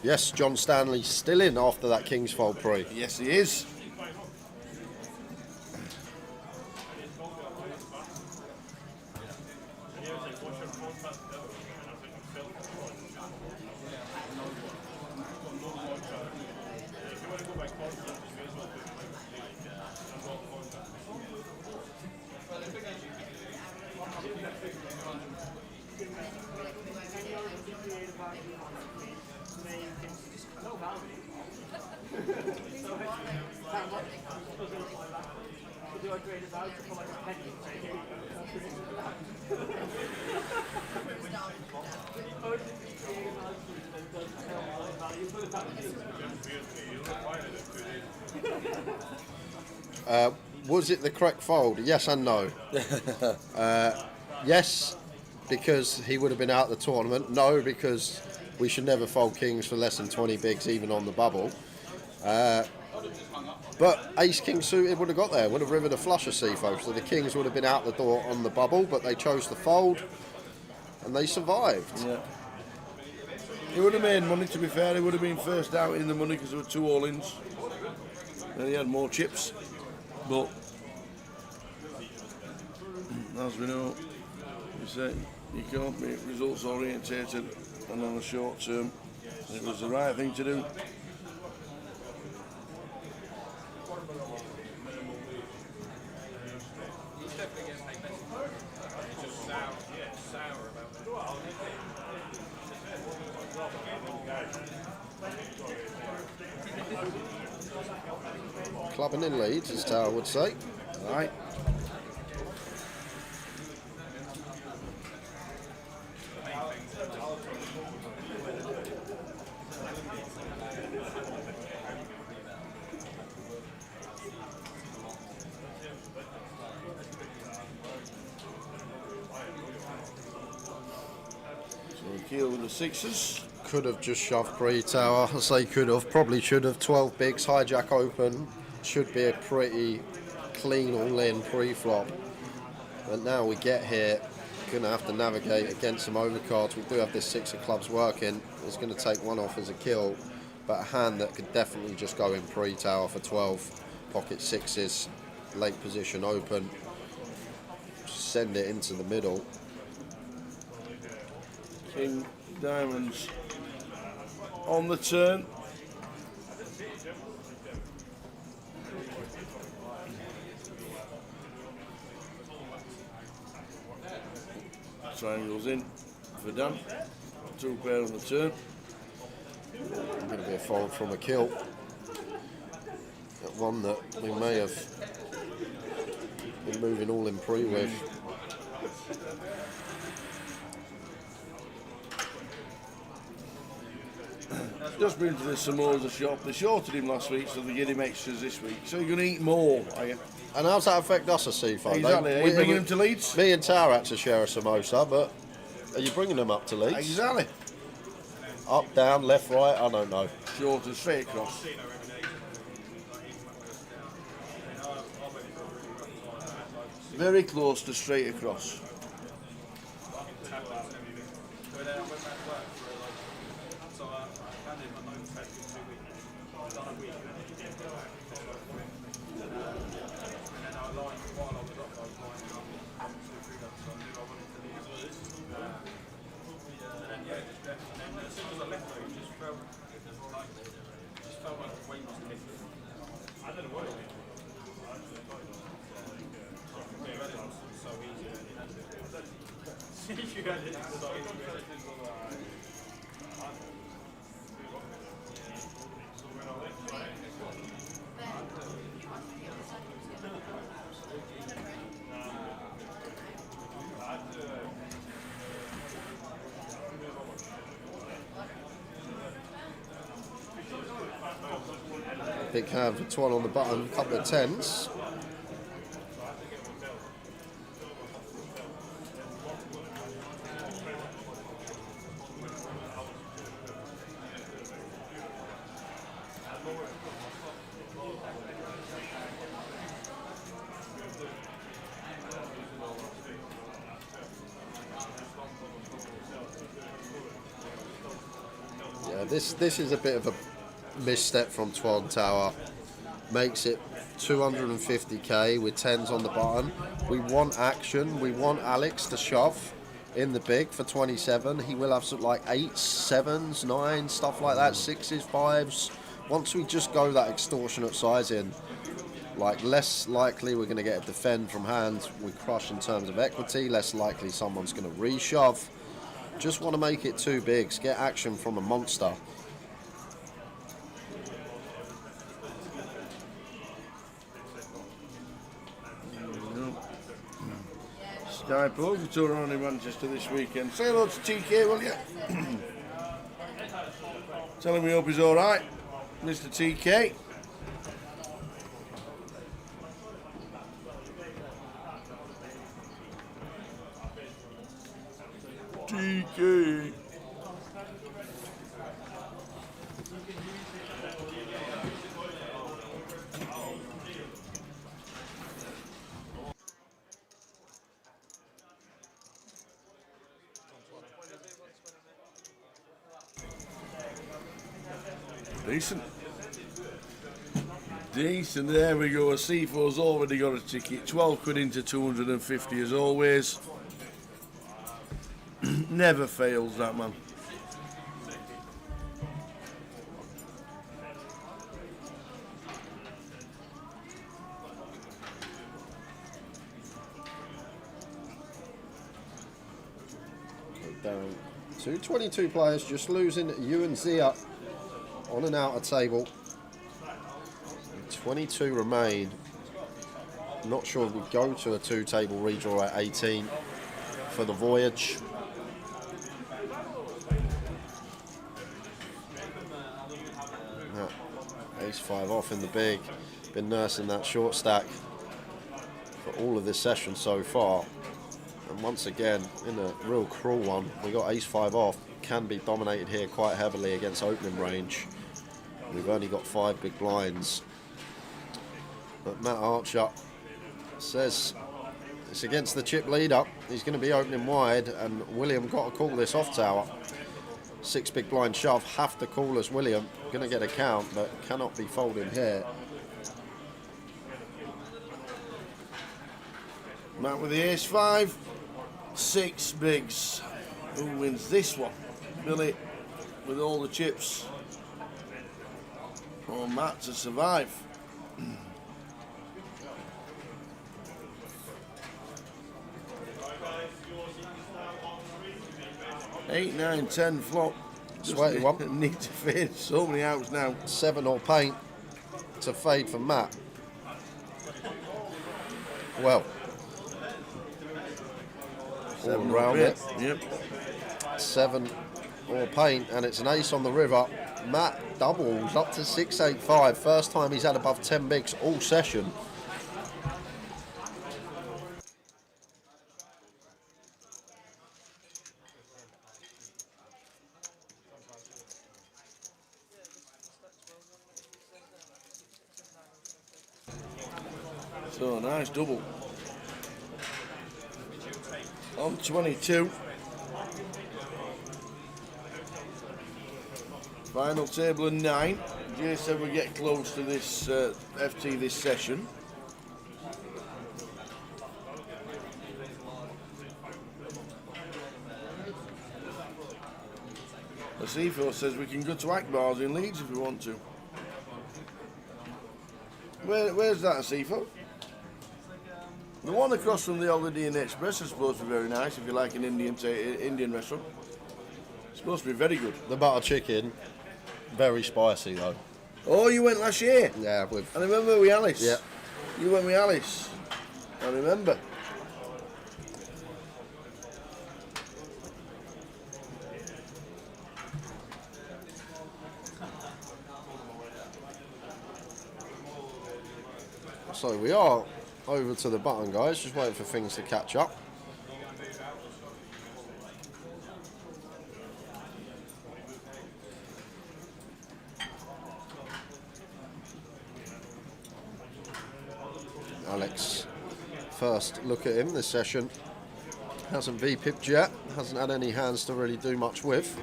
[SPEAKER 6] Yes, John Stanley still in after that Kingsfold pre.
[SPEAKER 5] Yes, he is.
[SPEAKER 6] Was it the correct fold? Yes and no. Yes, because he would have been out of the tournament. No, because we should never fold kings for less than 20 bigs, even on the bubble. But ace king suited would have got there, would have rivered a flush of CFO, so the kings would have been out the door on the bubble, but they chose to fold and they survived.
[SPEAKER 5] Yeah. He would have made money, to be fair. He would have been first out in the money because there were 2 all-ins. And he had more chips. But as we know, you say you can't be results orientated and on the short term. It was the right thing to do.
[SPEAKER 6] Clubbing in Leeds, as Tower would say.
[SPEAKER 5] Right. So Keel with the 6s.
[SPEAKER 6] Could have just shoved pre-tower. I say could have, probably should have. 12 bigs, hijack open. Should be a pretty clean all-in pre-flop. But now we get here, going to have to navigate against some overcards. We do have this 6 of clubs working. It's going to take one off as a kill, but a hand that could definitely just go in pre-tower for 12. Pocket 6s, late position open. Send it into the middle.
[SPEAKER 5] King diamonds on the turn. Triangles in for Dan. 2 pair on the turn.
[SPEAKER 6] Going to be a fold from a kill. That one that we may have been moving all in pre with.
[SPEAKER 5] Just been to the Samosa shop. They shorted him last week, so they get him extras this week. So you're going to eat more, are you?
[SPEAKER 6] And how's that affect us as Seafoam?
[SPEAKER 5] Exactly. Are you bringing them to Leeds?
[SPEAKER 6] Me and Tower had to share a samosa, but are you bringing them up to Leeds?
[SPEAKER 5] Exactly.
[SPEAKER 6] Up, down, left, right, I don't know.
[SPEAKER 5] Short and straight across. Very close to straight across.
[SPEAKER 6] Big hand for Twan on the button, couple of tens. Yeah, this is a bit of a misstep from Twan Tower. Makes it 250k with 10s on the button. We want action. We want Alex to shove in the big for 27. He will have something like 8s, 7s, 9s, stuff like that, 6s, 5s. Once we just go that extortionate size in, like less likely we're going to get a defend from hand. We crush in terms of equity. Less likely someone's going to reshove. Just want to make it 2 bigs. Get action from a monster.
[SPEAKER 5] Sky Poker Tour on in Manchester this weekend. Say hello to TK, will you? Tell him we hope he's alright, Mr. TK. TK. Decent, there we go. C4's already got a ticket. 12 quid into 250 as always. Never fails, that man.
[SPEAKER 6] Down to 22 players, just losing you and Zia on an outer table. 22 remain. Not sure if we go to a 2-table redraw at 18 for the Voyage. Ace-5 off in the big. Been nursing that short stack for all of this session so far. And once again, in a real cruel one, we got Ace-5 off. Can be dominated here quite heavily against opening range. We've only got 5 big blinds. But Matt Archer says it's against the chip leader. He's going to be opening wide, and William got to call this off tower. 6 big blind shove, have to call as William. Going to get a count, but cannot be folding here.
[SPEAKER 5] Matt with the Ace-5. 6 bigs. Who wins this one? Billy with all the chips. Or Matt to survive. 8, 9, 10 flop.
[SPEAKER 6] Sweaty one.
[SPEAKER 5] Need to fade so many outs now.
[SPEAKER 6] 7 or paint to fade for Matt. Well, all around it.
[SPEAKER 5] Yep.
[SPEAKER 6] 7 or paint, and it's an ace on the river. Matt doubles up to 685. First time he's had above 10 bigs all session.
[SPEAKER 5] So nice double. On 22. Final table of 9. Jay said we get close to this FT this session. Asifo says we can go to Akbar's in Leeds if we want to. Where's that, Asifo? The one across from the Holiday Inn Express is supposed to be very nice if you like an Indian restaurant. It's supposed to be very good.
[SPEAKER 6] The butter chicken, very spicy though.
[SPEAKER 5] Oh, you went last year?
[SPEAKER 6] Yeah, with.
[SPEAKER 5] I remember with Alice.
[SPEAKER 6] Yeah.
[SPEAKER 5] You went with Alice. I remember.
[SPEAKER 6] So we are over to the button, guys. Just waiting for things to catch up. Alex, first look at him this session. Hasn't V-pipped yet. Hasn't had any hands to really do much with.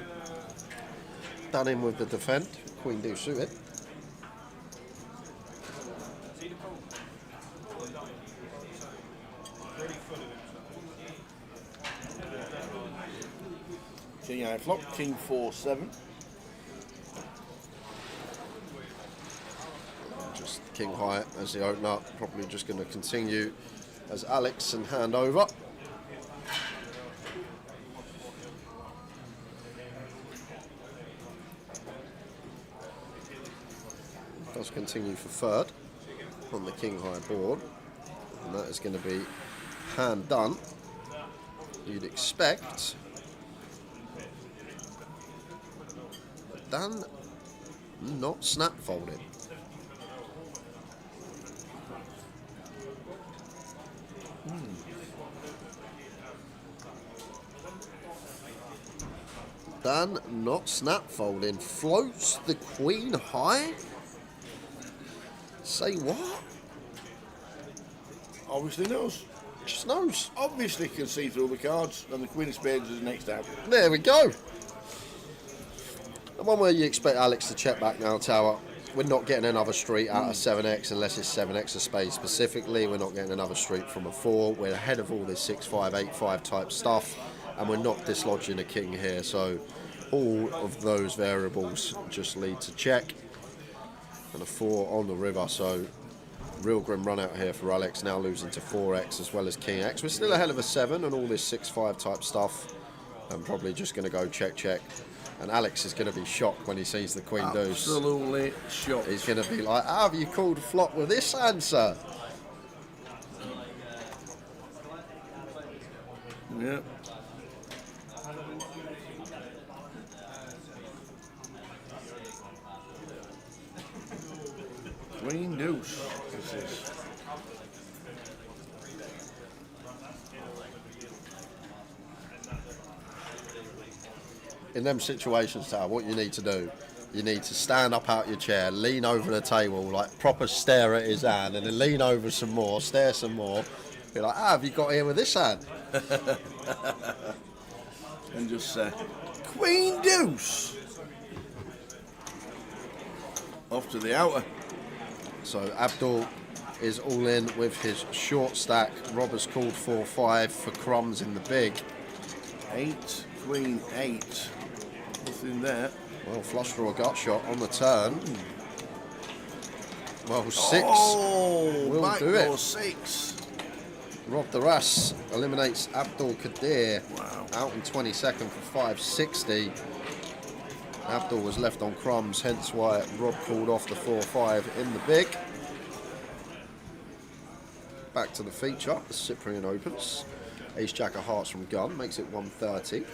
[SPEAKER 6] Done in with the defend. Queen do suited.
[SPEAKER 5] King high flop, King 4-7.
[SPEAKER 6] Just king high as the opener. Probably just going to continue as Alex and hand over. Does continue for third on the king high board, and that is going to be hand done. You'd expect. Done, not snap folded. Done, not snap folding. Floats the queen high. Say what?
[SPEAKER 5] Obviously knows.
[SPEAKER 6] Just knows.
[SPEAKER 5] Obviously can see through the cards, and the Queen of Spades is next out.
[SPEAKER 6] There we go. The one where you expect Alex to check back now, Tower. We're not getting another street out of 7x unless it's 7x of spades specifically. We're not getting another street from a 4. We're ahead of all this 6-5, 8-5 type stuff, and we're not dislodging a king here. So all of those variables just lead to check. And a 4 on the river, so real grim run out here for Alex, now losing to 4x as well as king x. We're still ahead of a 7 and all this 6-5 type stuff. I'm probably just going to go check, check. And Alex is going to be shocked when he sees the queen deuce.
[SPEAKER 5] Absolutely shocked.
[SPEAKER 6] He's going to be like, how have you called a flop with this answer?
[SPEAKER 5] Yep. Queen deuce. This is.
[SPEAKER 6] In them situations, Tal, what you need to do, you need to stand up out your chair, lean over the table, like proper stare at his hand, and then lean over some more, stare some more. Be like, have you got here with this hand?
[SPEAKER 5] And just say, Queen deuce. Off to the outer.
[SPEAKER 6] So Abdul is all in with his short stack. Rob has called 4-5 for crumbs in the big.
[SPEAKER 5] 8, Queen 8. Nothing there.
[SPEAKER 6] Well, flush draw gut shot on the turn. Well, 6 will
[SPEAKER 5] back
[SPEAKER 6] do
[SPEAKER 5] door
[SPEAKER 6] it.
[SPEAKER 5] 6.
[SPEAKER 6] Rob Daras eliminates Abdul Qadir.
[SPEAKER 5] Wow.
[SPEAKER 6] Out in 22nd for 560. Abdul was left on crumbs, hence why Rob called off the 4-5 in the big. Back to the feature, the Cyprian opens. Ace Jack of Hearts from gun, makes it 130.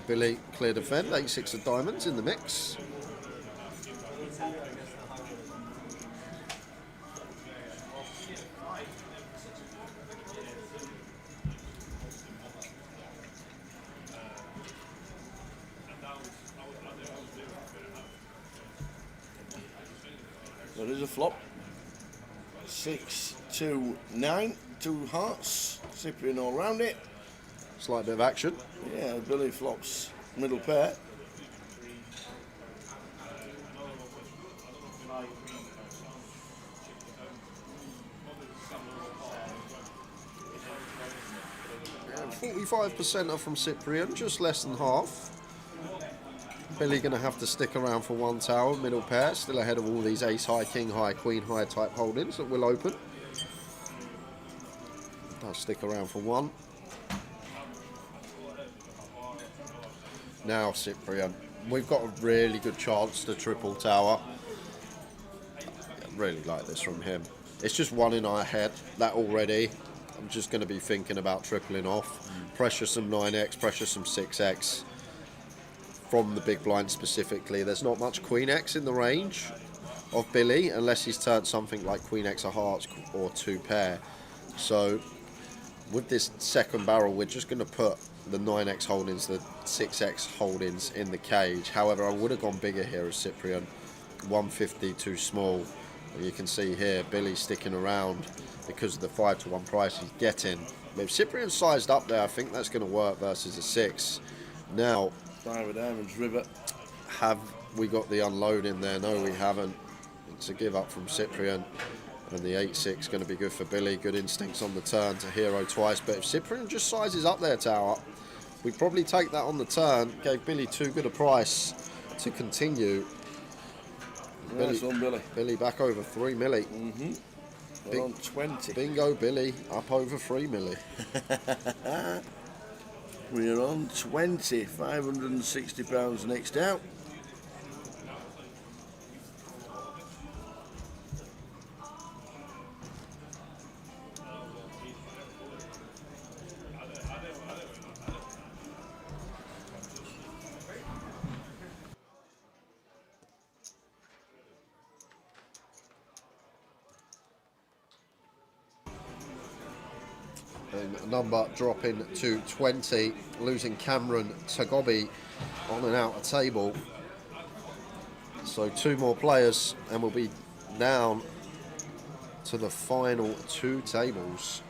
[SPEAKER 6] Billy clear defend, 8-6 of diamonds in the mix.
[SPEAKER 5] There is a flop. 6, 2, 9. 2 hearts. Cyprian all round it.
[SPEAKER 6] Slight bit of action.
[SPEAKER 5] Yeah, Billy flops middle pair.
[SPEAKER 6] And 45% are from Cyprian, just less than half. Billy going to have to stick around for one tower, middle pair, still ahead of all these ace high, king high, queen high type holdings that will open. I'll stick around for one. Now Cyprian, we've got a really good chance to triple tower. I really like this from him. It's just one in our head, that already. I'm just going to be thinking about tripling off. Pressure some 9x, pressure some 6x. From the big blind specifically, there's not much Queen X in the range of Billy unless he's turned something like Queen X of hearts or 2 pair. So with this second barrel, we're just going to put the 9x holdings, the 6x holdings in the cage. However, I would have gone bigger here as Cyprian. 150 too small. You can see here Billy sticking around because of the 5-to-1 price he's getting. But if Cyprian sized up there, I think that's going to work versus a 6. Now,
[SPEAKER 5] 5 of diamonds, river.
[SPEAKER 6] have we got the unload in there? No, we haven't. It's a give up from Cyprian. And the 8-6 going to be good for Billy. Good instincts on the turn to hero twice. But if Cyprian just sizes up their tower, we probably take that on the turn. Gave Billy too good a price to continue.
[SPEAKER 5] Nice one, Billy.
[SPEAKER 6] Billy back over 3 milli.
[SPEAKER 5] We're on 20.
[SPEAKER 6] Bingo, Billy up over 3 milli.
[SPEAKER 5] We're on 20. £560 next out.
[SPEAKER 6] And number dropping to 20, losing Cameron Tagobi on and out of table. So 2 more players and we'll be down to the final 2 tables.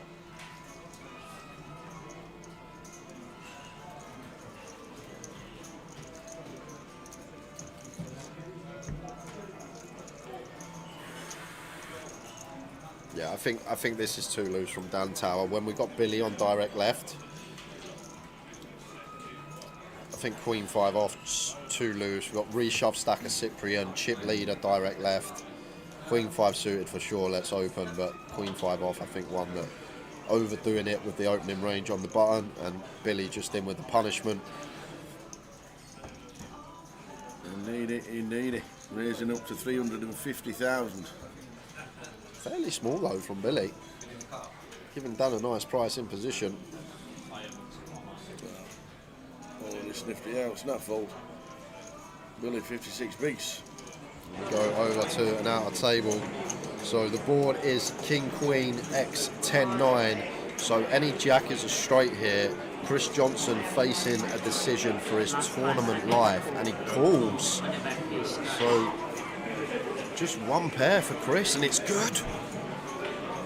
[SPEAKER 6] Yeah, I think this is too loose from Dan Tower. When we got Billy on direct left, I think Queen 5 off, too loose. We've got reshove stacker Cyprian, chip leader direct left. Queen 5 suited for sure, let's open, but Queen 5 off, I think one that overdoing it with the opening range on the button, and Billy just in with the punishment.
[SPEAKER 5] Indeed. Raising up to 350,000.
[SPEAKER 6] Fairly small though from Billy. Giving Dan a nice price in position.
[SPEAKER 5] Only sniffed it out, snapfold. Billy 56 bigs.
[SPEAKER 6] We go over to an outer table. So the board is King Queen X 10-9. So any jack is a straight here. Chris Johnson facing a decision for his tournament life, and he calls. So just 1 pair for Chris, and it's good.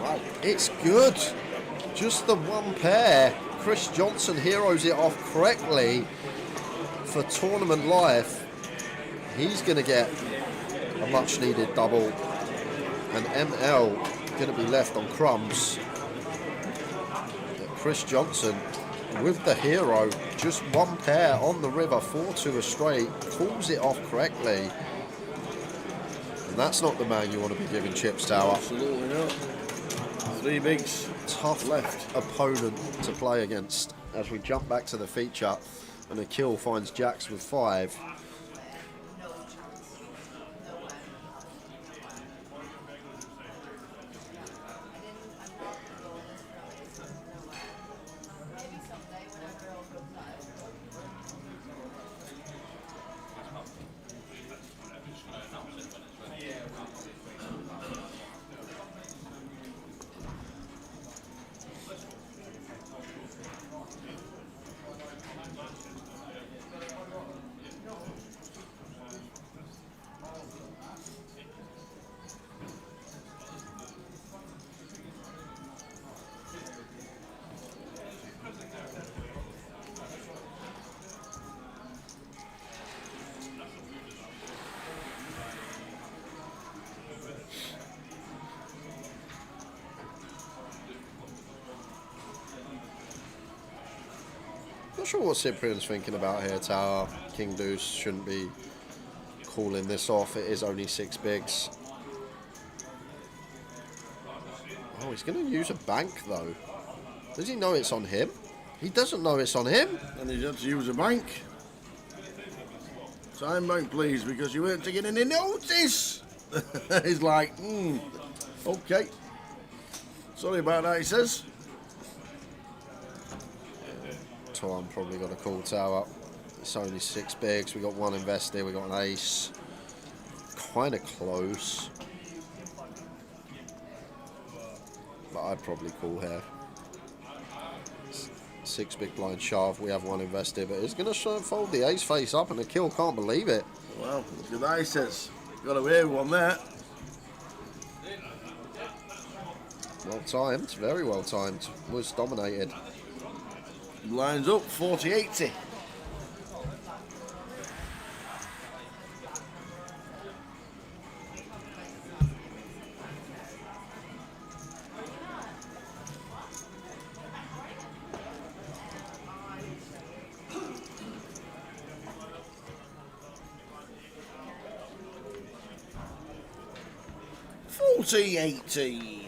[SPEAKER 6] Wow, it's good. Just the 1 pair. Chris Johnson heroes it off correctly for tournament life. He's going to get a much needed double, and ML going to be left on crumbs. Chris Johnson with the hero, just 1 pair on the river, 4-2 a straight, calls it off correctly. And that's not the man you want to be giving chips, Tower.
[SPEAKER 5] Absolutely not. 3 bigs.
[SPEAKER 6] Tough left opponent to play against. As we jump back to the feature, and Akil finds jacks with 5.
[SPEAKER 3] No chance. No way. I'm not rolling this from it. No way. Maybe someday whenever I'll go live.
[SPEAKER 6] sure what Cyprian's thinking about here, Tower. King Deuce shouldn't be calling this off. It is only 6 bigs. Oh, he's going to use a bank, though. Does he know it's on him? He doesn't know it's on him.
[SPEAKER 5] And he's had to use a bank. Time bank, please, because you weren't taking any notice. He's like, okay. Sorry about that, he says.
[SPEAKER 6] Tom probably got a call Tower. It's only 6 bigs. We got 1 invested. We got an ace. Kind of close. But I'd probably call here. 6 big blind shove. We have 1 invested, but he's going to fold the ace face up and the kill. Can't believe it.
[SPEAKER 5] Well, look at that, he says. Got away with one there.
[SPEAKER 6] Well timed. Very well timed. Was dominated.
[SPEAKER 5] Lines up, 40-80. $40-80.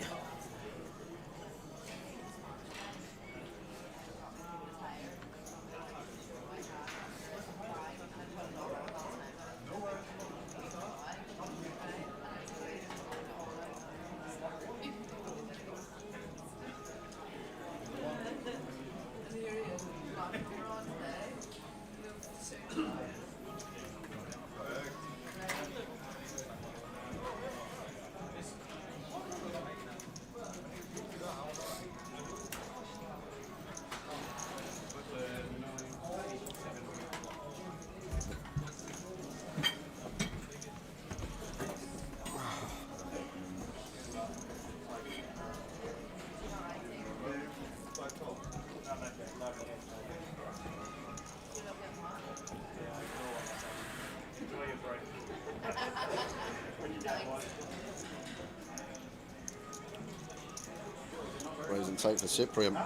[SPEAKER 6] Raise and take for Cyprian.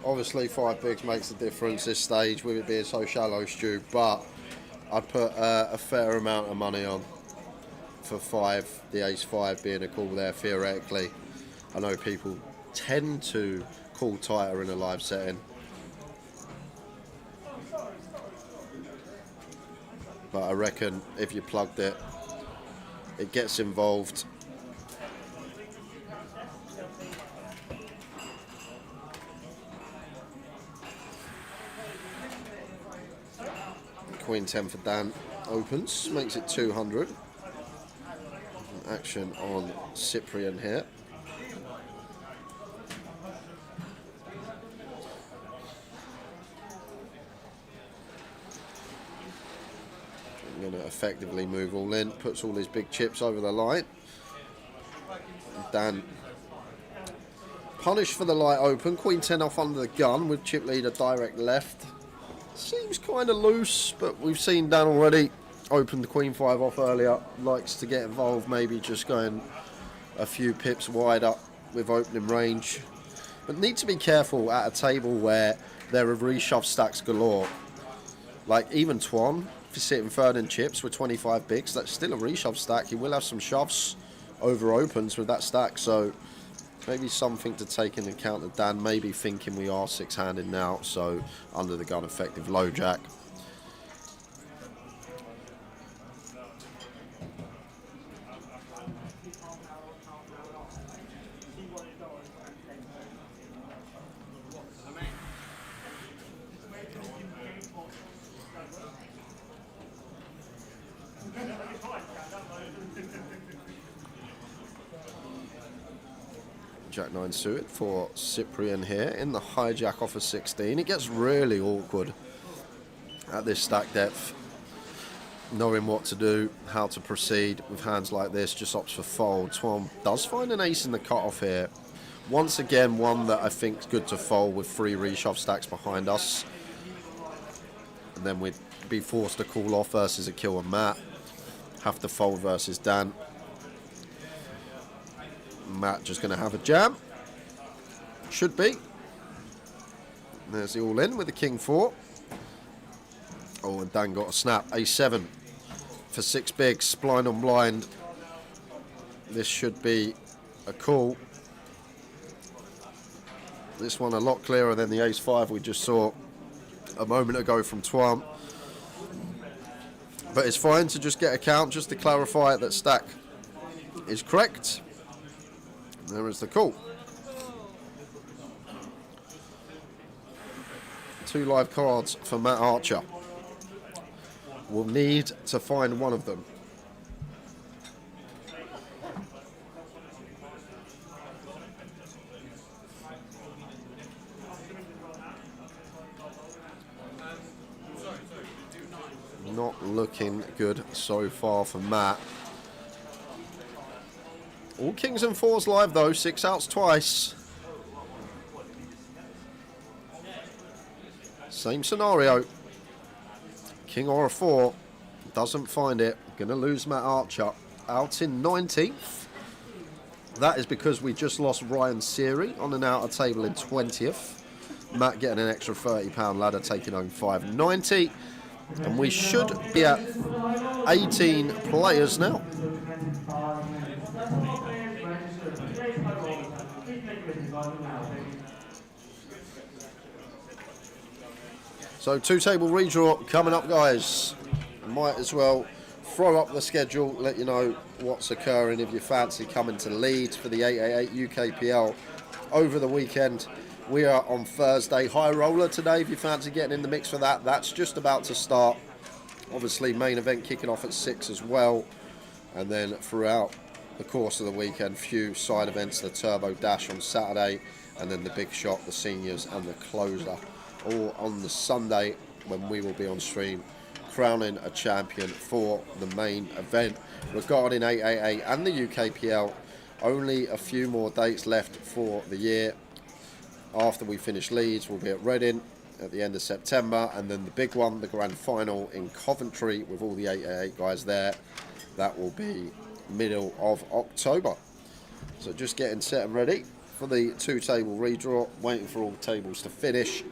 [SPEAKER 6] Obviously 5 bigs makes a difference this stage with it being so shallow, Stu, but I'd put a fair amount of money on for 5, the ace 5 being a call there theoretically. I know people tend to call tighter in a live setting, but I reckon if you plugged it, it gets involved. Queen 10 for Dan opens, makes it 200. Action on Cyprian here. I'm going to effectively move all in, puts all his big chips over the line. Dan punished for the light open, Queen 10 off under the gun with chip leader direct left. Seems kind of loose, but we've seen Dan already open the Queen 5 off earlier. Likes to get involved, maybe just going a few pips wide up with opening range. But need to be careful at a table where there are reshove stacks galore. Like even Twan, if he's sitting third in chips with 25 bigs, that's still a reshove stack. He will have some shoves over opens with that stack, so maybe something to take into account that Dan may be thinking we are 6-handed now, so under the gun effective low jack. Jack 9 suited for Cyprian here in the hijack off of 16. It gets really awkward at this stack depth, knowing what to do, how to proceed with hands like this. Just opts for fold. Tuan does find an ace in the cutoff here. Once again, one that I think is good to fold with 3 reshove stacks behind us. And then we'd be forced to call off versus a kill and Matt. Have to fold versus Dan. Matt just going to have a jam. Should be. There's the all in with the king 4. Oh, and Dan got a snap. A7 for 6 bigs. Blind on blind. This should be a call. This one a lot clearer than the ace 5 we just saw a moment ago from Tuan. But it's fine to just get a count, just to clarify that stack is correct. There is the call. 2 live cards for Matt Archer. We'll need to find one of them. Not looking good so far for Matt. All kings and 4s live though, 6 outs twice. Same scenario. King or a 4, doesn't find it. Gonna lose Matt Archer out in 19th. That is because we just lost Ryan Seary on an outer table in 20th. Matt getting an extra £30 ladder, taking home 590. And we should be at 18 players now. So 2-table redraw coming up, guys. Might as well throw up the schedule, let you know what's occurring if you fancy coming to Leeds for the 888 UKPL over the weekend. We are on Thursday. High roller today if you fancy getting in the mix for that. That's just about to start. Obviously main event kicking off at 6 as well. And then throughout the course of the weekend, few side events, the Turbo Dash on Saturday, and then the Big Shot, the Seniors and the Closer, all on the Sunday when we will be on stream crowning a champion for the main event. Regarding 888 and the UKPL, only a few more dates left for the year. After we finish Leeds, we'll be at Reading at the end of September, and then the big one, the grand final in Coventry with all the 888 guys there. That will be middle of October. So just getting set and ready for the 2-table redraw, waiting for all the tables to finish.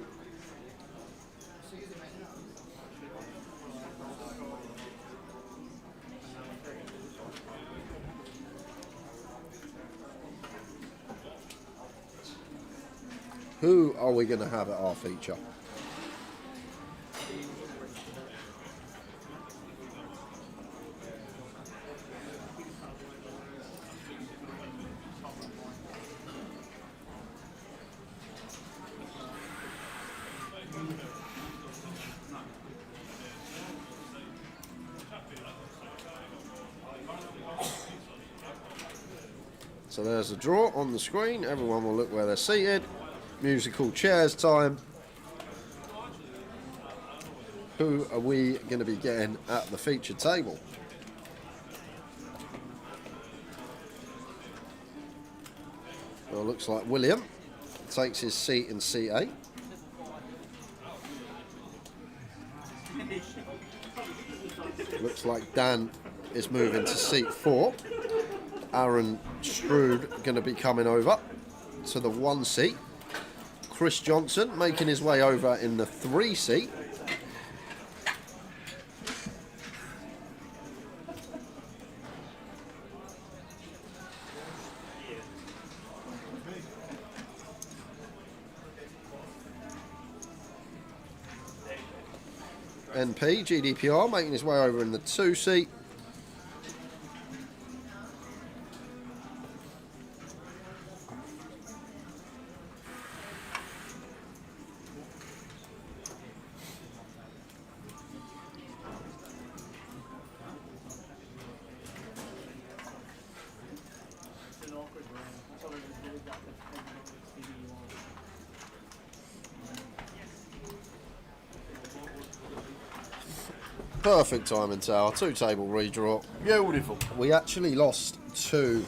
[SPEAKER 6] Who are we going to have at our feature? So there's the draw on the screen. Everyone will look where they're seated. Musical chairs time. Who are we going to be getting at the featured table? Well, it looks like William takes his seat in seat 8. Looks like Dan is moving to seat 4. Aaron Strood going to be coming over to the 1 seat. Chris Johnson making his way over in the 3 seat. NP, GDPR making his way over in the 2 seat. Perfect timing, Tower. 2-table redraw.
[SPEAKER 5] Beautiful.
[SPEAKER 6] We actually lost 2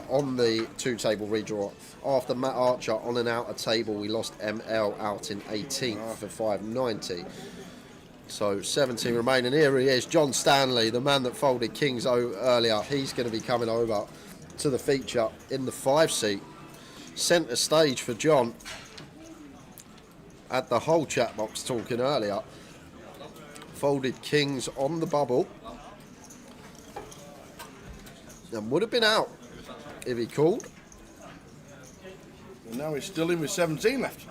[SPEAKER 6] on the 2-table redraw. After Matt Archer on an outer table, we lost ML out in 18th for 590. So 17 remaining. Here he is, John Stanley, the man that folded Kings earlier. He's going to be coming over to the feature in the 5 seat. Centre stage for John. Had the whole chat box talking earlier. Folded Kings on the bubble. And would have been out if he called.
[SPEAKER 5] And now he's still in with 17 left.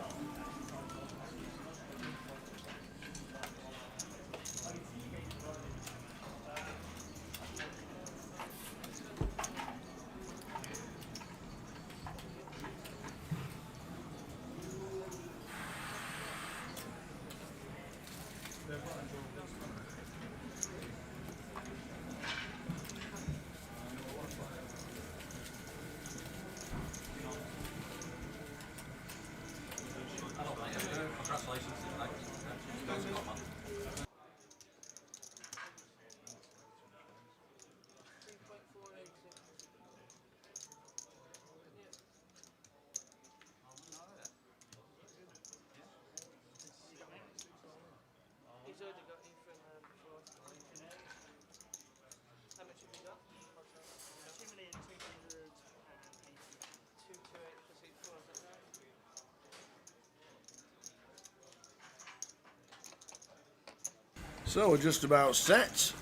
[SPEAKER 5] So we're just about set.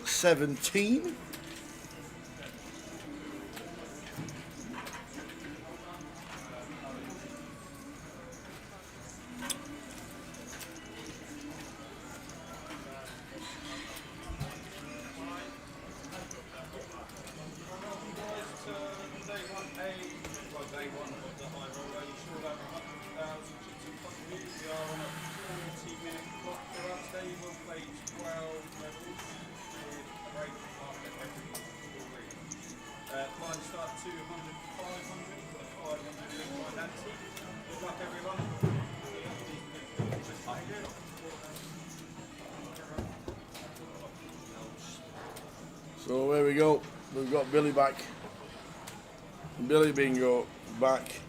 [SPEAKER 5] 17.
[SPEAKER 1] Start 200, 500, 500 linked by Nancy. Good luck, everyone.
[SPEAKER 5] So there we go. We've got Billy back. Billy Bingo back.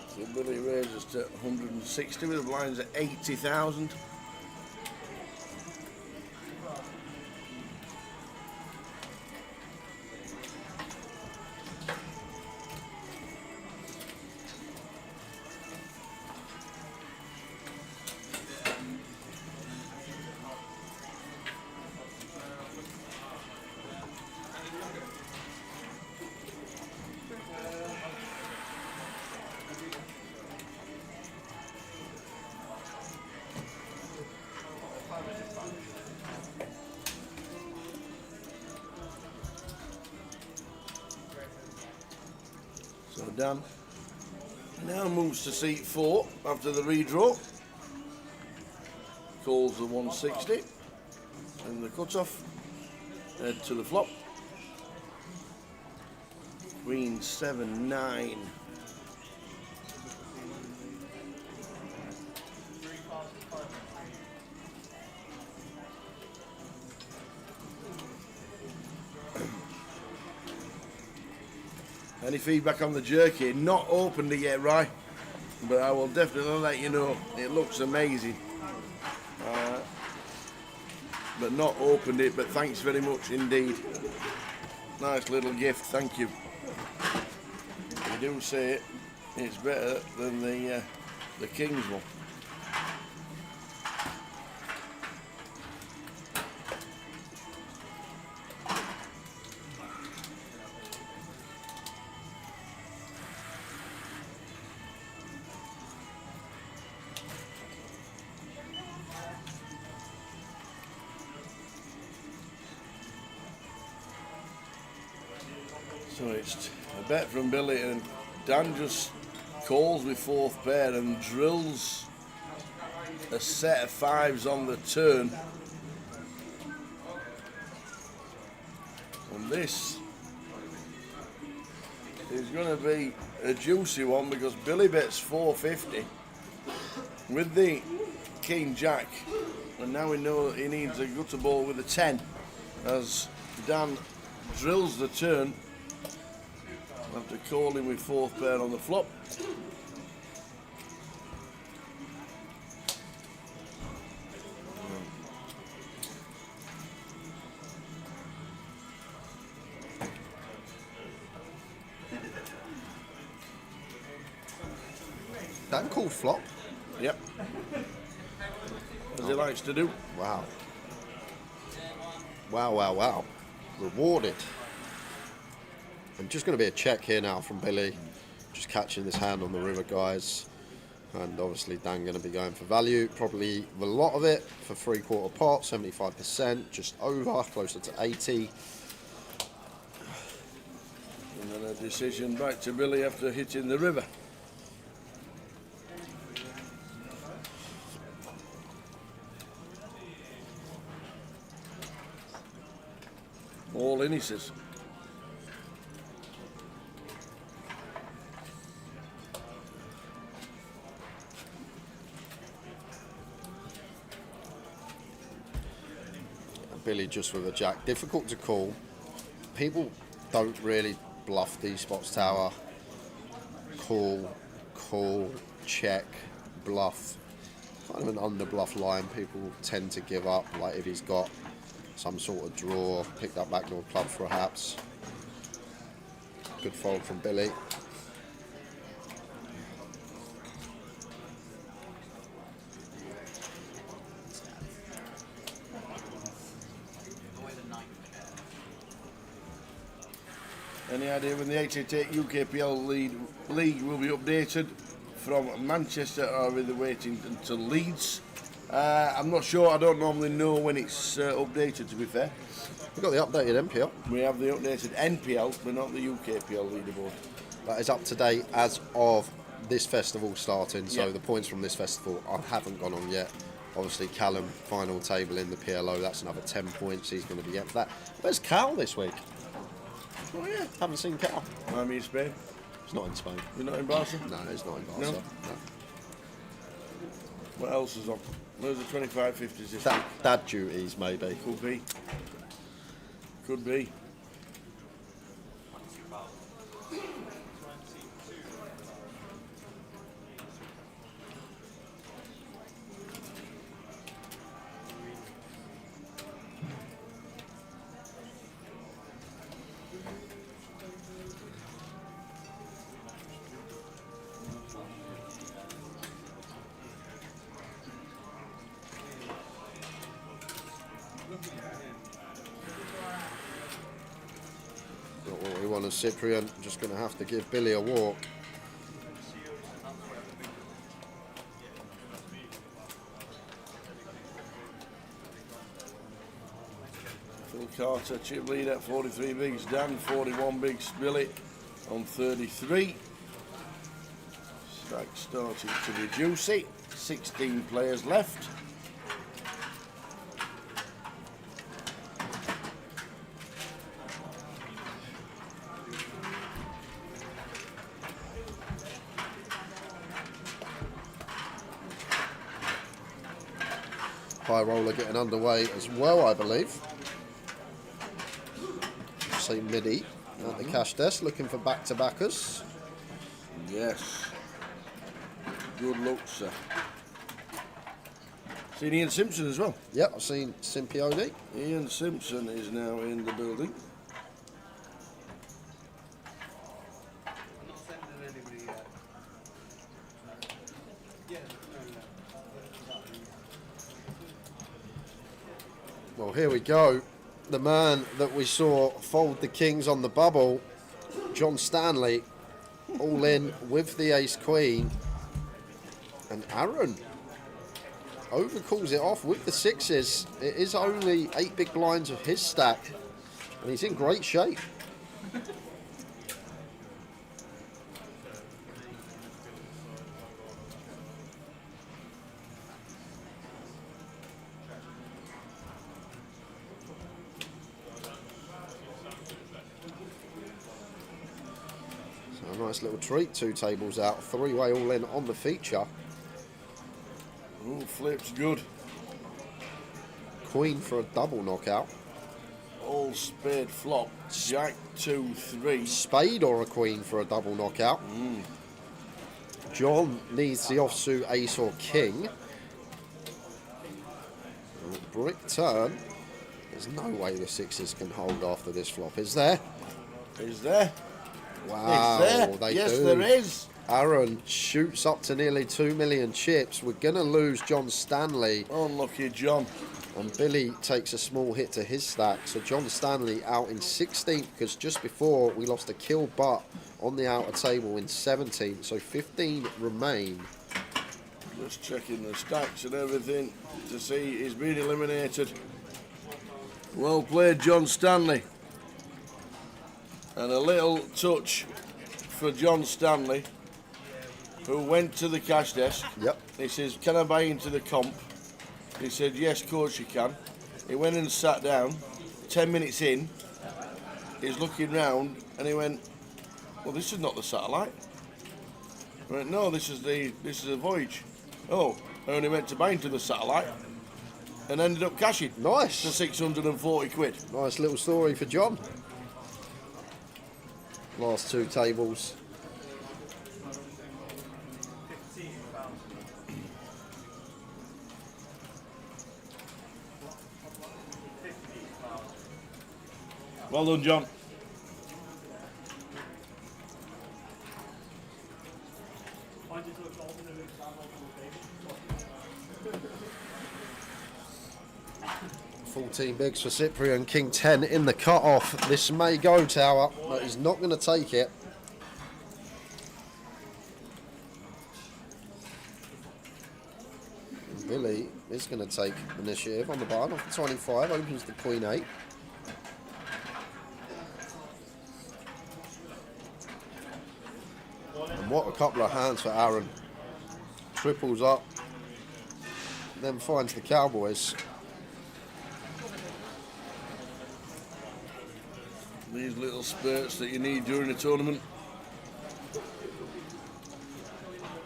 [SPEAKER 5] So Billy raises to 160 with the blinds at 80,000. So Dan now moves to seat 4 after the redraw. Calls the 160 and the cutoff. Head to the flop. Queen 7-9. Any feedback on the jerky? Not opened it yet, right? But I will definitely let you know. It looks amazing. But not opened it, but thanks very much indeed. Nice little gift, thank you. You do say it, it's better than the King's one. So it's a bet from Billy, and Dan just calls with 4th pair and drills a set of 5s on the turn. And this is going to be a juicy one because Billy bets 450 with the King Jack, and now we know that he needs a gutter ball with a 10 as Dan drills the turn after calling with 4th pair on the flop.
[SPEAKER 6] Dan called flop.
[SPEAKER 5] Yep. As he likes to do.
[SPEAKER 6] Wow. Wow, wow, wow. Rewarded. And just going to be a check here now from Billy. Just catching this hand on the river, guys. And obviously Dan going to be going for value. Probably a lot of it for 3/4 pot, 75%. Just over, closer to 80.
[SPEAKER 5] And then a decision back to Billy after hitting the river. All in, he says.
[SPEAKER 6] Billy just with a jack. Difficult to call. People don't really bluff these spots, Tower. Call, check, bluff. Kind of an under bluff line. People tend to give up, like if he's got some sort of draw, picked up backdoor club perhaps. Good fold from Billy.
[SPEAKER 5] Any idea when the 888 UKPL league will be updated from Manchester, or are they waiting until Leeds? I'm not sure. I don't normally know when it's updated, to be fair.
[SPEAKER 6] We've got the updated NPL.
[SPEAKER 5] We have the updated NPL, but not the UKPL leaderboard.
[SPEAKER 6] That is up to date as of this festival starting, so
[SPEAKER 5] Yeah.
[SPEAKER 6] the points from this festival haven't gone on yet. Obviously Callum, final table in the PLO, that's another 10 points. He's going to be getting that. Where's Cal this week?
[SPEAKER 5] Oh yeah.
[SPEAKER 6] Haven't seen Cal.
[SPEAKER 5] I'm in Spain.
[SPEAKER 6] He's not in Spain.
[SPEAKER 5] You're not in Barca?
[SPEAKER 6] No, he's not in Barca.
[SPEAKER 5] No?
[SPEAKER 6] No.
[SPEAKER 5] What else is on? Those are 25.50s this
[SPEAKER 6] Dad duties, maybe.
[SPEAKER 5] week. Could be. Could be.
[SPEAKER 6] Not what we want as Cyprian. Just going to have to give Billy a walk.
[SPEAKER 5] Phil Carter, chip lead at 43 bigs. Dan, 41 bigs. Billy on 33. Stack starting to be juicy. 16 players left.
[SPEAKER 6] High roller getting underway as well, I believe. See Midi at the cash desk looking for back-to-backers.
[SPEAKER 5] Yes. Good luck, sir. Seen Ian Simpson as well.
[SPEAKER 6] Yep, I've seen Simpiodi.
[SPEAKER 5] Ian Simpson is now in the building.
[SPEAKER 6] Well, here we go. The man that we saw fold the kings on the bubble, John Stanley, all in with the ace-queen. And Aaron overcalls it off with the sixes. It is only 8 big blinds of his stack, and he's in great shape. Nice little treat. 2 tables out. 3-way all in on the feature.
[SPEAKER 5] Ooh, flips good.
[SPEAKER 6] Queen for a double knockout.
[SPEAKER 5] All spade flop. Jack 2, 3.
[SPEAKER 6] Spade or a queen for a double knockout. John needs the offsuit ace or king. Brick turn. There's no way the 6s can hold after this flop, is there?
[SPEAKER 5] Is there?
[SPEAKER 6] Wow,
[SPEAKER 5] Is there?
[SPEAKER 6] they
[SPEAKER 5] Yes,
[SPEAKER 6] do.
[SPEAKER 5] there is.
[SPEAKER 6] Aaron shoots up to nearly 2 million chips. We're going to lose John Stanley.
[SPEAKER 5] Unlucky John.
[SPEAKER 6] And Billy takes a small hit to his stack. So John Stanley out in 16th, because just before we lost a kill butt on the outer table in 17th. So 15 remain.
[SPEAKER 5] Just checking the stacks and everything to see he's been eliminated. Well played, John Stanley. And a little touch for John Stanley, who went to the cash desk.
[SPEAKER 6] Yep.
[SPEAKER 5] He says, can I buy into the comp? He said, yes, of course you can. He went and sat down. 10 minutes in, he's looking round and he went, well, this is not the satellite. I went, no, this is a Voyage. Oh, I only went to buy into the satellite and ended up cashing.
[SPEAKER 6] Nice.
[SPEAKER 5] For 640 quid.
[SPEAKER 6] Nice little story for John. Last 2 tables.
[SPEAKER 5] Well done, John. $14 bigs for Cyprian. King 10 in the cut-off. This may go, Tower, but he's not going to take it. And Billy is going to take initiative on the barn off the 25. Opens the Queen 8. And what a couple of hands for Aaron. Triples up, then finds the Cowboys. These little spurts that you need during a tournament.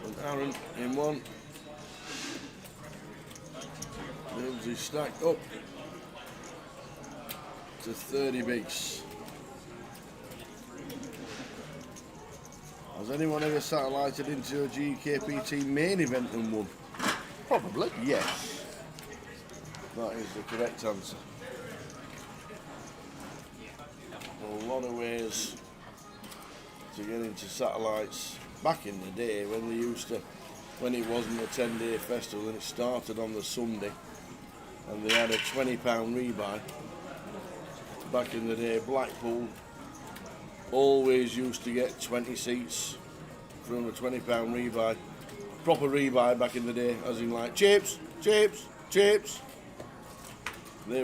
[SPEAKER 5] And Aaron in one. Builds his stack up to 30 bigs. Has anyone ever satellited into a GKPT main event and won?
[SPEAKER 6] Probably.
[SPEAKER 5] Yes. That is the correct answer. A lot of ways to get into satellites. Back in the day when when it wasn't a 10-day festival and it started on the Sunday and they had a £20 rebuy. Back in the day, Blackpool always used to get 20 seats from a £20 rebuy. Proper rebuy back in the day, as in like chips. They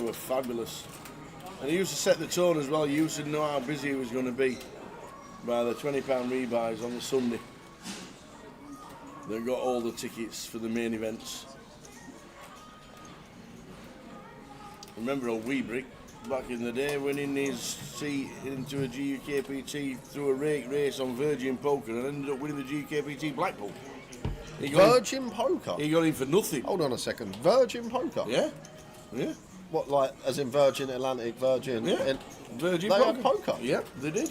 [SPEAKER 5] were fabulous. And he used to set the tone as well. He used to know how busy he was going to be by the £20 rebuys on the Sunday. They got all the tickets for the main events. Remember old Weebrick back in the day winning his seat into a GUKPT through a rake race on Virgin Poker and ended up winning the GUKPT Blackpool.
[SPEAKER 6] Virgin Poker?
[SPEAKER 5] He got in for nothing.
[SPEAKER 6] Hold on a second. Virgin Poker?
[SPEAKER 5] Yeah. Yeah.
[SPEAKER 6] What, like, as in Virgin Atlantic, Virgin?
[SPEAKER 5] Yeah.
[SPEAKER 6] And
[SPEAKER 5] Virgin
[SPEAKER 6] they
[SPEAKER 5] Poker.
[SPEAKER 6] had poker?
[SPEAKER 5] Yeah, they did.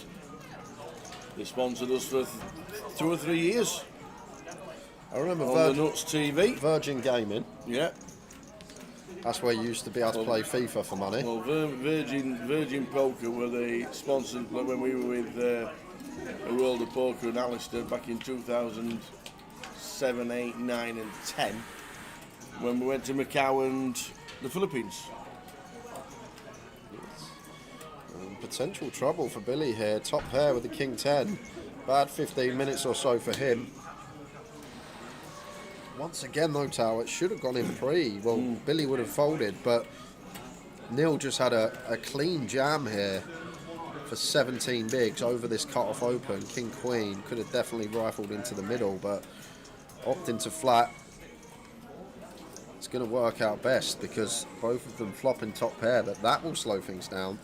[SPEAKER 5] They sponsored us for 2 or 3 years.
[SPEAKER 6] I remember
[SPEAKER 5] on the Nuts TV.
[SPEAKER 6] Virgin Gaming.
[SPEAKER 5] Yeah.
[SPEAKER 6] That's where you used to be able to play FIFA for money.
[SPEAKER 5] Well, Virgin Poker were the sponsors when we were with a World of Poker and Alistair back in 2007, 8, 9 and 10 when we went to Macau and the Philippines.
[SPEAKER 6] Potential trouble for Billy here. Top pair with the King 10. Bad 15 minutes or so for him. Once again though, Tower, it should have gone in pre. Well, Billy would have folded, but Neil just had a clean jam here for 17 bigs over this cut-off open. King Queen could have definitely rifled into the middle, but opted into flat. It's going to work out best because both of them flop in top pair, but that will slow things down.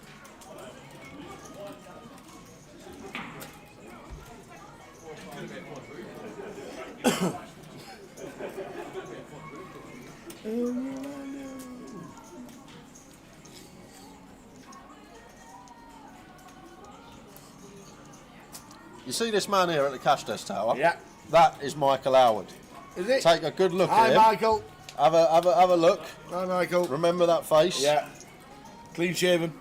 [SPEAKER 6] You see this man here at the cash desk tower?
[SPEAKER 5] Yeah.
[SPEAKER 6] That is Michael Howard.
[SPEAKER 5] Is it?
[SPEAKER 6] Take a good look
[SPEAKER 5] Hi,
[SPEAKER 6] at him.
[SPEAKER 5] Michael.
[SPEAKER 6] Have a look.
[SPEAKER 5] Hi, Michael.
[SPEAKER 6] Remember that face?
[SPEAKER 5] Yeah. Clean shaven.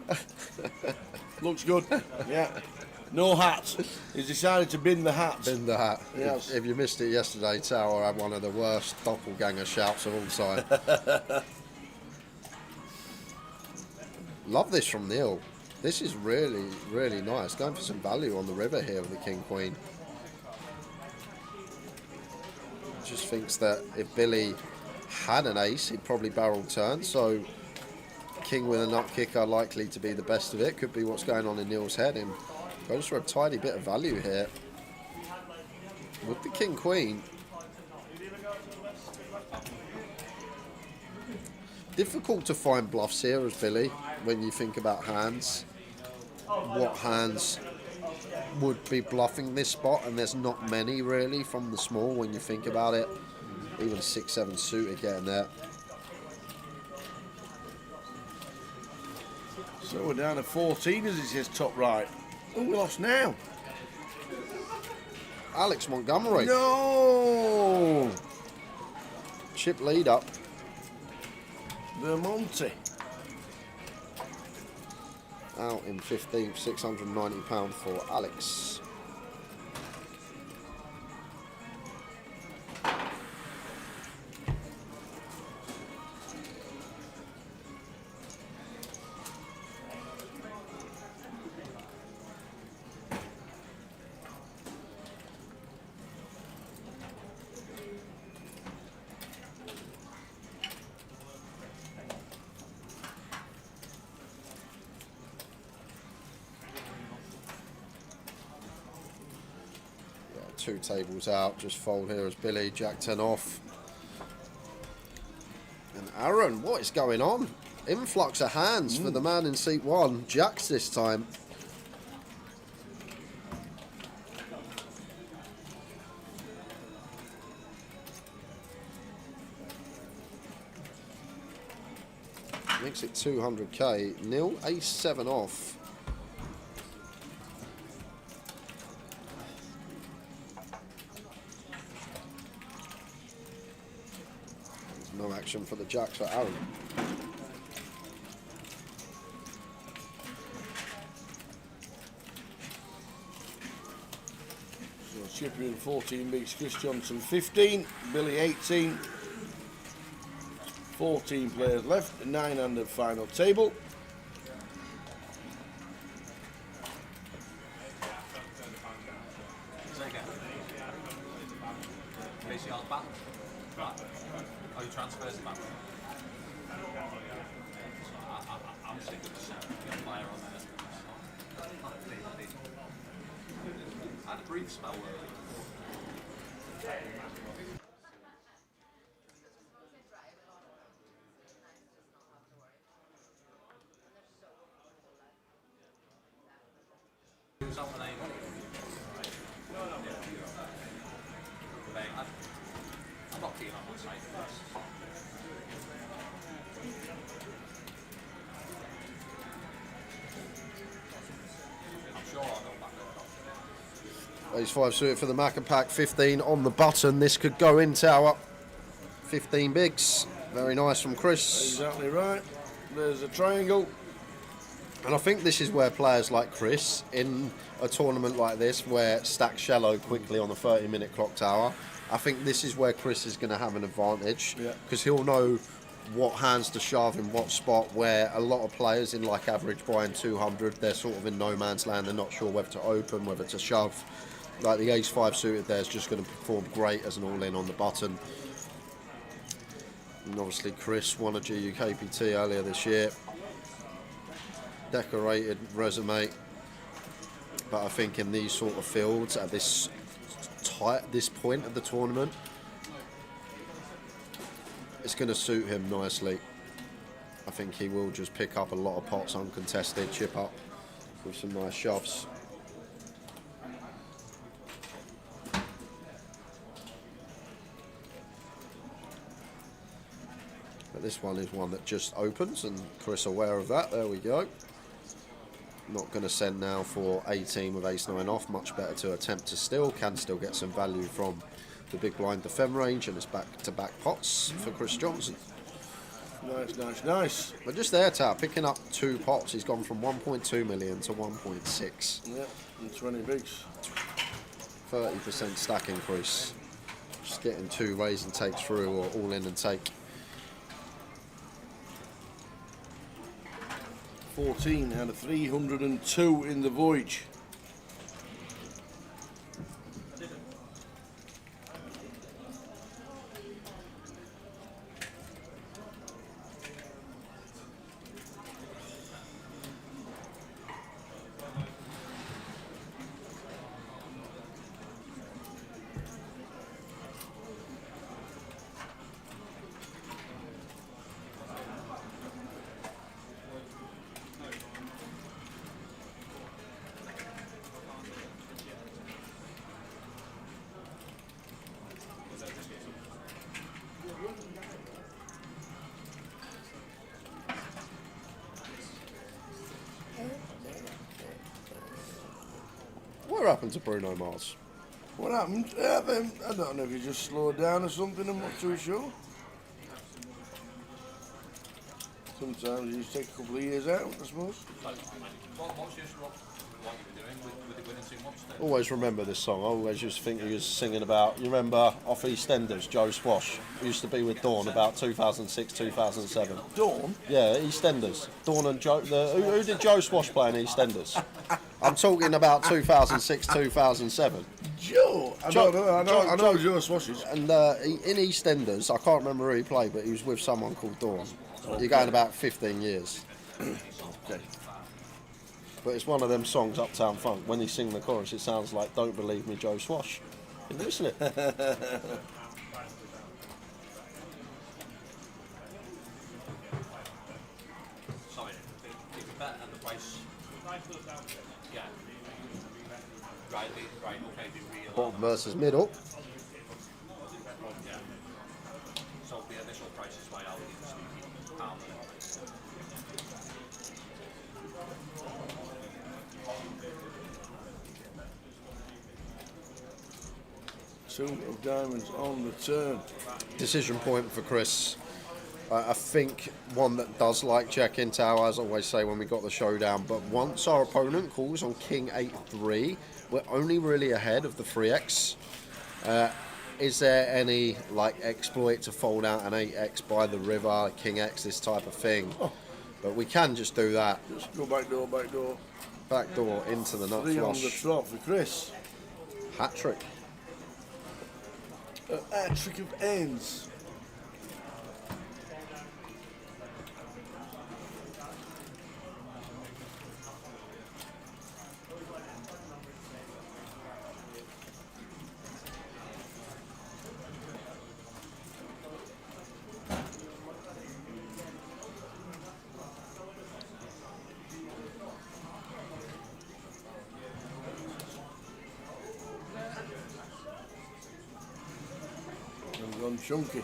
[SPEAKER 5] Looks good. Yeah. No hat. He's decided to bin the hat.
[SPEAKER 6] In the hat.
[SPEAKER 5] Yes.
[SPEAKER 6] If you missed it yesterday, Tower had one of the worst doppelganger shouts of all time. Love this from Neil. This is really, really nice. Going for some value on the river here with the King Queen. Just thinks that if Billy had an ace, he'd probably barrel turn. So King with a nut kicker likely to be the best of it. Could be what's going on in Neil's head. And goes for a tidy bit of value here. With the King Queen. Difficult to find bluffs here as Billy when you think about hands. What hands would be bluffing this spot, and there's not many really from the small when you think about it. Even 6-7 suited getting there.
[SPEAKER 5] So we're down to 14 as it says top right. Oh, we lost now.
[SPEAKER 6] Alex Montgomery.
[SPEAKER 5] No!
[SPEAKER 6] Chip lead up.
[SPEAKER 5] Vermonte.
[SPEAKER 6] Out in 15th, £690 for Alex. Two tables out, just fold here as Billy, Jack 10 off. And Aaron, what is going on? Influx of hands for the man in seat 1. Jacks this time. Makes it 200k. Neil, ace 7 off. No action for the jacks for Aaron.
[SPEAKER 5] So Chipper in 14 bigs, Chris Johnson 15, Billy 18. 14 players left, 9-handed final table.
[SPEAKER 8] Oh, you transfers it back. I'm sick of this flyer on there. I had a brief spell where who's out the name? I'm not keen on what's right. I'm sure I'll go back there.
[SPEAKER 6] Ace 5 suited for the Mac and Pack, 15 on the button. This could go in tower. 15 bigs. Very nice from Chris.
[SPEAKER 5] Exactly right. There's a triangle.
[SPEAKER 6] And I think this is where players like Chris, in a tournament like this, where stack shallow quickly on the 30-minute clock tower, I think this is where Chris is going to have an advantage, because he'll know what hands to shove in what spot, where a lot of players in like average buying 200, they're sort of in no man's land. They're not sure whether to open, whether to shove. Like the ace 5 suited there is just going to perform great as an all-in on the button. And obviously Chris won a UKPL earlier this year. Decorated resume. But I think in these sort of fields at this point of the tournament, it's going to suit him nicely. I think he will just pick up a lot of pots uncontested, chip up with some nice shoves. this one is one that just opens, and Chris aware of that. There we go. Not going to send now for 18 with ace-9 off. Much better to attempt to steal. Can still get some value from the big blind defend range, and it's back-to-back pots for Chris Johnson.
[SPEAKER 5] Nice, nice, nice.
[SPEAKER 6] But just there, Tao, picking up 2 pots. He's gone from 1.2 million to 1.6.
[SPEAKER 5] Yeah, and 20 bigs.
[SPEAKER 6] 30% stack increase. Just getting 2 raise and take through, or all in and take.
[SPEAKER 5] 14 out of 302 in the Voyage.
[SPEAKER 6] What happened to Bruno Mars?
[SPEAKER 5] What happened? I don't know if he just slowed down or something, I'm not too sure. Sometimes you just take a couple of years out, I suppose.
[SPEAKER 8] What's your what you were doing with the winning too much then?
[SPEAKER 6] Always remember this song. I always used to think he was singing about, you remember off EastEnders, Joe Swash? Used to be with Dawn about 2006, 2007.
[SPEAKER 5] Dawn?
[SPEAKER 6] Yeah, EastEnders. Dawn and Joe. Who did Joe Swash play in EastEnders? I'm talking about 2006, 2007.
[SPEAKER 5] Joe? I know Joe Swashes.
[SPEAKER 6] And in EastEnders, I can't remember who he played, but he was with someone called Dawn. Okay. You're going about 15 years.
[SPEAKER 5] Okay.
[SPEAKER 6] But it's one of them songs, Uptown Funk. When he sing the chorus, it sounds like "Don't Believe Me, Joe Swash." You listen it.
[SPEAKER 8] Sorry, if you bet at the price. Yeah. Right, okay, be real.
[SPEAKER 6] Bottom versus middle.
[SPEAKER 8] Yeah. So the initial price is why I'll need the sneaky pound.
[SPEAKER 5] Two of diamonds on the turn.
[SPEAKER 6] Decision point for Chris. I think one that does like check-in tower, as I always say when we got the showdown, but once our opponent calls on King 8-3, we're only really ahead of the 3x. Is there any like exploit to fold out an 8x by the river, King X, this type of thing? Oh. But we can just do that.
[SPEAKER 5] Just go back door, back door.
[SPEAKER 6] Back door into the nut
[SPEAKER 5] 3
[SPEAKER 6] flush.
[SPEAKER 5] on the trot for Chris.
[SPEAKER 6] Hat trick.
[SPEAKER 5] A trick of ends. Gone chunky.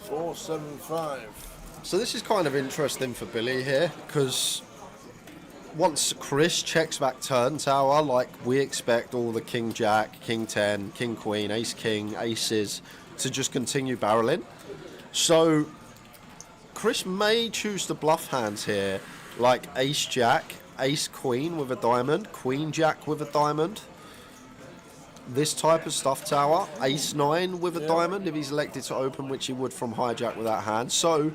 [SPEAKER 5] $4.75.
[SPEAKER 6] So this is kind of interesting for Billy here, because once Chris checks back turn tower, like we expect all the King Jack, King 10, King Queen, Ace King, Aces to just continue barreling. So Chris may choose to bluff hands here, like Ace Jack, Ace Queen with a diamond, Queen Jack with a diamond. This type of stuff tower, Ace 9 with a diamond if he's elected to open, which he would from hijack with that hand. So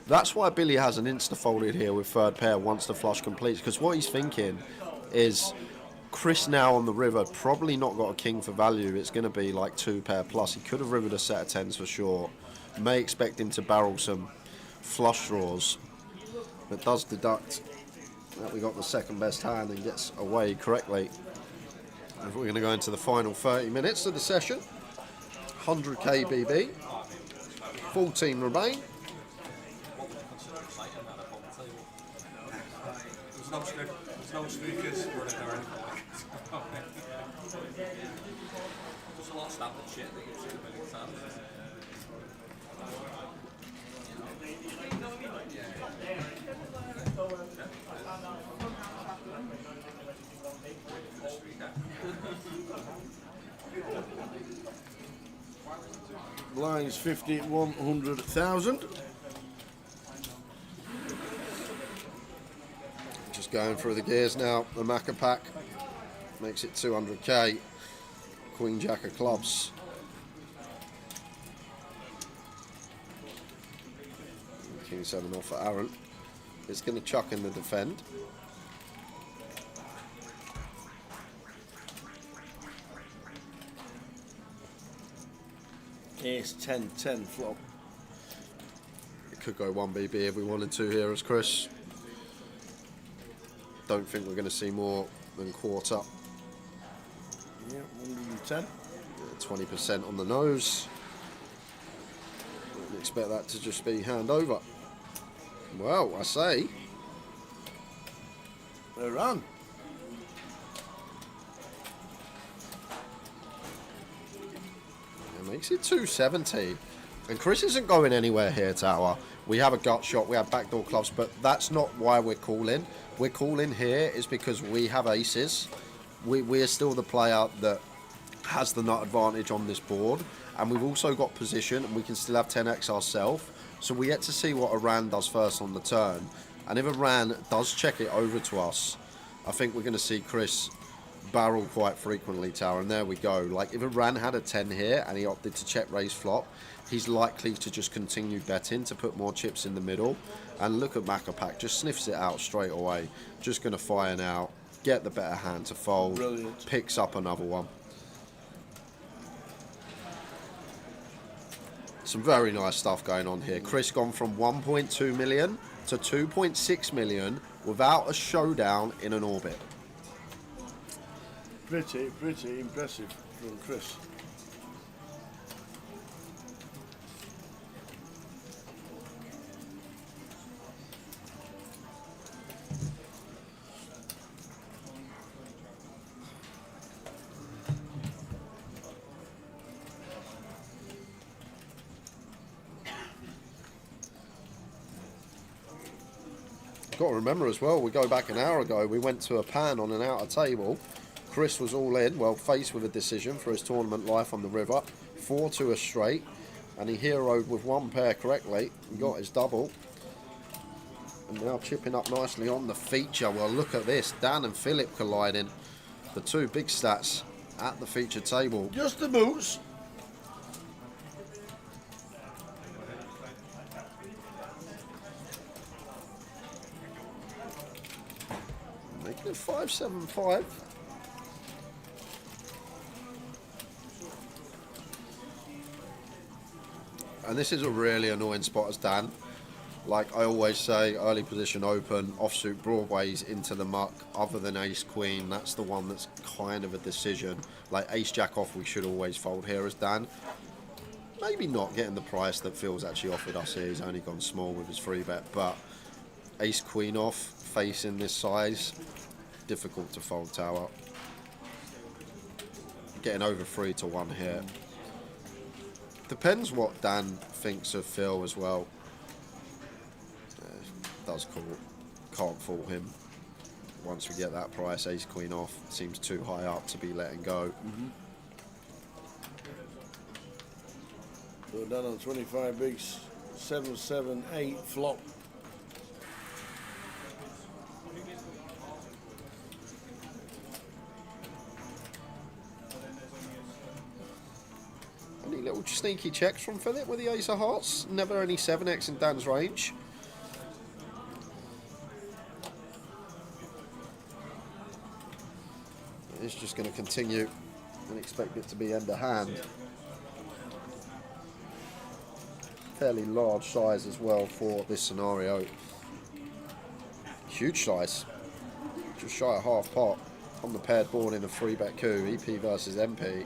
[SPEAKER 6] that's why Billy has an insta folded here with third pair once the flush completes, because what he's thinking is Chris now on the river, probably not got a king for value. It's going to be like 2 pair plus. He could have rivered a set of 10s for sure. May expect him to barrel some flush draws, but does deduct that we got the second best hand and gets away correctly. If we're going to go into the final 30 minutes of the session, 100k BB, 14 remain.
[SPEAKER 1] There's no sneakers running there or anything like that.
[SPEAKER 8] a lot of standard shit that you've seen a million times.
[SPEAKER 5] Blinds 50, 100,000.
[SPEAKER 6] Just going through the gears now. The Macca pack makes it 200k. Queen Jack of clubs. King 7 off for Aaron. It's going to chuck in the defend.
[SPEAKER 5] Ace 10, 10 flop.
[SPEAKER 6] It could go 1BB if we wanted to here as Chris. Don't think we're going to see more than quarter.
[SPEAKER 5] Yeah, 110.
[SPEAKER 6] 20% on the nose. Wouldn't expect that to just be hand over. Well, I say.
[SPEAKER 5] They're on.
[SPEAKER 6] It makes it 270. And Chris isn't going anywhere here, Tower. We have a gut shot, we have backdoor clubs, but that's not why we're calling. We're calling here is because we have aces. We're still the player that has the nut advantage on this board, and we've also got position, and we can still have 10x ourselves. So we get to see what Iran does first on the turn. And if Iran does check it over to us, I think we're going to see Chris barrel quite frequently, Tower, and there we go. Like, if Iran had a 10 here and he opted to check raise flop, he's likely to just continue betting to put more chips in the middle. And look at Macca pack, just sniffs it out straight away. Just going to fire now, get the better hand to fold.
[SPEAKER 5] Brilliant.
[SPEAKER 6] Picks up another one. Some very nice stuff going on here. Chris gone from 1.2 million to 2.6 million without a showdown in an orbit.
[SPEAKER 5] Pretty impressive from Chris.
[SPEAKER 6] Got to remember as well, we go back an hour ago, we went to a pan on an outer table. Chris was all in, well, faced with a decision for his tournament life on the river. 4-2 a straight, and he heroed with one pair correctly and got his double. And now chipping up nicely on the feature. Well, look at this, Dan and Philip colliding. The two big stats at the feature table.
[SPEAKER 5] Just the boots.
[SPEAKER 6] Making it 5-7-5. And this is a really annoying spot as Dan. Like I always say, early position open, offsuit broadways into the muck, other than ace queen, that's the one that's kind of a decision. Like ace jack off, we should always fold here as Dan. Maybe not getting the price that Phil's actually offered us here, he's only gone small with his free bet, but ace queen off, facing this size, difficult to fold, Tower. Getting over 3-1 here. Depends what Dan thinks of Phil as well. Does call. Can't fault him. Once we get that price, ace queen off, seems too high up to be letting go.
[SPEAKER 5] So done on 25 bigs, 7-7-8 flop.
[SPEAKER 6] Any little sneaky checks from Philip with the ace of hearts? Never any 7x in Dan's range. It's just going to continue and expect it to be end of hand. Fairly large size as well for this scenario. Huge size. Just shy of half pot on the paired board in a 3-bet coup. EP versus MP.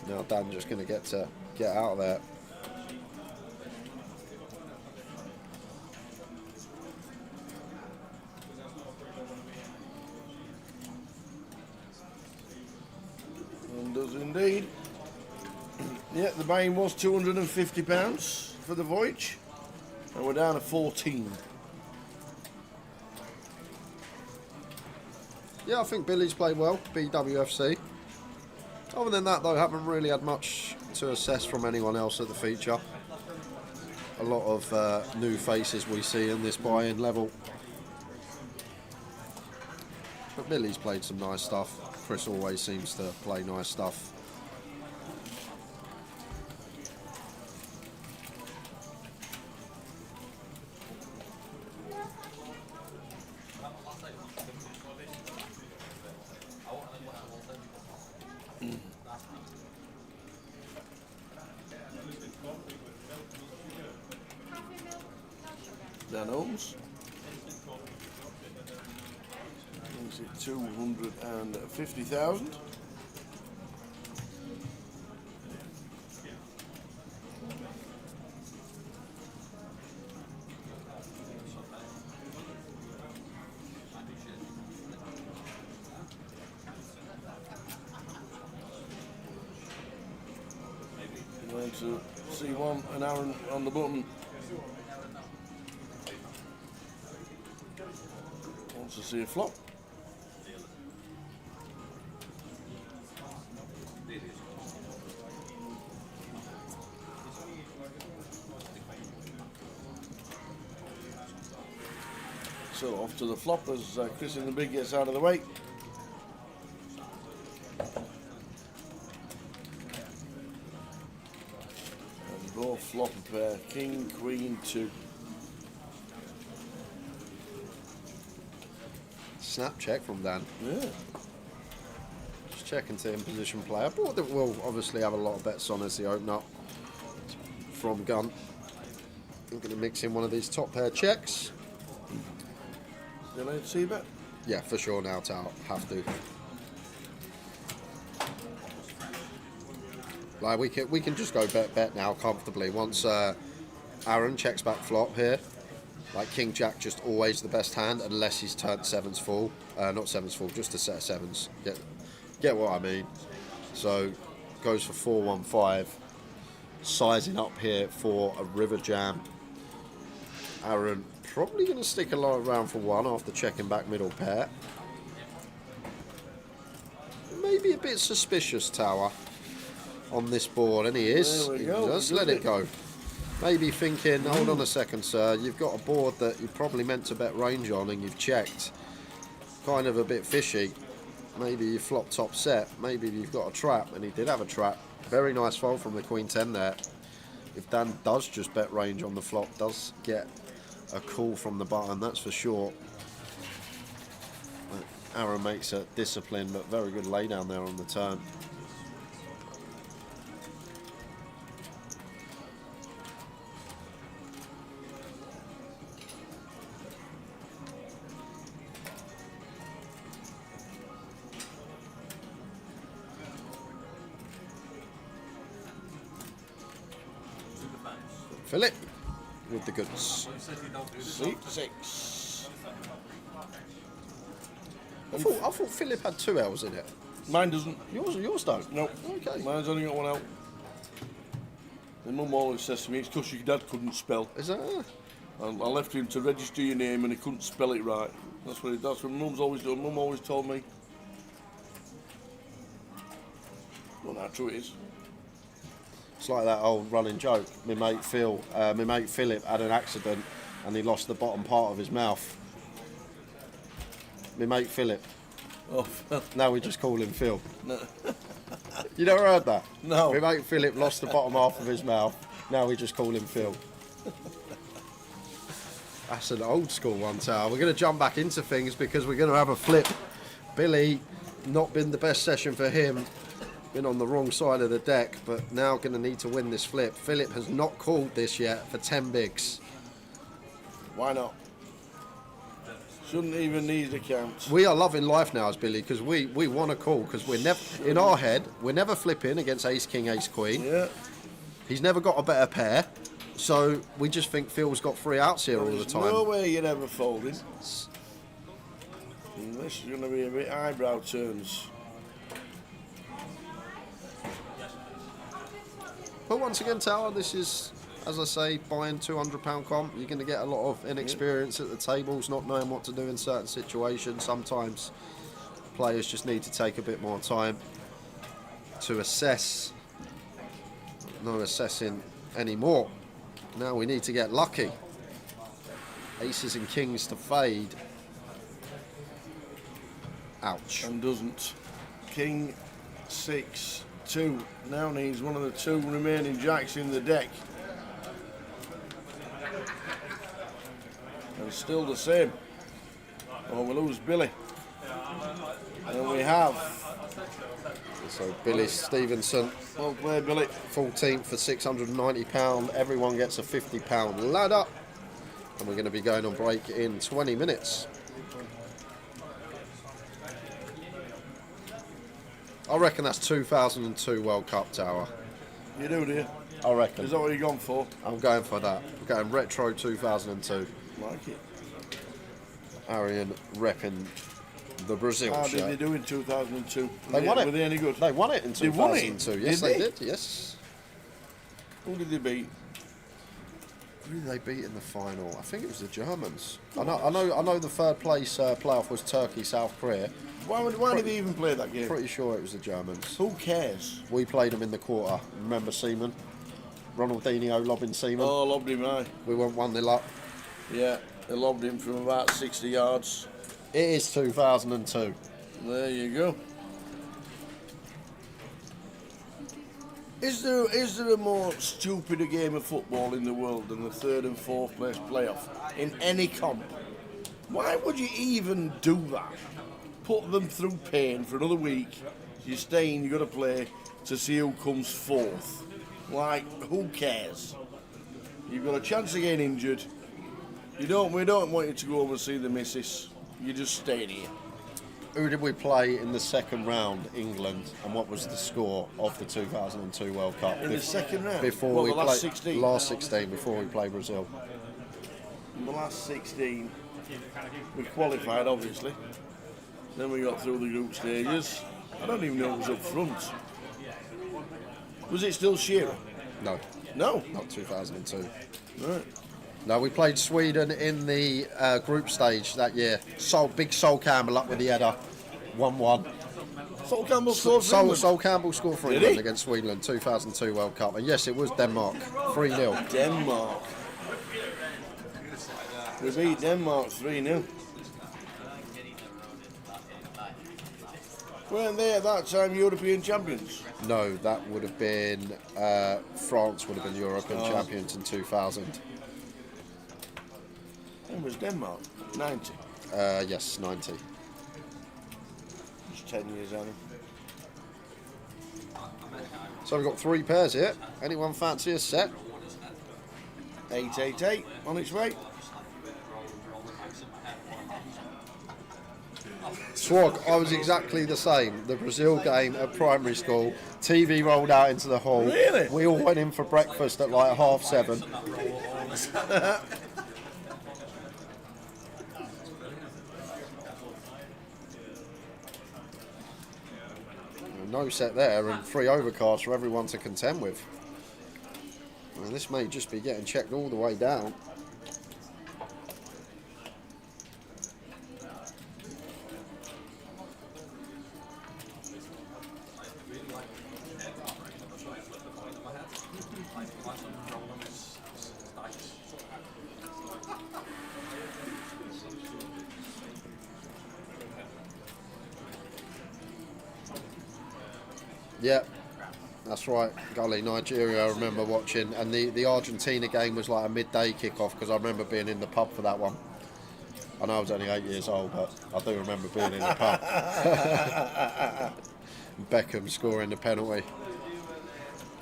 [SPEAKER 6] Now Dan just going to get out of there.
[SPEAKER 5] And does indeed. the buy-in was £250 for the Voyage, and we're down to 14.
[SPEAKER 6] Yeah, I think Billy's played well, BWFC. Other than that, though, haven't really had much to assess from anyone else at the feature. A lot of new faces we see in this buy-in level. But Billy's played some nice stuff. Chris always seems to play nice stuff.
[SPEAKER 5] Dan Holmes. Is it 250,000? Going to C1 and Aaron on the button. Wants to see a flop. So off to the flop as Chris in the big gets out of the way. And both flop a pair, King, Queen, 2.
[SPEAKER 6] Snap check from Dan.
[SPEAKER 5] Yeah.
[SPEAKER 6] Just checking to in position play. I thought that we'll obviously have a lot of bets on as the open up from gun. I'm going to mix in one of these top pair checks.
[SPEAKER 5] You allowed to see bet?
[SPEAKER 6] Yeah, for sure now, Tal. Have to. Like we can just go bet now comfortably. Once Aaron checks back flop here, like King Jack just always the best hand unless he's turned sevens full. Not sevens full, just a set of sevens. Get what I mean? So goes for 4-1-5. Sizing up here for a river jam. Aaron probably going to stick a lot around for one after checking back middle pair. Maybe a bit suspicious, Tower, on this board, and he is.
[SPEAKER 5] There we
[SPEAKER 6] He
[SPEAKER 5] go.
[SPEAKER 6] does let it go. Maybe thinking, hold on a second, sir, you've got a board that you probably meant to bet range on and you've checked. Kind of a bit fishy. Maybe you flop top set. Maybe you've got a trap, and he did have a trap. Very nice fold from the Queen 10 there. If Dan does just bet range on the flop, does get a call from the button, that's for sure. Aaron makes a disciplined but very good lay down there on the turn. Philip with the goods.
[SPEAKER 5] Seat 6.
[SPEAKER 6] I thought Philip had 2 L's in it.
[SPEAKER 5] Mine doesn't.
[SPEAKER 6] Yours don't?
[SPEAKER 5] No.
[SPEAKER 6] Okay.
[SPEAKER 5] Mine's only got 1 L. My mum always says to me, it's because your dad couldn't spell.
[SPEAKER 6] Is that?
[SPEAKER 5] I left him to register your name and he couldn't spell it right. That's what Mum's always done. Mum always told me. Well, that's true it is.
[SPEAKER 6] It's like that old running joke. My mate Philip had an accident and he lost the bottom part of his mouth. My mate Philip.
[SPEAKER 5] Oh,
[SPEAKER 6] Now we just call him Phil.
[SPEAKER 5] no.
[SPEAKER 6] You never heard that?
[SPEAKER 5] No.
[SPEAKER 6] My mate Philip lost the bottom half of his mouth. Now we just call him Phil. That's an old school one, Tower. We're going to jump back into things because we're going to have a flip. Billy, not been the best session for him. Been on the wrong side of the deck, but now going to need to win this flip. Philip has not called this yet for 10 bigs.
[SPEAKER 5] Why not? Shouldn't even need a count.
[SPEAKER 6] We are loving life now as Billy because we want to call because we're never, in our head, we're never flipping against ace, king, ace, queen.
[SPEAKER 5] Yeah.
[SPEAKER 6] He's never got a better pair. So we just think Phil's got 3 outs here all the
[SPEAKER 5] There's
[SPEAKER 6] time.
[SPEAKER 5] no way you're ever folding. Unless you're going to be a bit eyebrow turns.
[SPEAKER 6] But once again, Tower, this is, as I say, buying £200 comp. You're going to get a lot of inexperience at the tables, not knowing what to do in certain situations. Sometimes players just need to take a bit more time to assess. No assessing anymore. Now we need to get lucky. Aces and kings to fade. Ouch.
[SPEAKER 5] And doesn't. King 6-2. Now needs one of the 2 remaining jacks in the deck. And still the same. Oh, we lose Billy. And we have.
[SPEAKER 6] So Billy Stevenson.
[SPEAKER 5] Well played, Billy.
[SPEAKER 6] 14th for £690. Everyone gets a £50 ladder. And we're going to be going on break in 20 minutes. I reckon that's 2002 World Cup, Tower.
[SPEAKER 5] You do, dear?
[SPEAKER 6] I reckon.
[SPEAKER 5] Is that what you're going for?
[SPEAKER 6] I'm going for that. I'm going retro 2002.
[SPEAKER 5] Like it.
[SPEAKER 6] Arian repping the Brazil
[SPEAKER 5] How
[SPEAKER 6] shirt.
[SPEAKER 5] did they do in 2002?
[SPEAKER 6] They won it.
[SPEAKER 5] Were they any good?
[SPEAKER 6] They won it in 2002.
[SPEAKER 5] They won it?
[SPEAKER 6] Yes,
[SPEAKER 5] Did
[SPEAKER 6] they
[SPEAKER 5] they?
[SPEAKER 6] did. Yes.
[SPEAKER 5] Who did they beat?
[SPEAKER 6] Who did they beat in the final? I think it was the Germans. I know. The third place playoff was Turkey, South Korea.
[SPEAKER 5] Why did they even play that game?
[SPEAKER 6] Pretty sure it was the Germans.
[SPEAKER 5] Who cares?
[SPEAKER 6] We played them in the quarter. Remember Seaman? Ronaldinho lobbing Seaman.
[SPEAKER 5] Oh, lobbed him high.
[SPEAKER 6] We went 1-0 up.
[SPEAKER 5] Yeah, they lobbed him from about 60 yards.
[SPEAKER 6] It is 2002.
[SPEAKER 5] There you go. Is there a more stupider game of football in the world than the 3rd and 4th place playoff in any comp? Why would you even do that? Put them through pain for another week. You're staying, you've got to play to see who comes 4th. Like, who cares? You've got a chance of getting injured. We don't want you to go over and see the missus. You just stay here.
[SPEAKER 6] Who did we play in the second round? England. And what was the score of the 2002 World Cup?
[SPEAKER 5] In the second round?
[SPEAKER 6] Before
[SPEAKER 5] Well,
[SPEAKER 6] we
[SPEAKER 5] the last
[SPEAKER 6] played
[SPEAKER 5] 16?
[SPEAKER 6] Last 16 before we played Brazil.
[SPEAKER 5] In the last 16, we qualified, obviously. Then we got through the group stages. I don't even know who was up front. Was it still Shearer?
[SPEAKER 6] No.
[SPEAKER 5] No?
[SPEAKER 6] Not 2002.
[SPEAKER 5] Right.
[SPEAKER 6] No, we played Sweden in the group stage that year. Big Sol Campbell up with the header. 1-1.
[SPEAKER 5] Sol Campbell scored for England.
[SPEAKER 6] Sol Campbell scored for
[SPEAKER 5] Did
[SPEAKER 6] England
[SPEAKER 5] he?
[SPEAKER 6] against Sweden, 2002 World Cup. And yes, it was Denmark. 3-0.
[SPEAKER 5] Denmark. We beat Denmark 3-0. Weren't they at that time European champions?
[SPEAKER 6] No, that would have been France would have been European champions in 2000.
[SPEAKER 5] When was Denmark? 90.
[SPEAKER 6] Yes, 90.
[SPEAKER 5] Just 10 years on him.
[SPEAKER 6] So we've got 3 pairs here. Anyone fancy a set?
[SPEAKER 5] 888 on its way.
[SPEAKER 6] Swag, I was exactly the same. The Brazil game at primary school, TV rolled out into the hall.
[SPEAKER 5] Really?
[SPEAKER 6] We all went in for breakfast at like 7:30. No set there and 3 overcards for everyone to contend with. And this may just be getting checked all the way down. Yeah, that's right. Golly, Nigeria, I remember watching. And the Argentina game was like a midday kickoff because I remember being in the pub for that one. I know I was only 8 years old, but I do remember being in the pub. Beckham scoring the penalty.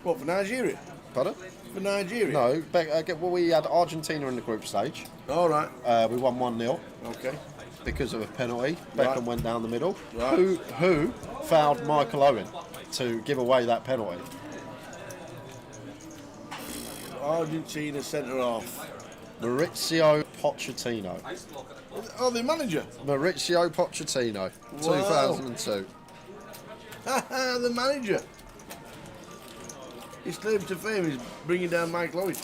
[SPEAKER 5] What, for Nigeria?
[SPEAKER 6] Pardon?
[SPEAKER 5] For Nigeria?
[SPEAKER 6] No, well, we had Argentina in the group stage.
[SPEAKER 5] All right.
[SPEAKER 6] We won 1-0
[SPEAKER 5] Okay.
[SPEAKER 6] because of a penalty. Beckham
[SPEAKER 5] Right.
[SPEAKER 6] went down the middle.
[SPEAKER 5] Right.
[SPEAKER 6] Who fouled Michael Owen to give away that penalty?
[SPEAKER 5] Argentina centre half.
[SPEAKER 6] Maurizio Pochettino.
[SPEAKER 5] Oh, the manager.
[SPEAKER 6] Maurizio Pochettino,
[SPEAKER 5] Wow.
[SPEAKER 6] 2002.
[SPEAKER 5] The manager. His claim to fame is bringing down Mike Lloyd.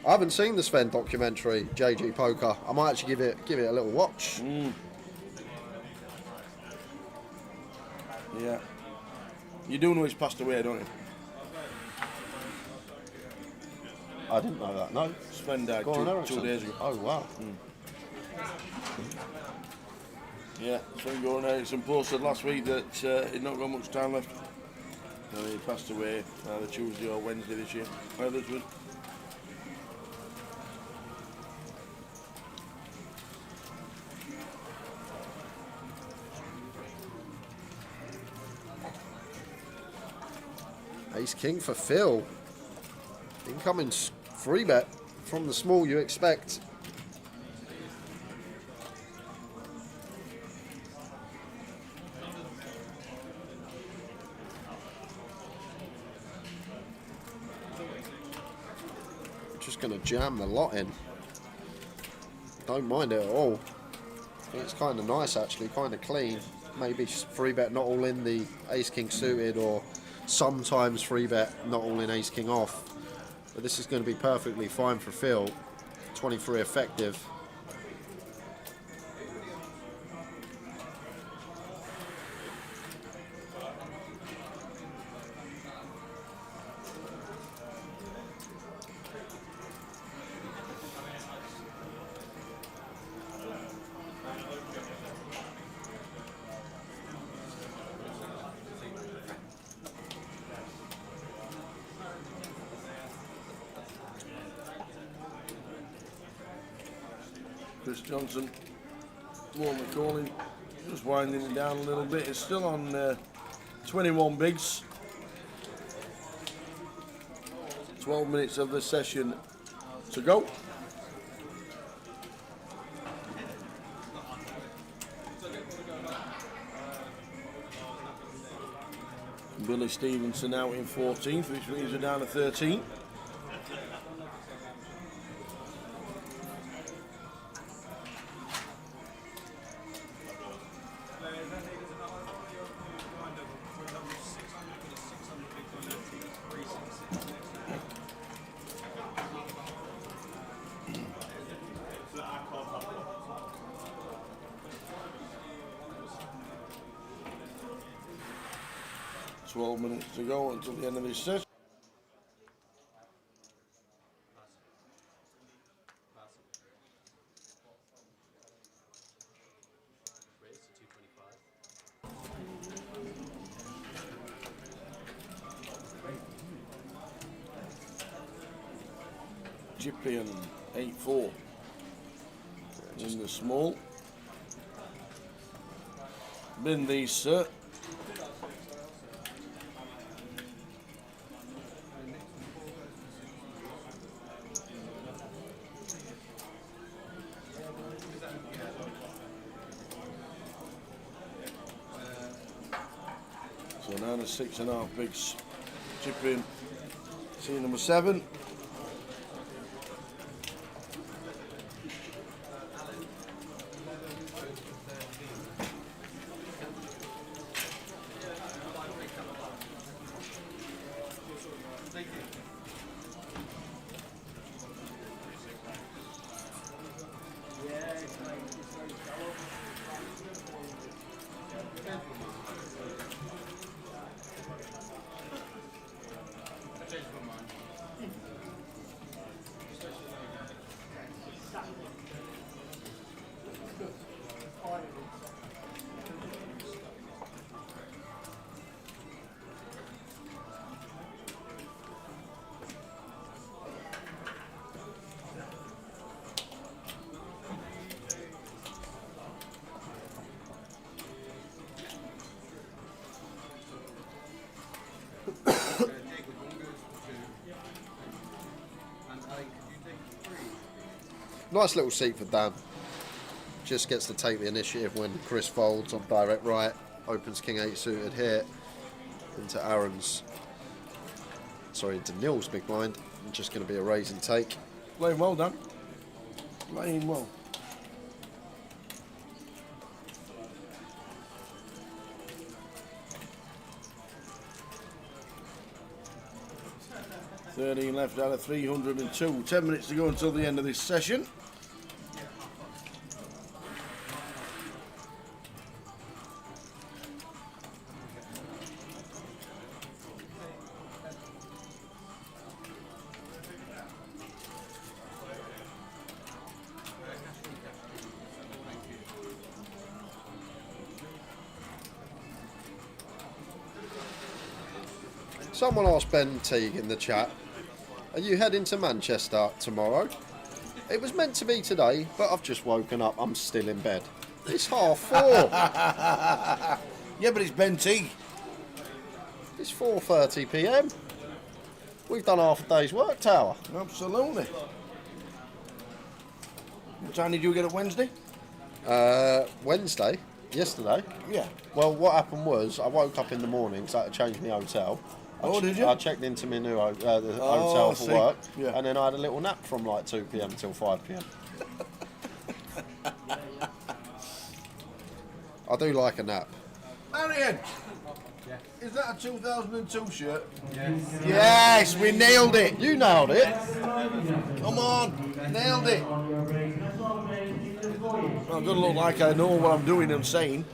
[SPEAKER 6] I haven't seen the Sven documentary, JG Poker. I might actually give it a little watch.
[SPEAKER 5] Yeah. You do know he's passed away, don't you?
[SPEAKER 6] I didn't know that. No.
[SPEAKER 5] Sven died
[SPEAKER 6] Go on,
[SPEAKER 5] 2 days ago.
[SPEAKER 6] Oh wow.
[SPEAKER 5] Yeah, Sven Goran Eriksson posted last week that he'd not got much time left. And he passed away either Tuesday or Wednesday this year. This week.
[SPEAKER 6] Ace King for Phil. Incoming free bet from the small you expect. Just going to jam the lot in. Don't mind it at all. I think it's kind of nice actually, kind of clean. Maybe free bet not all in the Ace King suited, or sometimes free bet not all in Ace King off. But this is going to be perfectly fine for Phil. 23 effective.
[SPEAKER 5] Chris Johnson, Warren McCauley, just winding it down a little bit. It's still on 21 bigs. 12 minutes of the session to go. Billy Stevenson out in 14th, which means we're down to 13. To go until the end of this session. Gypian 8-4 in the small. Bin these, sir. So now the 6.5 bigs. Chip in. Scene number 7.
[SPEAKER 6] Nice little seat for Dan. Just gets to take the initiative when Chris folds on direct right. Opens King 8 suited here. Into Aaron's. Sorry, into Neil's big blind. Just going to be a raise and take.
[SPEAKER 5] Playing well, Dan. Playing well. 13 left out of 302. 10 minutes to go until the end of this session.
[SPEAKER 6] Someone asked Ben Teague in the chat, are you heading to Manchester tomorrow? It was meant to be today, but I've just woken up. I'm still in bed. It's 4:30.
[SPEAKER 5] Yeah, but it's Ben Teague.
[SPEAKER 6] It's 4:30 p.m. We've done half a day's work, Tower.
[SPEAKER 5] Absolutely. What time did you get it Wednesday?
[SPEAKER 6] Wednesday, yesterday.
[SPEAKER 5] Yeah.
[SPEAKER 6] Well, what happened was I woke up in the morning, so I had to change my hotel.
[SPEAKER 5] Did you?
[SPEAKER 6] I checked into my new the
[SPEAKER 5] I
[SPEAKER 6] hotel for
[SPEAKER 5] see.
[SPEAKER 6] work,
[SPEAKER 5] Yeah.
[SPEAKER 6] and then I had a little nap from like 2 p.m. till 5 p.m. I do like a nap.
[SPEAKER 5] Marion, is that a 2002 shirt? Yes, we nailed it.
[SPEAKER 6] You nailed it.
[SPEAKER 5] Come on, nailed it. I'm going to look like I know what I'm doing and saying.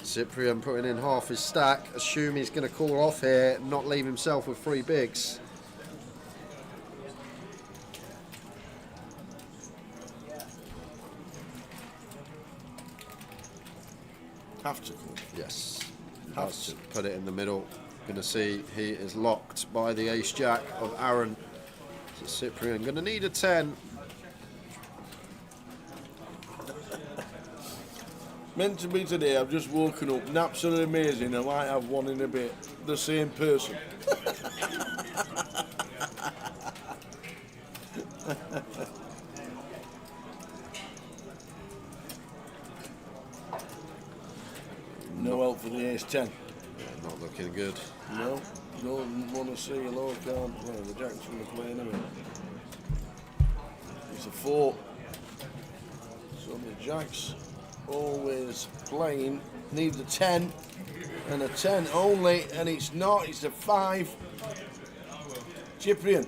[SPEAKER 6] Cyprian putting in half his stack. Assume he's going to call off here, not leave himself with 3 bigs.
[SPEAKER 5] Have to call.
[SPEAKER 6] Yes.
[SPEAKER 5] Have
[SPEAKER 6] Has
[SPEAKER 5] to.
[SPEAKER 6] to put it in the middle. Going to see he is locked by the ace jack of Aaron. So Cyprian going to need a 10.
[SPEAKER 5] Meant to be today, I've just woken up. Naps are amazing, I might have one in a bit. The same person. No help for the ace 10.
[SPEAKER 6] Yeah, not looking good.
[SPEAKER 5] No, don't want to see a low card. Well, the jack's from the play anyway. It's a 4. So the jack's always playing. Needs a 10. And a 10 only. And it's not. It's a 5. Cyprian.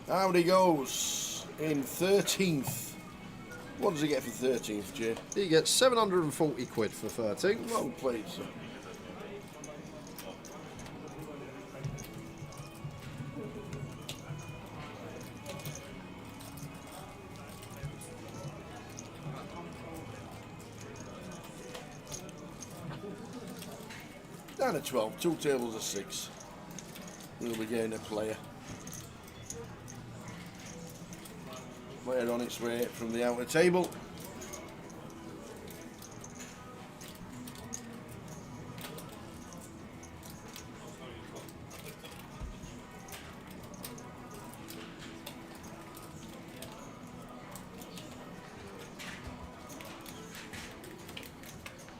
[SPEAKER 5] Out he goes in 13th. What does he get for 13th, Jay?
[SPEAKER 6] He gets 740 quid for 13.
[SPEAKER 5] Well played, sir. Down to 12, 2 tables of 6. We'll be getting a player. Player on its way from the outer table.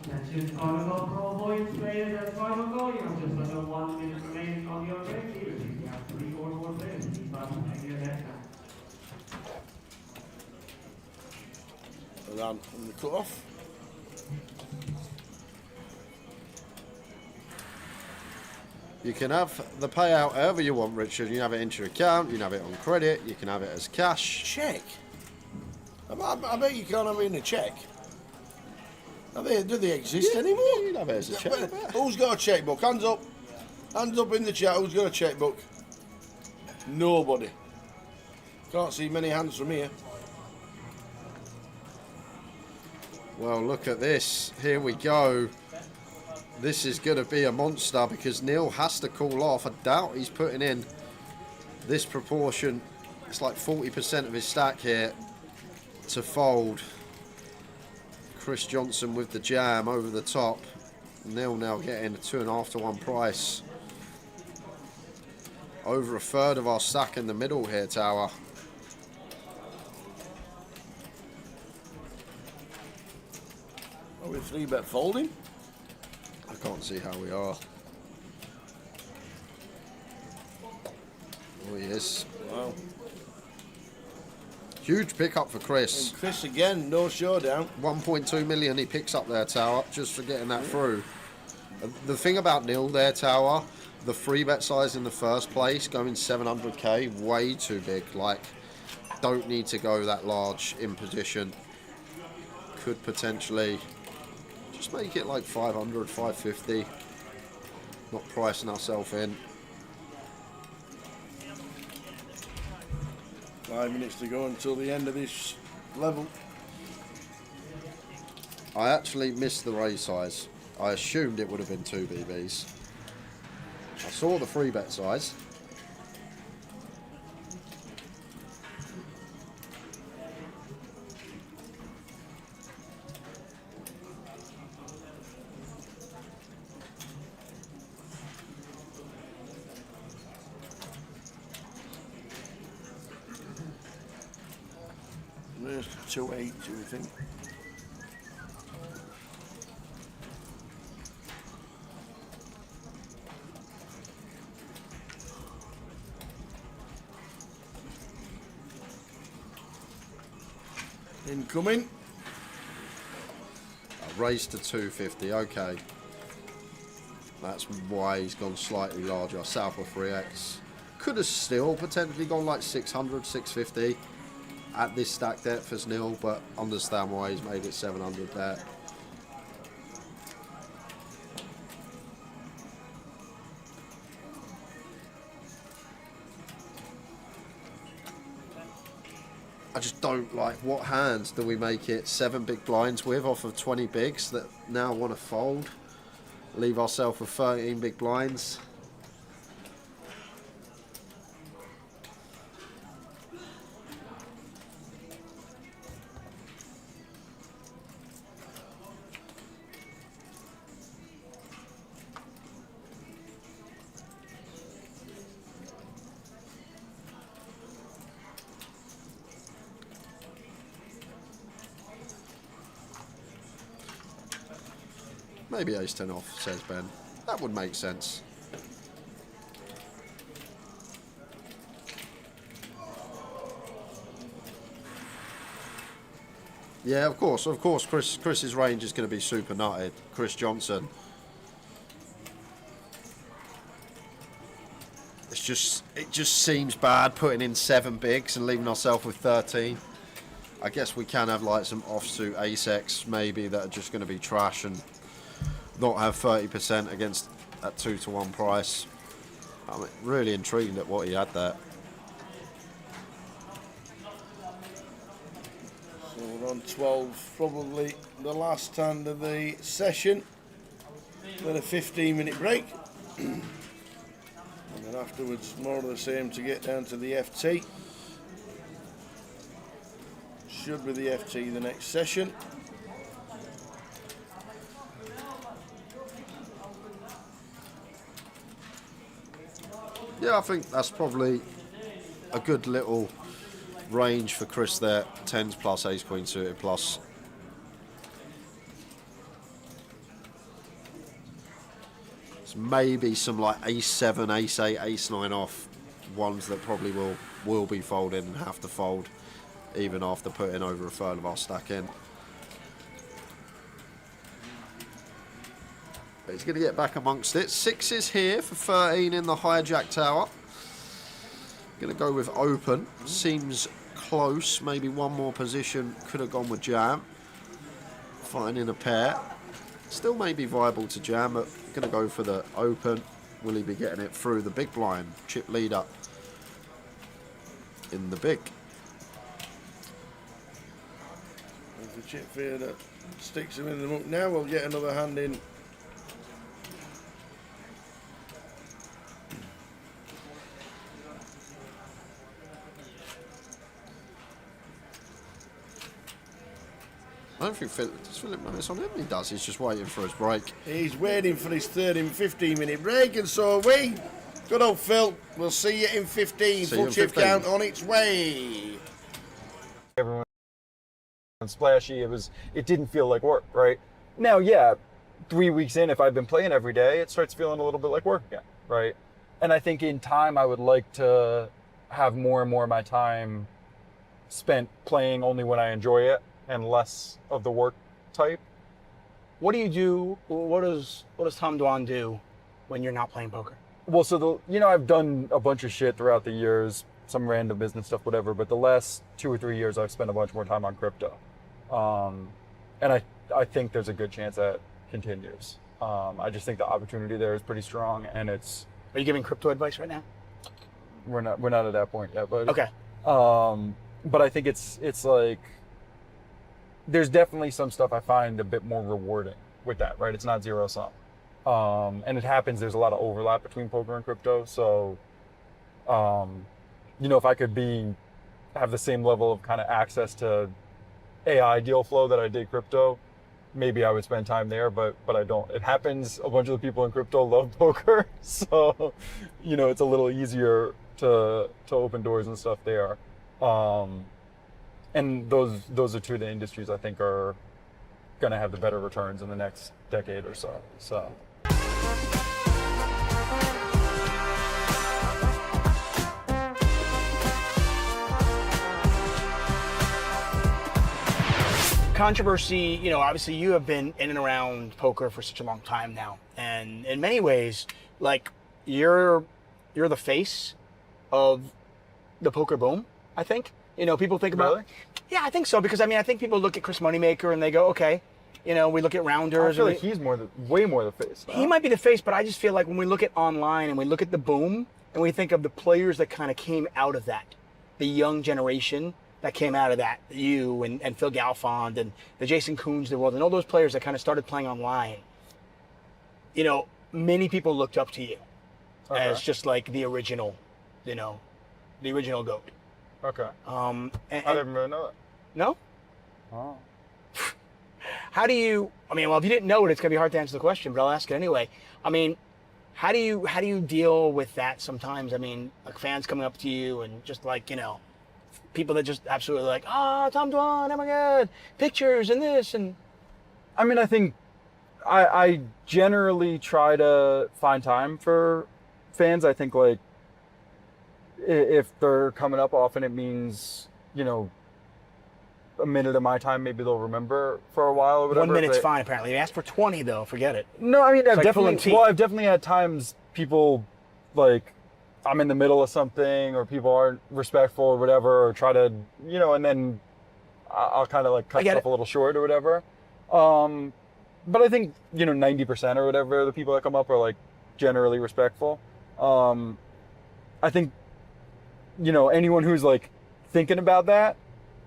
[SPEAKER 9] Attention, final Pro Voyage players at final goal. You have just under 1 minute remaining on your break. Leaders, you have 3 or more players. Please pass and your next time.
[SPEAKER 5] Around from the cut-off.
[SPEAKER 6] You can have the payout however you want, Richard. You can have it into your account, you can have it on credit, you can have it as cash.
[SPEAKER 5] Check. I bet you can't have it in a check. Do they exist anymore?
[SPEAKER 6] You can have it as a check.
[SPEAKER 5] Who's got a checkbook? Hands up. Hands up in the chat. Who's got a checkbook? Nobody. Can't see many hands from here.
[SPEAKER 6] Well, look at this. Here we go. This is going to be a monster because Neil has to call off. I doubt he's putting in this proportion. It's like 40% of his stack here to fold. Chris Johnson with the jam over the top. Neil now getting a 2.5 to 1 price. Over a third of our stack in the middle here, Tower.
[SPEAKER 5] Are we 3-bet folding?
[SPEAKER 6] I can't see how we are. Oh, he is.
[SPEAKER 5] Wow.
[SPEAKER 6] Huge pickup for Chris.
[SPEAKER 5] And Chris again, no showdown.
[SPEAKER 6] 1.2 million he picks up there, Tower, just for getting that through. The thing about nil there, Tower, the free bet size in the first place, going 700k, way too big. Like, don't need to go that large in position. Could potentially just make it like 500, 550. Not pricing ourselves in.
[SPEAKER 5] 5 minutes to go until the end of this level.
[SPEAKER 6] I actually missed the raise size. I assumed it would have been 2 BBs. I saw the free bet size.
[SPEAKER 5] There's 280, I think. Incoming.
[SPEAKER 6] Raised to 250, okay. That's why he's gone slightly larger. South of 3x. Could have still potentially gone like 600, 650 at this stack depth as nil, but understand why he's made it 700 there. I just don't like, what hands do we make it 7 big blinds with off of 20 bigs that now want to fold? Leave ourselves with 13 big blinds. Maybe ace 10 off, says Ben. That would make sense. Yeah, of course, Chris's range is going to be super nutted. Chris Johnson. It just seems bad putting in 7 bigs and leaving ourselves with 13. I guess we can have like some offsuit ace-X maybe that are just going to be trash and not have 30% against that 2-to-1 price. I'm really intrigued at what he had there.
[SPEAKER 5] So we're on 12, probably the last hand of the session. Then a 15-minute break. And then afterwards, more of the same to get down to the FT. Should be the FT the next session.
[SPEAKER 6] Yeah, I think that's probably a good little range for Chris there. 10s plus, ace queen suited plus. So maybe some like ace 7, ace 8, ace 9 off. Ones that probably will be folded and have to fold even after putting over a third of our stack in. But he's going to get back amongst it. 6s here for 13 in the hijack tower. Going to go with open. Seems close. Maybe one more position. Could have gone with jam. Finding a pair. Still may be viable to jam, but going to go for the open. Will he be getting it through the big blind? Chip leader in the big.
[SPEAKER 5] There's the chip fear that sticks him in the muck now. We'll get another hand in.
[SPEAKER 6] I don't think Philip know it's on him. He does. He's just waiting for his break.
[SPEAKER 5] He's waiting for his third and 15-minute break, and so are we. Good old Phil. We'll see you in 15.
[SPEAKER 6] See
[SPEAKER 5] Full
[SPEAKER 6] in
[SPEAKER 5] chip
[SPEAKER 6] 15.
[SPEAKER 5] count on its way.
[SPEAKER 7] Everyone splashy. It didn't feel like work, right? Now, yeah, 3 weeks in, if I've been playing every day, it starts feeling a little bit like work again, right? And I think in time, I would like to have more and more of my time spent playing only when I enjoy it and less of the work type.
[SPEAKER 2] what do you do? What does Tom Dwan do when you're not playing poker?
[SPEAKER 7] Well, so I've done a bunch of shit throughout the years, some random business stuff, whatever. But the last 2 or 3 years, I've spent a bunch more time on crypto, and I think there's a good chance that continues. I just think the opportunity there is pretty strong, and it's.
[SPEAKER 2] Are you giving crypto advice right now?
[SPEAKER 7] We're not at that point yet, but
[SPEAKER 2] okay.
[SPEAKER 7] But I think it's like there's definitely some stuff I find a bit more rewarding with that, right? It's not zero sum. And it happens, there's a lot of overlap between poker and crypto. So, if I could have the same level of kind of access to AI deal flow that I did crypto, maybe I would spend time there, but I don't. It happens, a bunch of the people in crypto love poker. So, it's a little easier to open doors and stuff there. And those are two of the industries I think are going to have the better returns in the next decade or so. So.
[SPEAKER 2] Controversy, obviously you have been in and around poker for such a long time now. And in many ways, like, you're the face of the poker boom, I think. People think about...
[SPEAKER 7] Really?
[SPEAKER 2] Yeah, I think so. Because, I think people look at Chris Moneymaker and they go, okay, we look at Rounders.
[SPEAKER 7] I feel like he's way more the face.
[SPEAKER 2] He might be the face, but I just feel like when we look at online and we look at the boom and we think of the players that kind of came out of that, the young generation that came out of that, you and Phil Galfond and the Jason Coons of the world and all those players that kind of started playing online, many people looked up to you as just like the original, the original GOAT.
[SPEAKER 7] Okay.
[SPEAKER 2] I
[SPEAKER 7] didn't really know that.
[SPEAKER 2] No?
[SPEAKER 7] Oh.
[SPEAKER 2] How do you, well, if you didn't know it, it's going to be hard to answer the question, but I'll ask it anyway. How do you deal with that sometimes? Like fans coming up to you and just like, people that just absolutely like, Tom Dwan, oh my God, pictures and this and...
[SPEAKER 7] I think I generally try to find time for fans. I think like if they're coming up often, it means, a minute of my time, maybe they'll remember for a while or whatever.
[SPEAKER 2] 1 minute's fine, apparently. They asked for 20 though, forget it.
[SPEAKER 7] No, I've
[SPEAKER 2] like
[SPEAKER 7] definitely had times people like, I'm in the middle of something or people aren't respectful or whatever, or try to, and then I'll kind of like cut stuff a little short or whatever. But I think, 90% or whatever, the people that come up are like generally respectful. I think, anyone who's like thinking about that,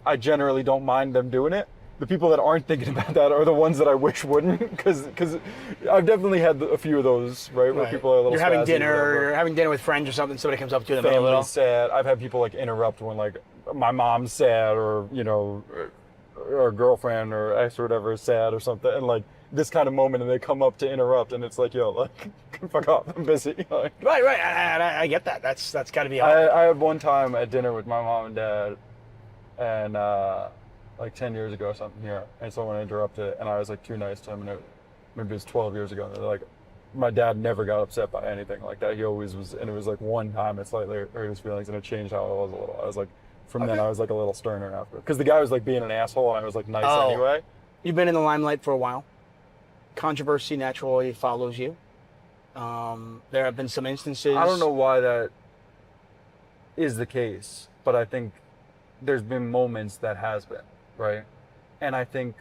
[SPEAKER 7] I generally don't mind them doing it. The people that aren't thinking about that are the ones that I wish wouldn't, because I've definitely had a few of those, right? Where people are a little.
[SPEAKER 2] You're having dinner with friends or something. Somebody comes up to them.
[SPEAKER 7] Family's sad. I've had people like interrupt when like my mom's sad or or girlfriend or ex or whatever is sad or something, and like this kind of moment, and they come up to interrupt, and it's like, yo, like fuck off, I'm busy. Like,
[SPEAKER 2] right. I get that. That's got to be hard.
[SPEAKER 7] I had one time at dinner with my mom and dad, and like 10 years ago or something here, and someone interrupted, and I was like too nice to him, and maybe it was 12 years ago, and they're like, my dad never got upset by anything like that. He always was, and it was like one time it slightly hurt his feelings, and it changed how I was a little. I was like, from then I was like a little sterner after, because the guy was like being an asshole, and I was like nice anyway.
[SPEAKER 2] You've been in the limelight for a while. Controversy naturally follows you. There have been some instances.
[SPEAKER 7] I don't know why that is the case, but I think there's been moments that has been, right? And I think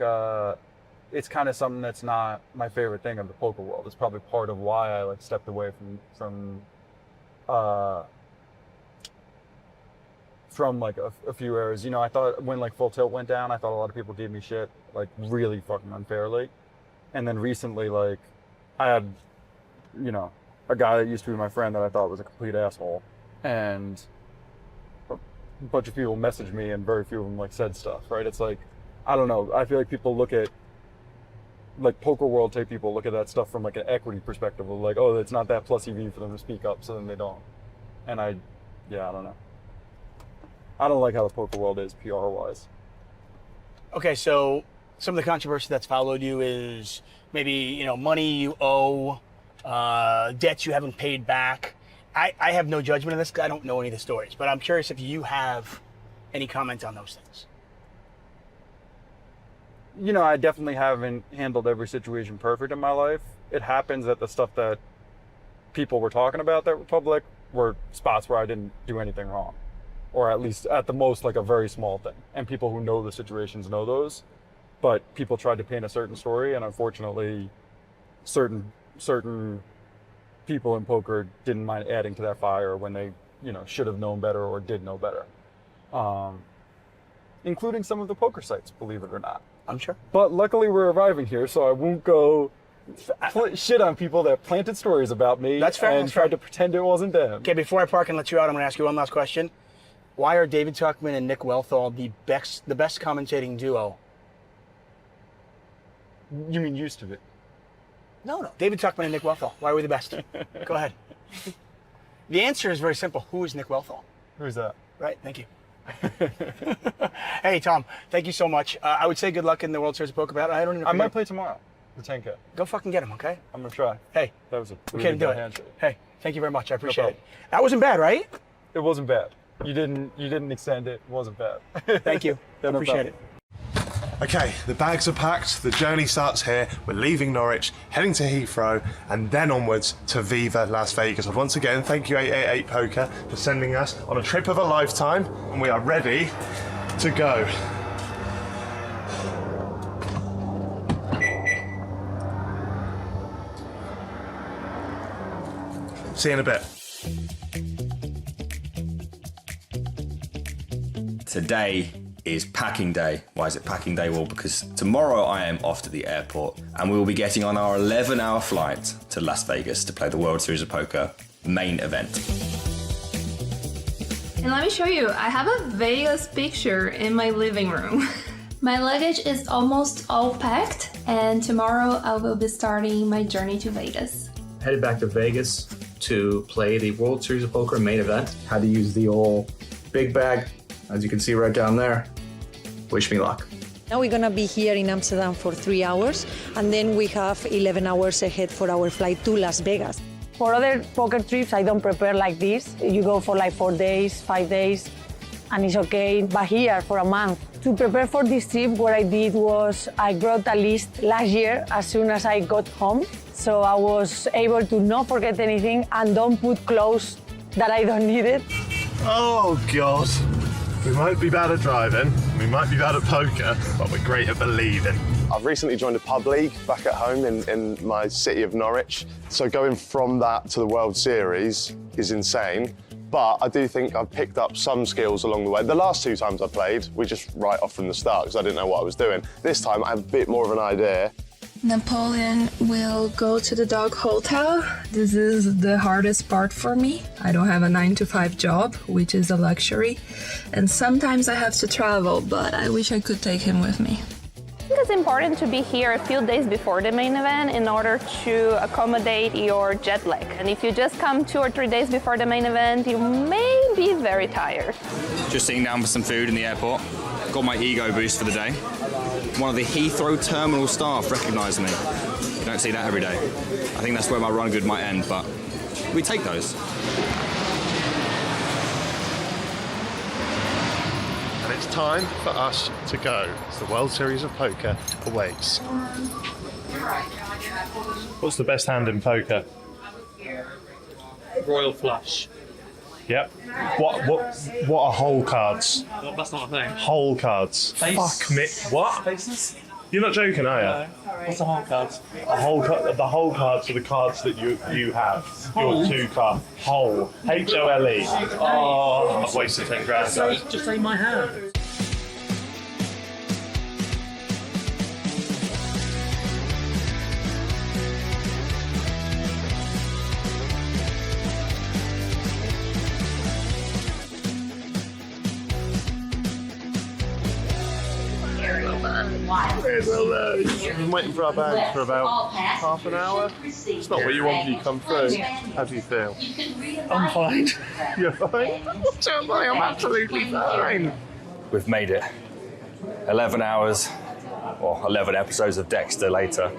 [SPEAKER 7] it's kind of something that's not my favorite thing of the poker world. It's probably part of why I like stepped away from like a few eras. I thought when like Full Tilt went down, I thought a lot of people gave me shit like really fucking unfairly. And then recently, like, I had, a guy that used to be my friend that I thought was a complete asshole. And a bunch of people messaged me and very few of them, like, said stuff, right? It's like, I don't know. I feel like people look at, like, poker world type people look at that stuff from, like, an equity perspective of, like, oh, it's not that plus EV for them to speak up, so then they don't. And I don't know. I don't like how the poker world is PR-wise.
[SPEAKER 2] Okay, so some of the controversy that's followed you is maybe, money you owe, debts you haven't paid back. I have no judgment on this because I don't know any of the stories, but I'm curious if you have any comment on those things.
[SPEAKER 7] you know, I definitely haven't handled every situation perfect in my life. It happens that the stuff that people were talking about that were public were spots where I didn't do anything wrong, or at least at the most like a very small thing. And people who know the situations know those, but people tried to paint a certain story, and unfortunately, certain people in poker didn't mind adding to that fire when they, you know, should have known better or did know better. Including some of the poker sites, believe it or not.
[SPEAKER 2] I'm sure.
[SPEAKER 7] But luckily we're arriving here, so I won't go shit on people that planted stories about me.
[SPEAKER 2] That's fair.
[SPEAKER 7] And tried to pretend it wasn't them.
[SPEAKER 2] Okay, before I park and let you out, I'm going to ask you one last question. Why are David Tuchman and Nick Wealthall the best commentating duo?
[SPEAKER 7] You mean used to be?
[SPEAKER 2] No. David Tuchman and Nick Wealthall. Why are we the best? Go ahead. The answer is very simple. Who is Nick Wealthall?
[SPEAKER 7] Who's that?
[SPEAKER 2] Right, thank you. Hey, Tom, thank you so much. I would say good luck in the World Series of Poker Battle.
[SPEAKER 7] I might play tomorrow. The 10K.
[SPEAKER 2] Go fucking get him, okay?
[SPEAKER 7] I'm going to try.
[SPEAKER 2] Hey.
[SPEAKER 7] That was a
[SPEAKER 2] We
[SPEAKER 7] really
[SPEAKER 2] can't do
[SPEAKER 7] good
[SPEAKER 2] it.
[SPEAKER 7] handshake.
[SPEAKER 2] Hey, thank you very much. I appreciate
[SPEAKER 7] No
[SPEAKER 2] it. That wasn't bad, right?
[SPEAKER 7] It wasn't bad. You didn't extend it. It wasn't bad.
[SPEAKER 2] Thank you. I
[SPEAKER 7] No
[SPEAKER 2] appreciate
[SPEAKER 7] problem.
[SPEAKER 2] it.
[SPEAKER 10] Okay, the bags are packed, the journey starts here, we're leaving Norwich, heading to Heathrow, and then onwards to Viva Las Vegas. And once again, thank you 888 Poker for sending us on a trip of a lifetime, and we are ready to go. See you in a bit.
[SPEAKER 11] Today is packing day. Why is it packing day? Well, because tomorrow I am off to the airport and we will be getting on our 11-hour flight to Las Vegas to play the World Series of Poker main event.
[SPEAKER 12] And let me show you, I have a Vegas picture in my living room. My luggage is almost all packed, and tomorrow I will be starting my journey to Vegas.
[SPEAKER 13] Headed back to Vegas to play the World Series of Poker main event. Had to use the old big bag, as you can see right down there. Wish me luck.
[SPEAKER 14] Now we're gonna be here in Amsterdam for 3 hours, and then we have 11 hours ahead for our flight to Las Vegas.
[SPEAKER 15] For other poker trips, I don't prepare like this. You go for like 4 days, 5 days, and it's okay. But here, for a month. To prepare for this trip, what I did was I brought a list last year as soon as I got home. So I was able to not forget anything and don't put clothes that I don't need it.
[SPEAKER 10] Oh God. We might be bad at driving, we might be bad at poker, but we're great at believing.
[SPEAKER 16] I've recently joined a pub league back at home in my city of Norwich. So going from that to the World Series is insane. But I do think I've picked up some skills along the way. The last 2 times I played, we just right off from the start because I didn't know what I was doing. This time I have a bit more of an idea.
[SPEAKER 12] Napoleon will go to the dog hotel. This is the hardest part for me. I don't have a 9-to-5 job, which is a luxury. And sometimes I have to travel, but I wish I could take him with me.
[SPEAKER 17] I think it's important to be here a few days before the main event in order to accommodate your jet lag. And if you just come 2 or 3 days before the main event, you may be very tired.
[SPEAKER 11] Just sitting down for some food in the airport. Got my ego boost for the day. One of the Heathrow terminal staff recognised me. You don't see that every day. I think that's where my run good might end, but we take those.
[SPEAKER 10] And it's time for us to go. As the World Series of Poker awaits. What's the best hand in poker?
[SPEAKER 18] Royal flush.
[SPEAKER 10] Yep. What are whole cards?
[SPEAKER 18] Well, that's not a thing.
[SPEAKER 10] Whole cards.
[SPEAKER 18] Face.
[SPEAKER 10] Fuck me. What?
[SPEAKER 18] Faces?
[SPEAKER 10] You're not joking, are you?
[SPEAKER 18] No. What's a whole card?
[SPEAKER 10] The whole cards are the cards that you have.
[SPEAKER 18] Whole?
[SPEAKER 10] Your 2 card. Whole. H-O-L-E. Oh, I've wasted 10 grand.
[SPEAKER 18] Just say my hand.
[SPEAKER 10] We've been waiting for our bags for about half an hour. It's not what you want when you come through. How do you feel?
[SPEAKER 18] I'm fine.
[SPEAKER 10] You're fine? I'm absolutely fine.
[SPEAKER 11] We've made it. 11 hours, or 11 episodes of Dexter later,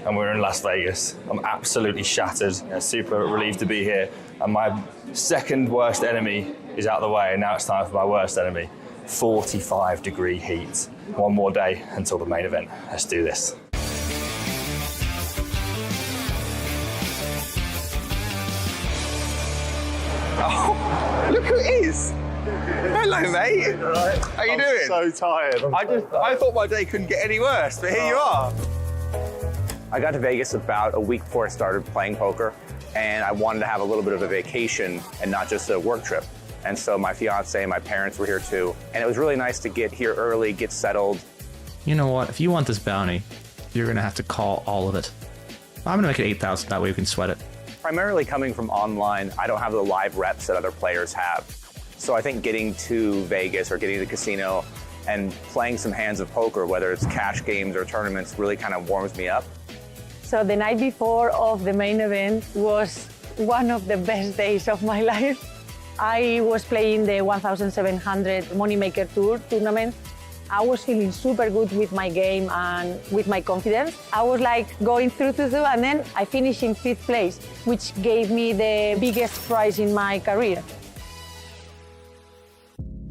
[SPEAKER 11] and we're in Las Vegas. I'm absolutely shattered and super relieved to be here. And my second worst enemy is out of the way, and now it's time for my worst enemy.
[SPEAKER 19] 45-degree heat. One more day until the main event. Let's do this.
[SPEAKER 11] Oh, look who it is! Hello, mate. How you doing?
[SPEAKER 16] So tired.
[SPEAKER 11] I thought my day couldn't get any worse, but here you are.
[SPEAKER 20] I got to Vegas about a week before I started playing poker, and I wanted to have a little bit of a vacation and not just a work trip. And so my fiance and my parents were here too, and it was really nice to get here early, get settled.
[SPEAKER 13] You know what? If you want this bounty, you're gonna have to call all of it. I'm gonna make it 8,000, that way we can sweat it.
[SPEAKER 20] Primarily coming from online, I don't have the live reps that other players have. So I think getting to Vegas or getting to the casino and playing some hands of poker, whether it's cash games or tournaments, really kind of warms me up.
[SPEAKER 15] So the night before of the main event was one of the best days of my life. I was playing the 1,700 Moneymaker Tour tournament. I was feeling super good with my game and with my confidence. I was like going through, and then I finished in 5th place, which gave me the biggest prize in my career.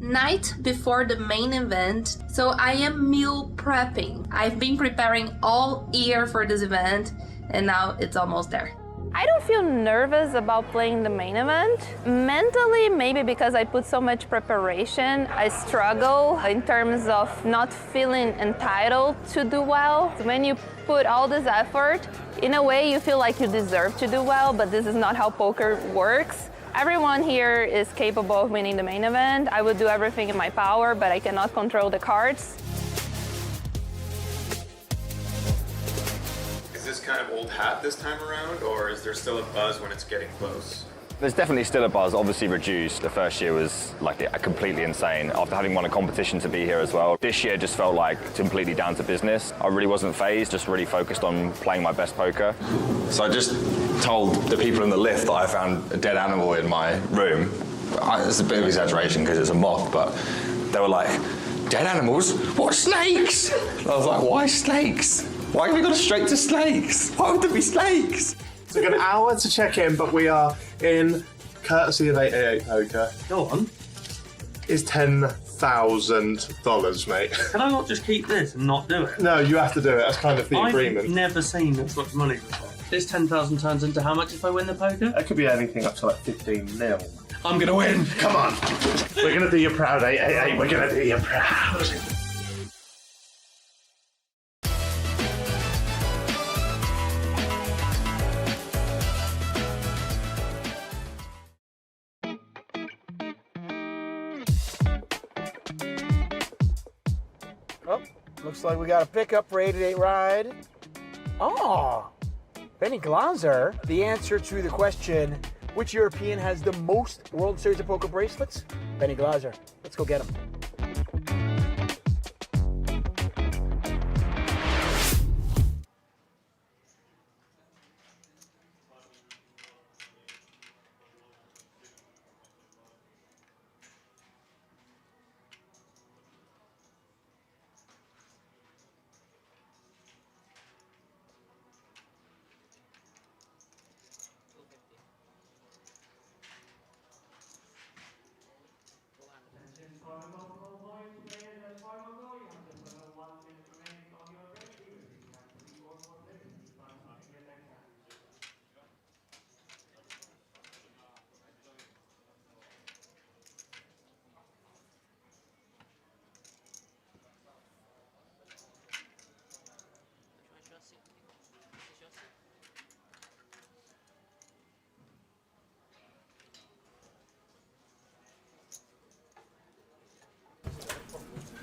[SPEAKER 21] Night before the main event, so I am meal prepping. I've been preparing all year for this event, and now it's almost there.
[SPEAKER 17] I don't feel nervous about playing the main event. Mentally, maybe because I put so much preparation, I struggle in terms of not feeling entitled to do well. When you put all this effort, in a way you feel like you deserve to do well, but this is not how poker works. Everyone here is capable of winning the main event. I would do everything in my power, but I cannot control the cards.
[SPEAKER 22] Is this kind of old hat this time around, or is there still a buzz when it's getting close?
[SPEAKER 19] There's definitely still a buzz, obviously reduced. The first year was like completely insane. After having won a competition to be here as well, this year just felt like completely down to business. I really wasn't phased, just really focused on playing my best poker. So I just told the people in the lift that I found a dead animal in my room. It's a bit of exaggeration because it's a moth, but they were like, dead animals? What, snakes? And I was like, why snakes? Why have we gone straight to snakes? Why would there be snakes?
[SPEAKER 10] It's like an hour to check in, but we are in, courtesy of 888 Poker.
[SPEAKER 18] Go on.
[SPEAKER 10] Is $10,000, mate.
[SPEAKER 18] Can I not just keep this and not do it?
[SPEAKER 10] No, you have to do it. That's kind of the agreement.
[SPEAKER 18] I've never seen this much money before. This 10,000 turns into how much if I win the poker?
[SPEAKER 10] It could be anything up to like 15 mil.
[SPEAKER 18] I'm gonna win.
[SPEAKER 10] Come on. We're gonna do you proud, 888. We're gonna do you proud.
[SPEAKER 2] Oh, looks like we got a pickup for 888 ride. Oh, Benny Glaser. The answer to the question, which European has the most World Series of Poker bracelets? Benny Glaser. Let's go get him.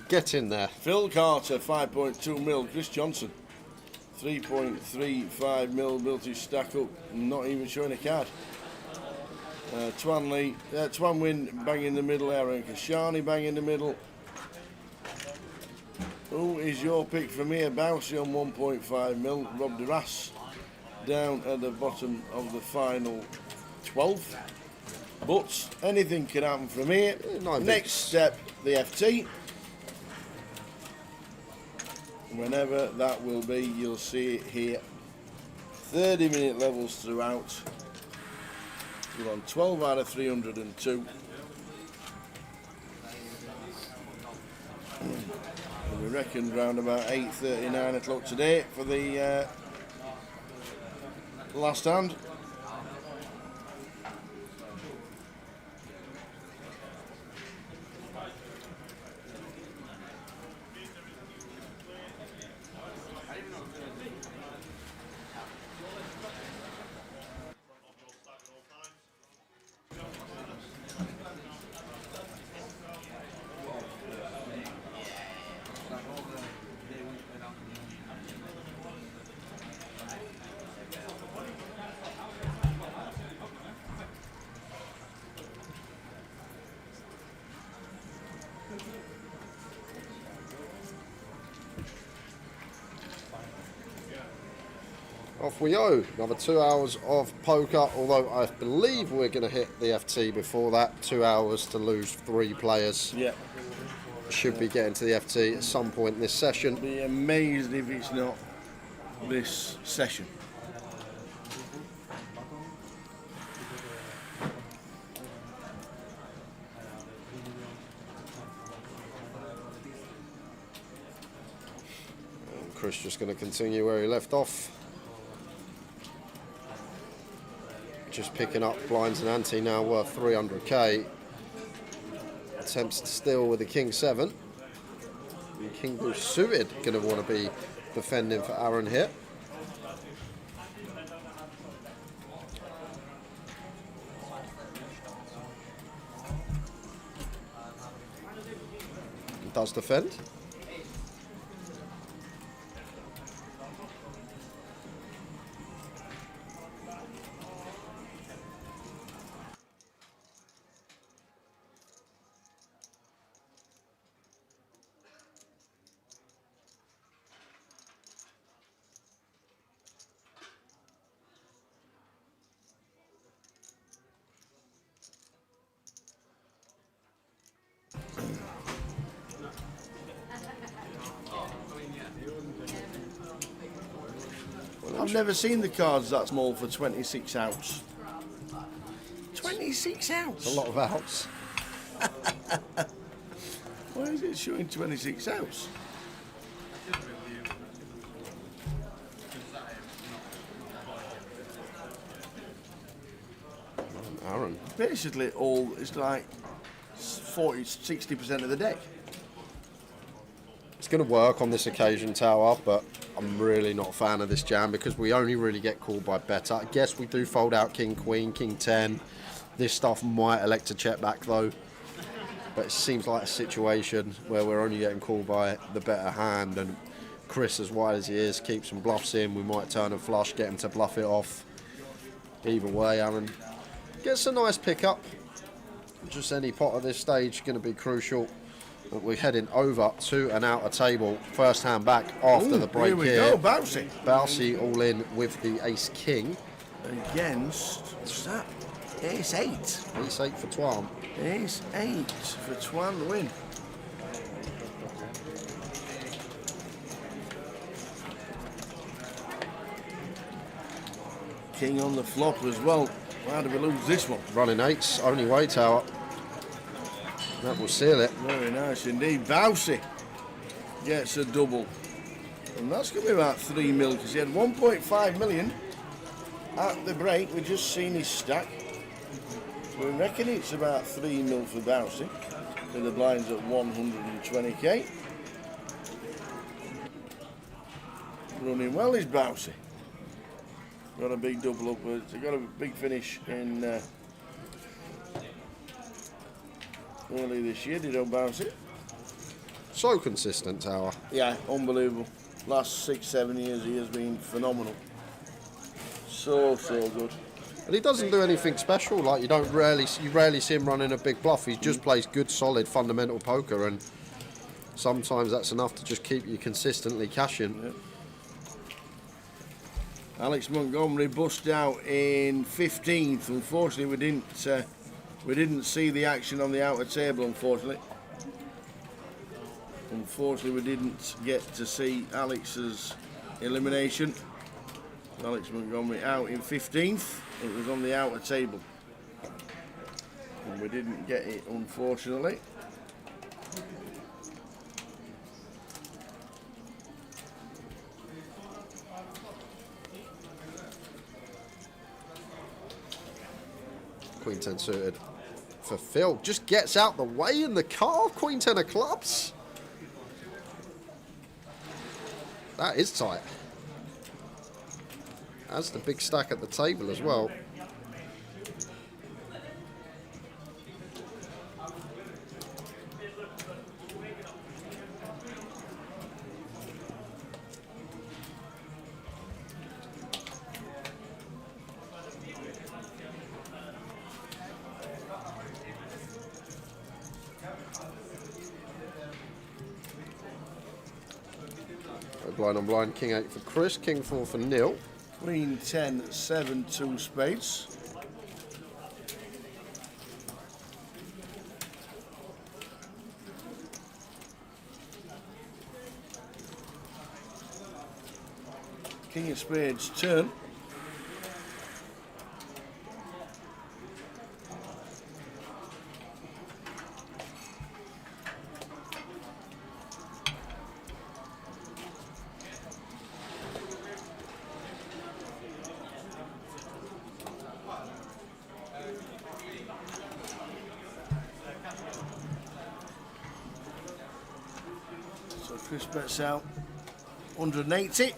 [SPEAKER 6] Get in there.
[SPEAKER 5] Phil Carter, 5.2 mil. Chris Johnson, 3.35 mil. Multi stack up, not even showing a card. Twan Win bang in the middle. Aaron Kashani bang in the middle. Who is your pick from here? Bouncy on 1.5 mil. Rob Duras down at the bottom of the final 12. But anything can happen from here. Next step, the FT. Whenever that will be, you'll see it here. 30-minute levels throughout. We're on 12 out of 302. reckoned round about 8:30, 9 o'clock today for the last hand.
[SPEAKER 6] Off we go. Another 2 hours of poker, although I believe we're going to hit the FT before that. 2 hours to lose 3 players.
[SPEAKER 5] Yeah.
[SPEAKER 6] Should be getting to the FT at some point in this session.
[SPEAKER 5] Be amazed if it's not this session.
[SPEAKER 6] And Chris just going to continue where he left off. Just picking up blinds and ante now worth 300k. Attempts to steal with the King 7. And King Blue suited going to want to be defending for Aaron here. He does defend.
[SPEAKER 5] I've never seen the cards that small for 26 outs. 26 outs?
[SPEAKER 6] A lot of outs.
[SPEAKER 5] Why is it showing 26 outs?
[SPEAKER 6] Aaron.
[SPEAKER 5] Basically, it's like 60% of the deck.
[SPEAKER 6] It's going to work on this occasion, Tower, but I'm really not a fan of this jam because we only really get called by better. I guess we do fold out King, Queen, King 10. This stuff might elect to check back though. But it seems like a situation where we're only getting called by the better hand, and Chris, as wide as he is, keeps some bluffs in. We might turn and flush, get him to bluff it off. Either way, Aaron gets a nice pickup. Just any pot at this stage going to be crucial. But we're heading over to an outer table. First hand back after the break here.
[SPEAKER 5] Here we go, Bouncy.
[SPEAKER 6] Bouncy all in with the Ace King.
[SPEAKER 5] Against, what's that? Ace 8.
[SPEAKER 6] Ace 8 for Twan.
[SPEAKER 5] Ace 8 for Twan to win. King on the flop as well. How do we lose this one?
[SPEAKER 6] Running 8s, only way, Tower. That will seal it.
[SPEAKER 5] Very nice indeed. Bouncy gets a double. And that's going to be about 3 mil because he had 1.5 million at the break. We've just seen his stack. So we reckon it's about 3 mil for Bouncy. With the blinds at 120k. Running well is Bouncy. Got a big double upwards. He got a big finish in early this year, did Bouncy?
[SPEAKER 6] So consistent, Tower.
[SPEAKER 5] Yeah, unbelievable. Last 6-7 years he has been phenomenal. So good.
[SPEAKER 6] And he doesn't do anything special. Like you rarely see him running a big bluff. He just plays good, solid, fundamental poker, and sometimes that's enough to just keep you consistently cashing.
[SPEAKER 5] Yeah. Alex Montgomery bust out in 15th. Unfortunately, we didn't see the action on the outer table. Unfortunately, we didn't get to see Alex's elimination. Alex Montgomery out in 15th. It was on the outer table, and we didn't get it, unfortunately.
[SPEAKER 6] Queen 10 suited for Phil. Just gets out the way in the car. Queen 10 of clubs. That is tight. That's the big stack at the table as well. Blind on blind, King 8 for Chris, King 4 for Neil.
[SPEAKER 5] Queen 10, 7, 2 spades. King of spades, turn. Chris bets out 180,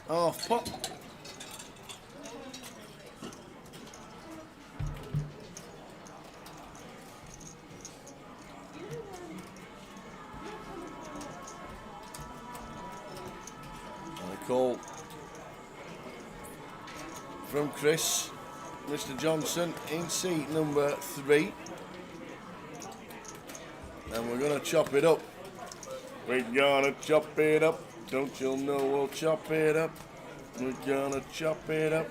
[SPEAKER 5] half pot. I call from Chris, Mr. Johnson in seat number 3, and we're going to chop it up. We're gonna chop it up, don't you know we'll chop it up. We're gonna chop it up.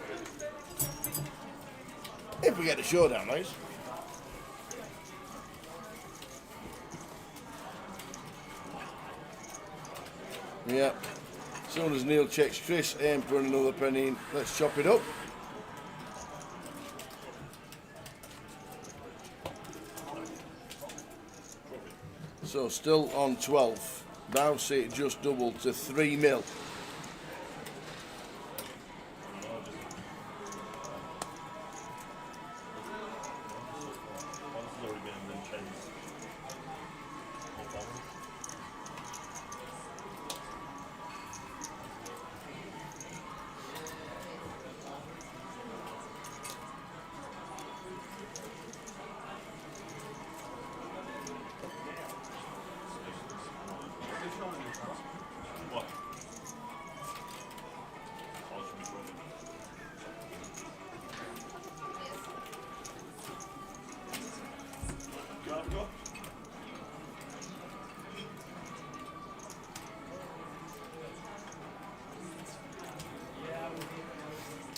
[SPEAKER 5] If we get the showdown, guys. Yeah, as soon as Neil checks Chris, aim for another penny in. Let's chop it up. So still on 12. Bounce it just doubled to 3 mil.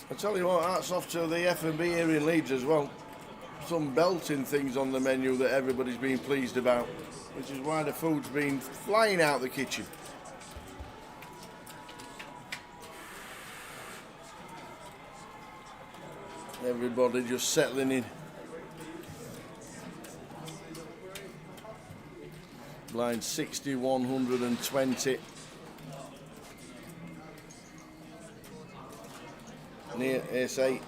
[SPEAKER 5] I tell you what, hats off to the F&B here in Leeds as well. Some belting things on the menu that everybody's been pleased about, which is why the food's been flying out the kitchen. Everybody just settling in. Blind 60, 120. Near S8.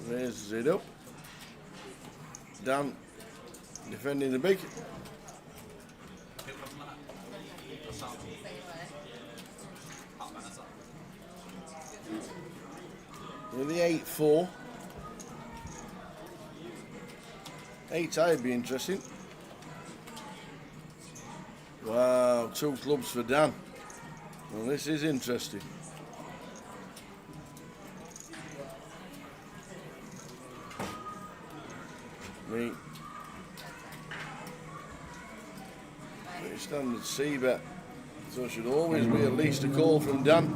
[SPEAKER 5] Raises it up. Dan defending the big. With the 8-4. 8 would be interesting. Wow, 2 clubs for Dan. Well, this is interesting. Pretty standard C bet. So it should always be at least a call from Dan.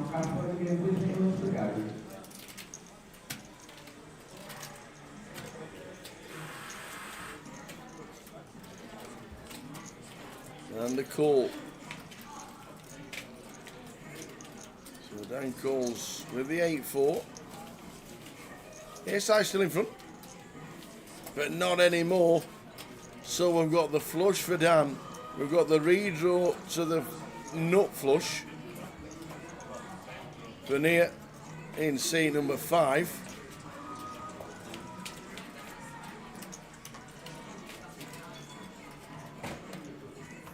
[SPEAKER 5] And a call. So Dan calls with the 8-4. ASI still in front, but not anymore. So we've got the flush for Dan. We've got the redraw to the nut flush for near in seat number 5.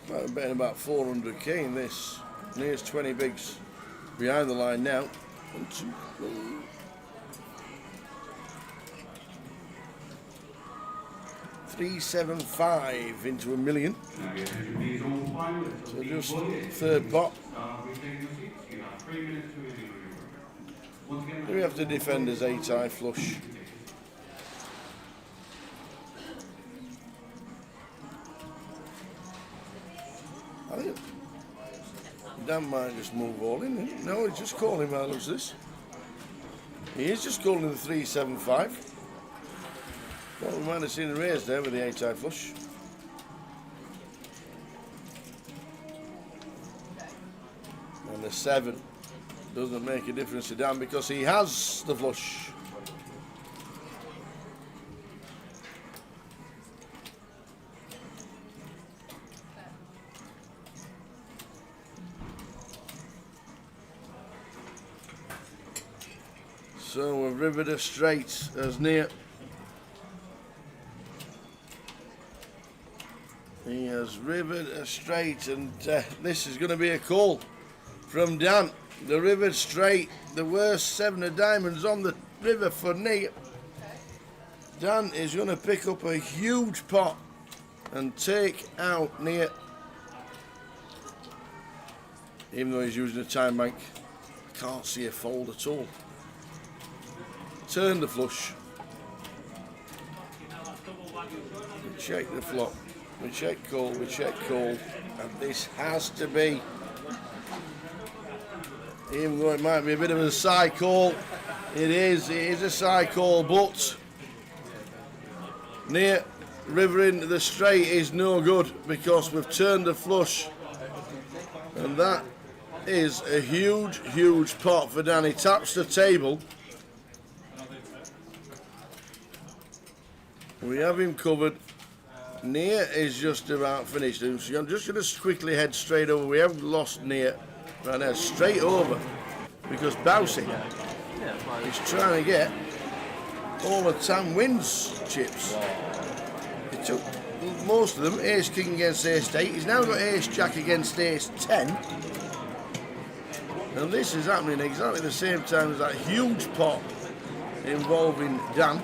[SPEAKER 5] I'm betting about 400k in this. Near's 20 bigs behind the line now. 1, 2, 3. 375 into $1 million. So just third pot. Do we have to defend his 8-eye flush? I think Dan might just move all in. No, he's just calling how looks this. He is just calling the 375. Well, we might have seen a raise there with the 8-eye flush. And the 7 doesn't make a difference to Dan because he has the flush. So we've rivered a straight as near. He has rivered a straight, and this is going to be a call from Dan. The rivered straight, the worst 7 of diamonds on the river for Neil. Dan is going to pick up a huge pot and take out Neil. Even though he's using a time bank, I can't see a fold at all. Turn the flush. We check the flop. We check call. We check call. And this has to be, even though it might be a bit of a side call, it is a side call, but near rivering the straight is no good because we've turned the flush. And that is a huge, huge pot for Dan. He taps the table. We have him covered. Near is just about finished. So I'm just going to quickly head straight over. We haven't lost Near right now. Straight over because Bousy is trying to get all the Tam wins chips. He took most of them. Ace King against Ace 8. He's now got Ace Jack against Ace 10. And this is happening exactly the same time as that huge pot involving Dan.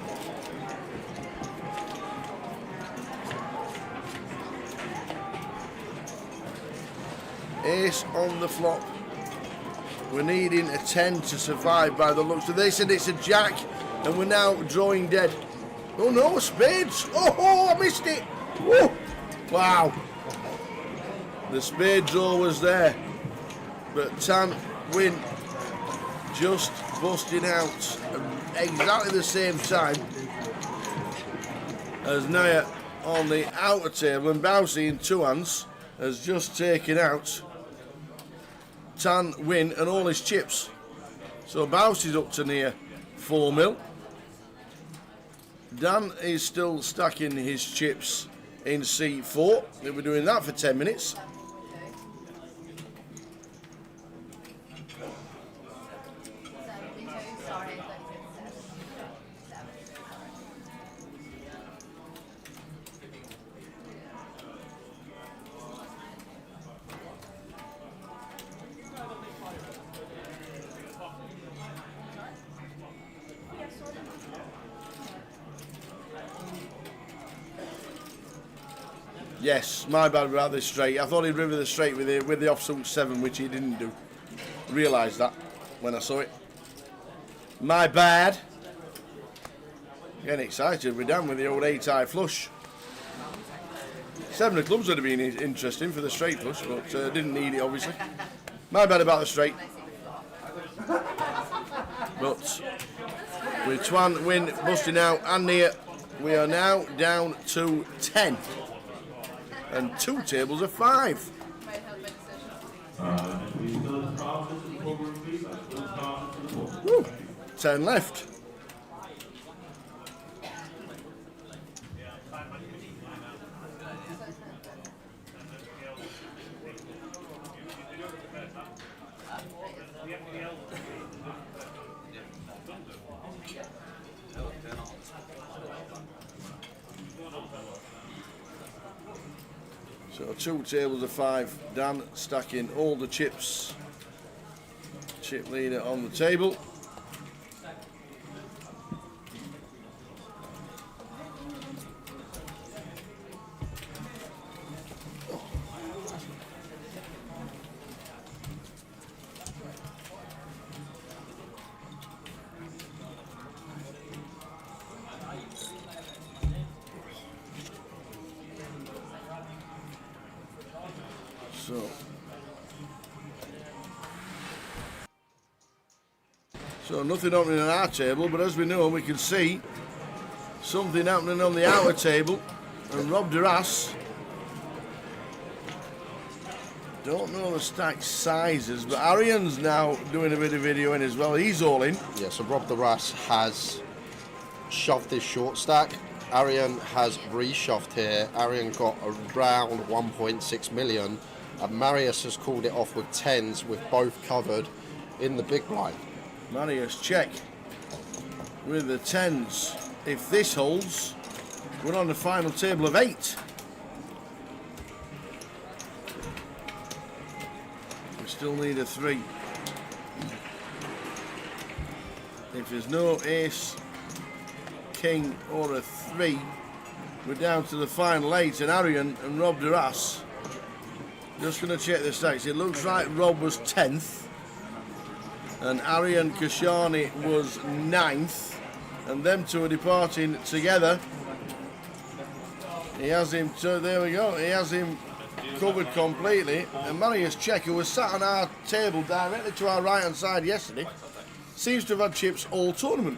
[SPEAKER 5] Ace on the flop. We're needing a 10 to survive by the looks of this, and it's a jack, and we're now drawing dead. Oh no, spades! Oh, I missed it! Whoa. Wow. The spade draw was there, but Tan win just busting out exactly the same time as Naya on the outer table, and Bousy in 2 hands has just taken out Tan win and all his chips. So Bousy's up to near 4 mil. Dan is still stacking his chips in C4. He'll be doing that for 10 minutes. Yes, my bad about this straight. I thought he'd river the straight with the offsuit 7, which he didn't do. Realised that when I saw it. My bad. Getting excited. We're down with the old 8-eye flush. 7 of clubs would have been interesting for the straight flush, but didn't need it, obviously. My bad about the straight. But with Twan win busting out and near, we are now down to 10. And 2 tables of 5. 10 left. So 2 tables of 5. Dan stacking all the chips. Chip leader on the table. So nothing happening on our table, but as we know, we can see something happening on the outer table. And Rob Duras, don't know the stack sizes, but Arian's now doing a bit of videoing as well. He's all in.
[SPEAKER 6] Yeah, so Rob Duras has shoved his short stack. Arian has reshoved here. Arian got around 1.6 million, and Marius has called it off with 10s, with both covered in the big blind.
[SPEAKER 5] Marius check with the 10s. If this holds, we're on the final table of 8. We still need a 3. If there's no ace, king or a 3, we're down to the final 8, and Arian and Rob Duras. Just going to check the stacks. It looks like Rob was 10th. And Arian Kashani was 9th, and them two are departing together. He has him, there we go, he has him covered completely. And Marius Czech, who was sat on our table directly to our right hand side yesterday, seems to have had chips all tournament.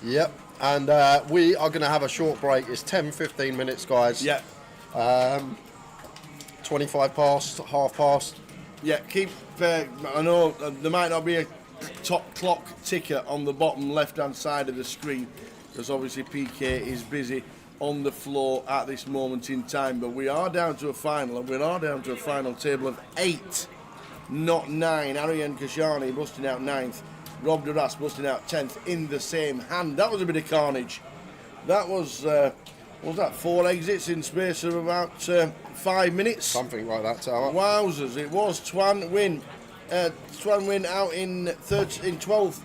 [SPEAKER 6] Yep, and we are going to have a short break. It's 10-15 minutes, guys.
[SPEAKER 5] Yeah.
[SPEAKER 6] 25 past, half past.
[SPEAKER 5] Yeah, keep. I know there might not be a top clock ticker on the bottom left-hand side of the screen, because obviously PK is busy on the floor at this moment in time. But we are down to a final, and we are down to a final table of 8, not 9. Arian Kashani busting out 9th, Rob Duras busting out 10th in the same hand. That was a bit of carnage. That was that 4 exits in space of about 5 minutes?
[SPEAKER 6] Something like that, Tower.
[SPEAKER 5] Wowzers, it was Twan Win. Twan Win out in 12th.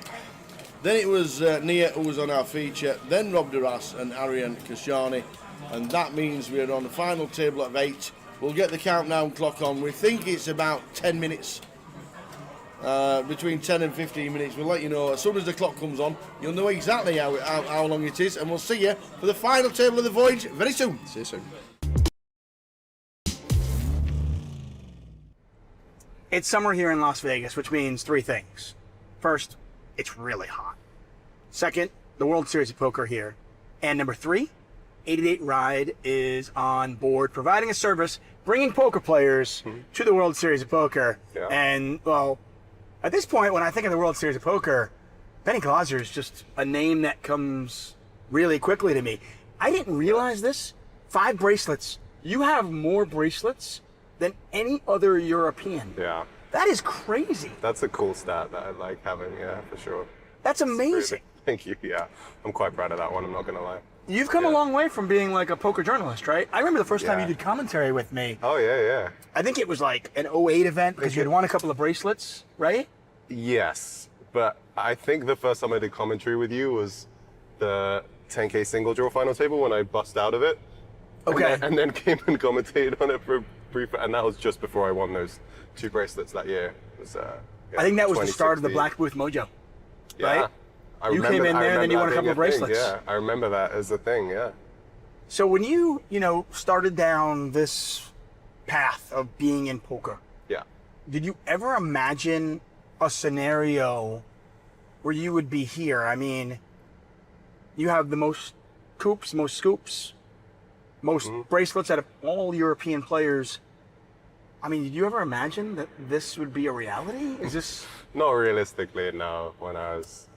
[SPEAKER 5] Then it was Nia who was on our feature, then Rob Duras and Arian Kashani. And that means we're on the final table of 8. We'll get the countdown clock on. We think it's about 10 minutes. Between 10 and 15 minutes. We'll let you know as soon as the clock comes on. You'll know exactly how long it is, and we'll see you for the final table of the Voyage very soon.
[SPEAKER 6] See you soon.
[SPEAKER 2] It's summer here in Las Vegas, which means 3 things. First, it's really hot. Second, the World Series of Poker here. And number 3, 88 Ride is on board, providing a service, bringing poker players to the World Series of Poker.
[SPEAKER 10] Yeah.
[SPEAKER 2] And, well, at this point, when I think of the World Series of Poker, Benny Glaser is just a name that comes really quickly to me. I didn't realize this. 5 bracelets. You have more bracelets than any other European.
[SPEAKER 10] Yeah.
[SPEAKER 2] That is crazy.
[SPEAKER 10] That's a cool stat that I like having, yeah, for sure.
[SPEAKER 2] That's amazing.
[SPEAKER 10] Thank you, yeah. I'm quite proud of that one, I'm not going to lie.
[SPEAKER 2] You've come a long way from being like a poker journalist, right? I remember the first time you did commentary with me.
[SPEAKER 10] Oh, yeah.
[SPEAKER 2] I think it was like an 08 event because you had won a couple of bracelets, right?
[SPEAKER 10] Yes, but I think the first time I did commentary with you was the 10K single draw final table when I bust out of it.
[SPEAKER 2] Okay.
[SPEAKER 10] And then came and commentated on it for a brief, and that was just before I won those 2 bracelets that year. It was,
[SPEAKER 2] I think that was the start of the Black Booth Mojo, right? You came in there and then you won a couple of bracelets.
[SPEAKER 10] Yeah, I remember that as a thing, yeah.
[SPEAKER 2] So when you started down this path of being in poker, did you ever imagine a scenario where you would be here? I mean, you have the most coups, most scoops, most bracelets out of all European players. I mean, did you ever imagine that this would be a reality? Is this...
[SPEAKER 10] Not realistically, no. When I was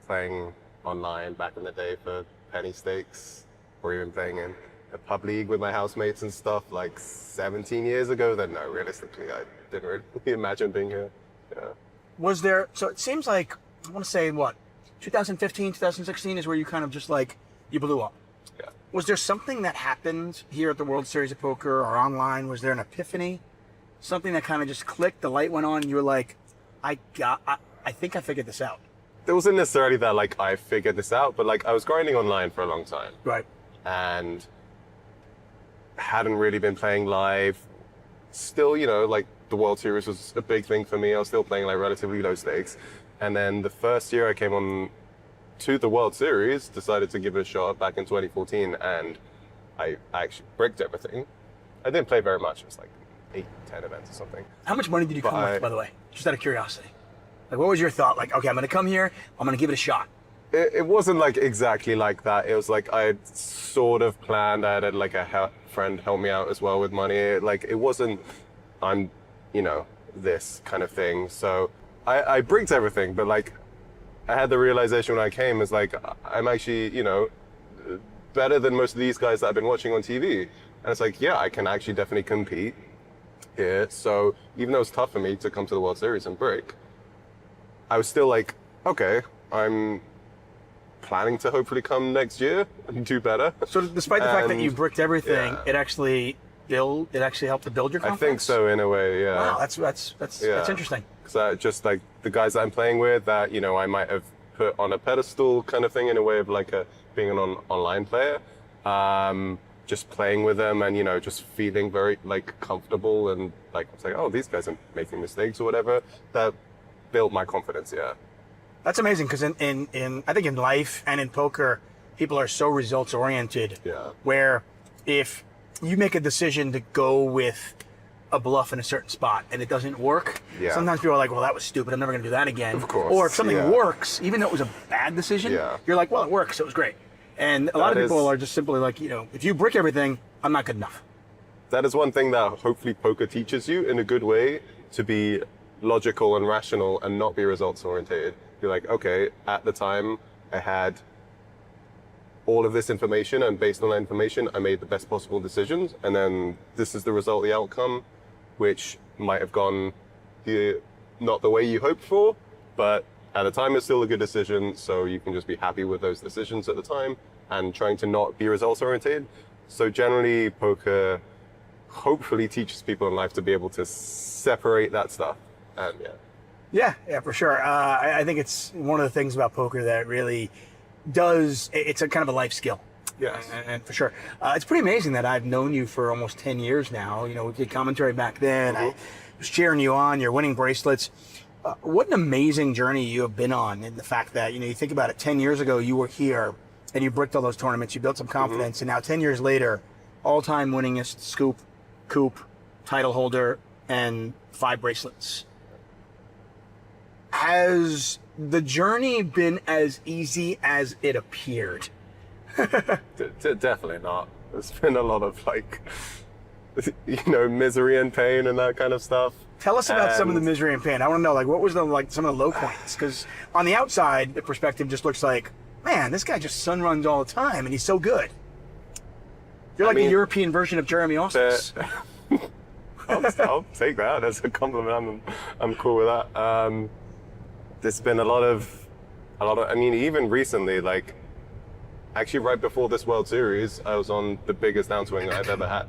[SPEAKER 10] playing online back in the day for penny stakes, or even playing in a pub league with my housemates and stuff like 17 years ago, then no, realistically, I didn't really imagine being here. Yeah.
[SPEAKER 2] Was there, so it seems like, I want to say what, 2015, 2016 is where you kind of just like, you blew up.
[SPEAKER 10] Yeah.
[SPEAKER 2] Was there something that happened here at the World Series of Poker or online? Was there an epiphany? Something that kind of just clicked, the light went on, and you were like, I think I figured this out.
[SPEAKER 3] It wasn't necessarily that like I figured this out, but like I was grinding online for a long time.
[SPEAKER 2] Right.
[SPEAKER 3] And hadn't really been playing live. Still, you know, like the World Series was a big thing for me. I was still playing like relatively low stakes. And then the first year I came on to the World Series, decided to give it a shot back in 2014, and I actually bricked everything. I didn't play very much. It was like 8, 10 events or something.
[SPEAKER 2] How much money did you come with, by the way? Just out of curiosity. Like, what was your thought? Like, okay, I'm going to come here. I'm going to give it a shot.
[SPEAKER 3] It wasn't like exactly like that. It was like I had sort of planned. I had like a friend help me out as well with money. Like it wasn't, I'm, you know, this kind of thing. So I bricked everything, but like I had the realization when I came is like I'm actually, you know, better than most of these guys that I've been watching on TV. And it's like, yeah, I can actually definitely compete here. So even though it's tough for me to come to the World Series and break, I was still like, okay, I'm planning to hopefully come next year and do better. So
[SPEAKER 2] despite the fact that you bricked everything, it actually helped to build your confidence?
[SPEAKER 3] I think so, in a way, yeah.
[SPEAKER 2] Wow, that's interesting.
[SPEAKER 3] Because I just like the guys that I'm playing with that, you know, I might have put on a pedestal kind of thing in a way of like being an online player. Just playing with them and, you know, just feeling very like comfortable and like, it's like, oh, these guys are making mistakes or whatever. That built my confidence, yeah.
[SPEAKER 2] That's amazing because in I think in life and in poker, people are so results oriented.
[SPEAKER 3] Yeah.
[SPEAKER 2] Where if you make a decision to go with a bluff in a certain spot and it doesn't work, sometimes people are like, well, that was stupid. I'm never going to do that again.
[SPEAKER 3] Of course.
[SPEAKER 2] Or if something works, even though it was a bad decision, you're like, well, it works. So it was great. And a lot of people are just simply like, you know, if you brick everything, I'm not good enough.
[SPEAKER 3] That is one thing that hopefully poker teaches you in a good way, to be logical and rational and not be results oriented. You're like, okay, at the time I had all of this information, and based on that information, I made the best possible decisions. And then this is the result, the outcome, which might have gone not the way you hoped for, but at the time it's still a good decision. So you can just be happy with those decisions at the time and trying to not be results oriented. So generally poker hopefully teaches people in life to be able to separate that stuff. And
[SPEAKER 2] Yeah, for sure. I think it's one of the things about poker that really does, it's a kind of a life skill.
[SPEAKER 3] Yes.
[SPEAKER 2] And for sure. It's pretty amazing that I've known you for almost 10 years now. You know, we did commentary back then. I was cheering you on, you're winning bracelets. What an amazing journey you have been on, and the fact that, you know, you think about it, 10 years ago you were here and you bricked all those tournaments, you built some confidence, and now 10 years later, all-time winningest scoop, coop, title holder, and 5 bracelets. Has the journey been as easy as it appeared?
[SPEAKER 3] Definitely not. There's been a lot of like, you know, misery and pain and that kind of stuff.
[SPEAKER 2] Tell us about some of the misery and pain. I want to know, like, what was some of the low points? Because on the outside, the perspective just looks like, man, this guy just sun runs all the time and he's so good. You're like the European version of Jeremy Ausmus.
[SPEAKER 3] I'll take that as a compliment. I'm cool with that. There's been a lot of, I mean, even recently, like, actually right before this World Series, I was on the biggest downswing I've ever had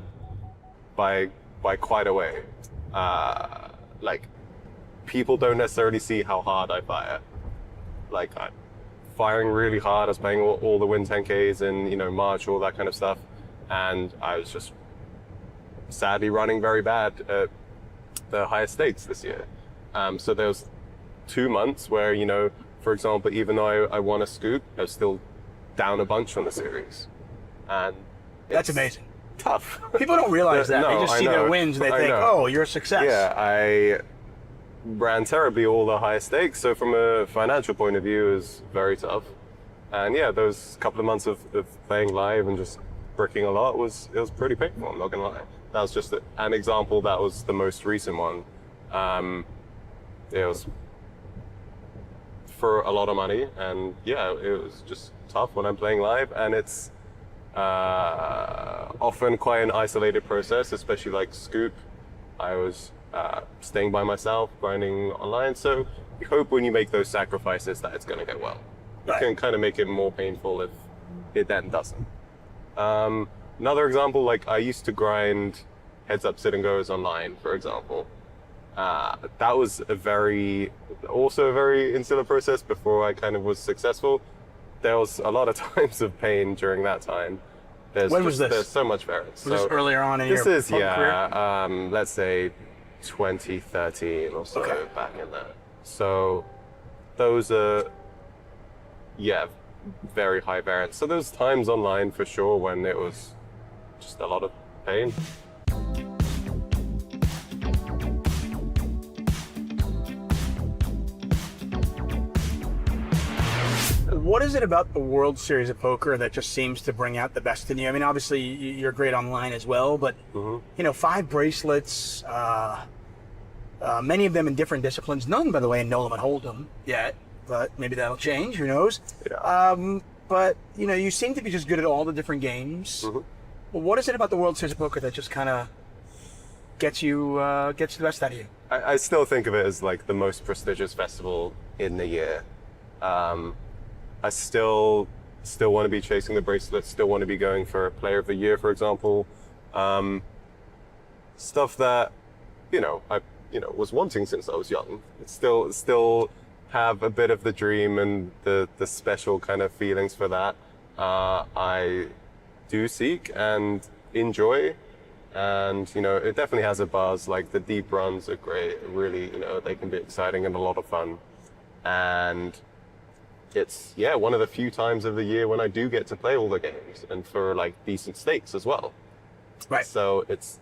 [SPEAKER 3] by quite a way. Like, people don't necessarily see how hard I fire. Like, I'm firing really hard. I was playing all the Win 10Ks in, you know, March, all that kind of stuff. And I was just sadly running very bad at the highest stakes this year. So there was 2 months where, you know, for example, even though I won a scoop, I was still down a bunch on the series. And
[SPEAKER 2] that's amazing.
[SPEAKER 3] Tough.
[SPEAKER 2] People don't realize that. They just see their wins and they think, oh, you're a success.
[SPEAKER 3] Yeah, I ran terribly all the highest stakes. So from a financial point of view, it was very tough. And yeah, those couple of months of playing live and just bricking a lot, it was pretty painful, I'm not gonna lie. That was just an example. That was the most recent one. It was for a lot of money, and yeah, it was just tough when I'm playing live, and it's often quite an isolated process, especially like Scoop. I was staying by myself, grinding online, so you hope when you make those sacrifices that it's going to go well. You can kind of make it more painful if it then doesn't. Another example, like I used to grind heads up sit and goes online, for example. That was also a very insular process before I kind of was successful. There was a lot of times of pain during that time.
[SPEAKER 2] When was this?
[SPEAKER 3] There's so much variance.
[SPEAKER 2] Was this earlier on in your
[SPEAKER 3] career? Let's say 2013 or so, back in there. So those are, very high variance. So there's times online for sure when it was just a lot of pain.
[SPEAKER 2] What is it about the World Series of Poker that just seems to bring out the best in you? I mean, obviously you're great online as well, but 5 bracelets, many of them in different disciplines. None, by the way, in No Limit Hold'em yet, but maybe that'll change. Who knows?
[SPEAKER 3] Yeah.
[SPEAKER 2] But you seem to be just good at all the different games. Well, what is it about the World Series of Poker that just kind of gets the best out of you?
[SPEAKER 3] I still think of it as like the most prestigious festival in the year. I still want to be chasing the bracelets, still want to be going for Player of the Year, for example. Stuff that, I was wanting since I was young. It's still have a bit of the dream and the special kind of feelings for that. I do seek and enjoy, and it definitely has a buzz. Like the deep runs are great, really, they can be exciting and a lot of fun. And it's one of the few times of the year when I do get to play all the games and for like decent stakes as well.
[SPEAKER 2] Right.
[SPEAKER 3] So it's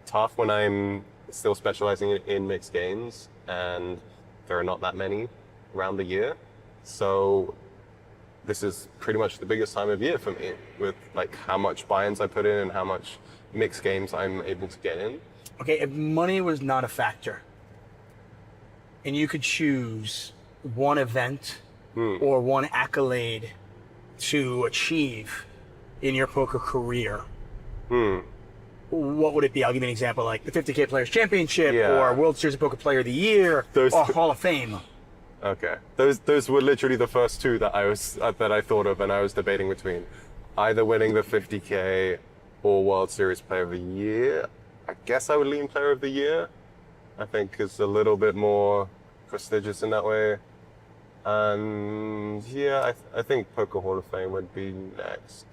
[SPEAKER 3] tough when I'm still specializing in mixed games, and there are not that many around the year. So this is pretty much the biggest time of year for me, with like how much buy-ins I put in and how much mixed games I'm able to get in.
[SPEAKER 2] Okay, if money was not a factor and you could choose one event or one accolade to achieve in your poker career, what would it be? I'll give you an example, like the 50K Players Championship or World Series of Poker Player of the Year or Hall of Fame.
[SPEAKER 3] Okay, those were literally the first two that I thought of, and I was debating between either winning the 50K or World Series Player of the Year. I guess I would lean Player of the Year. I think it's a little bit more prestigious in that way. And I think Poker Hall of Fame would be next.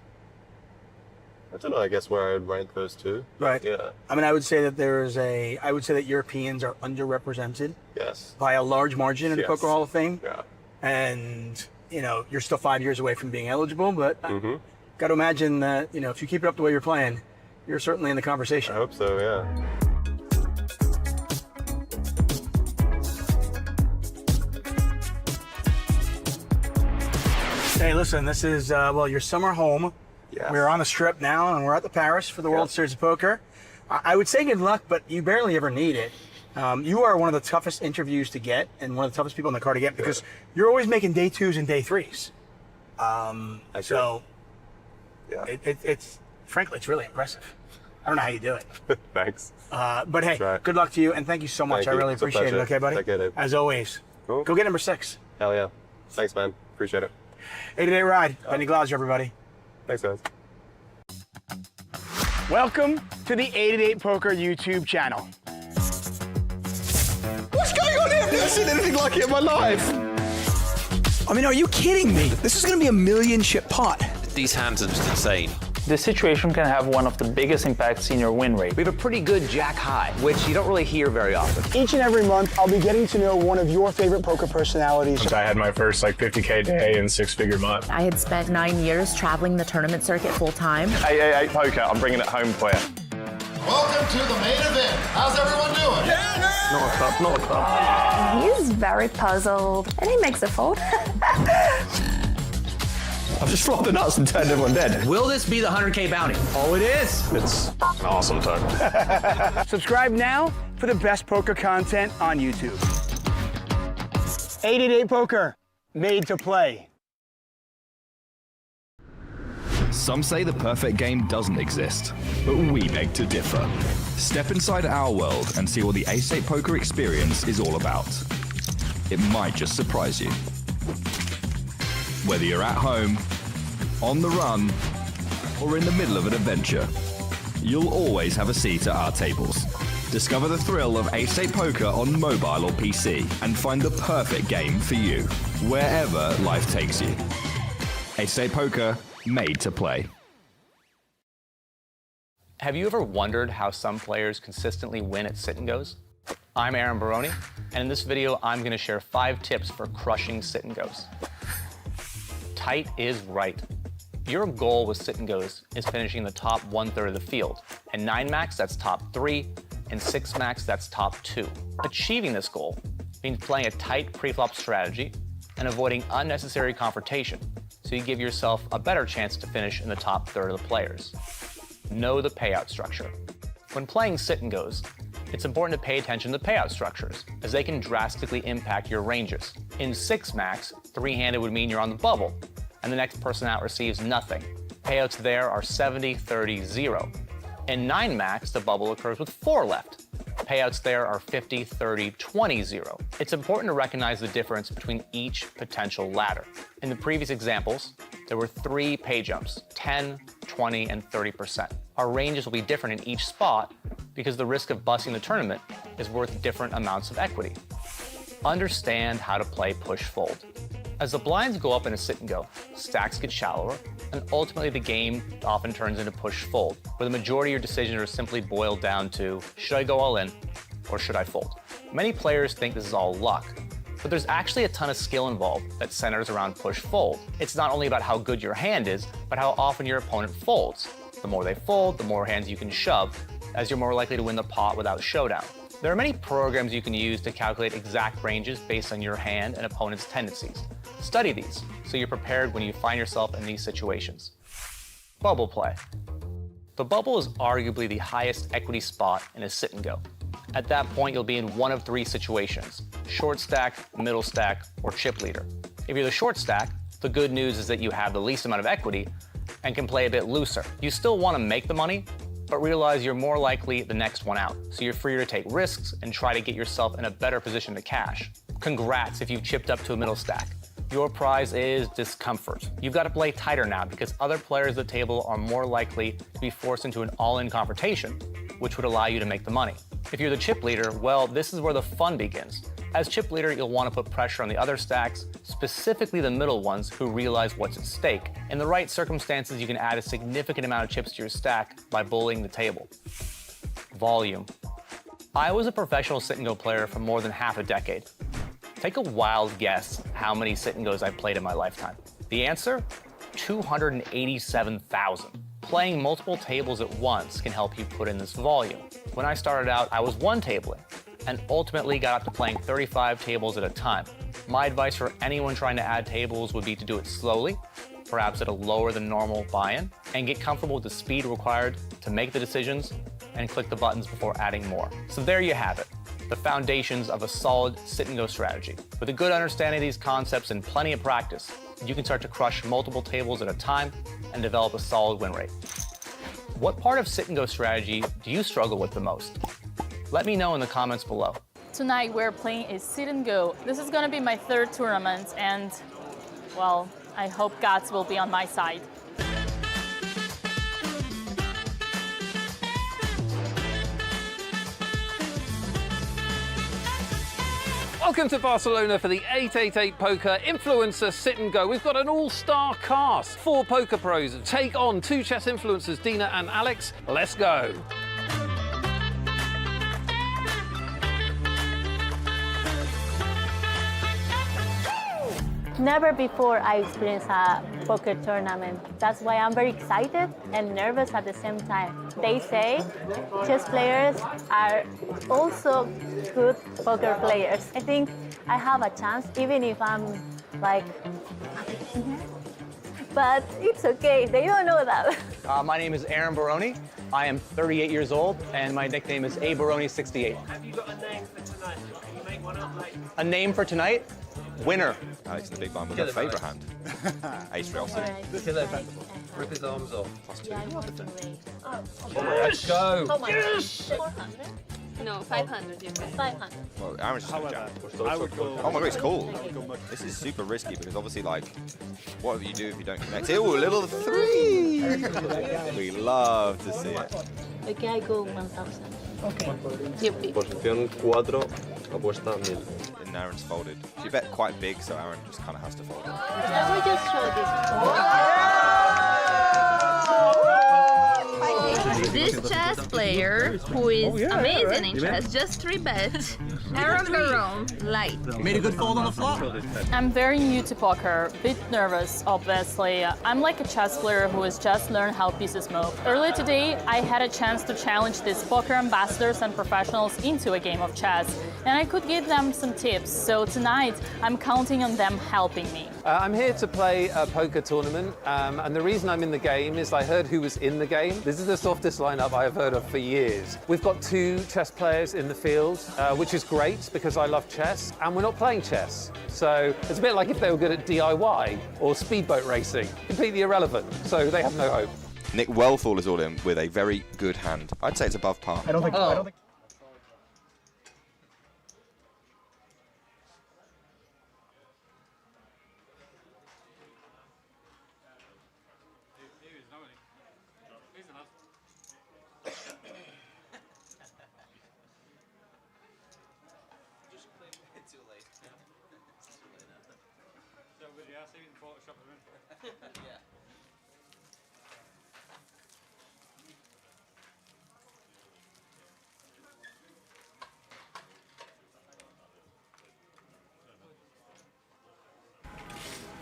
[SPEAKER 3] I don't know, I guess where I would rank those two.
[SPEAKER 2] Right.
[SPEAKER 3] Yeah.
[SPEAKER 2] I mean, I would say that Europeans are underrepresented.
[SPEAKER 3] Yes.
[SPEAKER 2] By a large margin in the Poker Hall of Fame.
[SPEAKER 3] Yeah.
[SPEAKER 2] And, you're still 5 years away from being eligible, but got to imagine that, if you keep it up the way you're playing, you're certainly in the conversation.
[SPEAKER 3] I hope so, yeah.
[SPEAKER 2] Hey, listen, this is, your summer home.
[SPEAKER 3] Yes.
[SPEAKER 2] We're on the Strip now, and we're at the Paris for the World Series of Poker. I would say good luck, but you barely ever need it. You are one of the toughest interviews to get, and one of the toughest people in the car to get, because you're always making day 2s and day 3s. Frankly, it's really impressive. I don't know how you do it.
[SPEAKER 3] Thanks.
[SPEAKER 2] But hey, good luck to you, and thank you so much.
[SPEAKER 3] Thank
[SPEAKER 2] I really
[SPEAKER 3] you. It's a
[SPEAKER 2] appreciate it.
[SPEAKER 3] pleasure.
[SPEAKER 2] Okay, buddy?
[SPEAKER 3] Take care, dude.
[SPEAKER 2] As always.
[SPEAKER 3] Cool.
[SPEAKER 2] Go get number 6.
[SPEAKER 3] Hell yeah. Thanks, man. Appreciate it.
[SPEAKER 2] 8-day ride. Benny Glauser, everybody.
[SPEAKER 3] Thanks, guys.
[SPEAKER 2] Welcome to the 8-8 Poker YouTube channel.
[SPEAKER 1] What's going on here? I've never seen anything like it in my life. I mean, are you kidding me? This is going to be a million-chip pot.
[SPEAKER 4] These hands are just insane.
[SPEAKER 23] This situation can have one of the biggest impacts in your win rate.
[SPEAKER 4] We have a pretty good jack high, which you don't really hear very often.
[SPEAKER 2] Each and every month, I'll be getting to know one of your favorite poker personalities.
[SPEAKER 24] I had my first 50K day and 6-figure month.
[SPEAKER 25] I had spent 9 years traveling the tournament circuit full time.
[SPEAKER 24] 888 Poker, I'm bringing it home for you.
[SPEAKER 26] Welcome to the main event. How's everyone doing?
[SPEAKER 24] Not a club, not a club.
[SPEAKER 27] He's very puzzled, and he makes a fold.
[SPEAKER 24] I've just flopped the nuts and turned everyone dead.
[SPEAKER 4] Will this be the 100K bounty?
[SPEAKER 24] Oh, it is. It's an awesome time.
[SPEAKER 2] Subscribe now for the best poker content on YouTube. 888 Poker, made to play.
[SPEAKER 28] Some say the perfect game doesn't exist, but we beg to differ. Step inside our world and see what the Ace 8 Poker experience is all about. It might just surprise you. Whether you're at home, on the run, or in the middle of an adventure, you'll always have a seat at our tables. Discover the thrill of ace-8 poker on mobile or PC and find the perfect game for you, wherever life takes you. Ace-8 poker, made to play.
[SPEAKER 4] Have you ever wondered how some players consistently win at sit-and-goes? I'm Aaron Baroni, and in this video, I'm going to share 5 tips for crushing sit-and-goes. Tight is right. Your goal with sit-and-goes is finishing the top 1/3 of the field. And 9 max, that's top 3, and 6 max, that's top 2. Achieving this goal means playing a tight pre-flop strategy and avoiding unnecessary confrontation, so you give yourself a better chance to finish in the top 1/3 of the players. Know the payout structure. When playing sit-and-goes, it's important to pay attention to the payout structures, as they can drastically impact your ranges. In 6 max, 3-handed would mean you're on the bubble, and the next person out receives nothing. Payouts there are 70, 30, 0. In 9 max, the bubble occurs with 4 left. Payouts there are 50, 30, 20, 0. It's important to recognize the difference between each potential ladder. In the previous examples, there were 3 pay jumps, 10, 20, and 30%. Our ranges will be different in each spot because the risk of busting the tournament is worth different amounts of equity. Understand how to play push-fold. As the blinds go up in a sit-and-go, stacks get shallower, and ultimately the game often turns into push-fold, where the majority of your decisions are simply boiled down to, should I go all in, or should I fold? Many players think this is all luck, but there's actually a ton of skill involved that centers around push-fold. It's not only about how good your hand is, but how often your opponent folds. The more they fold, the more hands you can shove, as you're more likely to win the pot without showdown. There are many programs you can use to calculate exact ranges based on your hand and opponent's tendencies. Study these, so you're prepared when you find yourself in these situations. Bubble play. The bubble is arguably the highest equity spot in a sit-and-go. At that point, you'll be in one of 3 situations: short stack, middle stack, or chip leader. If you're the short stack, the good news is that you have the least amount of equity and can play a bit looser. You still want to make the money, but realize you're more likely the next one out, so you're freer to take risks and try to get yourself in a better position to cash. Congrats if you've chipped up to a middle stack. Your prize is discomfort. You've got to play tighter now because other players at the table are more likely to be forced into an all-in confrontation, which would allow you to make the money. If you're the chip leader, well, this is where the fun begins. As chip leader, you'll want to put pressure on the other stacks, specifically the middle ones who realize what's at stake. In the right circumstances, you can add a significant amount of chips to your stack by bullying the table. Volume. I was a professional sit-and-go player for more than half a decade. Take a wild guess how many sit-and-goes I played in my lifetime. The answer? 287,000. Playing multiple tables at once can help you put in this volume. When I started out, I was one-tabling and ultimately got up to playing 35 tables at a time. My advice for anyone trying to add tables would be to do it slowly, perhaps at a lower than normal buy-in, and get comfortable with the speed required to make the decisions and click the buttons before adding more. So there you have it, the foundations of a solid sit-and-go strategy. With a good understanding of these concepts and plenty of practice, you can start to crush multiple tables at a time and develop a solid win rate. What part of sit-and-go strategy do you struggle with the most? Let me know in the comments below.
[SPEAKER 7] Tonight we're playing a sit-and-go. This is gonna be my 3rd tournament, and, well, I hope gods will be on my side.
[SPEAKER 8] Welcome to Barcelona for the 888 Poker Influencer Sit-and-Go. We've got an all-star cast. 4 poker pros take on 2 chess influencers, Dina and Alex. Let's go.
[SPEAKER 15] Never before I experienced a poker tournament. That's why I'm very excited and nervous at the same time. They say chess players are also good poker players. I think I have a chance, even if I'm like, but it's okay, they don't know that.
[SPEAKER 4] My name is Aaron Baroni. I am 38 years old, and my nickname is abaroni68.
[SPEAKER 18] Have you got a name for tonight? Can you make one up, mate?
[SPEAKER 4] A name for tonight? Winner.
[SPEAKER 9] Alex the big blind with a favourite hand. Ace real soon.
[SPEAKER 18] Kill it. Rip his arms off.
[SPEAKER 9] +2.
[SPEAKER 18] Let's go.
[SPEAKER 7] Yes! 400.
[SPEAKER 11] No, 500 you pay. 500.
[SPEAKER 9] Well, Aaron's just gonna jam.
[SPEAKER 5] I would go.
[SPEAKER 9] Oh my god, it's cool. This is super risky because obviously, like, what do you do if you don't connect? Oh, a little 3! We love to see it.
[SPEAKER 11] Okay, I go 1,000. Okay. Yep.
[SPEAKER 3] Posición 4, apuesta 1000.
[SPEAKER 9] And Aaron's folded. She bet quite big, so Aaron just kind of has to fold it.
[SPEAKER 11] I will just show this. This chess player, who is amazing in chess, just 3-bet. Aaron Barone, light.
[SPEAKER 1] Made a good fold on the flop.
[SPEAKER 7] I'm very new to poker, a bit nervous, obviously. I'm like a chess player who has just learned how pieces move. Earlier today, I had a chance to challenge these poker ambassadors and professionals into a game of chess, and I could give them some tips. So tonight, I'm counting on them helping me.
[SPEAKER 8] I'm here to play a poker tournament, and the reason I'm in the game is I heard who was in the game. This is the softest lineup I have heard of for years. We've got 2 chess players in the field, which is great because I love chess, and we're not playing chess. So it's a bit like if they were good at DIY or speedboat racing. Completely irrelevant, so they have no hope.
[SPEAKER 9] Nick Wellfall is all in with a very good hand. I'd say it's above par.
[SPEAKER 2] I don't think. I don't think.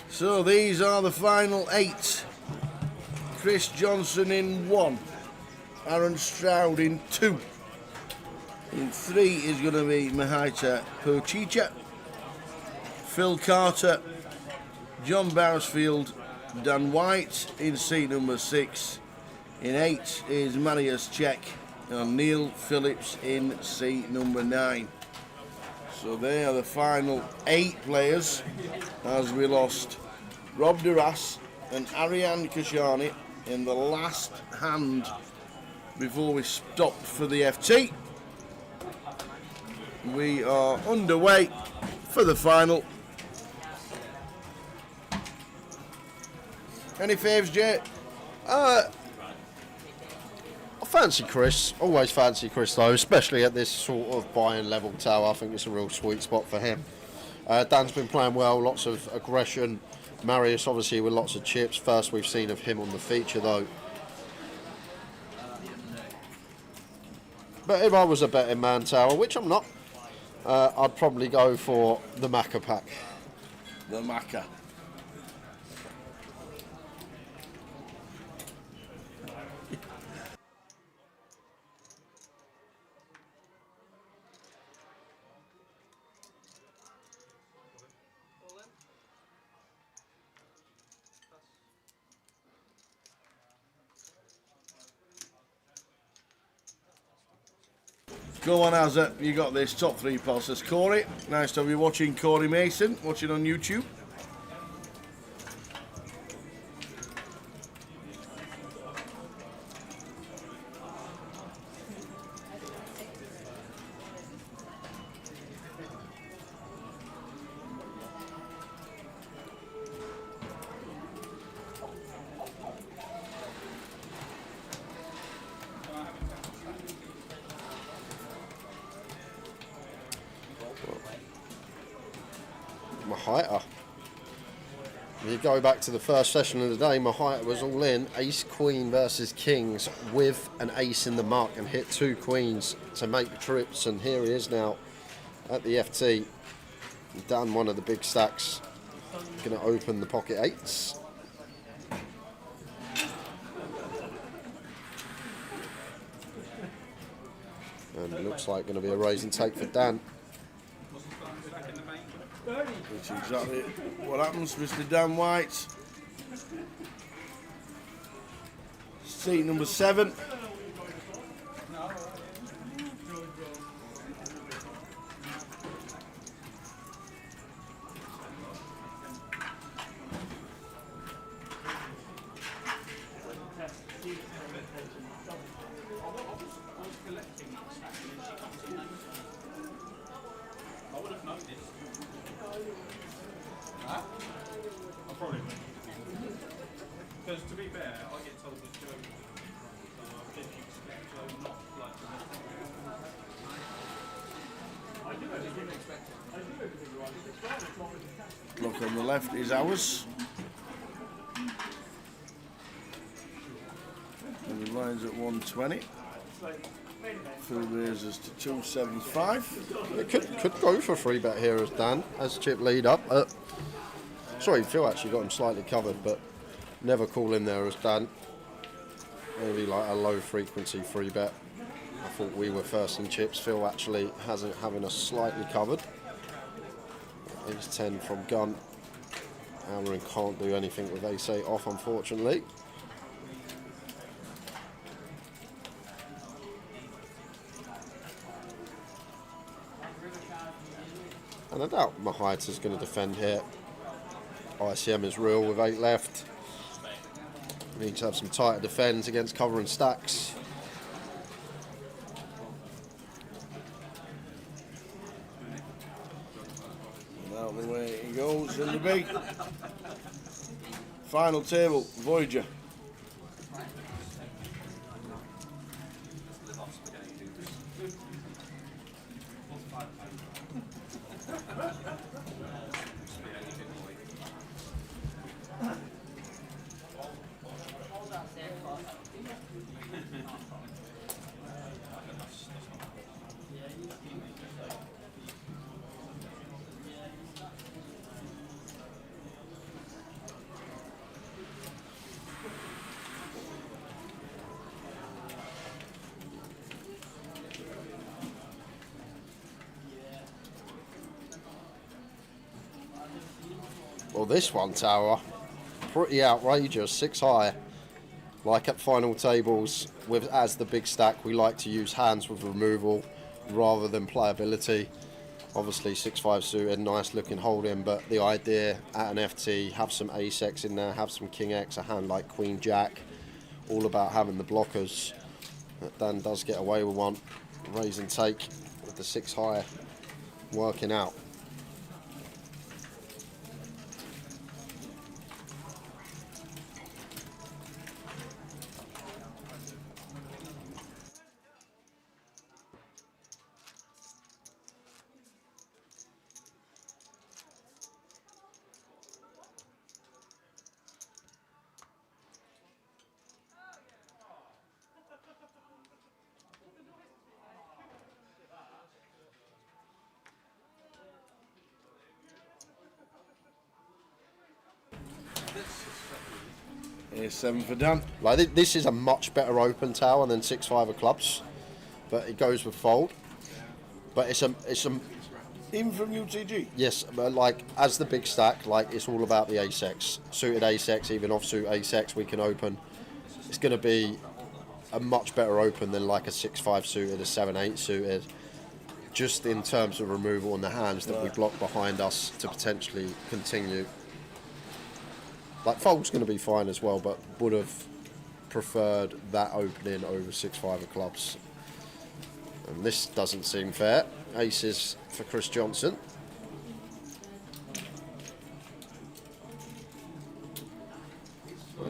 [SPEAKER 5] So these are the final 8. Chris Johnson in 1. Aaron Stroud in 2. In 3 is going to be Mahita Pochicha. Phil Carter. John Bowersfield. Dan White in seat number 6. In 8 is Marius Cech. And Neil Phillips in seat number 9. So they are the final 8 players as we lost Rob Duras and Ariane Kashani in the last hand before we stopped for the FT. We are underway for the final. Any faves, Jay?
[SPEAKER 6] I fancy Chris. Always fancy Chris though, especially at this sort of buy-in level tower. I think it's a real sweet spot for him. Dan's been playing well, lots of aggression. Marius obviously with lots of chips. First we've seen of him on the feature though. But if I was a betting man tower, which I'm not, I'd probably go for the Macca pack.
[SPEAKER 5] The Macca. Go on, Azza. You got this. Top 3 passes. Corey. Nice to have you watching. Corey Mason. Watching on YouTube.
[SPEAKER 6] Mahita. If you go back to the first session of the day, Mahita was all in. Ace Queen versus Kings with an ace in the muck and hit 2 queens to make the trips. And here he is now at the FT. Done one of the big stacks. Going to open the pocket 8s. And it looks like going to be a raise and take for Dan.
[SPEAKER 5] Which is exactly what happens, Mr. Dan White. Seat number 7. Look on the left is ours. And the line's at 120. Phil raises to 275.
[SPEAKER 6] It could go for 3-bet here as Dan, as Chip lead up. Sorry, Phil actually got him slightly covered, but never call in there as Dan. Maybe like a low frequency 3-bet. I thought we were first in chips. Phil actually having us slightly covered. Ace 10 from gun. Aaron can't do anything with ace 8 off, unfortunately. And I doubt Mahita's going to defend here. ICM is real with 8 left. We need to have some tighter defends against covering stacks.
[SPEAKER 5] And out the way he goes in the big. Final table, Voyager.
[SPEAKER 6] Well, this one, Tower, pretty outrageous, 6 high. Like at final tables, with as the big stack, we like to use hands with removal rather than playability. Obviously 6-5 suited, nice looking holding, but the idea at an FT, have some ace X in there, have some king X, a hand like queen jack, all about having the blockers. Dan does get away with one, raise and take with the 6 high working out.
[SPEAKER 5] Here's 7 for Dan.
[SPEAKER 6] Like this is a much better open tower than 6-5 of clubs, but it goes with fold. But it's a
[SPEAKER 5] even from UTG.
[SPEAKER 6] Yes, but like as the big stack, like it's all about the ace X, suited ace X, even offsuit ace X. We can open. It's going to be a much better open than like a 6-5 suited, a 7-8 suited. Just in terms of removal on the hands that we block behind us to potentially continue. Like fold's going to be fine as well, but would have preferred that opening over 6-5 of clubs. And this doesn't seem fair. Aces for Chris Johnson.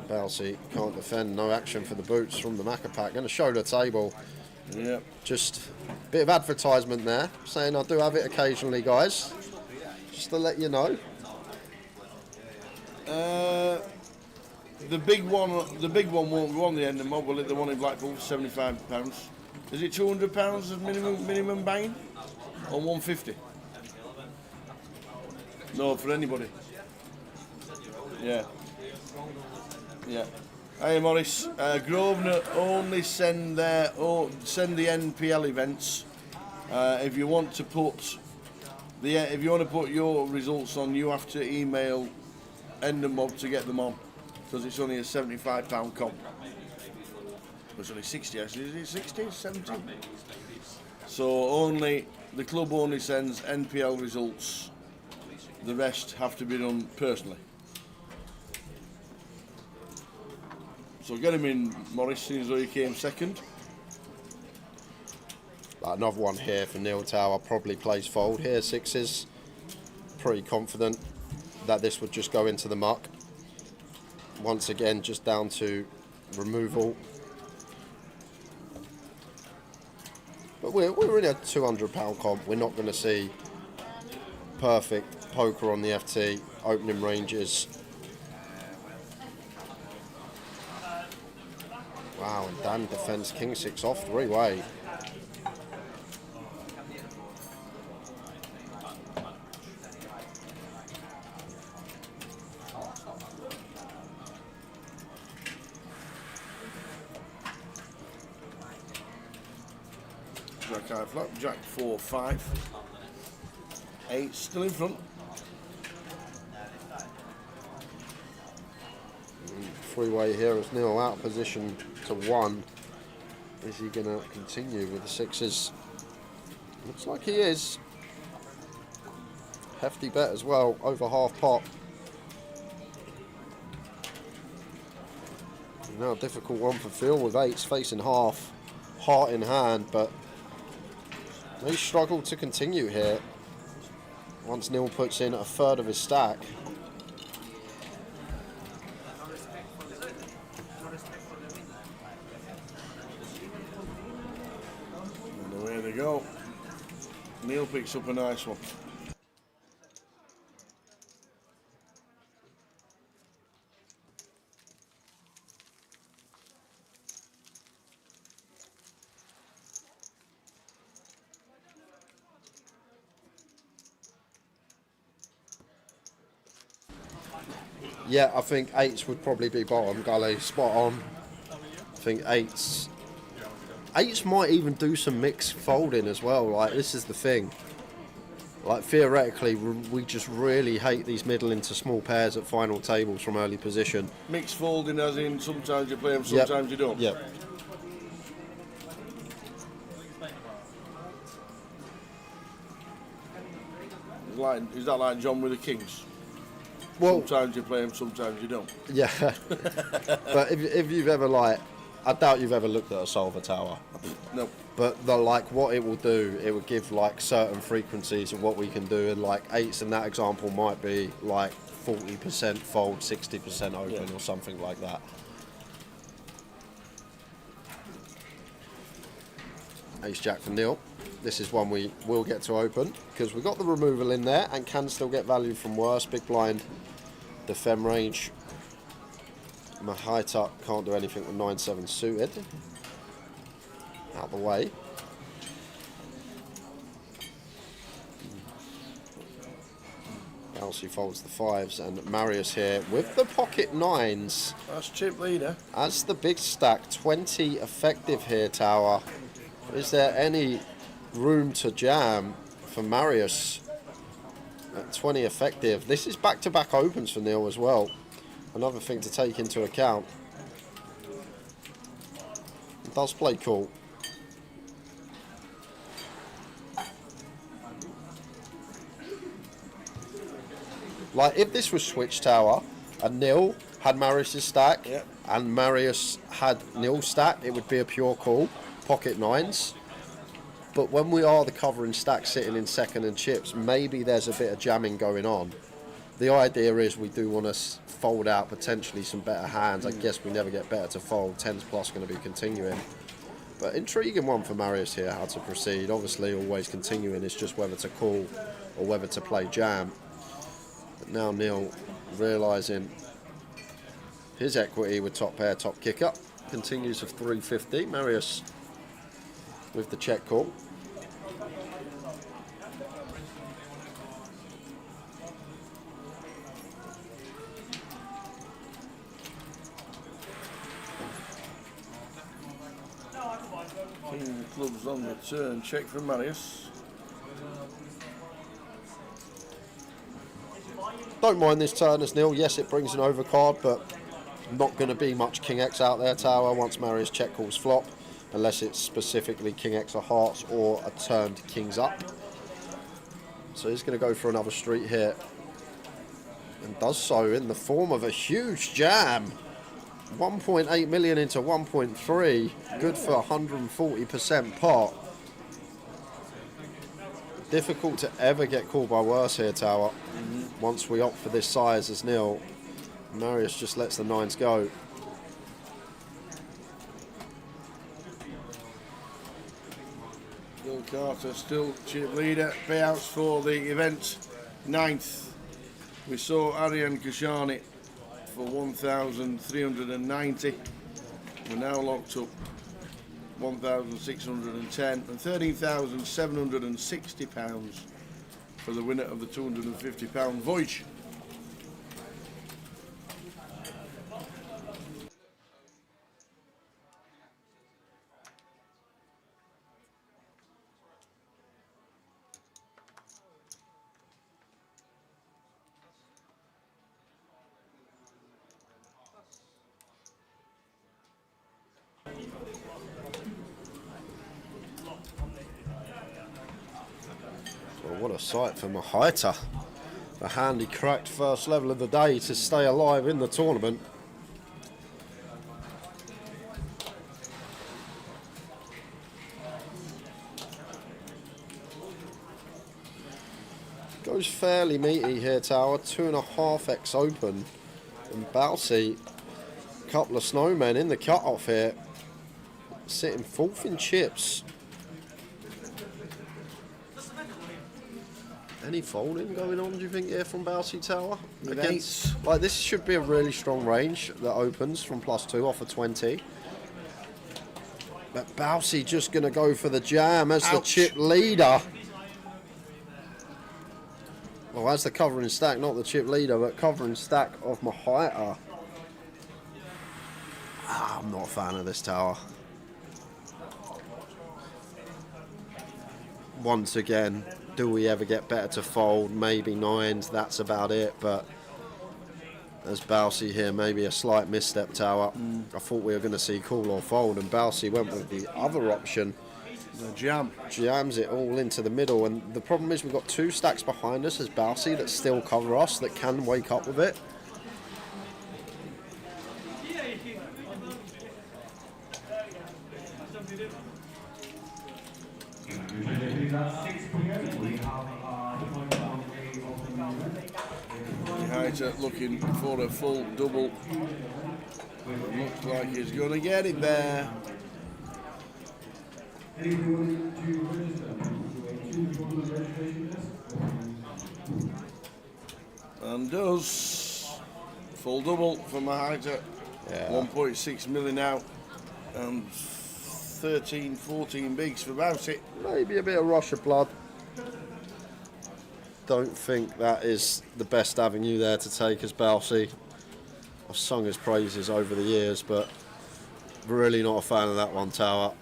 [SPEAKER 6] Balsey can't defend, no action for the boots from the Macca pack. Going to show the table.
[SPEAKER 5] Yep.
[SPEAKER 6] Just a bit of advertisement there, saying I do have it occasionally, guys. Just to let you know.
[SPEAKER 5] The big one won't go on the end of mob, will it? The one in Blackpool, £75. Is it £200 as minimum buying? Or 150? No, for anybody. Yeah. Yeah. Hey Morris, Grosvenor only send the NPL events. If you want to put your results on, you have to email End of Mob to get them on, because it's only a £75 comp. It's only 60 actually. Is it 60? 70? So only the club only sends NPL results. The rest have to be done personally. So get him in, Morris, seeing as though he came second.
[SPEAKER 6] Another one here for Neil Tower, probably plays fold here, 6s. Pretty confident that this would just go into the muck. Once again, just down to removal. But we're in a £200 comp. We're not going to see perfect poker on the FT, opening ranges. Wow, and Dan defends King 6 off 3-way.
[SPEAKER 5] Jack high flop, Jack 4-5. 8 still in front.
[SPEAKER 6] Three-way here as Neil out of position to 1. Is he going to continue with the 6s? Looks like he is. Hefty bet as well, over half pot. Now a difficult one for Phil with 8s facing half, heart in hand, but they struggle to continue here once Neil puts in a third of his stack.
[SPEAKER 5] And away they go. Neil picks up a nice one.
[SPEAKER 6] Yeah, I think 8s would probably be bottom, Gully, spot on. I think 8s might even do some mixed folding as well. Like, this is the thing. Like, theoretically, we just really hate these middle into small pairs at final tables from early position.
[SPEAKER 5] Mixed folding as in sometimes you play them, sometimes you don't.
[SPEAKER 6] Yep.
[SPEAKER 5] Is that like John with the Kings?
[SPEAKER 6] Well,
[SPEAKER 5] sometimes you play them, sometimes you don't.
[SPEAKER 6] Yeah. But if you've ever, like, I doubt you've ever looked at a solver tower.
[SPEAKER 5] No.
[SPEAKER 6] But what it will do, it will give like certain frequencies of what we can do, and like 8s in that example might be like 40% fold, 60% open, or something like that. Ace Jack for Neil. This is one we will get to open because we got the removal in there and can still get value from worse. Big blind, the fem range. My high tuck can't do anything with 9-7 suited. Out the way. Elsie folds the 5s, and Marius here with the pocket 9s.
[SPEAKER 5] That's chip leader.
[SPEAKER 6] As the big stack, 20 effective here, Tower. Is there any room to jam for Marius at 20 effective? This is back-to-back opens for Neil as well. Another thing to take into account. It does play cool. Like, if this was switch tower and Neil had Marius's stack and Marius had Neil's stack, it would be a pure call, pocket 9s. But when we are the covering stack sitting in second and chips, maybe there's a bit of jamming going on. The idea is we do want to fold out potentially some better hands. I guess we never get better to fold. 10s plus going to be continuing. But intriguing one for Marius here, how to proceed. Obviously always continuing, it's just whether to call or whether to play jam. But now Neil realising his equity with top pair, top kicker. Continues of 350. Marius with the check call.
[SPEAKER 5] King of clubs on the turn, check from Marius.
[SPEAKER 6] Don't mind this turn as Neil. Yes, it brings an overcard, but not going to be much King X out there, Tower, once Marius check calls flop, unless it's specifically King X of hearts or a turned Kings up. So he's going to go for another street here, and does so in the form of a huge jam. 1.8 million into 1.3, good for 140% pot. Difficult to ever get called by worse here, Tower. Once we opt for this size as Neil, Marius just lets the 9s go.
[SPEAKER 5] Bill Carter still chip leader. Payouts for the event, 9th. We saw Ariane Kashani for 1,390. We're now locked up 1,610 and £13,760 for the winner of the £250 Voyage.
[SPEAKER 6] Well, what a sight for Mahita. A handy cracked first level of the day to stay alive in the tournament. Goes fairly meaty here, Tower. 2.5x open. And Bousey, a couple of snowmen in the cut-off here. Sitting 4th in chips. Any folding going on, do you think, here from Bousey, Tower? Against, like, this should be a really strong range that opens from +2 off of 20. But Bousey just going to go for the jam as the chip leader. Well, as the covering stack, not the chip leader, but covering stack of Mahita. I'm not a fan of this, Tower. Once again, do we ever get better to fold? Maybe 9s, that's about it. But as Bousey here, maybe a slight misstep, Tower. I thought we were going to see call or fold, and Bousey went with the other option.
[SPEAKER 5] The jam.
[SPEAKER 6] Jams it all into the middle, and the problem is we've got 2 stacks behind us as Bousey that still cover us, that can wake up with it.
[SPEAKER 5] Mahita looking for a full double. Looks like he's going to get it there. And does. Full double for Mahita.
[SPEAKER 6] Yeah.
[SPEAKER 5] 1.6 million out. And 13, 14 bigs for Bousey.
[SPEAKER 6] Maybe a bit of rush of blood. Don't think that is the best avenue there to take as Bousey. I've sung his praises over the years, but really not a fan of that one, Tower.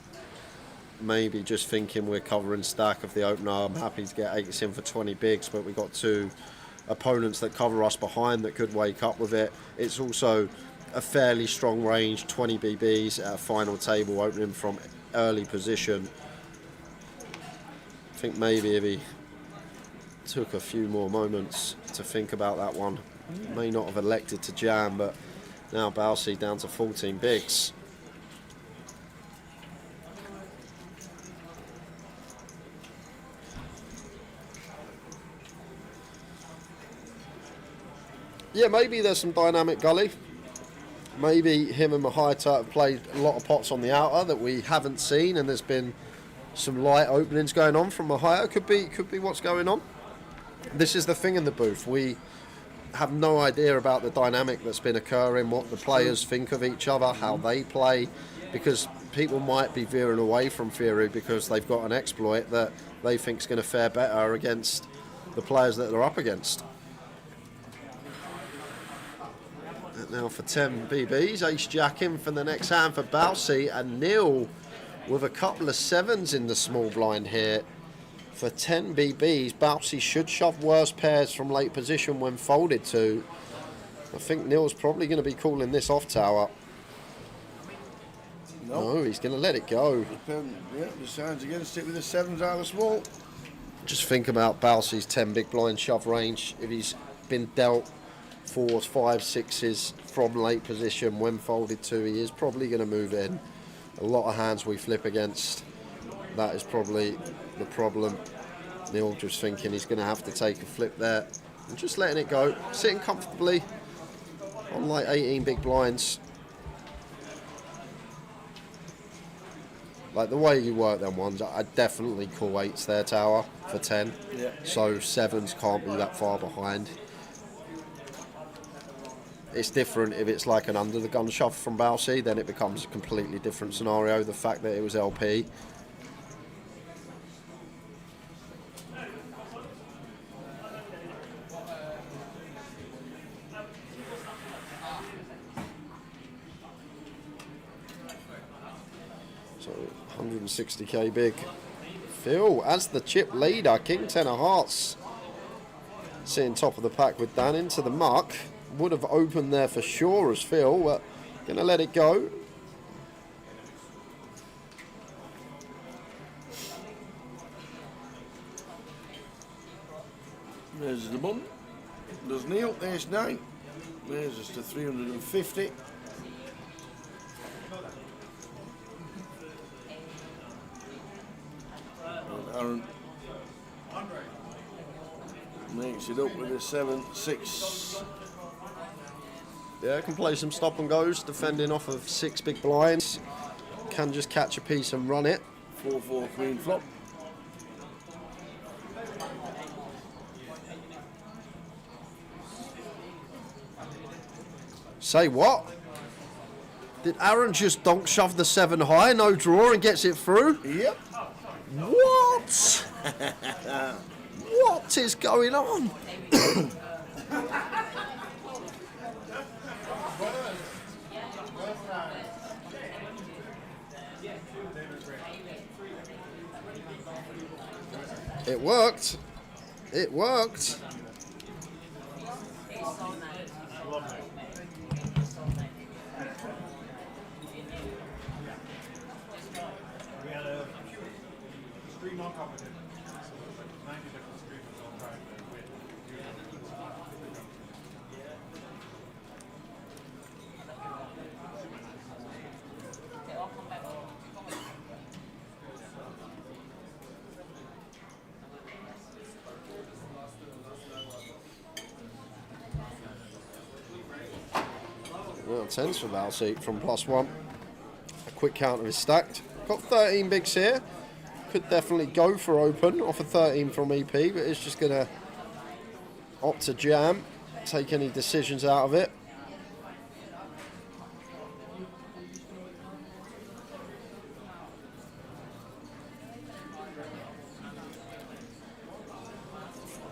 [SPEAKER 6] Maybe just thinking we're covering stack of the opener. I'm happy to get 8s in for 20 bigs, but we've got 2 opponents that cover us behind that could wake up with it. It's also a fairly strong range, 20 BBs at a final table opening from early position. I think maybe if he took a few more moments to think about that one, may not have elected to jam, but now Bousey down to 14 bigs. Yeah, maybe there's some dynamic gully. Maybe him and Mahita have played a lot of pots on the outer that we haven't seen, and there's been some light openings going on from Mahita. Could be what's going on. This is the thing in the booth. We have no idea about the dynamic that's been occurring, what the players think of each other, how they play, because people might be veering away from Theory because they've got an exploit that they think is going to fare better against the players that they're up against. Now for 10 BBs, ace jack in for the next hand for Bousey, and Neil with a couple of 7s in the small blind here. For 10 BBs, Bousey should shove worse pairs from late position when folded to. I think Neil's probably going to be calling this off, Tower. No, he's going to let it go.
[SPEAKER 5] Yeah, decides again to stick with the 7s out of the small.
[SPEAKER 6] Just think about Bousey's 10 big blind shove range. If he's been dealt 4s, 5s, 6s from late position when folded to, he is probably going to move in. A lot of hands we flip against. That is probably the problem. Neil just thinking he's going to have to take a flip there and just letting it go, sitting comfortably on like 18 big blinds. Like the way you work them ones, I definitely call 8s there, Tower, for 10.
[SPEAKER 5] Yeah.
[SPEAKER 6] So 7s can't be that far behind. It's different if it's like an under the gun shove from Balsi, then it becomes a completely different scenario. The fact that it was LP. So 160k big. Phil as the chip leader, King 10 of Hearts. Sitting top of the pack with Dan into the muck. Would have opened there for sure as Phil, but gonna let it go.
[SPEAKER 5] There's the button. There's Neil, there's 9. There's us to 350. And Aaron makes it up with a 7-6.
[SPEAKER 6] Yeah, can play some stop and goes, defending off of 6 big blinds. Can just catch a piece and run it.
[SPEAKER 5] 4-4 queen flop.
[SPEAKER 6] Say what? Did Aaron just donk shove the 7 high, no draw, and gets it through?
[SPEAKER 5] Yep.
[SPEAKER 6] What? What is going on? It worked. It worked. Well, 10s for Valseat from +1. A quick counter is stacked. Got 13 bigs here. Could definitely go for open off a 13 from EP, but it's just going to opt to jam, take any decisions out of it.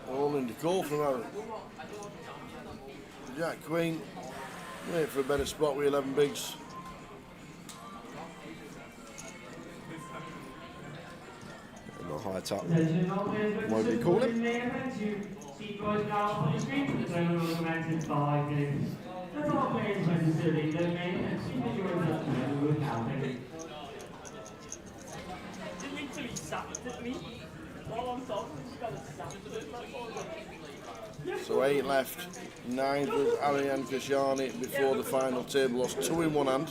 [SPEAKER 5] All in the call from Aaron. Jack Queen. Wait for a better spot with 11 bigs.
[SPEAKER 6] And the high top won't be calling.
[SPEAKER 5] So 8 left. 9 was Ariane Kashani before the final table. Lost 2 in one hand.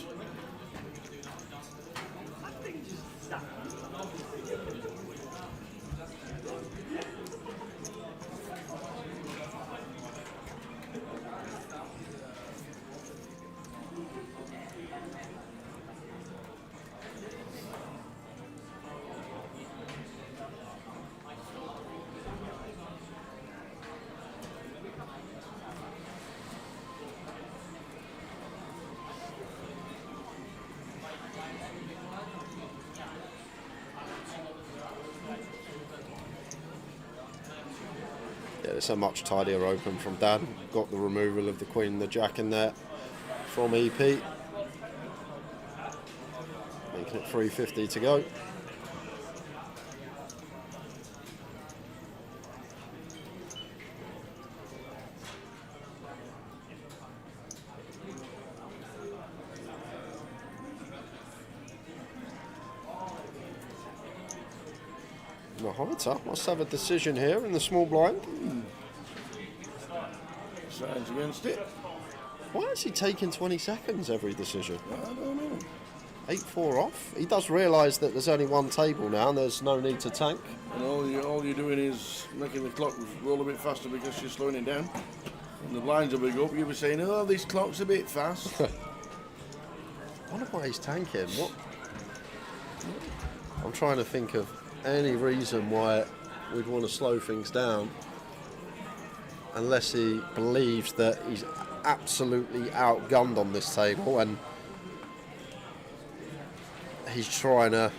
[SPEAKER 6] Yeah, it's a much tidier open from Dan. Got the removal of the queen and the jack in there from EP. Making it 350 to go. Mahota must have a decision here in the small blind.
[SPEAKER 5] Signs against it.
[SPEAKER 6] Why is he taking 20 seconds every decision?
[SPEAKER 5] I don't know.
[SPEAKER 6] 8-4 off. He does realise that there's only one table now and there's no need to tank.
[SPEAKER 5] And all you're doing is making the clock roll a bit faster because you're slowing it down. And the blinds are big up. You were saying, oh, this clock's a bit fast.
[SPEAKER 6] I wonder why he's tanking. What? I'm trying to think of any reason why we'd want to slow things down, unless he believes that he's absolutely outgunned on this table and he's trying to,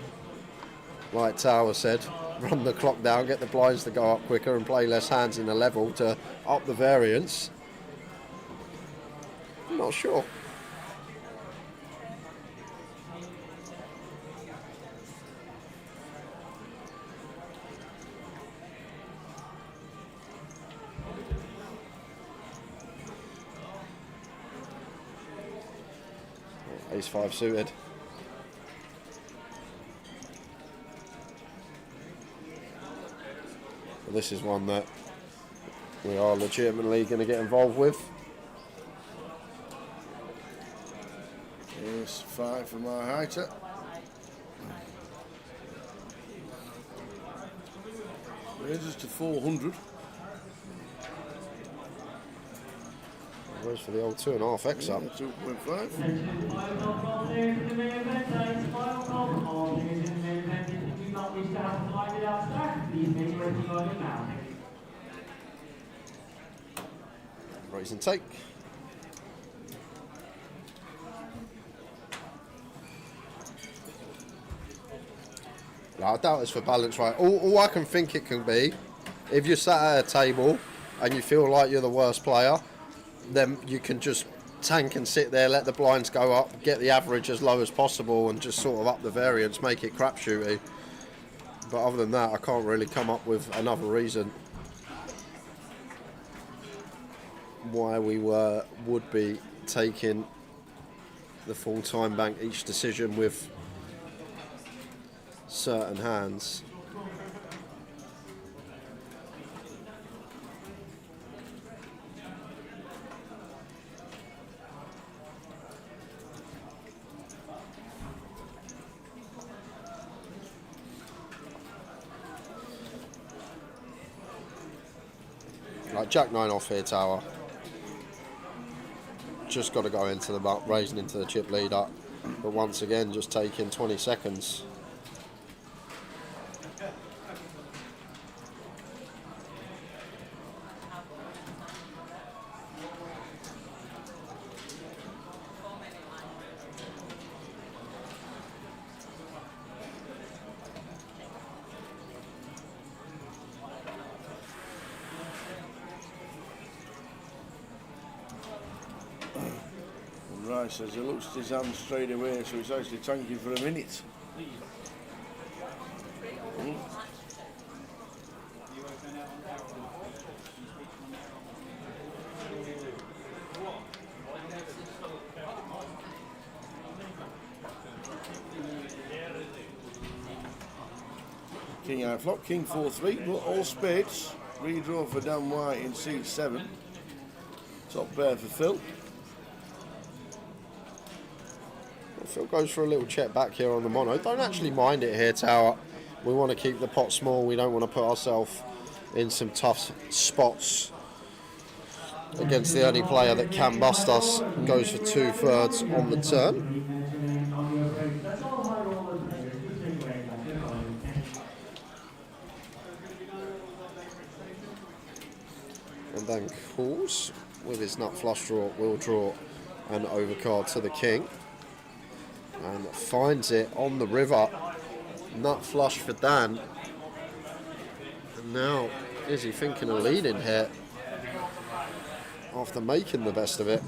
[SPEAKER 6] like Tower said, run the clock down, get the blinds to go up quicker and play less hands in the level to up the variance. I'm not sure. Ace 5 suited. Well, this is one that we are legitimately going to get involved with.
[SPEAKER 5] Ace 5 for my highter. Raises to 400.
[SPEAKER 6] Goes for the old 2.5x up.
[SPEAKER 5] 2.5.
[SPEAKER 6] Raise and take. No, I doubt it's for balance, right? All I can think it can be, if you're sat at a table and you feel like you're the worst player, then you can just tank and sit there, let the blinds go up, get the average as low as possible and just sort of up the variance, make it crapshooty. But other than that, I can't really come up with another reason why we would be taking the full time bank each decision with certain hands. Like Jack 9 off here, Tower. Just got to go into the raising into the chip lead up, but once again just taking 20 seconds.
[SPEAKER 5] Rice says he looks at his hand straight away, so he's actually tanking for a minute. King out flop, King 4-3, but all spades. Redraw for Dan White in seat 7. Top pair for Phil.
[SPEAKER 6] Phil goes for a little check back here on the mono. Don't actually mind it here, Tower. We want to keep the pot small. We don't want to put ourselves in some tough spots against the only player that can bust us. Goes for 2/3 on the turn. And then calls with his nut flush draw, will draw an overcard to the king. And finds it on the river. Nut flush for Dan. And now, is he thinking of leading here after making the best of it?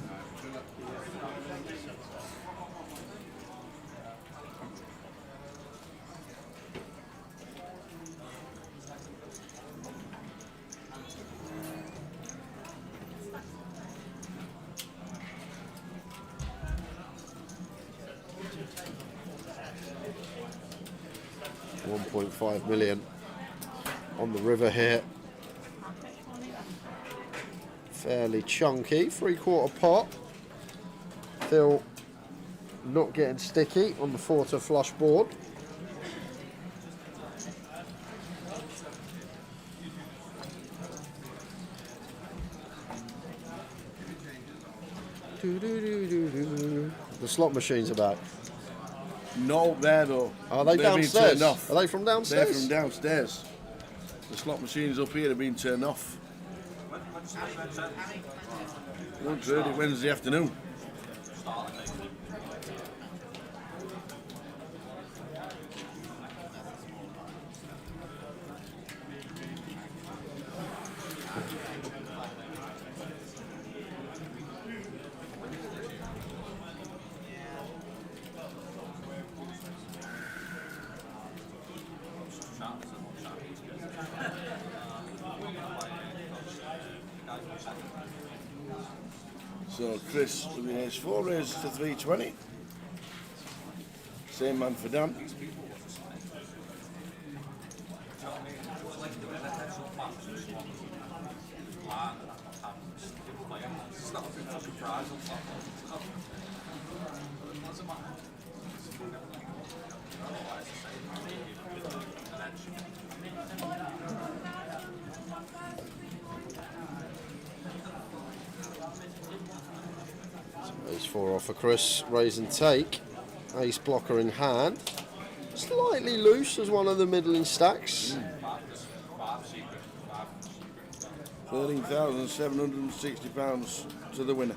[SPEAKER 6] $1.5 million on the river here. Fairly chunky, 3/4 pot. Phil not getting sticky on the 4 to flush board. The slot machines are back.
[SPEAKER 5] No, there though.
[SPEAKER 6] Are they
[SPEAKER 5] They're being
[SPEAKER 6] downstairs?
[SPEAKER 5] turned off.
[SPEAKER 6] Are they from downstairs?
[SPEAKER 5] They're from downstairs. The slot machines up here have been turned off. Once heard it Wednesday afternoon. So Chris with the H4 raises to 320. Same man for Dan.
[SPEAKER 6] Ace 4 off for Chris, raise and take. Ace blocker in hand. Slightly loose as one of the middling stacks.
[SPEAKER 5] £13,760 to the winner.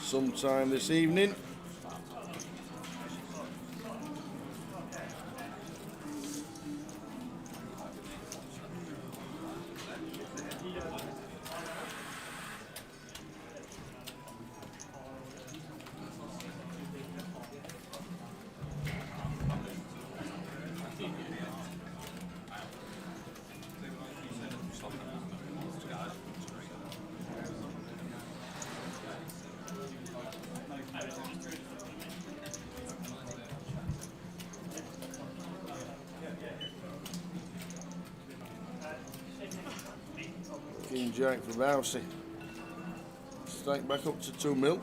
[SPEAKER 5] Sometime this evening. King Jack for Bousey. Stack back up to 2 mil.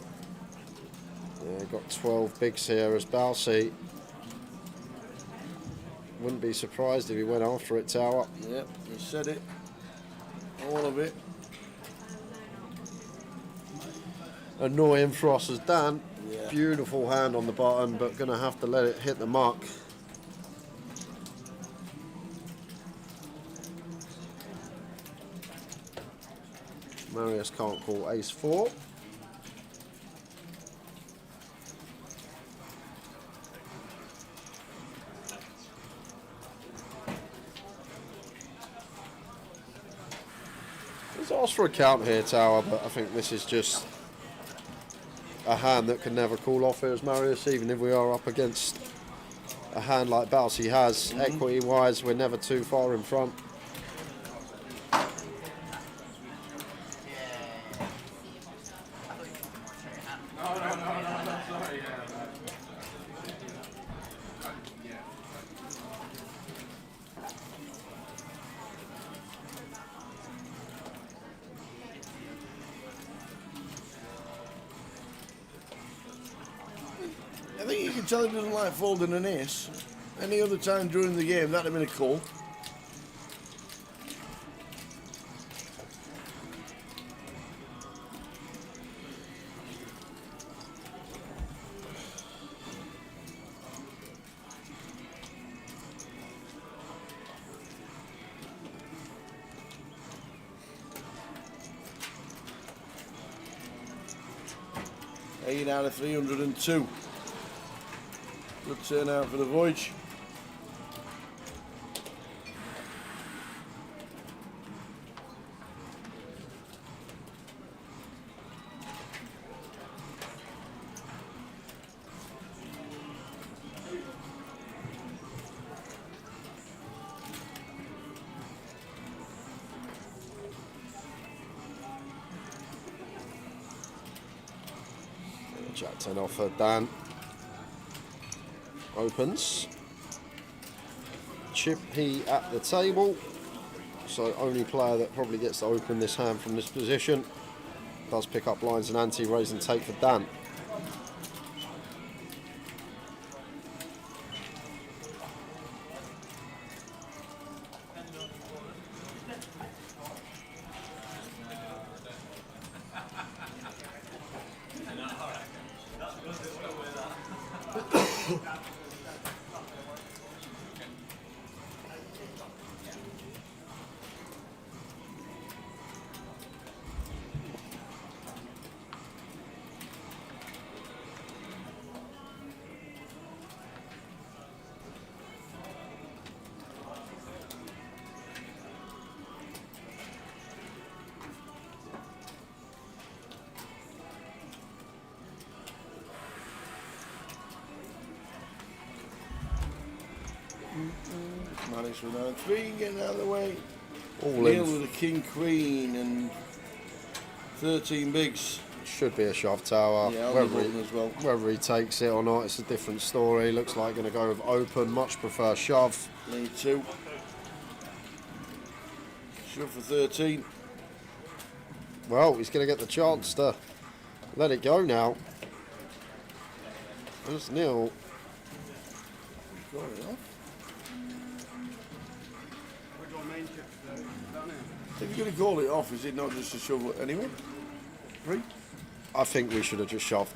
[SPEAKER 6] Yeah, got 12 bigs here as Bousey. Wouldn't be surprised if he went after it, Tower.
[SPEAKER 5] Yep, he said it. All of it.
[SPEAKER 6] Annoying for us as Dan.
[SPEAKER 5] Yeah.
[SPEAKER 6] Beautiful hand on the bottom, but gonna have to let it hit the mark. Marius can't call ace 4. He's asked for a count here, Tower, but I think this is just a hand that can never call off here as Marius, even if we are up against a hand like Bousey has. Equity-wise, we're never too far in front.
[SPEAKER 5] I think you can tell he doesn't like folding an ace. Any other time during the game, that'd have been a call. Eight out of 302. Good turnout for the Voyage.
[SPEAKER 6] Jack 10 off for Dan. Opens. Chip he at the table. So only player that probably gets to open this hand from this position. Does pick up lines and ante, raise and take for Dan.
[SPEAKER 5] Managed with 9-3, getting out of the way.
[SPEAKER 6] All
[SPEAKER 5] Neil
[SPEAKER 6] in.
[SPEAKER 5] with a king, queen, and 13 bigs.
[SPEAKER 6] Should be a shove tower.
[SPEAKER 5] Yeah, on the button as well.
[SPEAKER 6] Whether he takes it or not, it's a different story. Looks like going to go with open. Much prefer shove.
[SPEAKER 5] Me too. Shove for 13.
[SPEAKER 6] Well, he's going to get the chance to let it go now. There's Neil.
[SPEAKER 5] Got it off. If you're going to call it off, is it not just a shove anyway? 3?
[SPEAKER 6] I think we should have just shoved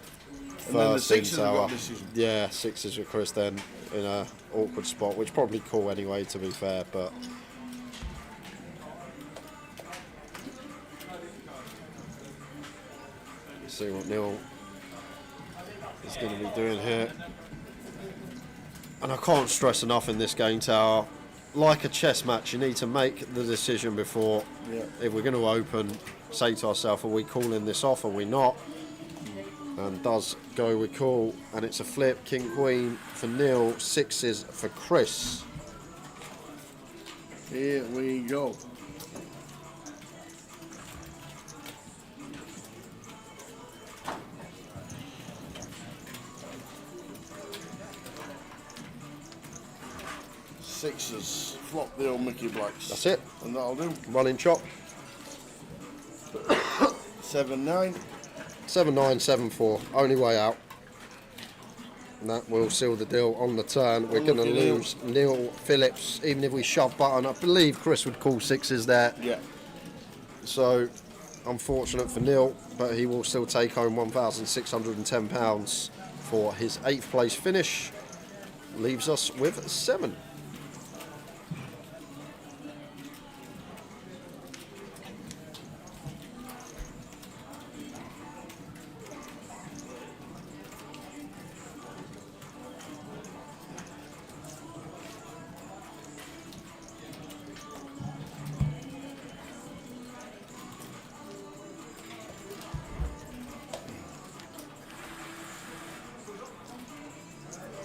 [SPEAKER 5] And then the
[SPEAKER 6] first in
[SPEAKER 5] sixes have got
[SPEAKER 6] tower.
[SPEAKER 5] a decision.
[SPEAKER 6] Yeah, sixes with Chris then in a awkward spot, which probably cool anyway, to be fair, but let's see what Neil is going to be doing here. And I can't stress enough in this game, Tower, like a chess match, you need to make the decision before.
[SPEAKER 5] Yeah.
[SPEAKER 6] If we're going to open, say to ourselves, are we calling this off, are we not? And does go with call, and it's a flip. King queen for Neil, sixes for Chris.
[SPEAKER 5] Here we go. Sixes. Flop the old Mickey Blacks.
[SPEAKER 6] That's it.
[SPEAKER 5] And that'll do.
[SPEAKER 6] Running chop.
[SPEAKER 5] 7-9.
[SPEAKER 6] 7-9, 7-4. Only way out. And that will seal the deal on the turn. We're going to lose Neil Phillips, even if we shove button. I believe Chris would call sixes there.
[SPEAKER 5] Yeah.
[SPEAKER 6] So, unfortunate for Neil, but he will still take home £1,610 for his 8th place finish. Leaves us with 7.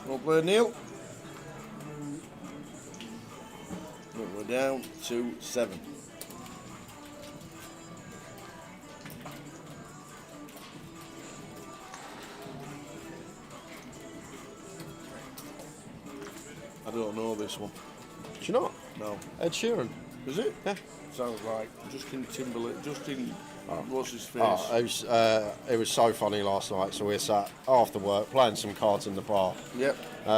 [SPEAKER 5] Well played, Neil. But we're down to 7. I don't know this one.
[SPEAKER 6] Do you not?
[SPEAKER 5] No.
[SPEAKER 6] Ed Sheeran.
[SPEAKER 5] Is it?
[SPEAKER 6] Yeah.
[SPEAKER 5] Sounds like Justin Timberlake. Justin, what's his face?
[SPEAKER 6] It was so funny last night. So we sat after work playing some cards in the bar.
[SPEAKER 5] Yep.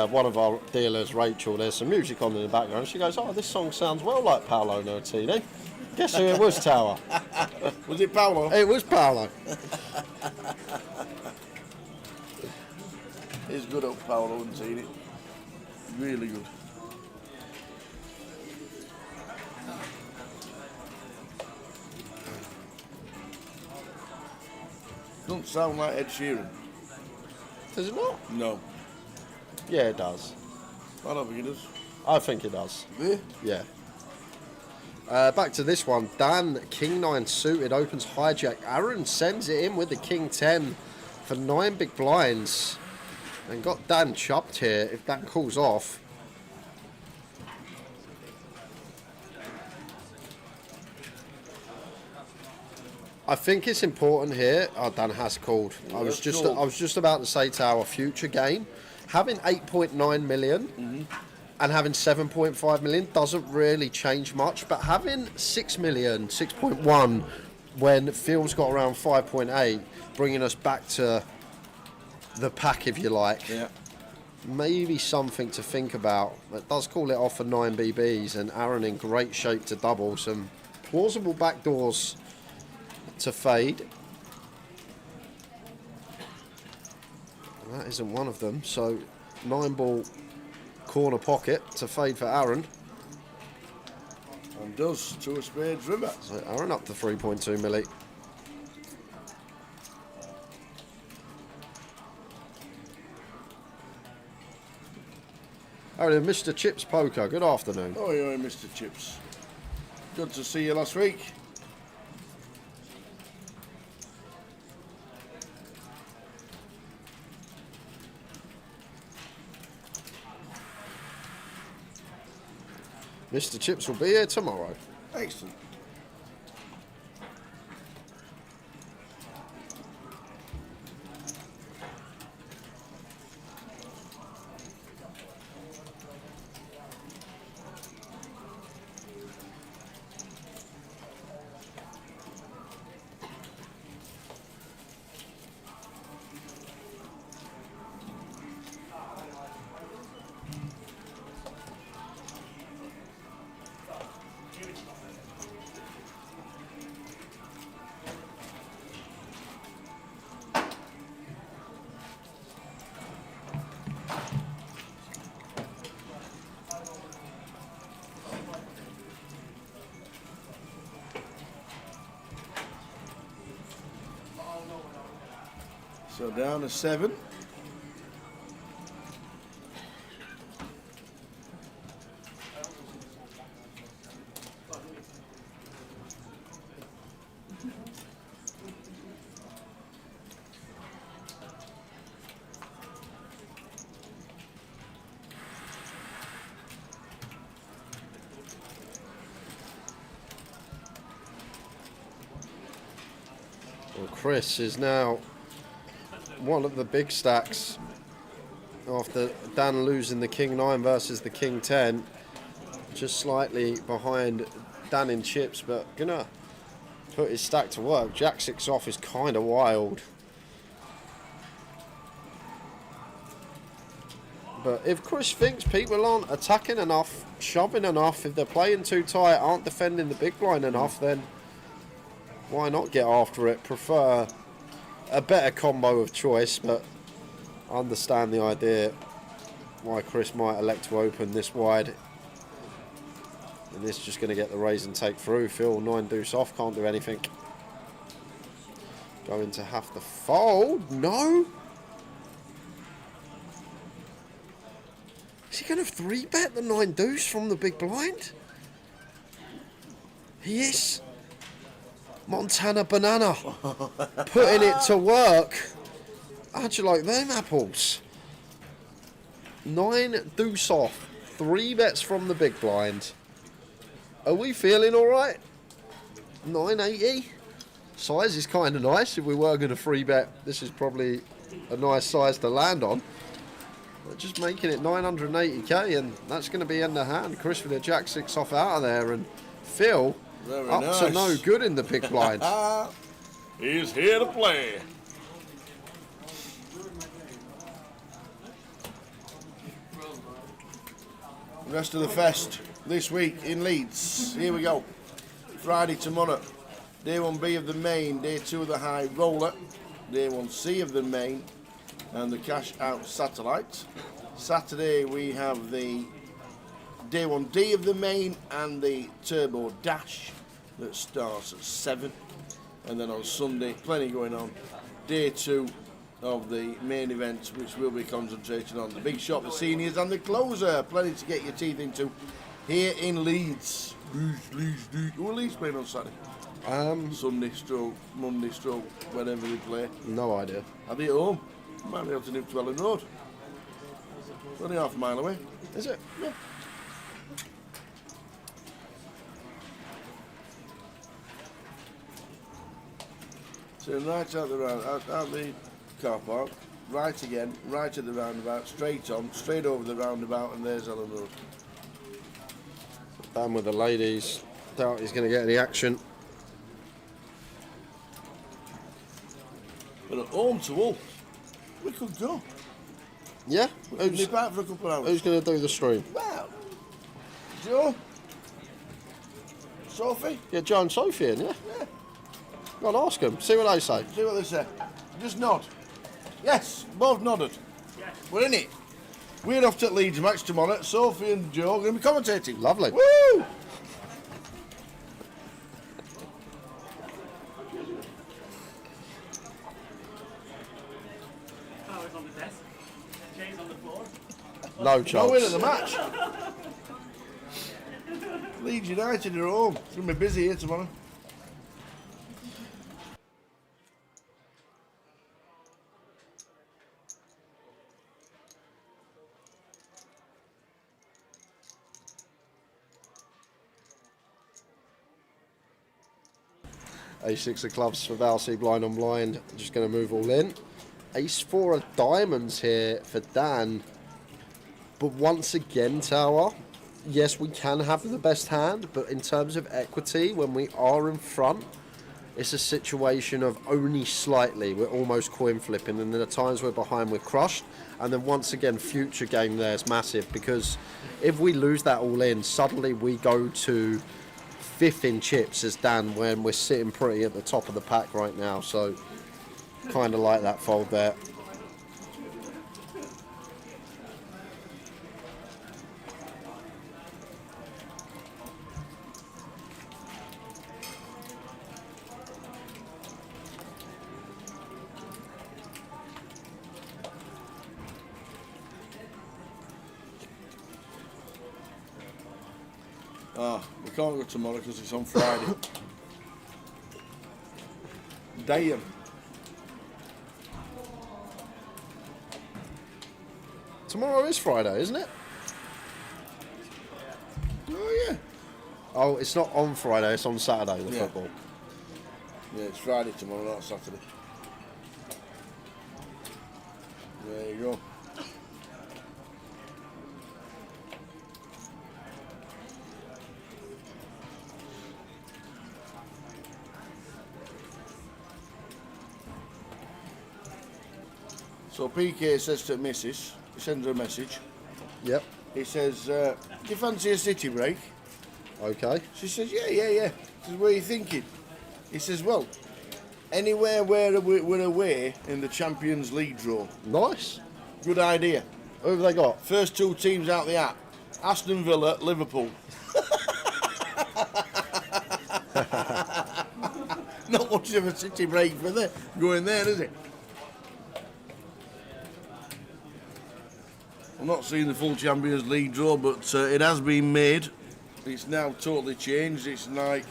[SPEAKER 6] One of our dealers, Rachel, there's some music on in the background. She goes, "Oh, this song sounds well like Paolo Nutini." Guess who it was, Tower?
[SPEAKER 5] Was it Paolo?
[SPEAKER 6] It was Paolo.
[SPEAKER 5] He's good up Paolo and seen it. Really good. Doesn't sound like Ed Sheeran.
[SPEAKER 6] Does it not?
[SPEAKER 5] No.
[SPEAKER 6] Yeah, it does.
[SPEAKER 5] I don't think it does.
[SPEAKER 6] I think it does.
[SPEAKER 5] Yeah?
[SPEAKER 6] Yeah. Back to this one. Dan, King 9 suited, opens hijack. Aaron sends it in with the King 10 for 9 big blinds. And got Dan chopped here. If Dan calls off. I think it's important here. Oh, Dan has called. I was just about to say to our future game, having 8.9 million and having 7.5 million doesn't really change much, but having 6 million, 6.1 when Phil's got around 5.8, bringing us back to the pack, if you like.
[SPEAKER 5] Yeah.
[SPEAKER 6] Maybe something to think about. It does call it off for 9 BBs, and Aaron in great shape to double. Some plausible backdoors to fade. That isn't one of them. So 9 ball corner pocket to fade for Aaron.
[SPEAKER 5] And does to a spades river.
[SPEAKER 6] So Aaron up to 3.2 milli. Oh, Mr. Chips Poker, good afternoon.
[SPEAKER 5] Oh, yeah, Mr. Chips. Good to see you last week.
[SPEAKER 6] Mr. Chips will be here tomorrow.
[SPEAKER 5] Excellent. So down to 7.
[SPEAKER 6] Well, Chris is now one of the big stacks after Dan losing the King 9 versus the King 10. Just slightly behind Dan in chips, but gonna put his stack to work. Jack 6 off is kind of wild. But if Chris thinks people aren't attacking enough, shoving enough, if they're playing too tight, aren't defending the big blind enough, then why not get after it? Prefer a better combo of choice, but I understand the idea why Chris might elect to open this wide. And this is just going to get the raise and take through. Phil 9 deuce off, can't do anything. Going to have to fold. No. Is he going to 3-bet the 9 deuce from the big blind? He is. Montana Banana putting it to work. How'd you like them apples? 9 deuce off, 3 bets from the big blind. Are we feeling all right? 980. Size is kind of nice. If we were going to 3-bet, this is probably a nice size to land on. But just making it 980k, and that's going to be in the hand. Chris with a Jack 6 off out of there, and Phil
[SPEAKER 5] Very
[SPEAKER 6] up
[SPEAKER 5] nice.
[SPEAKER 6] to no good in the big blind.
[SPEAKER 5] He's here to play. Rest of the fest this week in Leeds. Here we go. Friday tomorrow. Day 1B of the main, day 2 of the high roller, day 1C of the main, and the cash out satellite. Saturday we have the day 1D of the main and the turbo dash that starts at 7. And then on Sunday, plenty going on. Day 2 of the main event, which will be concentrating on the big shot, the seniors, and the closer. Plenty to get your teeth into here in Leeds. Leeds. Who are Leeds playing on Saturday? Sunday stroke, Monday stroke, whenever they play.
[SPEAKER 6] No idea.
[SPEAKER 5] Are they at home? Might be able to New Dwelling Road. It's only half a mile away.
[SPEAKER 6] Is it?
[SPEAKER 5] Yeah. So right out the car park, right again, right at the roundabout, straight on, straight over the roundabout, and there's Ellen Road.
[SPEAKER 6] Dan with the ladies. Doubt he's going to get any action.
[SPEAKER 5] But at home to Hull, we could go.
[SPEAKER 6] Yeah?
[SPEAKER 5] We could nip out for a couple of hours.
[SPEAKER 6] Who's going to do the stream?
[SPEAKER 5] Well, Joe, Sophie.
[SPEAKER 6] Yeah, Joe and Sophie in, yeah?
[SPEAKER 5] Yeah.
[SPEAKER 6] Go on, ask them. See what they say.
[SPEAKER 5] See what they say. Just nod. Yes, both nodded. Yes. We're in it. We're off to Leeds match tomorrow. Sophie and Joe are going to be commentating.
[SPEAKER 6] Lovely.
[SPEAKER 5] Woo!
[SPEAKER 6] No chance.
[SPEAKER 5] No win at the match. Leeds United are home. It's going to be busy here tomorrow.
[SPEAKER 6] Ace-6 of clubs for Valsey, blind on blind. Just going to move all in. Ace-4 of diamonds here for Dan. But once again, Tower, yes, we can have the best hand, but in terms of equity, when we are in front, it's a situation of only slightly. We're almost coin flipping, and then the times we're behind, we're crushed. And then once again, future game there is massive, because if we lose that all in, suddenly we go to 5th in chips as Dan, when we're sitting pretty at the top of the pack right now. So kind of like that fold there.
[SPEAKER 5] We can't go tomorrow because it's on Friday. Damn.
[SPEAKER 6] Tomorrow is Friday, isn't it?
[SPEAKER 5] Oh, yeah.
[SPEAKER 6] Oh, it's not on Friday, it's on Saturday, the
[SPEAKER 5] Yeah.
[SPEAKER 6] football.
[SPEAKER 5] Yeah, it's Friday tomorrow, not Saturday. There you go. So PK says to Mrs., he sends her a message.
[SPEAKER 6] Yep.
[SPEAKER 5] He says, do you fancy a city break?
[SPEAKER 6] Okay.
[SPEAKER 5] She says, yeah. He says, what are you thinking? He says, well, anywhere where we're away in the Champions League draw.
[SPEAKER 6] Nice.
[SPEAKER 5] Good idea.
[SPEAKER 6] Who have they got?
[SPEAKER 5] First 2 teams out the app. Aston Villa, Liverpool. Not much of a city break for them going there, is it? I'm not seeing the full Champions League draw, but it has been made. It's now totally changed. It's like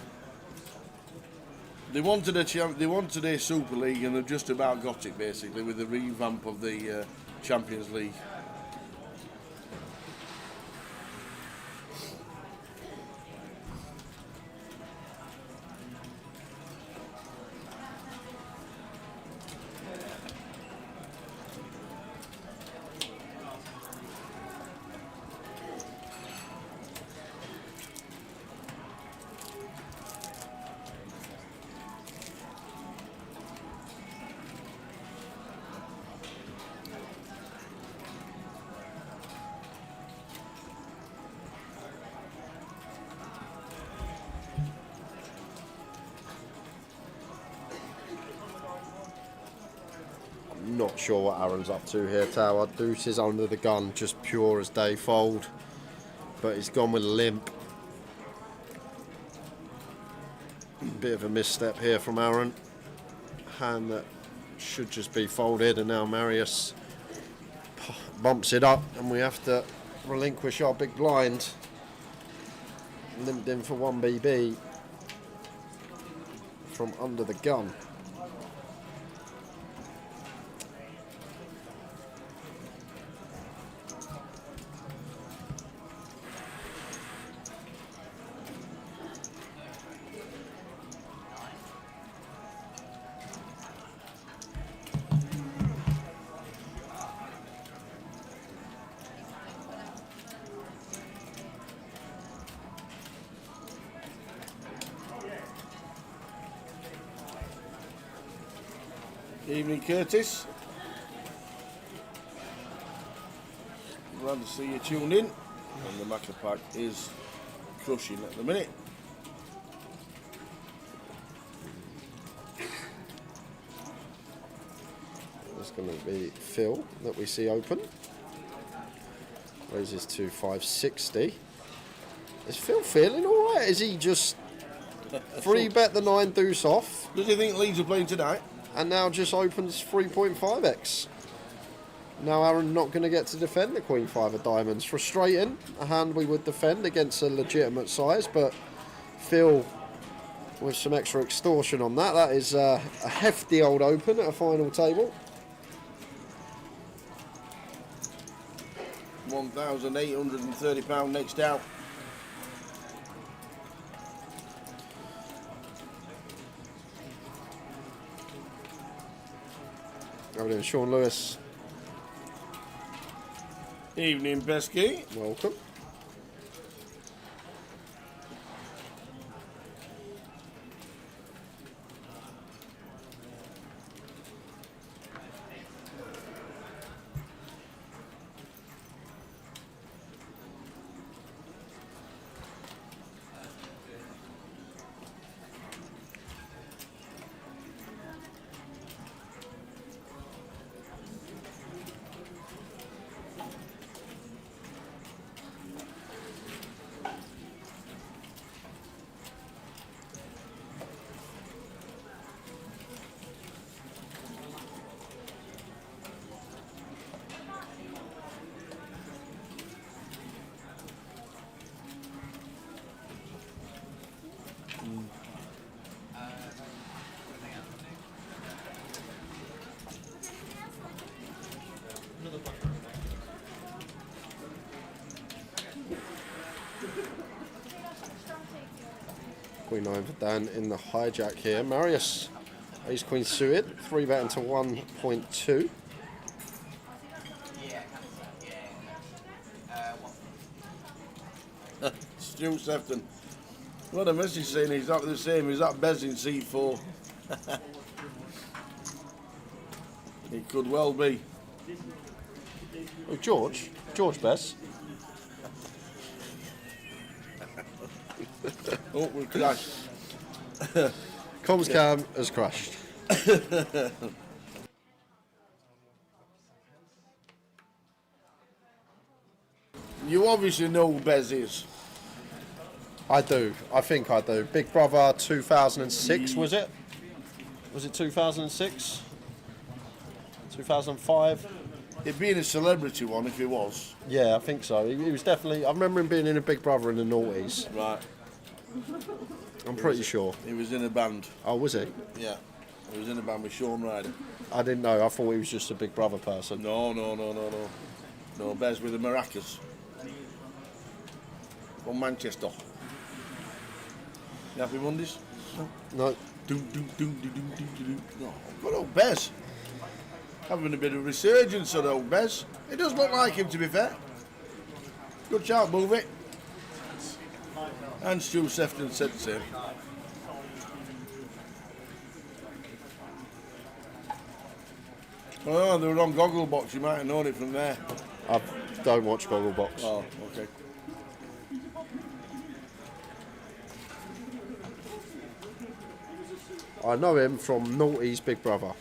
[SPEAKER 5] they wanted a Super League, and they've just about got it basically with the revamp of the Champions League.
[SPEAKER 6] Not sure what Aaron's up to here, Tower. Deuce is under the gun, just pure as day fold. But he's gone with a limp. Bit of a misstep here from Aaron. Hand that should just be folded, and now Marius bumps it up, and we have to relinquish our big blind. Limped in for 1 BB from under the gun.
[SPEAKER 5] Evening, Curtis. Glad to see you tuned in. And the Macca pack is crushing at the minute.
[SPEAKER 6] It's going to be Phil that we see open. Raises to 560. Is Phil feeling all right? Is he just free bet the 9 deuce off?
[SPEAKER 5] Does he think Leeds are playing tonight?
[SPEAKER 6] And now just opens 3.5x. Now Aaron not going to get to defend the Queen 5 of diamonds. Frustrating. A hand we would defend against a legitimate size, but Phil with some extra extortion on that. That is a hefty old open at a final table.
[SPEAKER 5] £1,830 next out.
[SPEAKER 6] How are we doing, Sean Lewis?
[SPEAKER 5] Evening, Besky.
[SPEAKER 6] Welcome. Queen 9 for Dan in the hijack here. Marius, ace queen suited, 3-betting to 1.2.
[SPEAKER 5] Stu Sefton. What a message saying exactly the same as that Bez in seat 4. It could well be.
[SPEAKER 6] Oh, George Bess.
[SPEAKER 5] Oh, we crashed.
[SPEAKER 6] Comms cam has crashed.
[SPEAKER 5] You obviously know who Bez is.
[SPEAKER 6] I do. I think I do. Big Brother 2006, was it? Was it 2006? 2005?
[SPEAKER 5] It'd be in a celebrity one if it was.
[SPEAKER 6] Yeah, I think so. He was definitely... I remember him being in a Big Brother in the noughties.
[SPEAKER 5] Right.
[SPEAKER 6] I'm pretty sure.
[SPEAKER 5] He was in a band.
[SPEAKER 6] Oh, was he?
[SPEAKER 5] Yeah. He was in a band with Sean Ryder.
[SPEAKER 6] I didn't know. I thought he was just a Big Brother person.
[SPEAKER 5] No. No, Bez with the maracas. From Manchester. You happy Mondays?
[SPEAKER 6] No.
[SPEAKER 5] No. Good old Bez. Having a bit of resurgence on old Bez. It does look like him, to be fair. Good shout, move it. And Stu Sefton said the same. Oh, they were on Gogglebox. You might have known it from there.
[SPEAKER 6] I don't watch Gogglebox.
[SPEAKER 5] Oh, okay.
[SPEAKER 6] I know him from Naughty's Big Brother.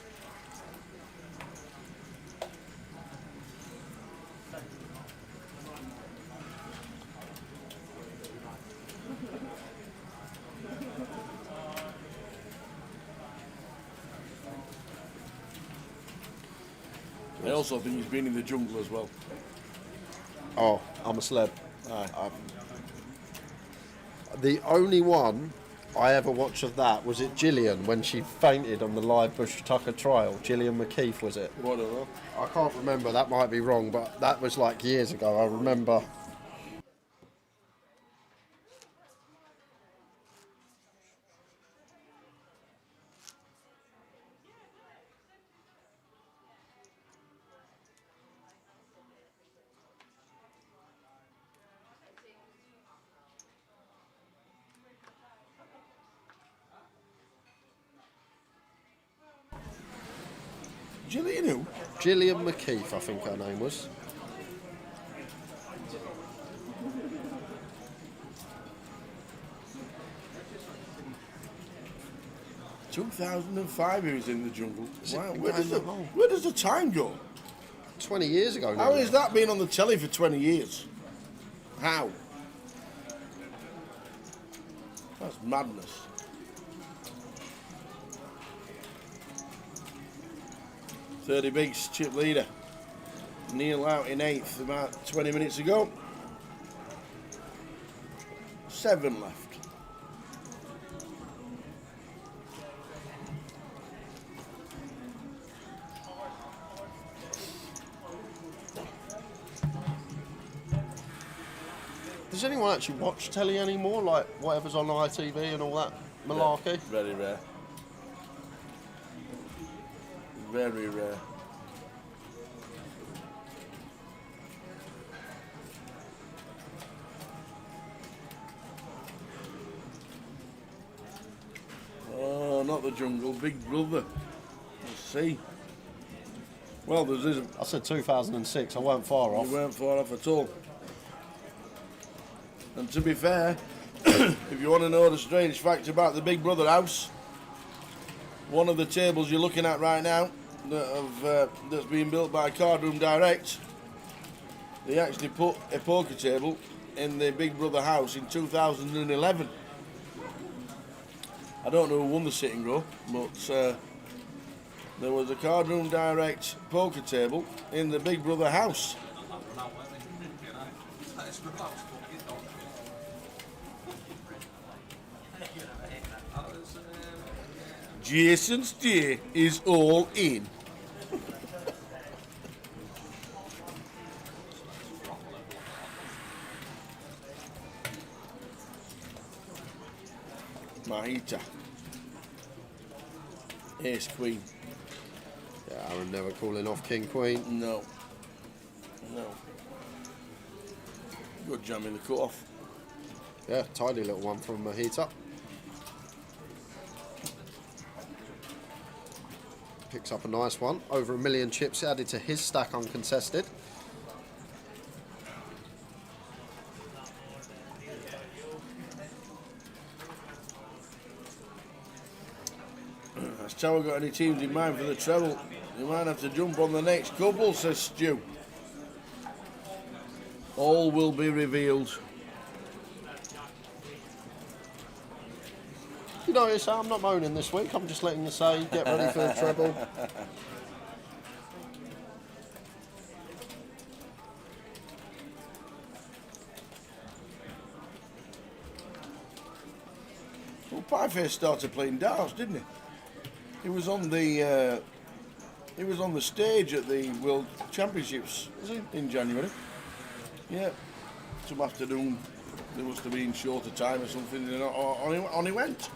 [SPEAKER 5] I also think he's been in the jungle as well.
[SPEAKER 6] Oh, I'm a celeb.
[SPEAKER 5] Aye.
[SPEAKER 6] The only one I ever watched of that was it Gillian when she fainted on the live Bush Tucker trial. Gillian McKeith, was it?
[SPEAKER 5] Whatever.
[SPEAKER 6] I can't remember. That might be wrong, but that was like years ago. I remember.
[SPEAKER 5] Gillian who?
[SPEAKER 6] Gillian McKeith, I think her name was.
[SPEAKER 5] In 2005 he was in the jungle. Wow, where does the time go?
[SPEAKER 6] 20 years ago now.
[SPEAKER 5] How has that been on the telly for 20 years? How? That's madness. .30 bigs, chip leader. Neil out in 8th about 20 minutes ago. 7 left.
[SPEAKER 6] Does anyone actually watch telly anymore? Like whatever's on ITV and all that malarkey?
[SPEAKER 5] Very rare. Very rare. not the jungle, Big Brother. Let's see. Well, there's this.
[SPEAKER 6] I said 2006. I weren't far off.
[SPEAKER 5] You weren't far off at all. And to be fair, if you want to know the strange fact about the Big Brother house, one of the tables you're looking at right now that's being built by Cardroom Direct, they actually put a poker table in the Big Brother house in 2011. I don't know who won the sit and go, but there was a Cardroom Direct poker table in the Big Brother house. Jason's day is all in. Mahita. Ace Queen.
[SPEAKER 6] Yeah, Aaron never calling off King Queen.
[SPEAKER 5] No. No. Good jam in the cut-off.
[SPEAKER 6] Yeah, tidy little one from Mahita. Picks up a nice one. Over 1 million chips added to his stack uncontested.
[SPEAKER 5] Has Tower got any teams in mind for the treble? You might have to jump on the next couple, says Stu. All will be revealed.
[SPEAKER 6] You notice I'm not moaning this week. I'm just letting you say, get ready for the treble.
[SPEAKER 5] Well, Pieface started playing darts, didn't he? He was on the stage at the World Championships, was he, in January? Yeah. Some afternoon, they must have been short of time or something, and on he went.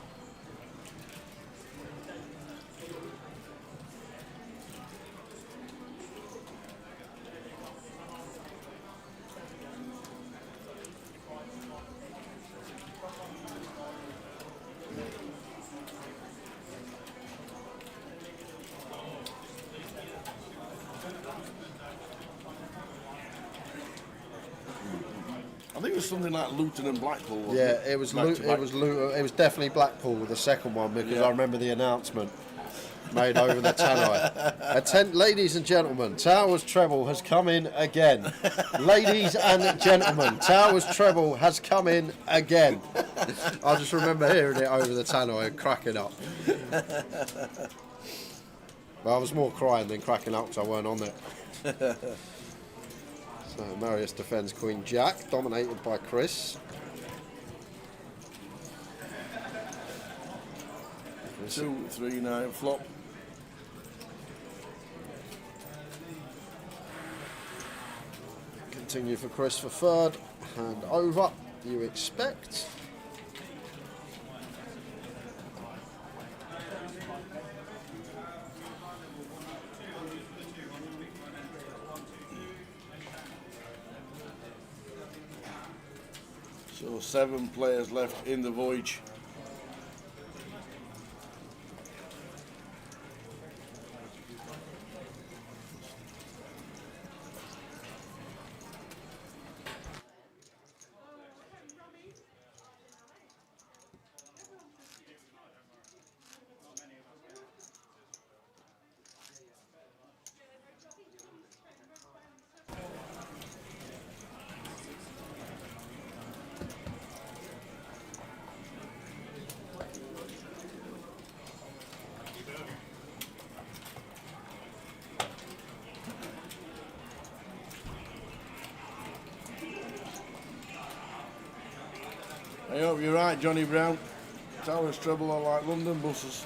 [SPEAKER 5] I think it was something like Luton and Blackpool. Wasn't
[SPEAKER 6] Yeah,
[SPEAKER 5] it?
[SPEAKER 6] it was
[SPEAKER 5] Back to back.
[SPEAKER 6] it was definitely Blackpool with the second one because
[SPEAKER 5] Yeah.
[SPEAKER 6] I remember the announcement made over the tannoy. Ladies and gentlemen, Towers treble has come in again. Ladies and gentlemen, Towers treble has come in again. I just remember hearing it over the tannoy and cracking up. Well, I was more crying than cracking up because I weren't on it. So Marius defends Queen Jack, dominated by Chris.
[SPEAKER 5] 2, 3, 9 flop.
[SPEAKER 6] Continue for Chris for third. Hand over, you expect.
[SPEAKER 5] So 7 players left in the Voyage. I hope you're right, Johnny Brown. Towers treble are like London buses.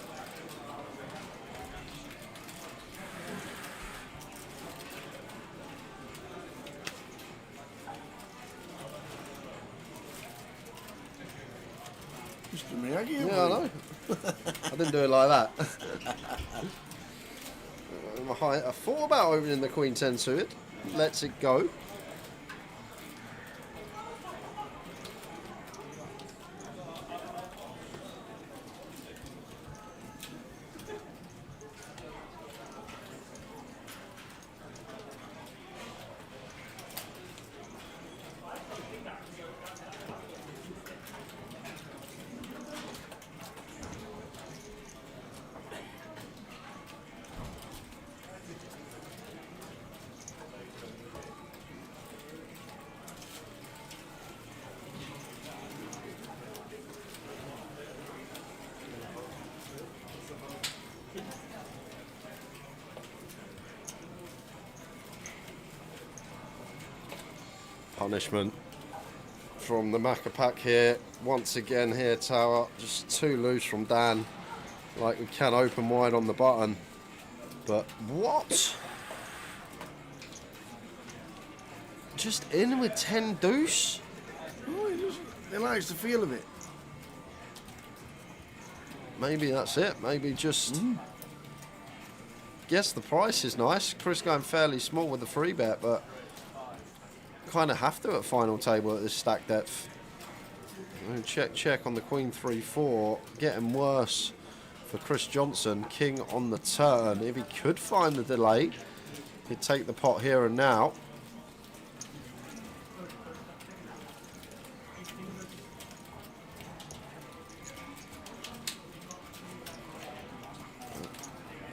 [SPEAKER 5] Mr. Miyagi.
[SPEAKER 6] Yeah, I know. I didn't do it like that. I thought about opening the Queen 10 suited. Lets it go. punishment from the Macca pack here. Once again here, Tower, just too loose from Dan. Like, we can open wide on the button. But what? Just in with 10 deuce?
[SPEAKER 5] Oh, he likes the feel of it.
[SPEAKER 6] Maybe that's it. Maybe just... Yes, the price is nice. Chris going fairly small with the free bet, but kind of have to at final table at this stack depth. And check on the Queen 3-4. Getting worse for Chris Johnson. King on the turn. If he could find the delay, he'd take the pot here and now.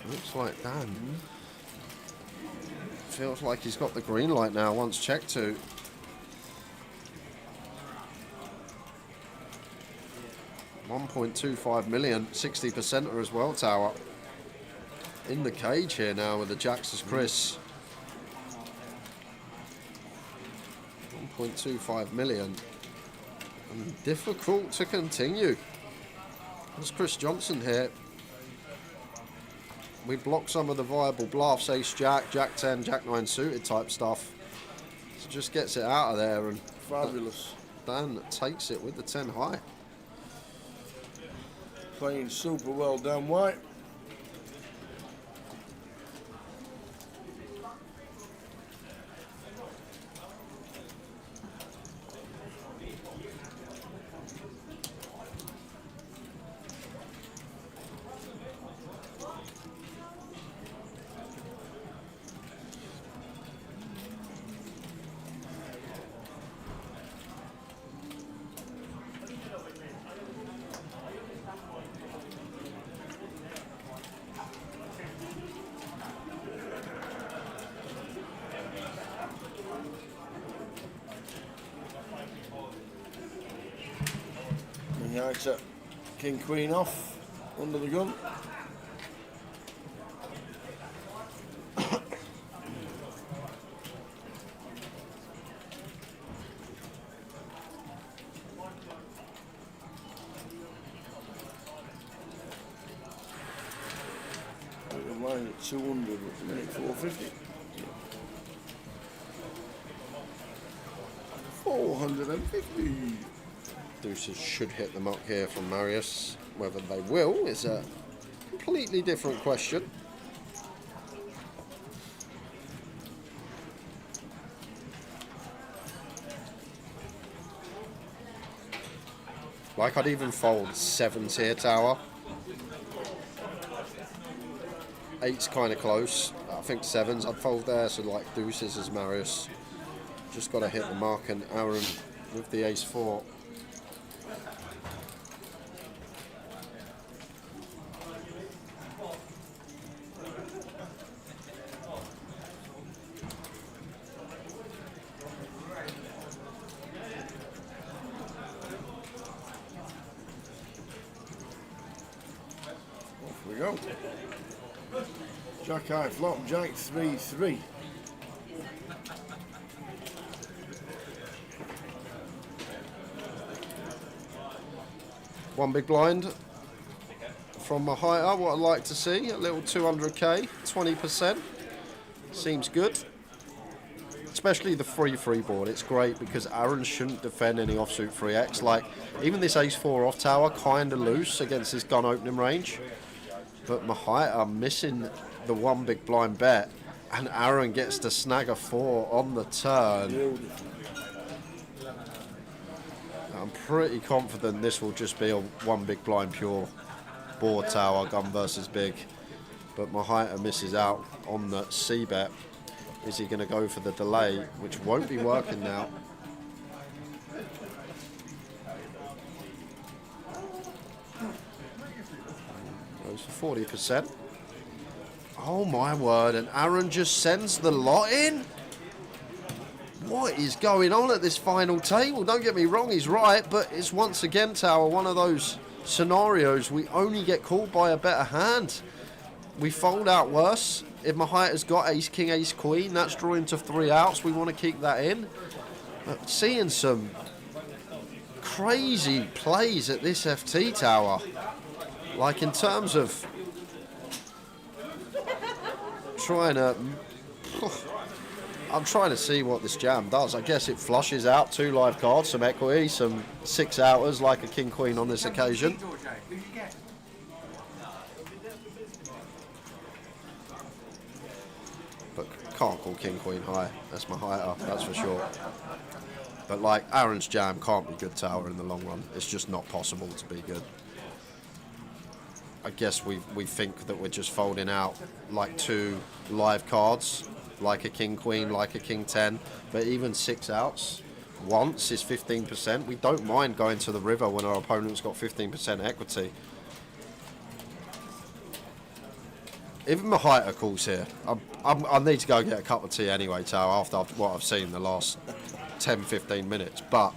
[SPEAKER 6] Looks like Dan feels like he's got the green light now once checked to. $1.25 million, 60%er as well, Tower. In the cage here now with the jacks as Chris. 1.25 million. And difficult to continue. There's Chris Johnson here. We block some of the viable bluffs, ace jack, jack 10, jack 9 suited type stuff. So just gets it out of there, and
[SPEAKER 5] fabulous.
[SPEAKER 6] Dan takes it with the 10 high.
[SPEAKER 5] Playing super well down white. Now it's a king queen off under the gun. Line at 200 with the minute 450. 450.
[SPEAKER 6] Deuces should hit the mark here from Marius. Whether they will is a completely different question. Like, I'd even fold 7s here, Tower. 8's kind of close. I think 7s I'd fold there, so like deuces as Marius. Just got to hit the mark, and Aaron with the ace 4.
[SPEAKER 5] Off we go. Jack high flop, Jack 3-3.
[SPEAKER 6] One big blind from Mahita. What I'd like to see, a little 200k, 20%. Seems good. Especially the free board. It's great because Aaron shouldn't defend any offsuit 3x. Like, even this ace-4 off tower, kind of loose against his gun opening range. But Mahita missing the one big blind bet, and Aaron gets to snag a 4 on the turn. I'm pretty confident this will just be a one big blind pure board tower, gun versus big. But Mahita misses out on the C bet. Is he going to go for the delay, which won't be working now? Goes for 40%. Oh my word, and Aaron just sends the lot in? What is going on at this final table? Don't get me wrong, he's right, but it's once again, Tower, one of those scenarios we only get called by a better hand. We fold out worse. If Mahita's got ace, king, ace, queen, that's drawing to 3 outs. We want to keep that in. seeing some crazy plays at this FT tower. Like in terms of I'm trying to see what this jam does. I guess it flushes out 2 live cards, some equity, some 6-outers like a king queen on this occasion. But can't call king queen high. That's my high up, that's for sure. But like Aaron's jam can't be good tower in the long run. It's just not possible to be good. I guess we think that we're just folding out like 2 live cards, like a king queen, like a king 10, but even 6 outs once is 15%. We don't mind going to the river when our opponent's got 15% equity. Even Mahita calls here. I need to go get a cup of tea anyway, Tao, after what I've seen the last 10-15 minutes, but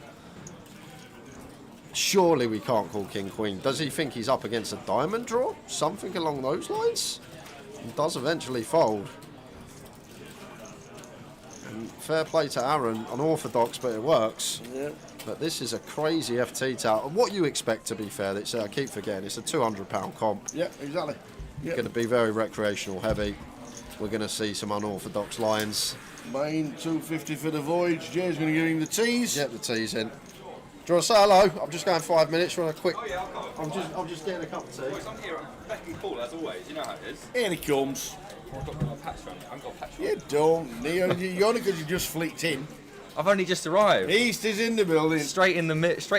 [SPEAKER 6] surely we can't call king queen. Does he think he's up against a diamond draw? Something along those lines? He does eventually fold. And fair play to Aaron, unorthodox, but it works.
[SPEAKER 5] Yeah.
[SPEAKER 6] But this is a crazy FT tower. What you expect, to be fair, it's, I keep forgetting, it's a £200 comp.
[SPEAKER 5] Yeah, exactly.
[SPEAKER 6] It's going to be very recreational heavy. We're going to see some unorthodox lines.
[SPEAKER 5] Mine, 250 for the Voyage. Jay's going to give him the teas.
[SPEAKER 6] Get the teas in. Do you want to say hello? I'm just going 5 minutes. You want a quick...
[SPEAKER 9] Oh yeah, I'll go.
[SPEAKER 6] I'm just getting a cup of tea.
[SPEAKER 9] Boys, I'm here. I'm back and cool as always. You know how it is.
[SPEAKER 5] Here he comes.
[SPEAKER 9] I've got my patch on. I haven't got a patch on.
[SPEAKER 5] You don't. You only because you just flicked in.
[SPEAKER 9] I've only just arrived.
[SPEAKER 5] East is in the building.
[SPEAKER 9] Straight in the mix.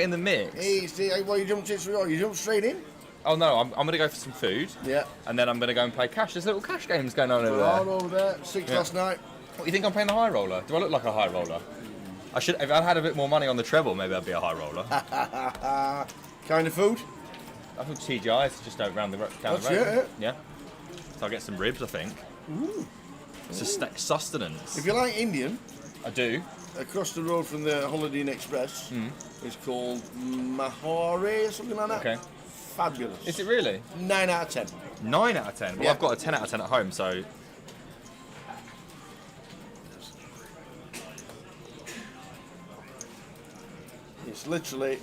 [SPEAKER 5] East, well, you jumped straight in.
[SPEAKER 9] Oh no, I'm going to go for some food.
[SPEAKER 5] Yeah.
[SPEAKER 9] And then I'm going to go and play cash. There's little cash games going on over
[SPEAKER 5] They're all
[SPEAKER 9] there.
[SPEAKER 5] over there. 6 last night.
[SPEAKER 9] What, you think I'm playing the high roller? Do I look like a high roller? I should. If I had a bit more money on the treble, maybe I'd be a high roller.
[SPEAKER 5] Kind of food?
[SPEAKER 9] I think TGI is just down the road. Yeah. So I'll get some ribs, I think.
[SPEAKER 5] Ooh.
[SPEAKER 9] It's a sustenance.
[SPEAKER 5] If you like Indian,
[SPEAKER 9] I do.
[SPEAKER 5] Across the road from the Holiday Inn Express, it's called Mahore or something like that.
[SPEAKER 9] Okay.
[SPEAKER 5] Fabulous.
[SPEAKER 9] Is it really?
[SPEAKER 5] 9 out of 10.
[SPEAKER 9] 9 out of 10? Well,
[SPEAKER 5] Yeah.
[SPEAKER 9] I've got a 10 out of 10 at home, so...
[SPEAKER 5] It's literally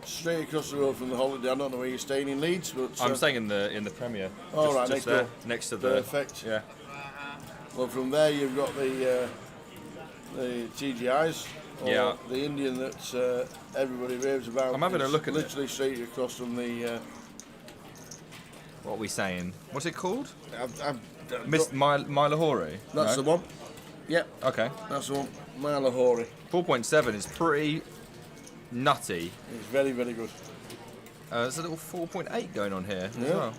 [SPEAKER 5] straight across the road from the Holiday. I don't know where you're staying in Leeds, but...
[SPEAKER 9] I'm staying in the Premier.
[SPEAKER 5] Oh, right,
[SPEAKER 9] just
[SPEAKER 5] next
[SPEAKER 9] there,
[SPEAKER 5] door.
[SPEAKER 9] next to the...
[SPEAKER 5] Perfect.
[SPEAKER 9] Yeah.
[SPEAKER 5] Well, from there you've got the TGIs. Or
[SPEAKER 9] Yeah.
[SPEAKER 5] The Indian that everybody raves about.
[SPEAKER 9] I'm having a
[SPEAKER 5] It's
[SPEAKER 9] look at it.
[SPEAKER 5] literally straight across from the...
[SPEAKER 9] What are we saying? What's it called?
[SPEAKER 5] Miss
[SPEAKER 9] Lahore?
[SPEAKER 5] That's the one. Yep.
[SPEAKER 9] Okay.
[SPEAKER 5] That's the one. Lahore.
[SPEAKER 9] 4.7 is pretty nutty.
[SPEAKER 5] It's very, very good.
[SPEAKER 9] There's a little 4.8 going on here as
[SPEAKER 5] Yeah.
[SPEAKER 9] well.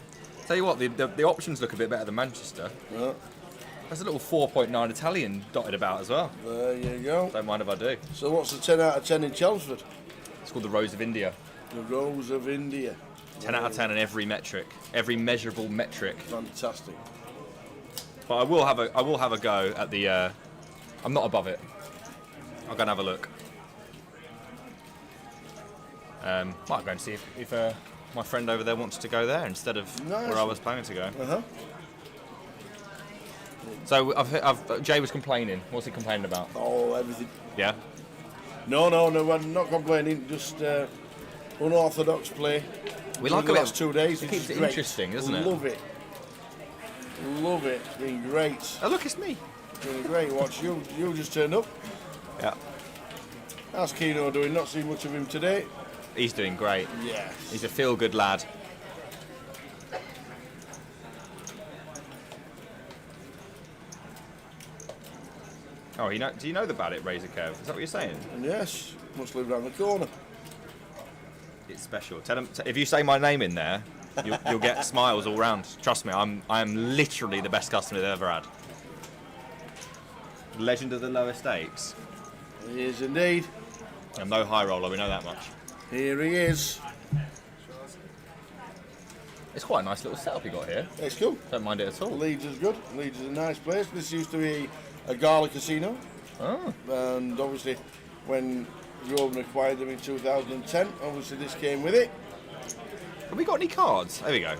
[SPEAKER 9] Tell you what, the options look a bit better than Manchester.
[SPEAKER 5] Yeah.
[SPEAKER 9] There's a little 4.9 Italian dotted about as well.
[SPEAKER 5] There you go.
[SPEAKER 9] Don't mind if I do.
[SPEAKER 5] So what's the 10 out of 10 in Chelmsford?
[SPEAKER 9] It's called the Rose of India.
[SPEAKER 5] The Rose of India.
[SPEAKER 9] 10 out of 10 in every metric, every measurable metric.
[SPEAKER 5] Fantastic.
[SPEAKER 9] But I will have a go at the. I'm not above it. I'll go and have a look. Might go and see if my friend over there wants to go there instead of where I was planning to go.
[SPEAKER 5] Uh-huh.
[SPEAKER 9] So Jay was complaining. What's he complaining about?
[SPEAKER 5] Oh, everything.
[SPEAKER 9] Yeah.
[SPEAKER 5] No, I'm not complaining. Just unorthodox play.
[SPEAKER 9] We like
[SPEAKER 5] the
[SPEAKER 9] a bit
[SPEAKER 5] last 2 days.
[SPEAKER 9] It keeps it
[SPEAKER 5] great.
[SPEAKER 9] interesting, doesn't it?
[SPEAKER 5] Love it. Love it. It's been great.
[SPEAKER 9] Oh look, it's me.
[SPEAKER 5] It's been a great watch. You just turned up.
[SPEAKER 9] Yeah.
[SPEAKER 5] How's Keno doing? Not seen much of him today.
[SPEAKER 9] He's doing great.
[SPEAKER 5] Yes.
[SPEAKER 9] He's a feel-good lad. Oh, do you know about it, Razor Kev? Is that what you're saying?
[SPEAKER 5] Yes. Must live round the corner.
[SPEAKER 9] It's special. Tell him if you say my name in there, you'll get smiles all round. Trust me, I'm literally the best customer they've ever had. Legend of the lower stakes.
[SPEAKER 5] He is indeed.
[SPEAKER 9] And no high roller, we know that much.
[SPEAKER 5] Here he is.
[SPEAKER 9] It's quite a nice little setup you got here.
[SPEAKER 5] It's cool.
[SPEAKER 9] Don't mind it at all.
[SPEAKER 5] Leeds is good. Leeds is a nice place. This used to be a gala casino.
[SPEAKER 9] Oh.
[SPEAKER 5] And obviously, when Groban acquired them in 2010, obviously this came with it.
[SPEAKER 9] Have we got any cards? There we go.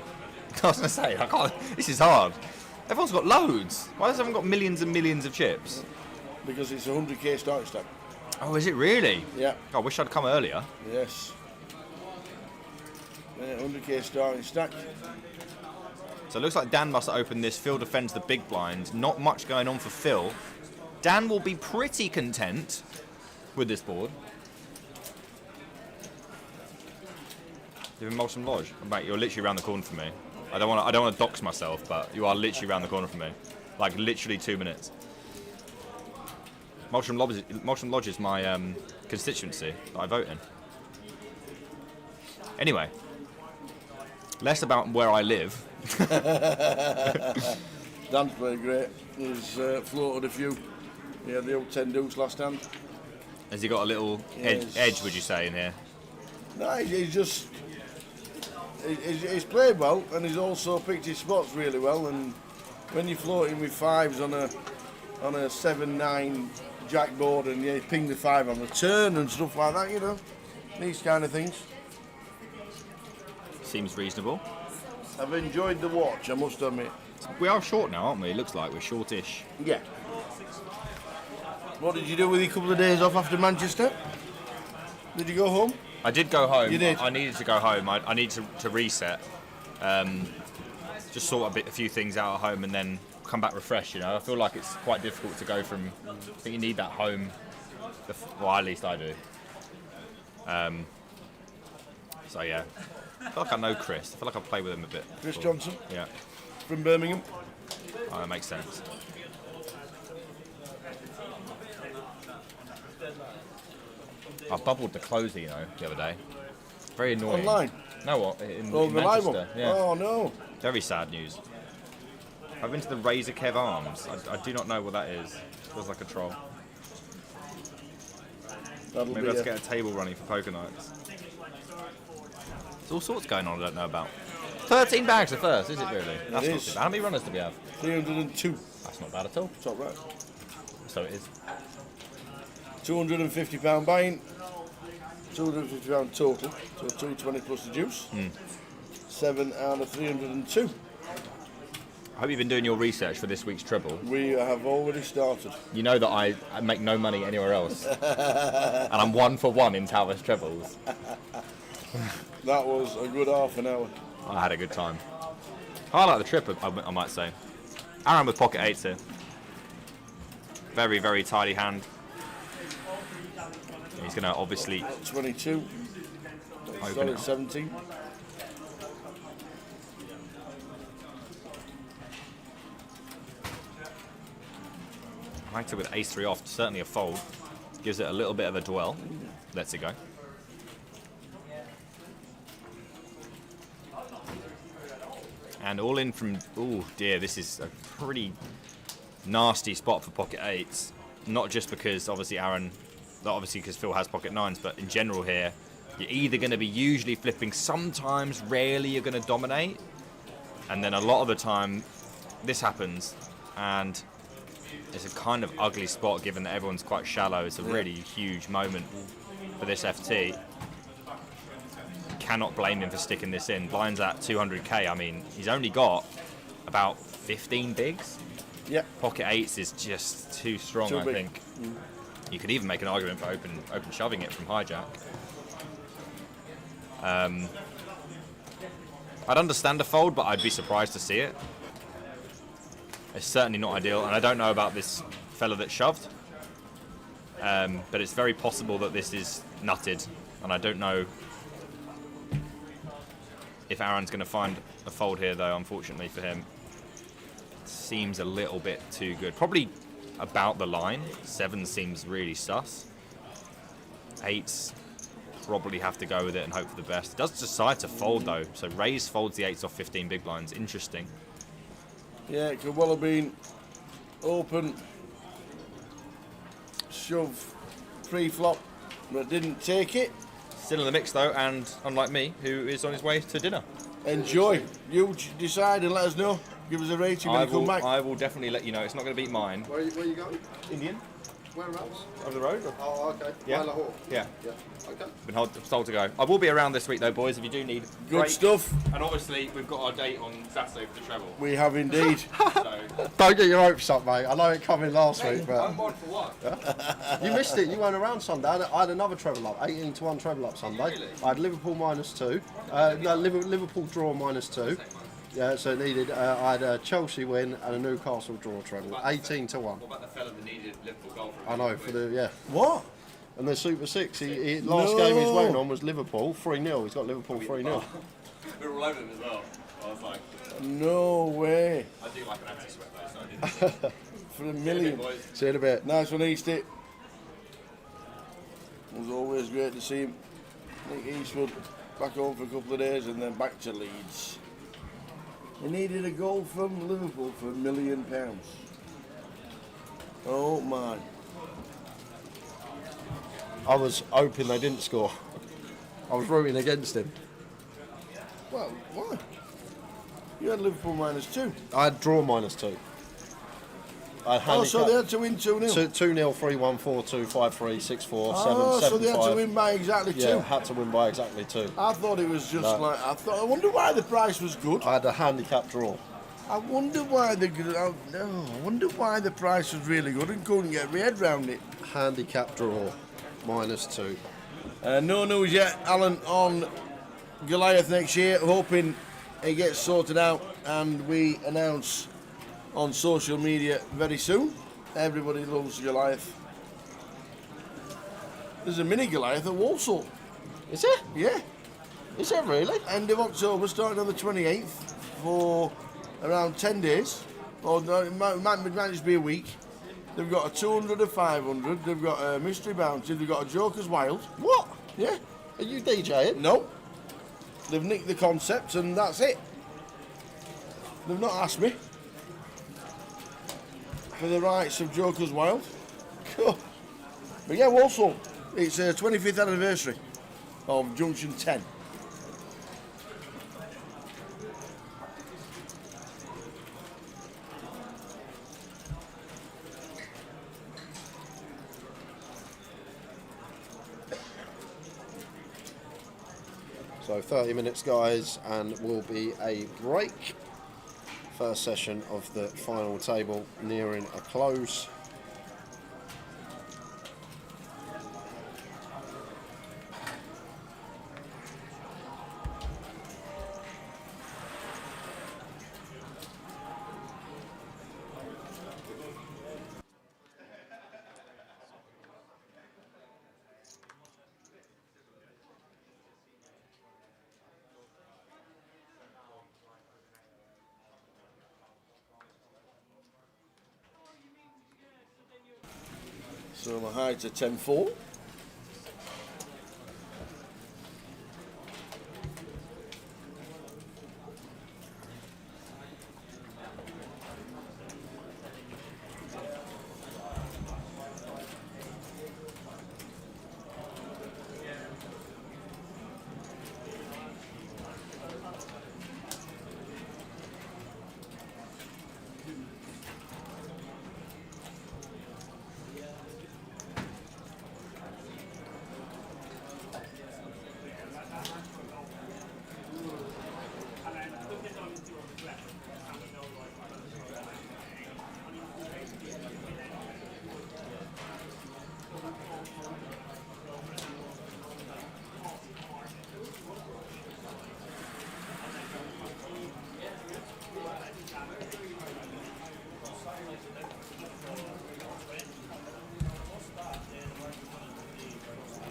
[SPEAKER 9] I was going to say, I can't. This is hard. Everyone's got loads. Why has everyone got millions and millions of chips?
[SPEAKER 5] Because it's a 100k starting stack.
[SPEAKER 9] Oh, is it really?
[SPEAKER 5] Yeah.
[SPEAKER 9] I wish I'd come earlier.
[SPEAKER 5] Yes. 100k starting stack.
[SPEAKER 9] So it looks like Dan must open this. Phil defends the big blind. Not much going on for Phil. Dan will be pretty content with this board. Give him Molson Lodge. Mate, you're literally around the corner from me. I don't want to dox myself, but you are literally around the corner from me. Like literally 2 minutes. Molson Lodge is my constituency that I vote in. Anyway, less about where I live.
[SPEAKER 5] Dan's played great. He's floated a few. Yeah, the old 10 deuce last hand.
[SPEAKER 9] Has he got a little edge, would you say, in here?
[SPEAKER 5] No, he's just... He's played well, and he's also picked his spots really well. And when you're floating with fives on a 7-9 jack board, and you ping the 5 on the turn and stuff like that, you know, these kind of things.
[SPEAKER 9] Seems reasonable.
[SPEAKER 5] I've enjoyed the watch, I must admit.
[SPEAKER 9] We are short now, aren't we? It looks like we're shortish.
[SPEAKER 5] Yeah. What did you do with your couple of days off after Manchester? Did you go home?
[SPEAKER 9] I did go home.
[SPEAKER 5] You did?
[SPEAKER 9] I needed to go home. I need to reset. Just sort a few things out at home and then come back refreshed, you know. I feel like it's quite difficult to go from... I think you need that home... Well, at least I do. So, yeah. I feel like I know Chris. I feel like I'll play with him a bit.
[SPEAKER 5] Chris Johnson?
[SPEAKER 9] Yeah.
[SPEAKER 5] From Birmingham?
[SPEAKER 9] Oh, that makes sense. I bubbled the closer, you know, the other day. Very annoying.
[SPEAKER 5] Online?
[SPEAKER 9] No, what? In
[SPEAKER 5] the live one?
[SPEAKER 9] Manchester. Yeah.
[SPEAKER 5] Oh, no.
[SPEAKER 9] Very sad news. I've been to the Razor Kev Arms. I do not know what that is. Feels like a troll. Maybe let's get a table running for poker nights. There's all sorts going on I don't know about. 13 bags at first, is it really? That's not too bad. How many runners do we have?
[SPEAKER 5] 302.
[SPEAKER 9] That's not bad at all.
[SPEAKER 5] Top right.
[SPEAKER 9] So it is.
[SPEAKER 5] £250 buying, £250 total, so 220 plus the juice. 7 out of 302.
[SPEAKER 9] I hope you've been doing your research for this week's treble.
[SPEAKER 5] We have already started.
[SPEAKER 9] You know that I make no money anywhere else. And I'm 1 for 1 in Talvis trebles.
[SPEAKER 5] That was a good half an hour.
[SPEAKER 9] I had a good time. I like the trip, I might say. Aaron with pocket 8s here. Very, very tidy hand. He's going to obviously...
[SPEAKER 5] 22. Sorry, 17.
[SPEAKER 9] Active with ace-3 off, certainly a fold. Gives it a little bit of a dwell. Lets it go. And all in from... Oh dear, this is a pretty nasty spot for pocket 8s. Not just because, obviously, because Phil has pocket 9s, but in general here, you're either going to be usually flipping, sometimes, rarely you're going to dominate. And then a lot of the time, this happens, and it's a kind of ugly spot given that everyone's quite shallow. It's a really huge moment for this FT. Cannot blame him for sticking this in. Blind's at 200k. I mean, he's only got about 15 bigs.
[SPEAKER 5] Yeah.
[SPEAKER 9] Pocket 8s is just too strong, I think. You could even make an argument for open shoving it from hijack. I'd understand a fold, but I'd be surprised to see it. It's certainly not ideal, and I don't know about this fella that shoved. But it's very possible that this is nutted, and I don't know if Aaron's going to find a fold here, though, unfortunately for him. Seems a little bit too good. Probably about the line. 7 seems really sus. 8s probably have to go with it and hope for the best. It does decide to fold, though, so raise folds the 8s off 15 big blinds. Interesting.
[SPEAKER 5] Yeah, it could well have been open, shove, pre-flop, but didn't take it.
[SPEAKER 9] Still in the mix, though, and unlike me, who is on his way to dinner.
[SPEAKER 5] Enjoy. You decide and let us know. Give us a rating when you come back.
[SPEAKER 9] I will definitely let you know. It's not going to beat mine.
[SPEAKER 5] Where are you going?
[SPEAKER 9] Indian.
[SPEAKER 6] Whereabouts?
[SPEAKER 9] Over the road.
[SPEAKER 6] Oh, okay.
[SPEAKER 9] Yeah.
[SPEAKER 6] Lahore.
[SPEAKER 9] Yeah.
[SPEAKER 6] Yeah. Okay.
[SPEAKER 9] Been told to go. I will be around this week though, boys. If you do need
[SPEAKER 5] Good stuff.
[SPEAKER 9] And obviously we've got our date on Saturday for the treble.
[SPEAKER 5] We have indeed.
[SPEAKER 6] Don't get your hopes up, mate. I know it came in last week, but
[SPEAKER 9] I'm on for what?
[SPEAKER 6] you missed it. You weren't around Sunday. I had another treble up, 18-1 treble up Sunday.
[SPEAKER 9] Really?
[SPEAKER 6] I had Liverpool -2. No, Liverpool draw -2. Yeah, so it needed. I had a Chelsea win and a Newcastle draw treble, 18-1.
[SPEAKER 9] What about the fella that needed Liverpool goal for
[SPEAKER 6] I know for the
[SPEAKER 5] What?
[SPEAKER 6] And the Super Six. Last game he's went on was Liverpool 3-0. He's got Liverpool 3-0.
[SPEAKER 9] We were all over them as well. I was like,
[SPEAKER 5] No way.
[SPEAKER 9] I do like an anti-sweat though, so I didn't.
[SPEAKER 5] For a million.
[SPEAKER 6] See you in a bit.
[SPEAKER 5] Nice one, Easty. It was always great to see him. Nick Eastwood back home for a couple of days and then back to Leeds. He needed a goal from Liverpool for £1 million. Oh my.
[SPEAKER 6] I was hoping they didn't score. I was rooting against him.
[SPEAKER 5] Well, why? You had Liverpool -2.
[SPEAKER 6] I had draw -2. I had
[SPEAKER 5] Oh, so they had to win 2-0.
[SPEAKER 6] 2-0, 3-1, 4-2, 5-3, 6-4, 7-7.
[SPEAKER 5] Oh, so they had to win by exactly 2.
[SPEAKER 6] Yeah, had to win by exactly 2.
[SPEAKER 5] I thought it was just like, I wonder why the price was good.
[SPEAKER 6] I had a handicap draw.
[SPEAKER 5] I wonder why I wonder why the price was really good and couldn't get my head round it.
[SPEAKER 6] Handicap draw, -2.
[SPEAKER 5] No news yet, Alan, on Goliath next year. Hoping it gets sorted out and we announce on social media very soon. Everybody loves Goliath. There's a mini Goliath at Walsall.
[SPEAKER 6] Is it?
[SPEAKER 5] Yeah.
[SPEAKER 6] Is it really?
[SPEAKER 5] End of October, starting on the 28th for around 10 days. Or no, it might just be a week. They've got a 200, a 500, they've got a Mystery Bounty, they've got a Joker's Wild.
[SPEAKER 6] What?
[SPEAKER 5] Yeah.
[SPEAKER 6] Are you DJing?
[SPEAKER 5] No. They've nicked the concept and that's it. They've not asked me for the rights of Joker's Wild. Cool. But yeah, Walsall. It's a 25th anniversary of Junction 10.
[SPEAKER 6] So 30 minutes, guys, and will be a break. First session of the final table nearing a close.
[SPEAKER 5] So my heights are 10-4.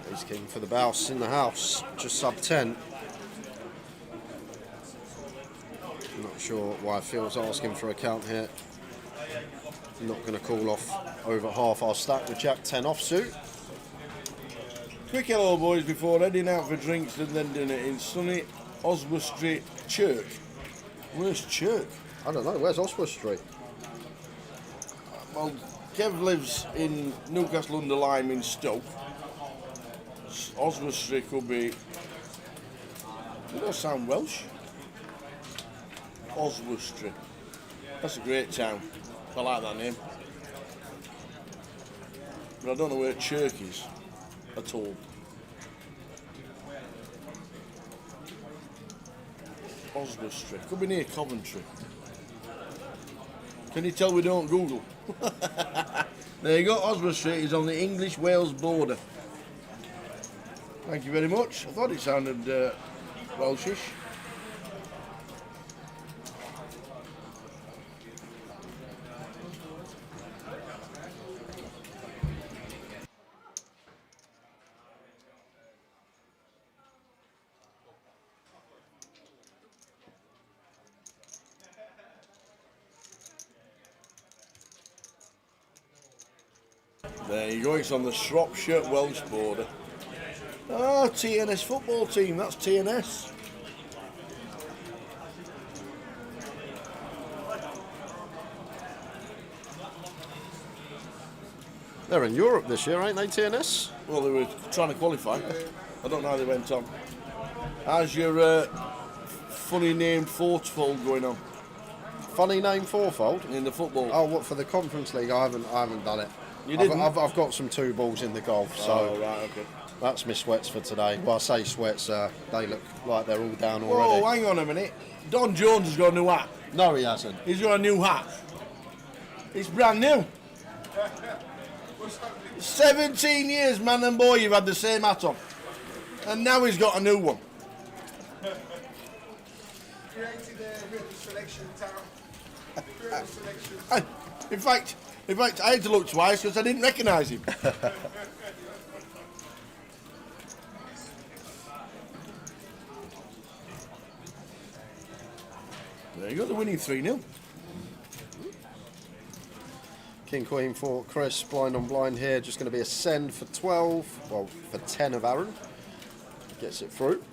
[SPEAKER 6] He's king for the Bouse in the house, just sub 10. Not sure why Phil's asking for a count here. Not going to call off over half our stack with Jack 10 offsuit.
[SPEAKER 5] Quick hello, boys, before heading out for drinks and then dinner in sunny Oswestry Church. Where's Church?
[SPEAKER 6] I don't know, where's Oswestry Street?
[SPEAKER 5] Well, Kev lives in Newcastle under Lyme in Stoke. Oswestry could be. They don't sound Welsh. Oswestry. That's a great town. I like that name. but I don't know where Chirk is at all. Oswestry. Could be near Coventry. Can you tell we don't Google? There you go, Oswestry is on the English-Wales border. Thank you very much. I thought it sounded Welshish. There you go, it's on the Shropshire-Welsh border. Oh, TNS football team, that's TNS.
[SPEAKER 6] They're in Europe this year, ain't they, TNS?
[SPEAKER 5] Well, they were trying to qualify. I don't know how they went on. How's your funny named fourfold going on?
[SPEAKER 6] Funny name fourfold?
[SPEAKER 5] In the football.
[SPEAKER 6] Oh, what, for the Conference League? I haven't done it.
[SPEAKER 5] You didn't?
[SPEAKER 6] I've got some 2 balls in the golf, so
[SPEAKER 5] oh, right, okay.
[SPEAKER 6] That's my sweats for today. Well, I say sweats, they look like they're all down
[SPEAKER 5] Whoa,
[SPEAKER 6] already.
[SPEAKER 5] hang on a minute. Don Jones has got a new hat.
[SPEAKER 6] No, he hasn't.
[SPEAKER 5] He's got a new hat. It's brand new. 17 years, man and boy, you've had the same hat on. And now he's got a new one. In fact, I had to look twice because I didn't recognise him. There you go, they're winning 3-0.
[SPEAKER 6] King Queen for Chris, blind on blind here. Just going to be a send for 12, well, for 10 of Aaron. Gets it through.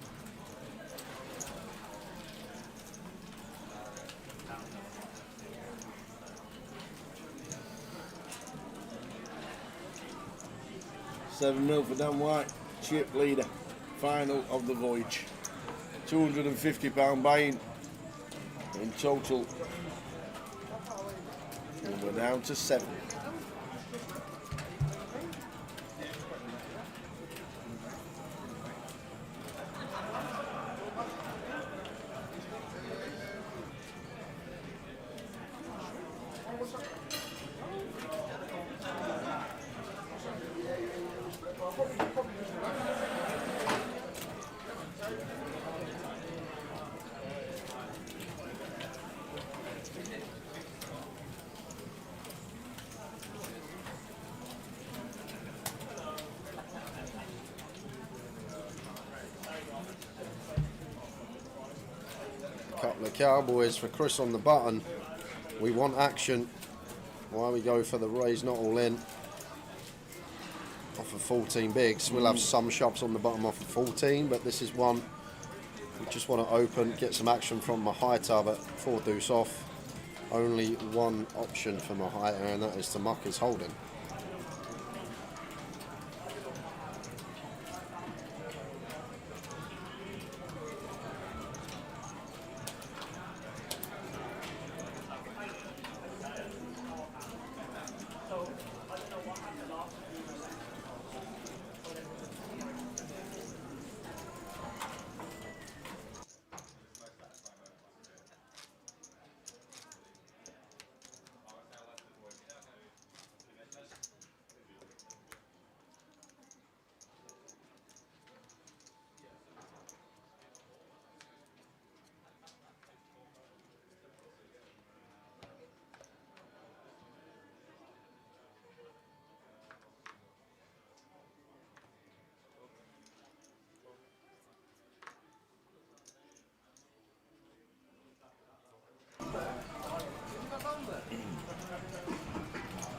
[SPEAKER 5] £7 for Dan White, chip leader, final of the Voyage. £250 buy-in in total. And we're down to 7.
[SPEAKER 6] Couple of cowboys for Chris on the button. We want action. Why we go for the raise not all in. Off of 14 bigs. We'll have some shops on the bottom off of 14, but this is one we just want to open, get some action from Mahita, but 4 deuce off. Only one option for Mahita, and that is to muck his holding.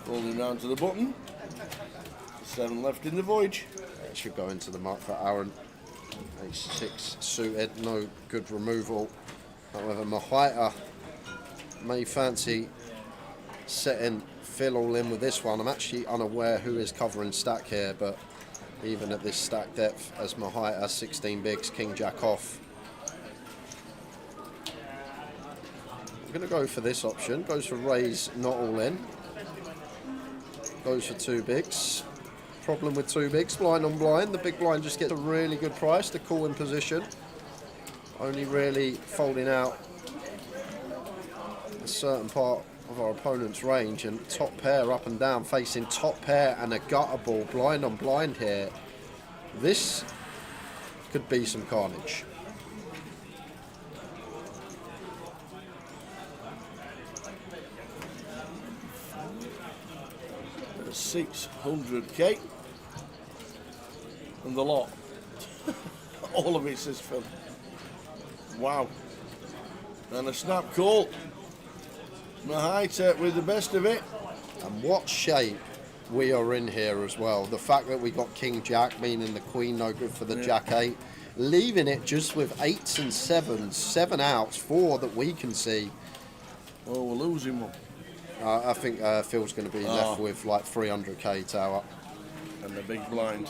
[SPEAKER 5] Rolling round to the button. 7 left in the Voyage.
[SPEAKER 6] It should go into the mark for Aaron. Ace-6 suited, no good removal. However, Mahita may fancy setting Phil all in with this one. I'm actually unaware who is covering stack here, but even at this stack depth, as Mahita 16 bigs, King Jack off. I'm going to go for this option. Goes for raise, not all in. Goes for 2 bigs. problem with two bigs, blind on blind. The big blind just gets a really good price to call in position. Only really folding out a certain part of our opponent's range, and top pair up and down facing top pair and a gutter ball, blind on blind here. This could be some carnage.
[SPEAKER 5] 600k and the lot. All of it, says Phil. Wow. And a snap call. Mahita with the best of it.
[SPEAKER 6] And what shape we are in here as well. The fact that we got King Jack, meaning the Queen no good for the Jack 8, leaving it just with 8s and 7s, 7 outs, 4 that we can see.
[SPEAKER 5] Oh, we're losing one.
[SPEAKER 6] I think Phil's going to be left with like 300k tower.
[SPEAKER 5] And the big blind.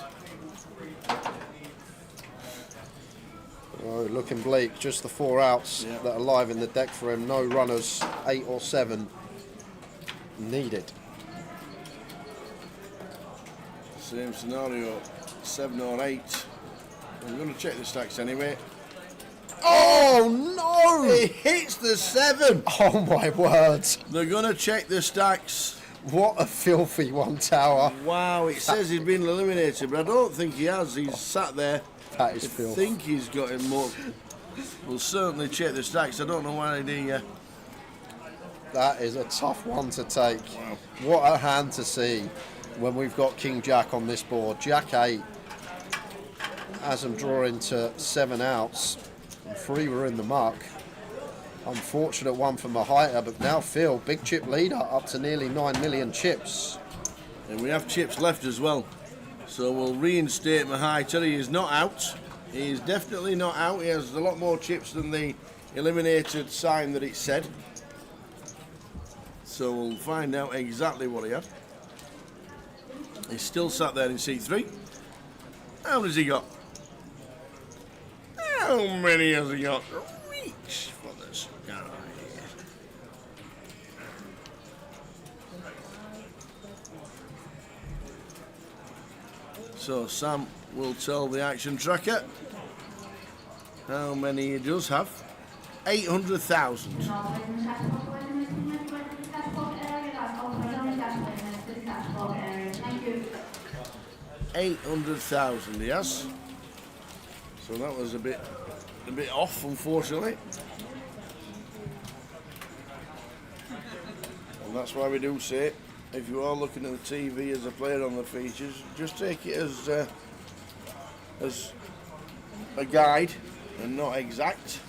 [SPEAKER 6] Oh, looking bleak. Just the 4 outs that are live in the deck for him. No runners, 8 or 7 needed.
[SPEAKER 5] Same scenario, 7 or 8. I'm going to check the stacks anyway.
[SPEAKER 6] Oh no!
[SPEAKER 5] It hits the 7.
[SPEAKER 6] Oh my words!
[SPEAKER 5] They're going to check the stacks.
[SPEAKER 6] What a filthy one, tower.
[SPEAKER 5] Wow, it says he's been eliminated, but I don't think he has. He's sat there.
[SPEAKER 6] That is
[SPEAKER 5] I
[SPEAKER 6] filth.
[SPEAKER 5] think he's got him more. We'll certainly check the stacks. I don't know why they do.
[SPEAKER 6] That is a tough one to take. Wow. What a hand to see when we've got King Jack on this board. Jack 8 has him drawing to 7 outs. And 3 were in the muck. Unfortunate one for Mahita, but now Phil, big chip leader, up to nearly 9 million chips.
[SPEAKER 5] And we have chips left as well. So we'll reinstate Mahita. He is not out. He is definitely not out. He has a lot more chips than the eliminated sign that it said. So we'll find out exactly what he had. He's still sat there in C3. How many has he got? How many has he got? Reach for this guy. So Sam will tell the action tracker how many he does have. 800,000. 800,000, yes. So that was a bit off, unfortunately. And that's why we do say, if you are looking at the TV as a player on the features, just take it as a guide and not exact.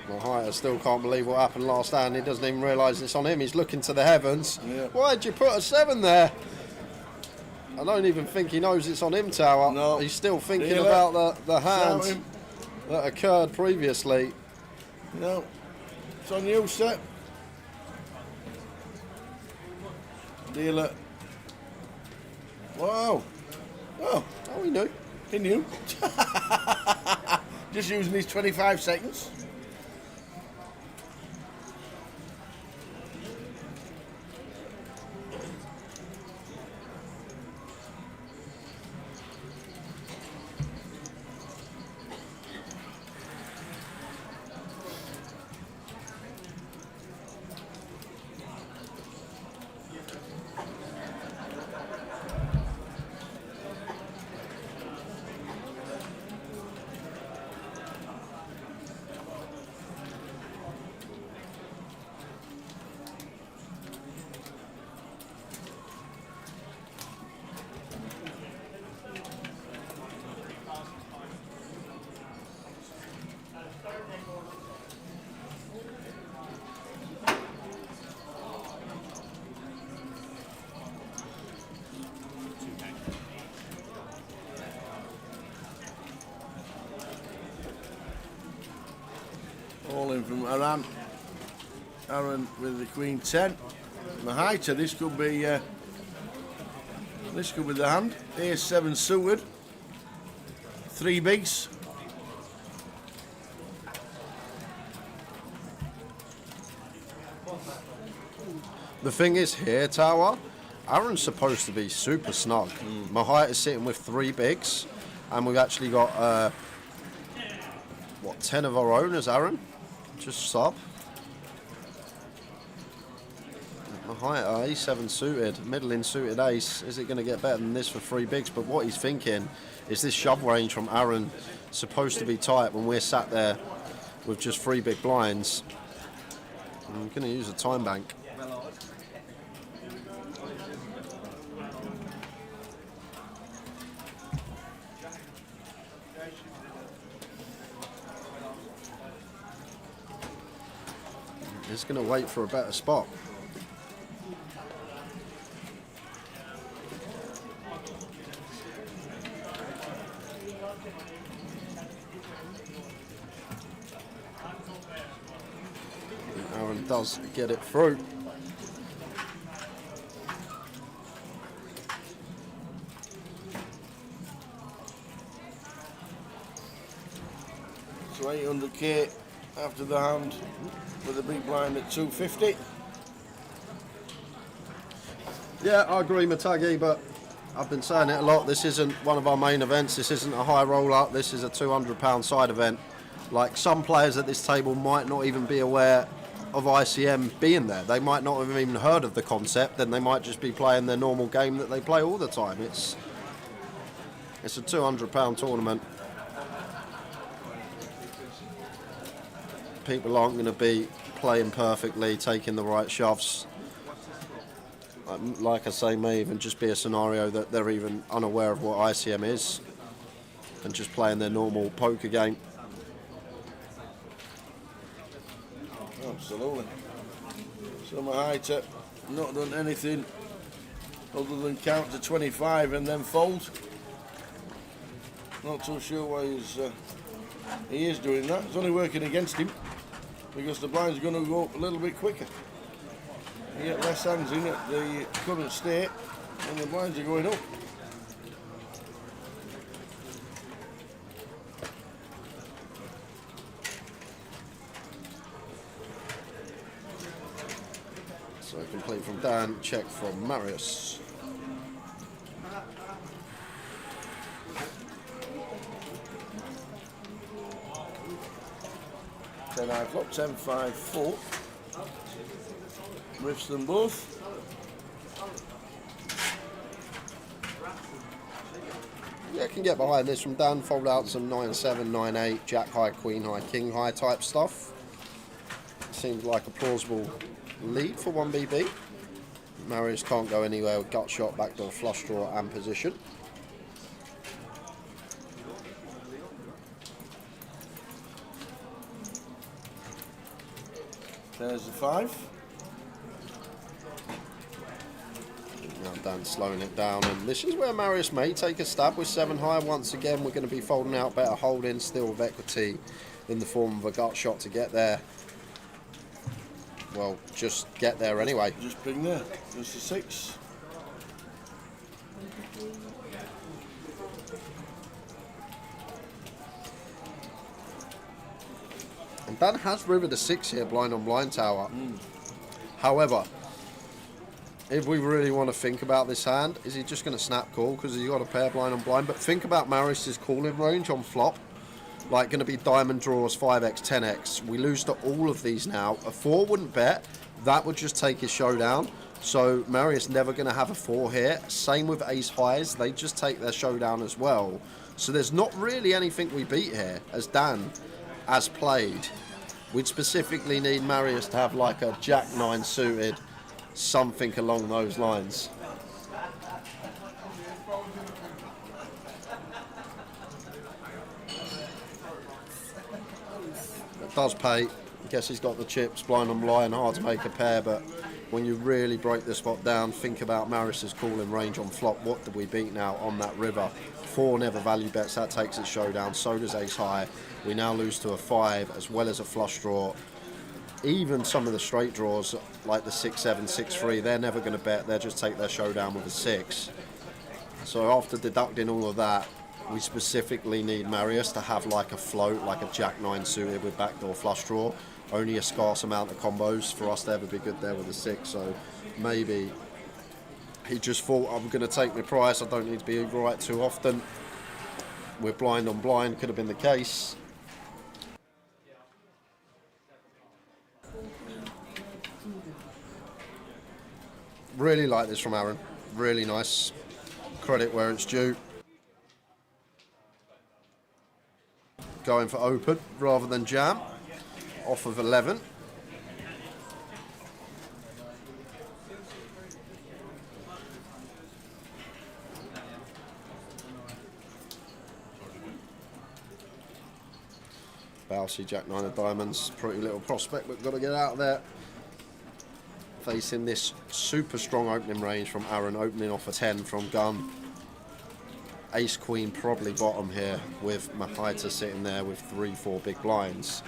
[SPEAKER 6] Mahita still can't believe what happened last hand. He doesn't even realise it's on him. He's looking to the heavens. Yeah. Why'd you put a 7 there? I don't even think he knows it's on him, Tower.
[SPEAKER 5] No.
[SPEAKER 6] He's still thinking about the hand that occurred previously.
[SPEAKER 5] No. It's on you, sir. Dealer. Wow. Oh,
[SPEAKER 6] he knew.
[SPEAKER 5] He knew. Just using his 25 seconds. All in from Aaron. Aaron with the Queen 10. Mahita, this could be the hand. Here's 7 suited. 3 bigs.
[SPEAKER 6] The thing is here, Tower, Aaron's supposed to be super snug. My height is sitting with 3 bigs, and we've actually got, 10 of our own as Aaron? Just sub. My height, A7 suited, middling suited ace. Is it going to get better than this for 3 bigs? But what he's thinking is this shove range from Aaron supposed to be tight when we're sat there with just 3 big blinds. I'm going to use a time bank. He's going to wait for a better spot. Aaron does get it through.
[SPEAKER 5] So 800k after the hand with a big blind at 250.
[SPEAKER 6] Yeah, I agree, Matagi, but I've been saying it a lot. This isn't one of our main events. This isn't a high roll-up. This is a £200 side event. Like, some players at this table might not even be aware of ICM being there. They might not have even heard of the concept, and they might just be playing their normal game that they play all the time. It's a £200 tournament. People aren't going to be playing perfectly, taking the right shoves. Like I say, may even just be a scenario that they're even unaware of what ICM is and just playing their normal poker game.
[SPEAKER 5] Absolutely. So my height up, not done anything other than count to 25 and then fold. Not too sure why he is doing that. It's only working against him because the blind's going to go up a little bit quicker. You get less hands in at the current state and the blinds are going up.
[SPEAKER 6] So complete from Dan, check from Marius.
[SPEAKER 5] Then I've got 10-5-4. Riffs them both.
[SPEAKER 6] Yeah, can get behind this from Dan. Fold out some 9-7, 9-8, Jack high, Queen high, King high type stuff. Seems like a plausible lead for 1BB. Marius can't go anywhere with gut shot, backdoor flush draw and position.
[SPEAKER 5] There's the 5.
[SPEAKER 6] Now Dan slowing it down, and this is where Marius may take a stab with 7 high. Once again, we're going to be folding out better holding, still with equity in the form of a gut shot to get there. Well, just get there anyway.
[SPEAKER 5] Just bring there. There's the 6.
[SPEAKER 6] And Dan has river the 6 here, blind on blind tower. However, if we really want to think about this hand, is he just going to snap call because he's got a pair blind on blind? But think about Marius's calling range on flop. Like, going to be diamond draws, 5x, 10x. We lose to all of these now. A 4 wouldn't bet. That would just take his showdown. So Marius never going to have a 4 here. Same with ace highs. They just take their showdown as well. So there's not really anything we beat here, as Dan has played. We'd specifically need Marius to have like a Jack 9 suited, something along those lines. It does pay. I guess he's got the chips, blind on blind, hard to make a pair, but when you really break the spot down, think about Marius's calling range on flop. What did we beat now on that river? 4 never value bets, that takes its showdown. So does ace high. We now lose to a 5 as well as a flush draw. Even some of the straight draws, like the 6-7, 6-3, they're never going to bet. They'll just take their showdown with a 6. So after deducting all of that, we specifically need Marius to have like a float, like a Jack-9 suited with backdoor flush draw. Only a scarce amount of combos for us to ever be good there with a 6, so maybe he just thought, I'm going to take my price, I don't need to be right too often. We're blind on blind, could have been the case. Really like this from Aaron, really nice. Credit where it's due. Going for open rather than jam, off of 11. Bouncy Jack-9 of diamonds, pretty little prospect, but got to get out of there. Facing this super strong opening range from Aaron, opening off a 10 from gun. Ace Queen probably bottom here with Mahita sitting there with 3-4 big blinds.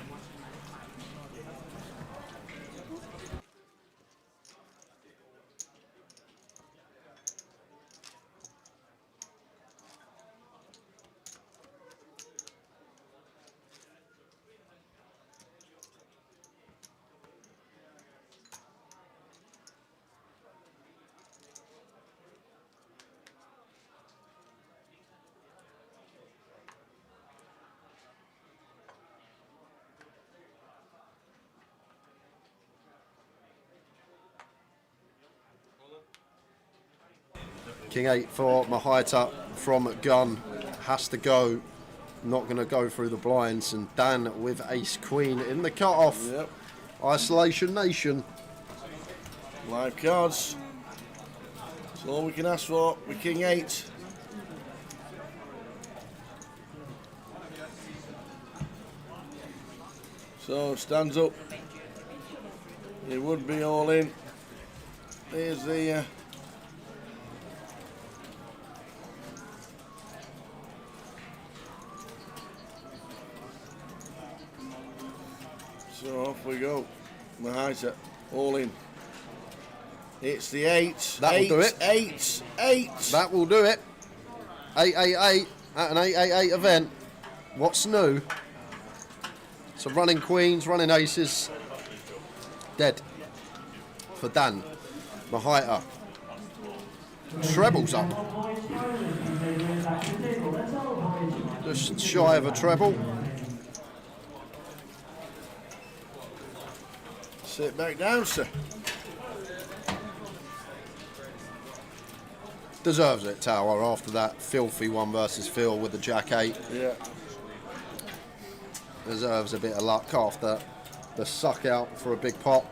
[SPEAKER 6] King 8 for Mahita from gun, has to go, not going to go through the blinds, and Dan with Ace Queen in the cut-off.
[SPEAKER 5] Yep.
[SPEAKER 6] Isolation Nation.
[SPEAKER 5] Live cards. That's all we can ask for with King 8. So, stands up. It would be all in. Here's the... So off we go. Mahita, all in. It's the 8.
[SPEAKER 6] That will do it.
[SPEAKER 5] 8.
[SPEAKER 6] That will do it. 888 at an 888 event. What's new? So running queens, running aces. Dead. For Dan. Mahita. Treble's up. Just shy of a treble.
[SPEAKER 5] Sit back down, sir.
[SPEAKER 6] Deserves it, Tower, after that filthy one versus Phil with the Jack-8.
[SPEAKER 5] Yeah.
[SPEAKER 6] Deserves a bit of luck after the suck out for a big pot.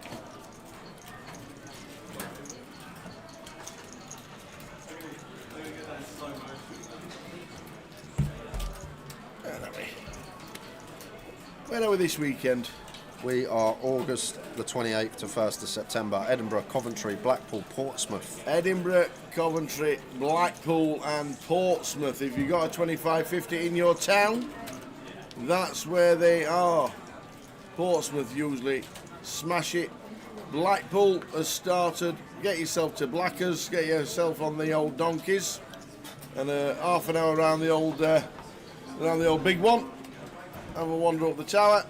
[SPEAKER 5] Where are we this weekend?
[SPEAKER 6] We are August the 28th to 1st of September. Edinburgh, Coventry, Blackpool, Portsmouth.
[SPEAKER 5] Edinburgh, Coventry, Blackpool and Portsmouth. If you've got a 25-50 in your town, that's where they are. Portsmouth usually smash it. Blackpool has started. Get yourself to Blackers, get yourself on the old donkeys, and half an hour around the old big one. Have a wander up the tower.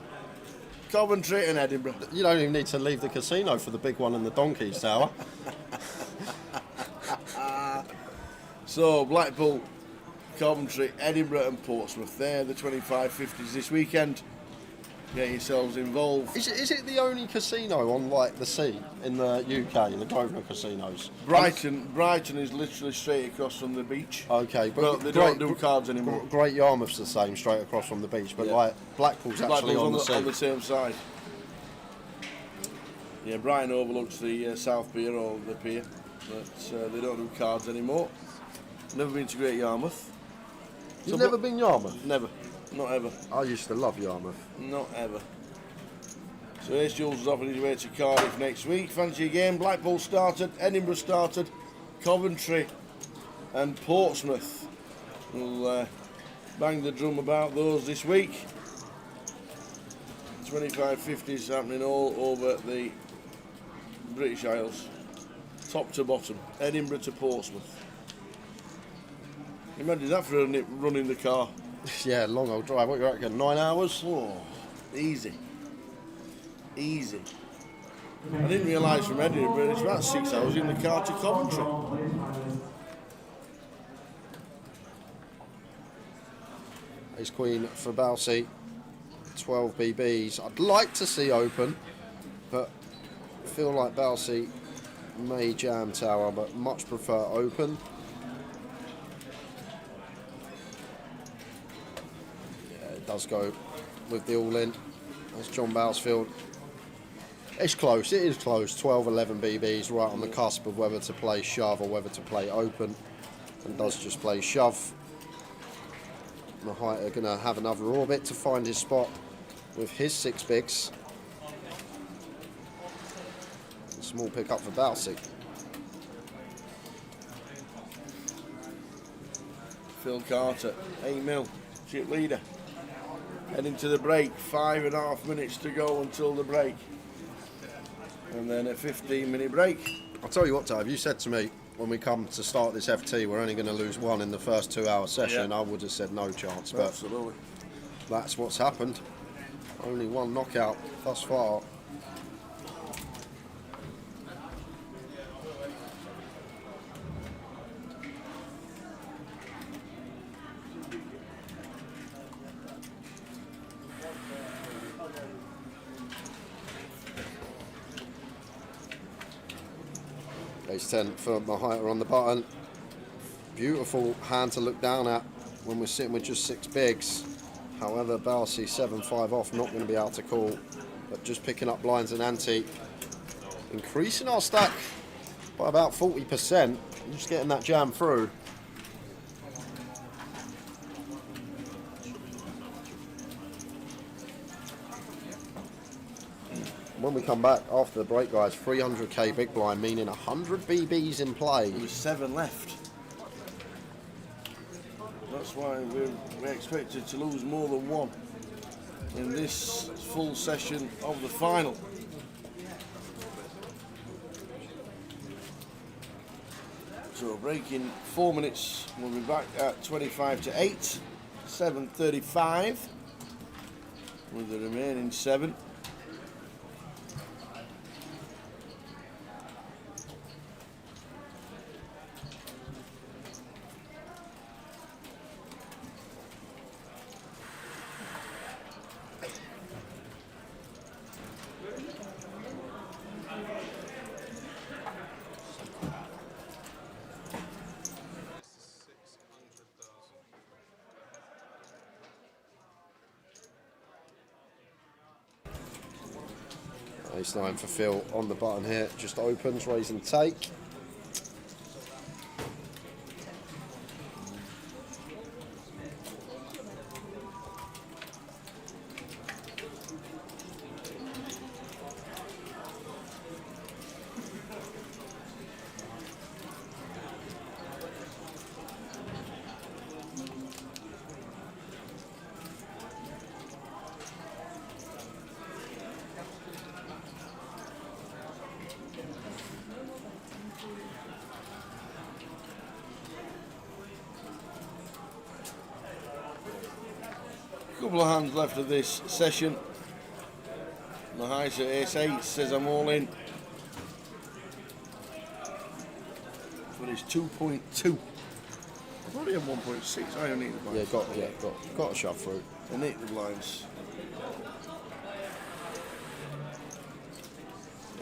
[SPEAKER 5] Coventry and Edinburgh.
[SPEAKER 6] You don't even need to leave the casino for the big one and the donkeys, Tower.
[SPEAKER 5] So Blackpool, Coventry, Edinburgh and Portsmouth. They're the 25-50s this weekend. Get yourselves involved.
[SPEAKER 6] Is it the only casino on like the sea in the UK, the Grosvenor casinos?
[SPEAKER 5] Brighton is literally straight across from the beach.
[SPEAKER 6] Okay,
[SPEAKER 5] but they don't do cards anymore.
[SPEAKER 6] Great Yarmouth's the same, straight across from the beach, but like Blackpool's actually on the sea.
[SPEAKER 5] On the same side. Yeah, Brighton overlooks the South Pier or the pier, but they don't do cards anymore. Never been to Great Yarmouth.
[SPEAKER 6] You've never been Yarmouth?
[SPEAKER 5] Never. Not ever.
[SPEAKER 6] I used to love Yarmouth.
[SPEAKER 5] Not ever. So Ace Jules is off on his way to Cardiff next week. Fancy a game. Blackpool started, Edinburgh started, Coventry and Portsmouth. We'll bang the drum about those this week. 25-50s happening all over the British Isles. Top to bottom. Edinburgh to Portsmouth. Imagine that for a nip running the car.
[SPEAKER 6] Yeah, long old drive. What you reckon? 9 hours?
[SPEAKER 5] Oh, easy. Easy. I didn't realise from Edinburgh, but it's about 6 hours in the car to Coventry.
[SPEAKER 6] Ace Queen for Balsi. 12 BBs. I'd like to see open, but I feel like Balsi may jam tower, but much prefer open. Yeah, it does go with the all-in. That's John Bousfield. It's close, it is close. 12, 11 BBs, right on the cusp of whether to play shove or whether to play open. And does just play shove. Mahita going to have another orbit to find his spot with his 6 bigs. A small pick up for Balsi.
[SPEAKER 5] Phil Carter, 8 mil, chip leader. Heading to the break, 5.5 minutes to go until the break. And then a 15-minute break.
[SPEAKER 6] I'll tell you what, Dave, you said to me when we come to start this FT, we're only going to lose 1 in the first 2-hour session.
[SPEAKER 5] Yeah.
[SPEAKER 6] I would have said no chance, but
[SPEAKER 5] absolutely,
[SPEAKER 6] that's what's happened. Only 1 knockout thus far. Ace 10 for Mahita on the button. Beautiful hand to look down at when we're sitting with just 6 bigs. However, Balsi 7-5 off, not going to be able to call, but just picking up blinds and ante. Increasing our stack by about 40%. Just getting that jam through. When we come back after the break, guys, 300k big blind, meaning 100 BBs in play.
[SPEAKER 5] There's 7 left. That's why we're expected to lose more than 1 in this full session of the final. So break in 4 minutes. We'll be back at 25 to 8, 7:35 with the remaining 7.
[SPEAKER 6] Ace 9 for Phil on the button here, just opens, raise and take.
[SPEAKER 5] Couple of hands left of this session. Mahita Ace 8 says I'm all in. But it's 2.2. I've already had 1.6. I don't need the blinds.
[SPEAKER 6] Got a shove through.
[SPEAKER 5] I need the blinds.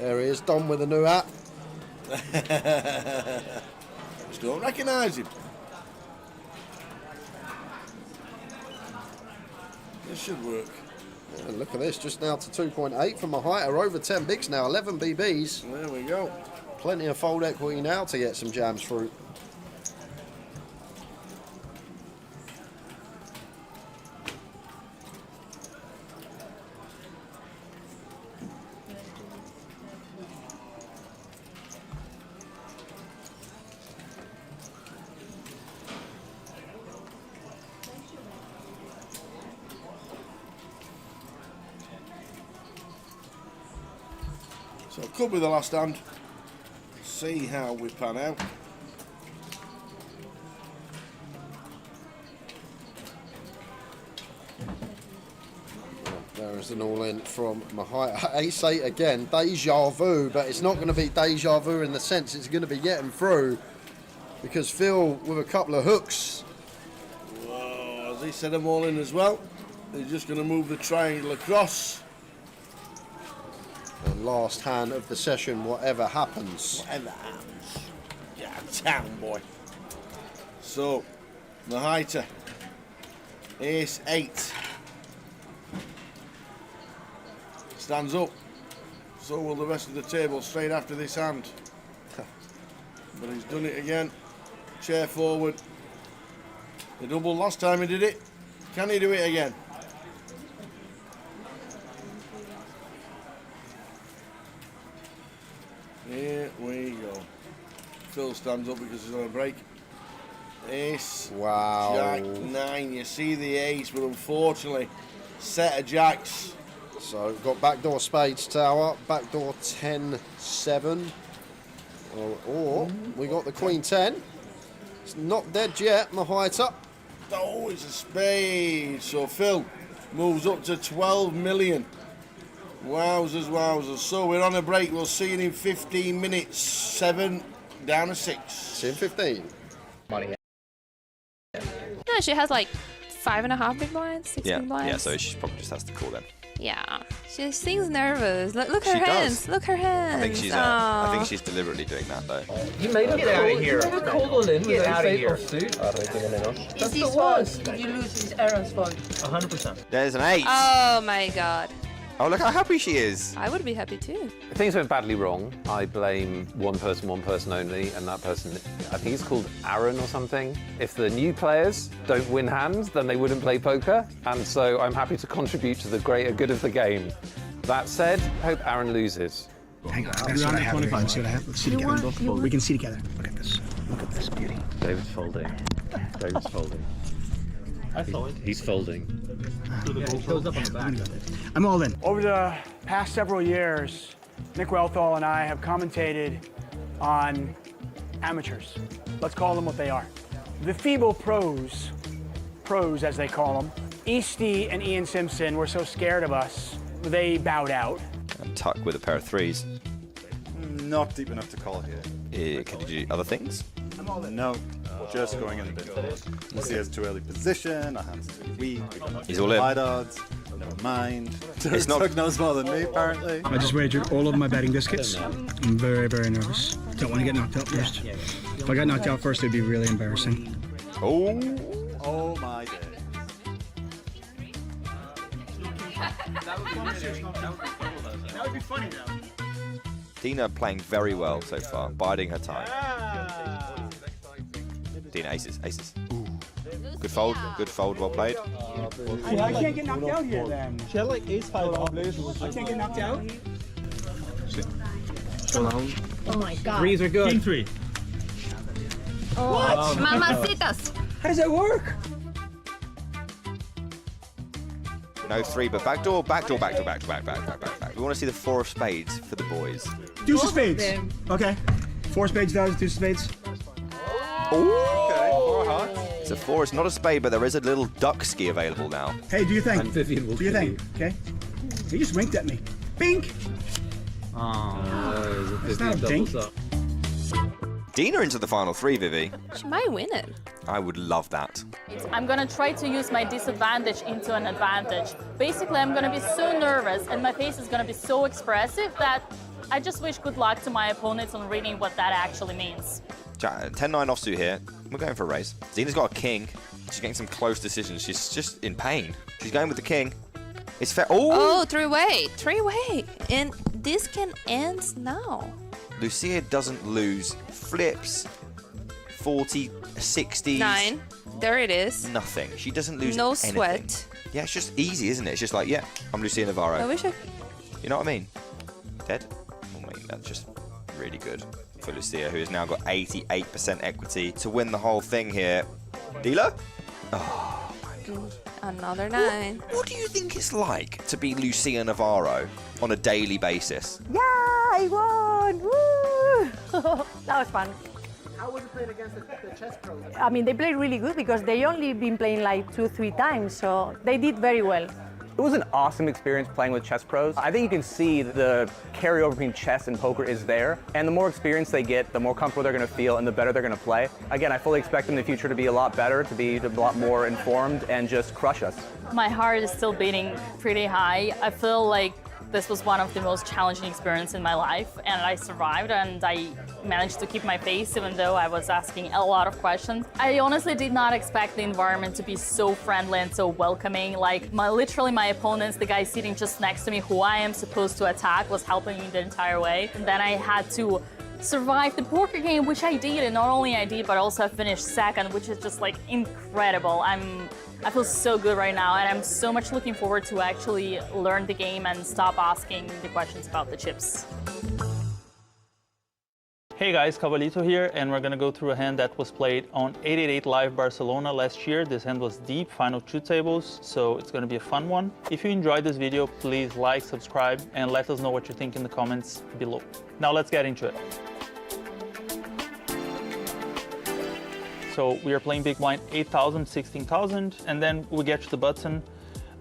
[SPEAKER 6] There he is, Don with a new hat.
[SPEAKER 5] Just don't recognise him. This should work.
[SPEAKER 6] Yeah, look at this, just now to 2.8 from Mahita, over 10 bigs now, 11 BBs.
[SPEAKER 5] There we go.
[SPEAKER 6] Plenty of fold equity now to get some jams through.
[SPEAKER 5] So could be the last hand. See how we pan out.
[SPEAKER 6] There's an all-in from Mahai. Ace-8 again, deja vu, but it's not going to be deja vu in the sense it's going to be getting through, because Phil, with a couple of hooks.
[SPEAKER 5] Whoa, has he set them all in as well? He's just going to move the triangle across.
[SPEAKER 6] The last hand of the session, whatever happens.
[SPEAKER 5] Whatever happens. Yeah, town boy. So, Mahai, Ace-8. Stands up. So will the rest of the table straight after this hand. But he's done it again. Chair forward. The double last time he did it. Can he do it again? Here we go. Phil stands up because he's on a break. Ace.
[SPEAKER 6] Wow.
[SPEAKER 5] Jack 9. You see the ace, but unfortunately, set of jacks.
[SPEAKER 6] So we've got backdoor spades tower, backdoor 10-7. Or we got the queen 10. It's not dead yet, Mahai.
[SPEAKER 5] Oh, it's a spade. So Phil moves up to 12 million. Wowzers, wowzers. So we're on a break. We'll see you in 15 minutes. 7 down to 6.
[SPEAKER 6] See you in 15.
[SPEAKER 4] Money.
[SPEAKER 11] No, she has like 5.5 big blinds, 6 big blinds.
[SPEAKER 9] Yeah, so she probably just has to call them.
[SPEAKER 11] Yeah, she seems nervous. Look her
[SPEAKER 9] She
[SPEAKER 11] hands.
[SPEAKER 9] does.
[SPEAKER 11] Look her hands.
[SPEAKER 9] I think she's deliberately doing that though.
[SPEAKER 8] You made a call. You made a call all in with ace-8 offsuit.
[SPEAKER 15] It's his fault if you lose. It's Aaron's fault.
[SPEAKER 8] 100%.
[SPEAKER 9] There's an 8.
[SPEAKER 11] Oh my god.
[SPEAKER 9] Oh, look how happy she is.
[SPEAKER 11] I would be happy too.
[SPEAKER 8] Things went badly wrong. I blame one person only, and that person, I think he's called Aaron or something. If the new players don't win hands, then they wouldn't play poker, and so I'm happy to contribute to the greater good of the game. That said, I hope Aaron loses.
[SPEAKER 2] Hang on, let's see what I have here. Let's see what I have. Let's see together. We can see together. Look at this. Look at this beauty.
[SPEAKER 8] David's folding. David's folding. He's folding.
[SPEAKER 2] I'm all in. Over the past several years, Nick Welthall and I have commentated on amateurs. Let's call them what they are. The feeble pros as they call them. Easty and Ian Simpson were so scared of us, they bowed out.
[SPEAKER 9] And Tuck with a pair of 3s.
[SPEAKER 12] Not deep enough to call here.
[SPEAKER 9] Can you do other things?
[SPEAKER 12] No, just going in the bin. You see, has too early position. Our hands are too weak.
[SPEAKER 9] He's all in.
[SPEAKER 12] High odds. Never mind.
[SPEAKER 9] It's not.
[SPEAKER 12] Tuck knows more than me, apparently.
[SPEAKER 2] I just wagered all of my betting biscuits. I'm very, very nervous. Don't want to get knocked out first. If I got knocked out first, it'd be really embarrassing.
[SPEAKER 12] Oh my day.
[SPEAKER 2] That would be funny though.
[SPEAKER 9] Dina playing very well so far, biding her time. Dina aces. Ooh. Good fold, well played.
[SPEAKER 2] I can't get knocked out here then. She had like ace-5 off. I can't get knocked out.
[SPEAKER 15] Oh my god.
[SPEAKER 2] 3s are good. King 3.
[SPEAKER 11] What? Mamacitas.
[SPEAKER 2] How does that work?
[SPEAKER 9] No 3, but backdoor. We want to see the 4 of spades for the boys.
[SPEAKER 2] Deuce of spades. Okay. 4 spades does, deuce of spades.
[SPEAKER 9] Okay, 4 hearts. It's a 4, it's not a spade, but there is a little duck ski available now.
[SPEAKER 2] Hey, do you think?
[SPEAKER 8] And Vivian will
[SPEAKER 2] do you think? Okay. He just winked at me. Bink!
[SPEAKER 8] Oh,
[SPEAKER 2] it's not a dink.
[SPEAKER 9] Dina into the final 3, Vivi.
[SPEAKER 11] She might win it.
[SPEAKER 9] I would love that.
[SPEAKER 7] I'm gonna try to use my disadvantage into an advantage. Basically, I'm gonna be so nervous and my face is gonna be so expressive that I just wish good luck to my opponents on reading what that actually means.
[SPEAKER 9] 10-9 offsuit here. We're going for a raise. Dina's got a king. She's getting some close decisions. She's just in pain. She's going with the king. It's fair.
[SPEAKER 11] Oh, 3-way. And this can end now.
[SPEAKER 9] Lucia doesn't lose. Flips. 40, 60s.
[SPEAKER 11] 9. There it is.
[SPEAKER 9] Nothing. She doesn't lose
[SPEAKER 11] No
[SPEAKER 9] anything.
[SPEAKER 11] sweat.
[SPEAKER 9] Yeah, it's just easy, isn't it? It's just like, yeah, I'm Lucia Navarro.
[SPEAKER 11] I wish I...
[SPEAKER 9] You know what I mean? Dead? I mean, that's just really good for Lucia, who has now got 88% equity to win the whole thing here. Dealer? Oh, my God.
[SPEAKER 11] Another 9.
[SPEAKER 9] What do you think it's like to be Lucia Navarro on a daily basis?
[SPEAKER 15] Yeah, I won! Woo! That was fun.
[SPEAKER 13] How was it playing against the chess pros?
[SPEAKER 15] I mean, they played really good because they only been playing like 2-3 times, so they did very well.
[SPEAKER 10] It was an awesome experience playing with chess pros. I think you can see the carryover between chess and poker is there, and the more experience they get, the more comfortable they're going to feel and the better they're going to play. Again, I fully expect them in the future to be a lot better, to be a lot more informed and just crush us.
[SPEAKER 7] My heart is still beating pretty high. I feel like this was one of the most challenging experiences in my life, and I survived, and I managed to keep my face even though I was asking a lot of questions. I honestly did not expect the environment to be so friendly and so welcoming. Like literally my opponents, the guy sitting just next to me who I am supposed to attack, was helping me the entire way. And then I had to survive the poker game, which I did, and not only I did, but also I finished second, which is just like incredible. I feel so good right now, and I'm so much looking forward to actually learn the game and stop asking the questions about the chips.
[SPEAKER 23] Hey guys, Cavalito here, and we're gonna go through a hand that was played on 888 Live Barcelona last year. This hand was deep, final 2 tables, so it's gonna be a fun one. If you enjoyed this video, please like, subscribe, and let us know what you think in the comments below. Now let's get into it. So we are playing big blind 8,000, 16,000, and then we get to the button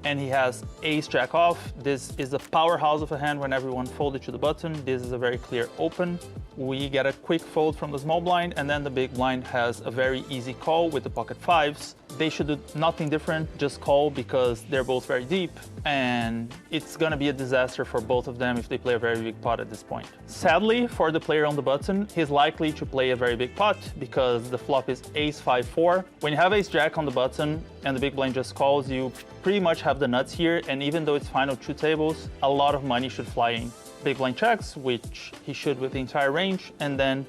[SPEAKER 23] and he has ace jack off. This is a powerhouse of a hand when everyone folded to the button. This is a very clear open. We get a quick fold from the small blind, and then the big blind has a very easy call with the pocket fives. They should do nothing different, just call because they're both very deep, and it's gonna be a disaster for both of them if they play a very big pot at this point. Sadly, for the player on the button, he's likely to play a very big pot because the flop is ace 5-4. When you have ace jack on the button and the big blind just calls, you pretty much have the nuts here, and even though it's final 2 tables, a lot of money should fly in. Big blind checks, which he should with the entire range, and then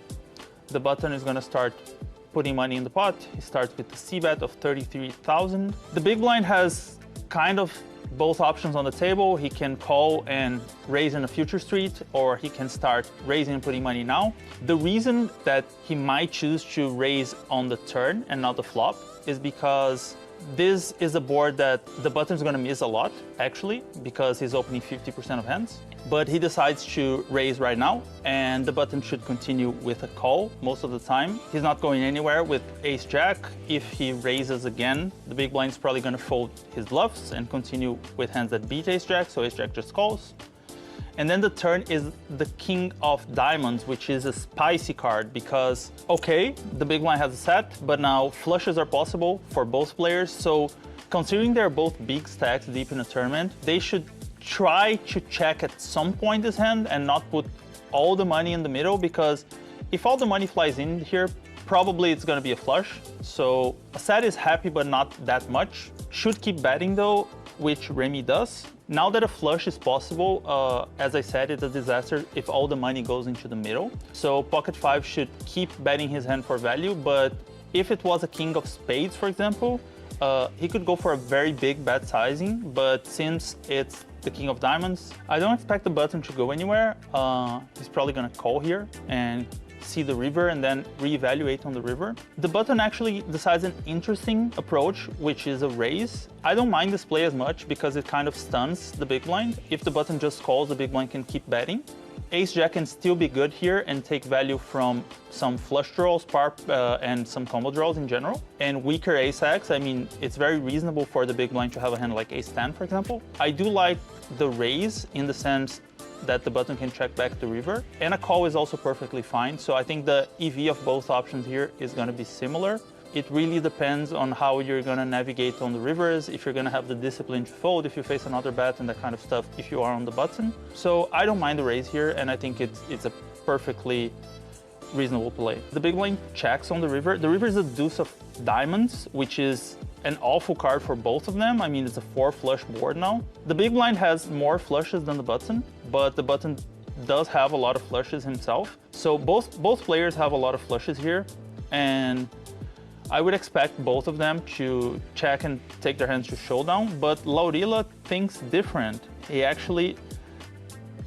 [SPEAKER 23] the button is gonna start putting money in the pot. He starts with the c-bet of 33,000. The big blind has kind of both options on the table. He can call and raise in a future street, or he can start raising and putting money now. The reason that he might choose to raise on the turn and not the flop is because this is a board that the button's gonna miss a lot, actually, because he's opening 50% of hands. But he decides to raise right now, and the button should continue with a call most of the time. He's not going anywhere with ace jack. If he raises again, the big blind's probably gonna fold his bluffs and continue with hands that beat ace jack, so ace jack just calls. And then the turn is the king of diamonds, which is a spicy card because, okay, the big blind has a set, but now flushes are possible for both players. So considering they're both big stacks deep in a tournament, they should try to check at some point this hand and not put all the money in the middle, because if all the money flies in here, probably it's gonna be a flush. So a set is happy, but not that much. Should keep betting though, which Remy does. Now that a flush is possible, as I said, it's a disaster if all the money goes into the middle. So pocket five should keep betting his hand for value, but if it was a king of spades, for example, he could go for a very big bet sizing, but since it's the king of diamonds, I don't expect the button to go anywhere. He's probably gonna call here and see the river and then reevaluate on the river. The button actually decides an interesting approach, which is a raise. I don't mind this play as much because it kind of stuns the big blind. If the button just calls, the big blind can keep betting. Ace jack can still be good here and take value from some flush draws, and some combo draws in general. And weaker ace x, I mean, it's very reasonable for the big blind to have a hand like ace 10, for example. I do like the raise in the sense that the button can check back the river, and a call is also perfectly fine. So I think the EV of both options here is going to be similar. It really depends on how you're going to navigate on the rivers, if you're going to have the discipline to fold, if you face another bet and that kind of stuff, if you are on the button. So I don't mind the raise here, and I think it's a perfectly reasonable play. The big blind checks on the river. The river is a deuce of diamonds, which is an awful card for both of them. I mean, it's a 4 flush board now. The big blind has more flushes than the button, but the button does have a lot of flushes himself. So both players have a lot of flushes here, and I would expect both of them to check and take their hands to showdown, but Laurila thinks different. He actually,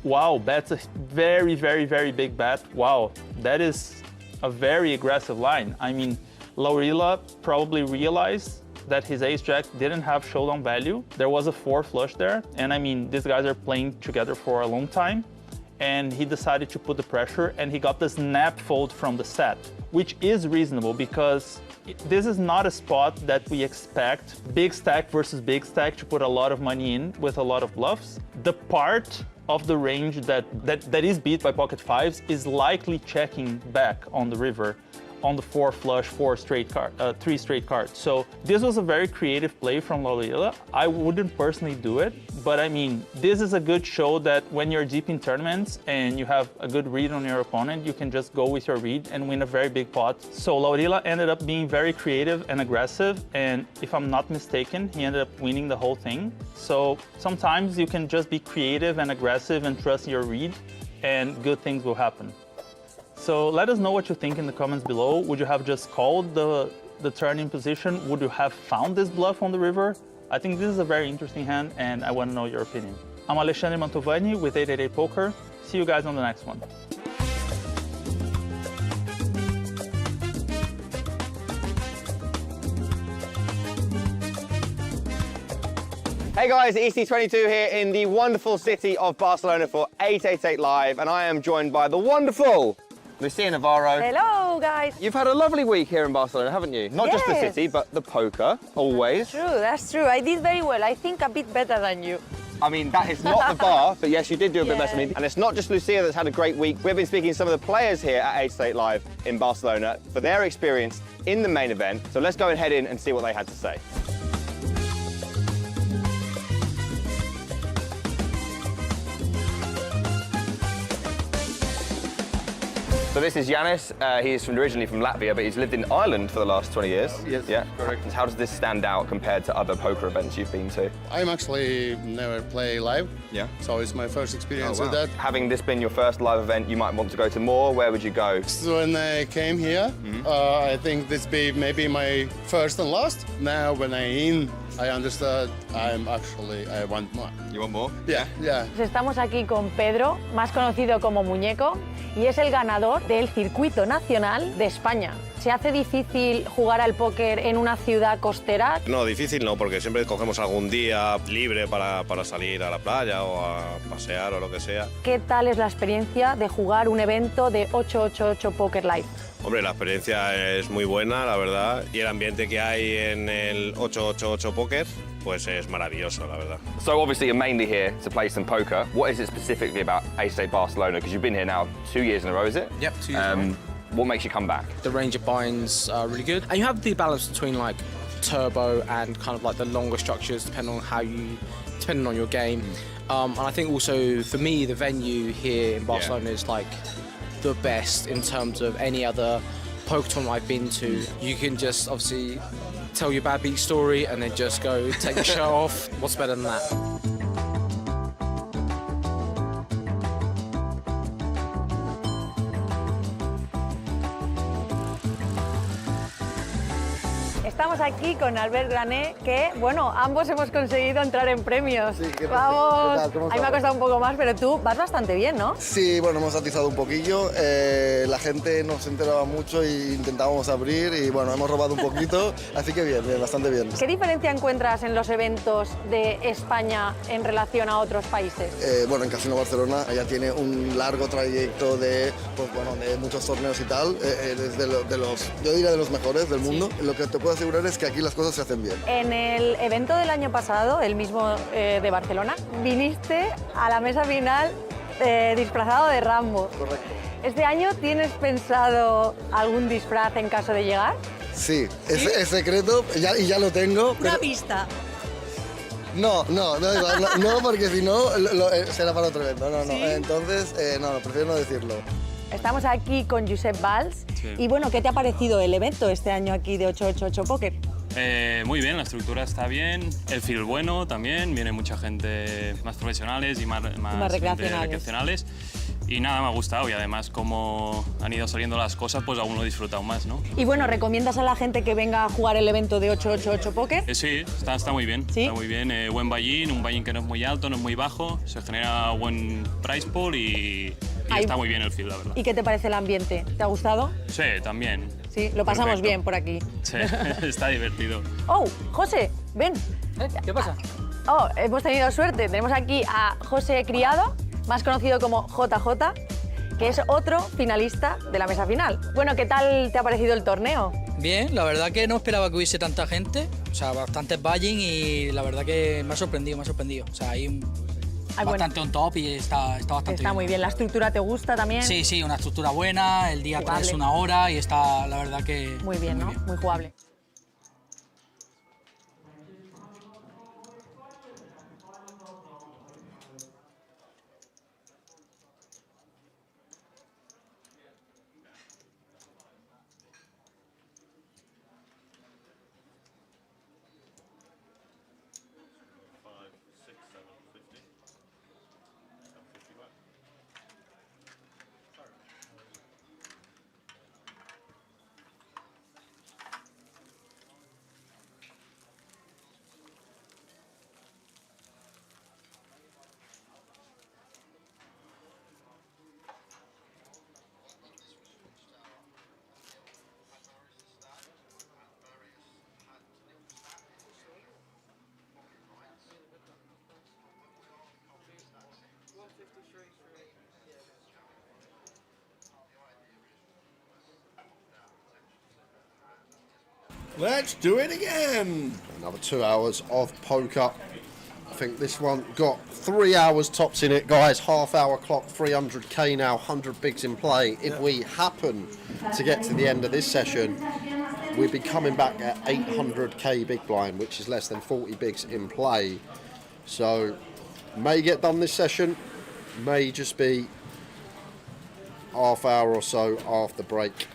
[SPEAKER 23] wow, bets a very, very, very big bet. Wow, that is a very aggressive line. I mean, Laurila probably realized that his ace jack didn't have showdown value. There was a 4 flush there, and I mean, these guys are playing together for a long time, and he decided to put the pressure, and he got the snap fold from the set, which is reasonable because this is not a spot that we expect big stack versus big stack to put a lot of money in with a lot of bluffs. The part of the range that is beat by pocket fives is likely checking back on the river on the 4 flush, 3 straight cards. So this was a very creative play from Laurila. I wouldn't personally do it, but I mean, this is a good show that when you're deep in tournaments and you have a good read on your opponent, you can just go with your read and win a very big pot. So Laurila ended up being very creative and aggressive, and if I'm not mistaken, he ended up winning the whole thing. So sometimes you can just be creative and aggressive and trust your read, and good things will happen. So let us know what you think in the comments below. Would you have just called the turn in position? Would you have found this bluff on the river? I think this is a very interesting hand, and I want to know your opinion. I'm Alexandre Mantovani with 888 Poker. See you guys on the next one.
[SPEAKER 14] Hey guys, EC22 here in the wonderful city of Barcelona for 888 Live, and I am joined by the wonderful Lucia Navarro.
[SPEAKER 15] Hello, guys.
[SPEAKER 14] You've had a lovely week here in Barcelona, haven't you? Not just the city, but the poker, always.
[SPEAKER 15] That's true. I did very well. I think a bit better than you.
[SPEAKER 14] I mean, that is not the bar, but yes, you did do a bit better than me. And it's not just Lucia that's had a great week. We've been speaking to some of the players here at 888 Live in Barcelona for their experience in the main event. So let's go and head in and see what they had to say. So this is Yanis. He's originally from Latvia, but he's lived in Ireland for the last 20 years.
[SPEAKER 16] Yes,
[SPEAKER 14] yeah,
[SPEAKER 16] correct.
[SPEAKER 14] How does this stand out compared to other poker events you've been to?
[SPEAKER 16] I'm actually never play live.
[SPEAKER 14] Yeah.
[SPEAKER 16] So it's my first experience with that.
[SPEAKER 14] Having this been your first live event, you might want to go to more. Where would you go?
[SPEAKER 16] So when I came here, I think this be maybe my first and last. Now when I'm in, I understood I want more.
[SPEAKER 14] You want more?
[SPEAKER 16] Yeah, yeah.
[SPEAKER 15] Estamos aquí con Pedro, más conocido como Muñeco, y es el ganador del circuito nacional de España. ¿Se hace difícil jugar al póker en una ciudad costera?
[SPEAKER 24] No, difícil no, porque siempre cogemos algún día libre para salir a la playa o a pasear o lo que sea.
[SPEAKER 15] ¿Qué tal es la experiencia de jugar un evento de 888 Poker Live?
[SPEAKER 24] Hombre, la experiencia es muy buena, la verdad, y el ambiente que hay en el 888 Poker, pues es maravilloso, la verdad.
[SPEAKER 14] So obviously you're mainly here to play some poker. What is it specifically about 888 Barcelona? Because you've been here now 2 years in a row, is it?
[SPEAKER 17] Yep, 2 years in a row.
[SPEAKER 14] What makes you come back?
[SPEAKER 17] The range of binds are really good, and you have the balance between like turbo and kind of like the longer structures, depending on your game. And I think also for me, the venue here in Barcelona is like the best in terms of any other poker tournament I've been to. You can just obviously tell your bad beat story and then just go take the shirt off. What's better than that?
[SPEAKER 15] Estamos aquí con Albert Grané, que, bueno, ambos hemos conseguido entrar en premios.
[SPEAKER 19] Sí, ¿qué tal?
[SPEAKER 15] Vamos,
[SPEAKER 19] ¿Qué tal? ¿Cómo
[SPEAKER 15] a mí me ha costado un poco más, pero tú vas bastante bien, ¿no?
[SPEAKER 19] Sí, bueno, hemos atizado un poquillo, la gente nos enteraba mucho e intentábamos abrir y bueno, hemos robado un poquito, así que bien, bastante bien.
[SPEAKER 15] ¿Qué diferencia encuentras en los eventos de España en relación a otros países?
[SPEAKER 19] Bueno, en Casino Barcelona ya tiene un largo trayecto de, pues, bueno, de muchos torneos y tal, es yo diría de los mejores del mundo. Sí. Lo que te puedo asegurar es que aquí las cosas se hacen bien.
[SPEAKER 15] En el evento del año pasado, el mismo de Barcelona, viniste a la mesa final disfrazado de Rambo.
[SPEAKER 19] Correcto.
[SPEAKER 15] ¿Este año tienes pensado algún disfraz en caso de llegar?
[SPEAKER 19] Sí, es secreto y ya lo tengo.
[SPEAKER 15] Una pista.
[SPEAKER 19] No, porque si no será para otro evento. No. ¿Sí? Entonces, prefiero no decirlo.
[SPEAKER 15] Estamos aquí con Josep Valls. Sí. Y bueno, ¿qué te ha parecido el evento este año aquí de 888 Poker?
[SPEAKER 20] Muy bien, la estructura está bien, el feel bueno también, viene mucha gente más profesionales y más recreacionales. Y nada, me ha gustado y además como han ido saliendo las cosas, pues aún lo he disfrutado más, ¿no?
[SPEAKER 15] Y bueno, ¿recomiendas a la gente que venga a jugar el evento de 888 Poker?
[SPEAKER 20] Sí, está muy bien. ¿Sí? Está muy bien, buen buy-in, un buy-in que no es muy alto, no es muy bajo, se genera buen price pool y está muy bien el feel, la verdad.
[SPEAKER 15] ¿Y qué te parece el ambiente? ¿Te ha gustado?
[SPEAKER 20] Sí, también.
[SPEAKER 15] Sí, lo pasamos
[SPEAKER 20] Perfecto.
[SPEAKER 15] bien por aquí.
[SPEAKER 20] Sí, está divertido.
[SPEAKER 15] Oh, José, ven.
[SPEAKER 17] ¿Qué pasa?
[SPEAKER 15] Oh, hemos tenido suerte. Tenemos aquí a José Criado,
[SPEAKER 3] más conocido como JJ, que es otro finalista de la mesa final. Bueno, ¿qué tal te ha parecido el torneo?
[SPEAKER 18] Bien, la verdad que no esperaba que hubiese tanta gente, o sea, bastantes buying y la verdad que me ha sorprendido. O sea, hay bastante on top y está bastante bien.
[SPEAKER 3] Está muy bien. ¿La estructura te gusta también?
[SPEAKER 18] Sí, una estructura buena, el día 3 1 hora y está, la verdad que...
[SPEAKER 3] Muy bien, ¿no? Muy jugable.
[SPEAKER 5] Let's do it again.
[SPEAKER 6] Another 2 hours of poker. I think this one got 3 hours tops in it, guys. Half-hour clock, 300k now, 100 bigs in play. If we happen to get to the end of this session, we'll be coming back at 800k big blind, which is less than 40 bigs in play. So, may get done this session, may just be half hour or so after break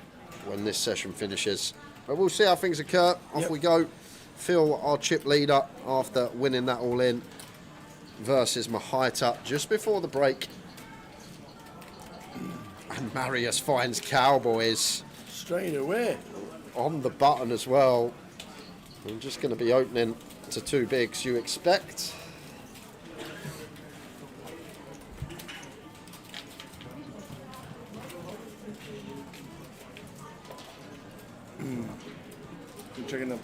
[SPEAKER 6] when this session finishes. But we'll see how things occur. Off we go. Phil, our chip leader, after winning that all in, versus Mahita just before the break. And Marius finds Cowboys.
[SPEAKER 5] Straight away.
[SPEAKER 6] On the button as well. I'm just going to be opening to 2 bigs, you expect.
[SPEAKER 5] Checking up.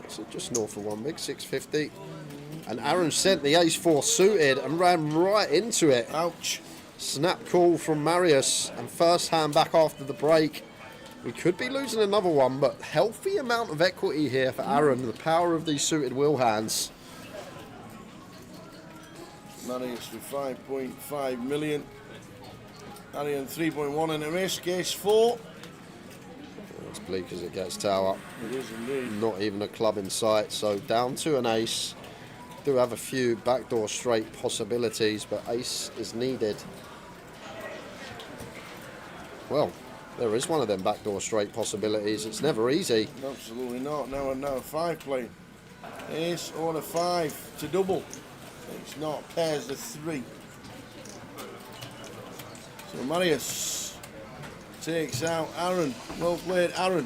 [SPEAKER 6] So just north of 1 big, 650. And Aaron sent the ace-4 suited and ran right into it.
[SPEAKER 5] Ouch.
[SPEAKER 6] Snap call from Marius, and first hand back after the break. We could be losing another one, but healthy amount of equity here for Aaron. The power of these suited wheel hands.
[SPEAKER 5] Marius with 5.5 million. Arian 3.1 and a risk, ace 4.
[SPEAKER 6] It's bleak as it gets, Tower.
[SPEAKER 5] It is indeed.
[SPEAKER 6] Not even a club in sight, so down to an ace. Do have a few backdoor straight possibilities, but ace is needed. Well, there is one of them backdoor straight possibilities. It's never easy.
[SPEAKER 5] Absolutely not. Now a 5 playing. Ace or a 5 to double. It's not. Pairs the 3. So Marius takes out Aaron. Well played, Aaron.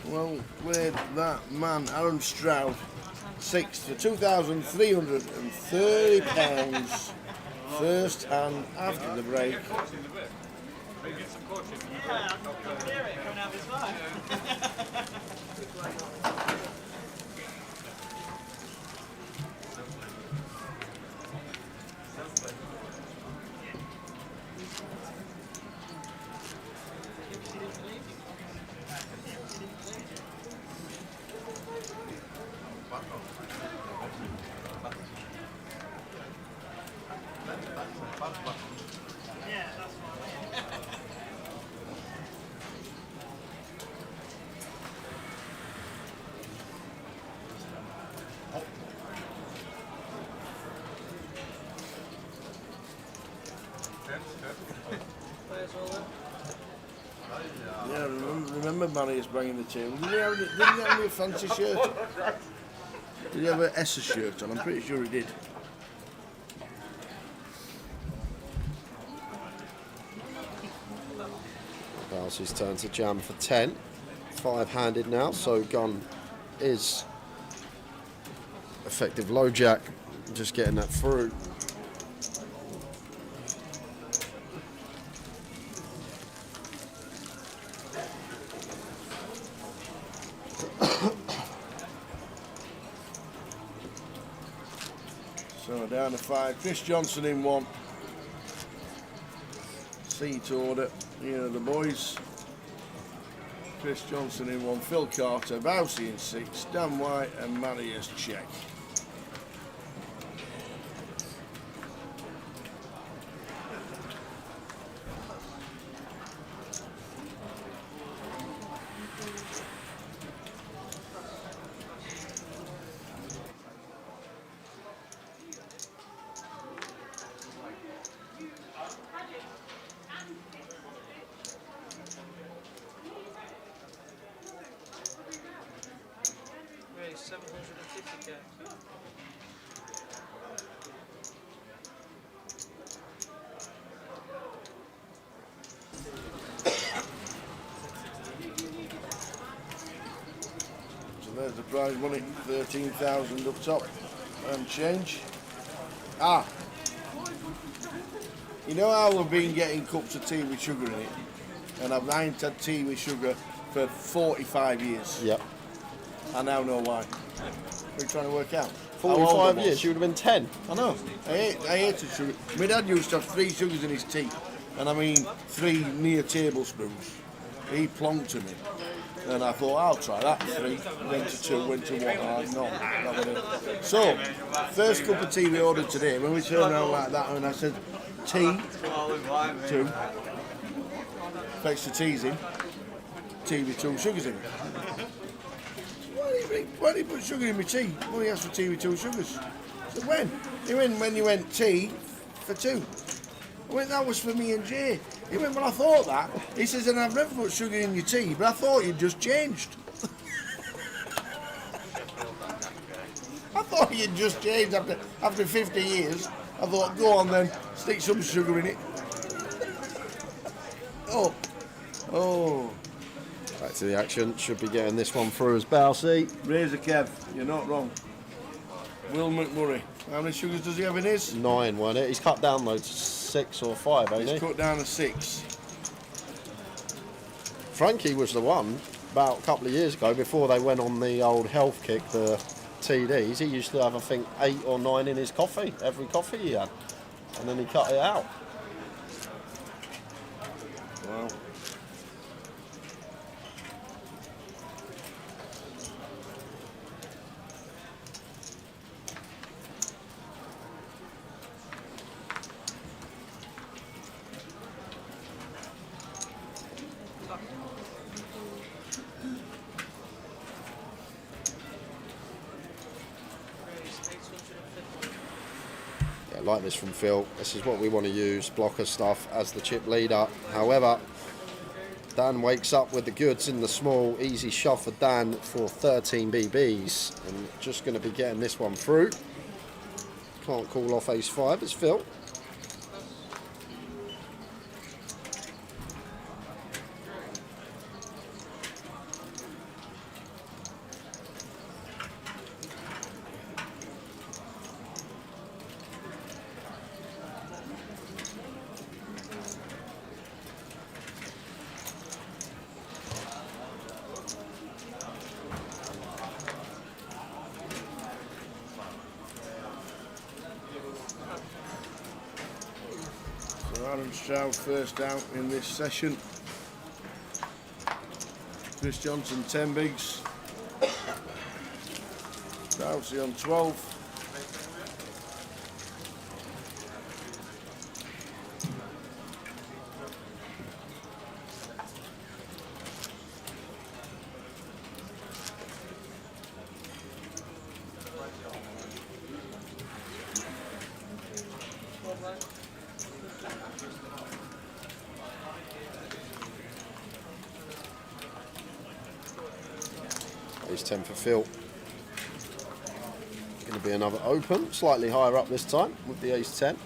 [SPEAKER 5] Well played, that man, Aaron Stroud. 6 for £2,330. First hand after the break. Yeah, remember Marius banging the table. Didn't he have a fancy shirt? Did he have an Esser shirt on? I'm pretty sure he did.
[SPEAKER 6] Bowsey's turn to jam for 10. 5-handed now, so gun is effective low jack. Just getting that through.
[SPEAKER 5] we're down to 5. Chris Johnson in 1. Seat order. Here are the boys. Chris Johnson in 1. Phil Carter, Bousey in 6. Dan White and Marius Czech. So there's the prize money, 13,000 up top and change. Ah, you know how we've been getting cups of tea with sugar in it, and I ain't had tea with sugar for 45 years.
[SPEAKER 6] Yep.
[SPEAKER 5] I now know why. What are you trying to work out?
[SPEAKER 6] 45 years, you would have been 10.
[SPEAKER 5] I know. I hated sugar. My dad used to have 3 sugars in his tea, and I mean 3 near tablespoons. He plonked to me, and I thought, I'll try that. 3, went to 2, went to 1. No, not gonna. So, first cup of tea we ordered today, when we turned around like that, and I said, tea, 2, fetch the teas in, tea with 2 sugars in it. Why do you put sugar in my tea? Well, he asked for tea with 2 sugars. I said, when? He went, when you went tea for 2. I went, that was for me and Jay. He went, well, I thought that. He says, and I've never put sugar in your tea, but I thought you'd just changed. I thought you'd just changed after 50 years. I thought, go on then, stick some sugar in it. Oh.
[SPEAKER 6] Back to the action. Should be getting this one through as Bousey.
[SPEAKER 5] Razor Kev, you're not wrong. Will McMurray. How many sugars does he have in his?
[SPEAKER 6] 9, wasn't it? He's cut down though to 6 or 5, ain't he?
[SPEAKER 5] He's cut down to 6.
[SPEAKER 6] Frankie was the one about a couple of years ago before they went on the old health kick, the TDs. He used to have, I think, 8 or 9 in his coffee, every coffee he had. And then he cut it out.
[SPEAKER 5] Wow.
[SPEAKER 6] Like this from Phil. This is what we want to use, blocker stuff as the chip leader. However, Dan wakes up with the goods in the small, easy shove for Dan for 13 BBs. And just going to be getting this one through. Can't call off ace-5 as Phil.
[SPEAKER 5] Aaron Stroud first out in this session. Chris Johnson 10 bigs. Bousey on 12.
[SPEAKER 6] Ace 10 for Phil. Going to be another open, slightly higher up this time with the ace 10.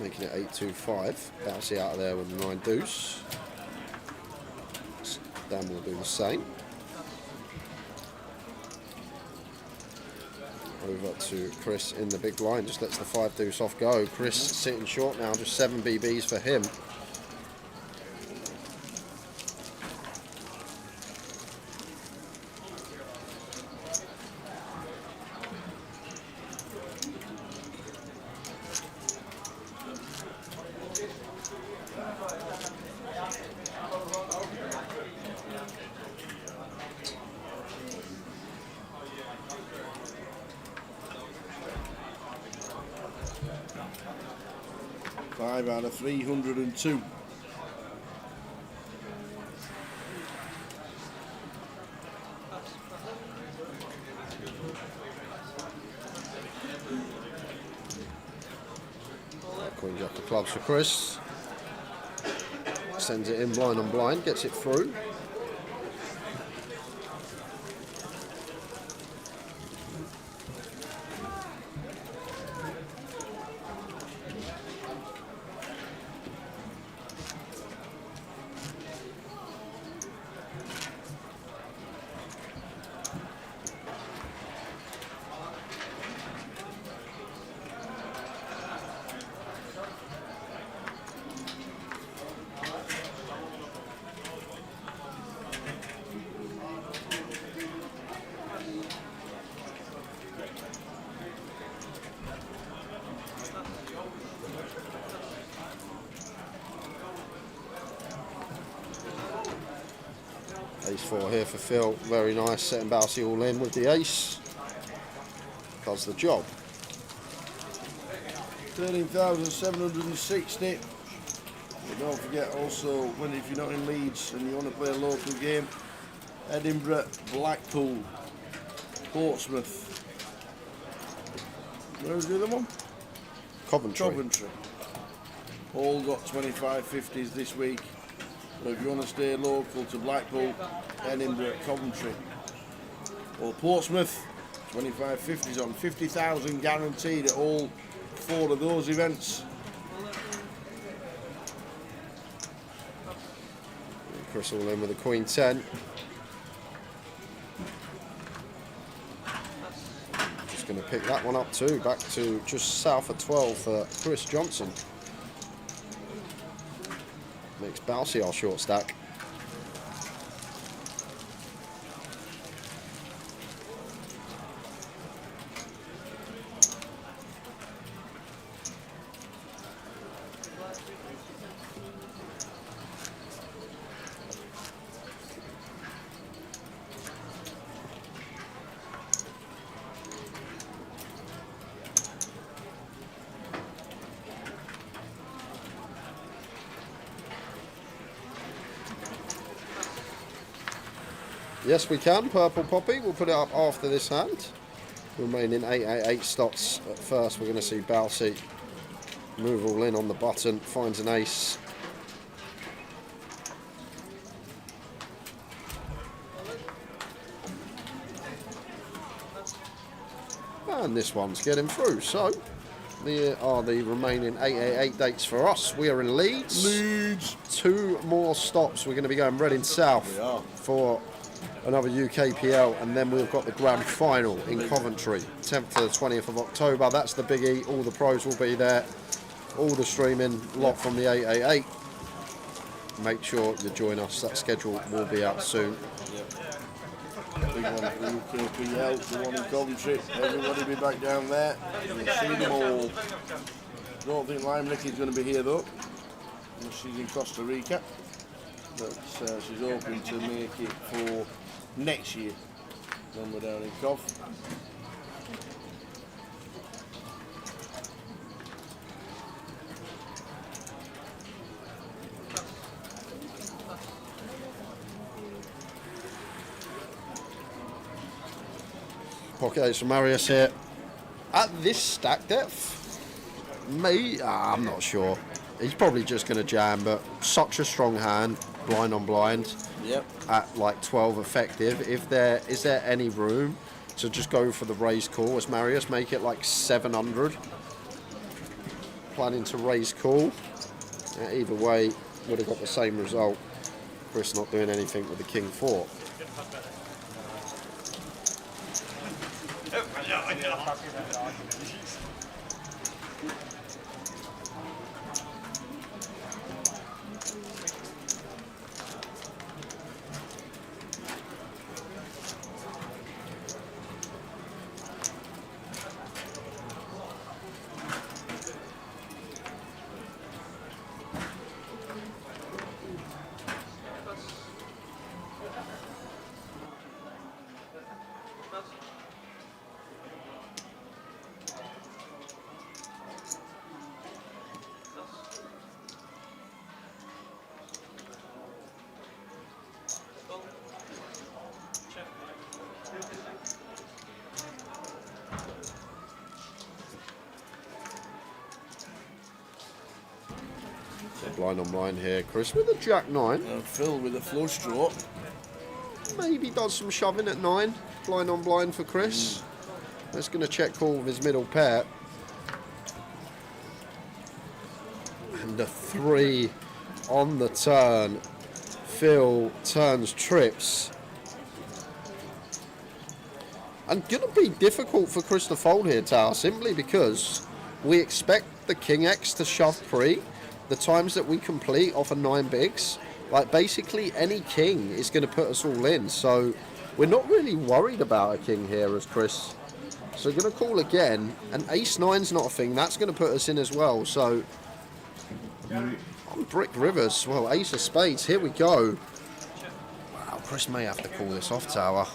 [SPEAKER 6] Making it 8-2-5. Bouncy out of there with the 9 deuce. Dan will do the same. Over to Chris in the big blind, just lets the 5 deuce off go. Chris sitting short now, just 7 BBs for him.
[SPEAKER 5] 5 out of 302.
[SPEAKER 6] Queen Jack of clubs for Chris. Sends it in blind on blind, gets it through. Ace 4 here for Phil, very nice, setting Bousey all in with the ace. Does the job.
[SPEAKER 5] 13,760. But don't forget also, when if you're not in Leeds and you want to play a local game, Edinburgh, Blackpool, Portsmouth. Where's the other one?
[SPEAKER 6] Coventry.
[SPEAKER 5] Coventry. All got 25/50s this week. So if you want to stay local to Blackpool, Edinburgh, Coventry, or Portsmouth, 25/50s on, 50,000 guaranteed at all 4 of those events.
[SPEAKER 6] Chris all in with a Queen 10. Just going to pick that one up too, back to just south of 12 for Chris Johnson. Makes Bousey our short stack. Yes, we can. Purple Poppy. We'll put it up after this hand. Remaining 888 slots. At first, we're going to see Bousey move all in on the button. Finds an ace. And this one's getting through. So, there are the remaining 888 dates for us. We are in Leeds.
[SPEAKER 5] Leeds.
[SPEAKER 6] 2 more stops. We're going to be going Reading South for another UKPL, and then we've got the grand final in Coventry, 10th to the 20th of October. That's the biggie. All the pros will be there. All the streaming lot from the 888. Make sure you join us. That schedule will be out soon.
[SPEAKER 5] Big one for UKPL, the one in Coventry. Everybody be back down there. You'll see them all. Don't think Lime Nicky's going to be here though. She's in Costa Rica. But she's hoping to make it for next year when we're down in Cov.
[SPEAKER 6] Pocket ace from Marius here. At this stack depth, I'm not sure. He's probably just going to jam, but such a strong hand, blind on blind.
[SPEAKER 5] Yep.
[SPEAKER 6] At like 12 effective. Is there any room to just go for the raise call as Marius, make it like 700? Planning to raise call. Either way, would have got the same result. Chris not doing anything with the King 4. Blind on blind here. Chris with a jack 9.
[SPEAKER 5] And Phil with a flush draw.
[SPEAKER 6] Maybe does some shoving at 9. Blind on blind for Chris. That's going to check call with his middle pair. And a 3 on the turn. Phil turns trips. And going to be difficult for Chris to fold here, Tower, simply because we expect the King X to shove pre. The times that we complete off a 9 bigs, like basically any king is going to put us all in. So we're not really worried about a king here as Chris. So we're going to call again. And ace 9's not a thing. That's going to put us in as well. So on brick rivers, well, ace of spades. Here we go. Wow, Chris may have to call this off, Tower.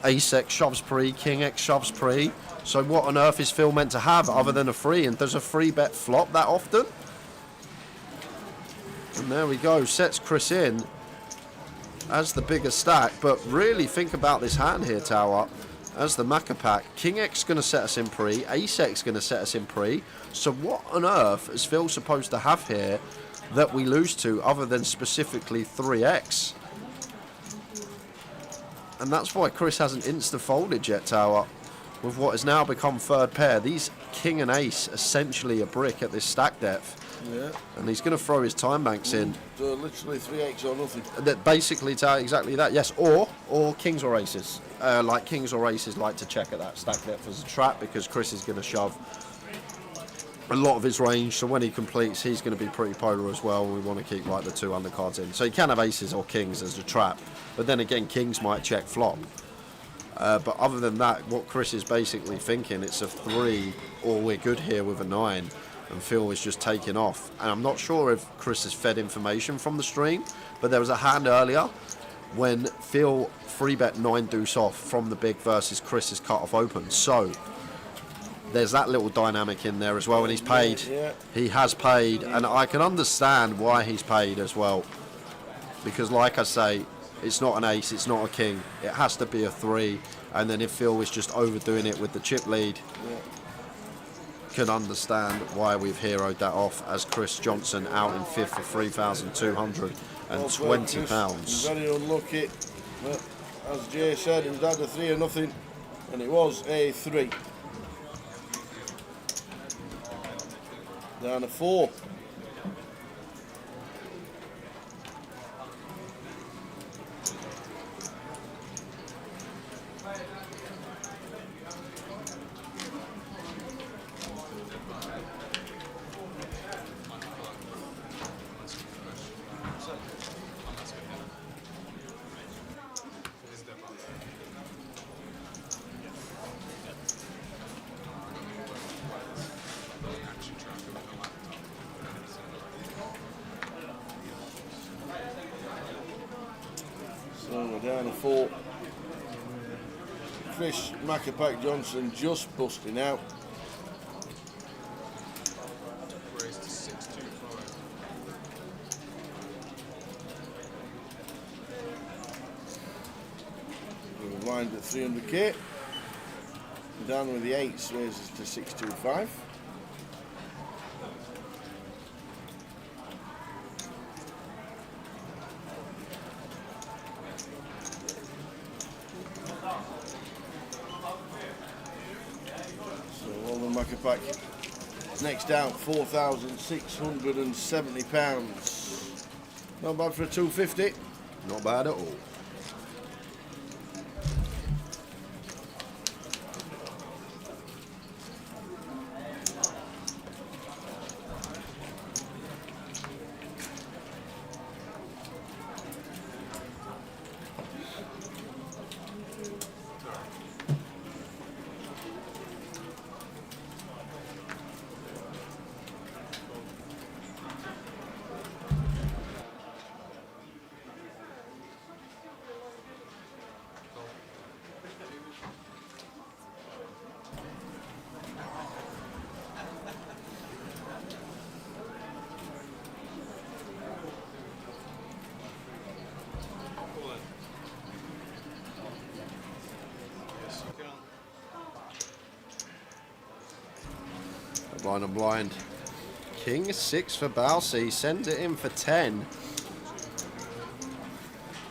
[SPEAKER 6] Ace X shoves pre, King X shoves pre. So what on earth is Phil meant to have other than a 3? And does a 3 bet flop that often? And there we go, sets Chris in as the bigger stack. But really think about this hand here, Tower, as the Macca pack. King X going to set us in pre, Ace X going to set us in pre. So what on earth is Phil supposed to have here that we lose to other than specifically 3X? And that's why Chris hasn't insta-folded yet, Tower, with what has now become third pair. These King and Ace essentially a brick at this stack depth.
[SPEAKER 5] Yeah.
[SPEAKER 6] And he's going to throw his time banks in.
[SPEAKER 5] So literally 3X or nothing.
[SPEAKER 6] That basically, exactly that, yes. Or Kings or Aces. Like Kings or Aces like to check at that stack depth as a trap because Chris is going to shove a lot of his range. So when he completes, he's going to be pretty polar as well. We want to keep like the 2 undercards in. So you can have Aces or Kings as a trap. But then again, Kings might check flop. But other than that, what Chris is basically thinking, it's a 3 or we're good here with a 9. And Phil is just taking off. And I'm not sure if Chris has fed information from the stream, but there was a hand earlier when Phil 3-bet 9 deuce off from the big versus Chris's cut-off open. So there's that little dynamic in there as well. And he's paid.
[SPEAKER 5] Yeah.
[SPEAKER 6] He has paid. And I can understand why he's paid as well. Because like I say, it's not an ace, it's not a king. It has to be a 3. And then if Phil is just overdoing it with the chip lead, can understand why we've heroed that off as Chris Johnson out in 5th for £3,220.
[SPEAKER 5] Very unlucky. But as Jay said, it was either 3 or nothing, and it was a 3. Down to 4. So we're down to 4. Chris Macca Johnson just busting out. We're blind at 300k. Down with the 8s raises to 625. Pack. Next out, £4,670. Not bad for a 250.
[SPEAKER 6] Not bad at all. Blind and blind. King 6 for Balsi, sends it in for 10.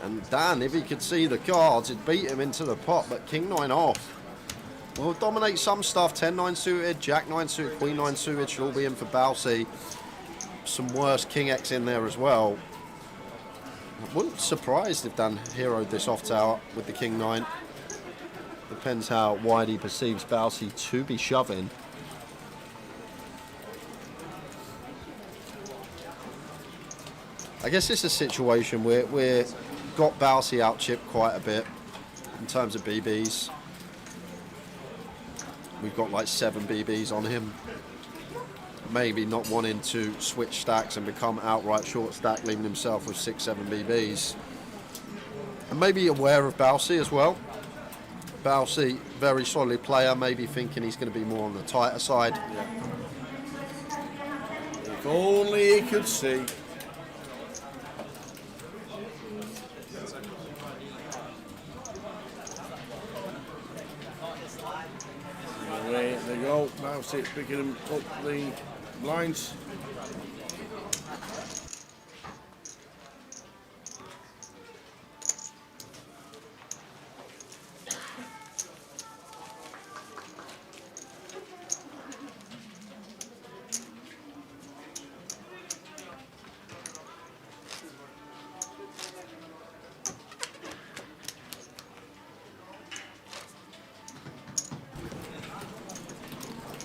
[SPEAKER 6] And Dan, if he could see the cards, he'd beat him into the pot, but King 9 off. Will dominate some stuff. 10-9 suited, Jack 9 suited, Queen 9 suited should all be in for Balsi. Some worse King X in there as well. I wouldn't be surprised if Dan heroed this off tower with the King 9. Depends how wide he perceives Balsi to be shoving. I guess it's a situation where we've got Balsi out chipped quite a bit in terms of BBs. We've got like 7 BBs on him. Maybe not wanting to switch stacks and become outright short stack, leaving himself with 6-7 BBs. And maybe aware of Balsi as well. Balsi, very solid player, maybe thinking he's going to be more on the tighter side.
[SPEAKER 5] Yeah. If only he could see. Away they go. Balsi picking him up the blinds.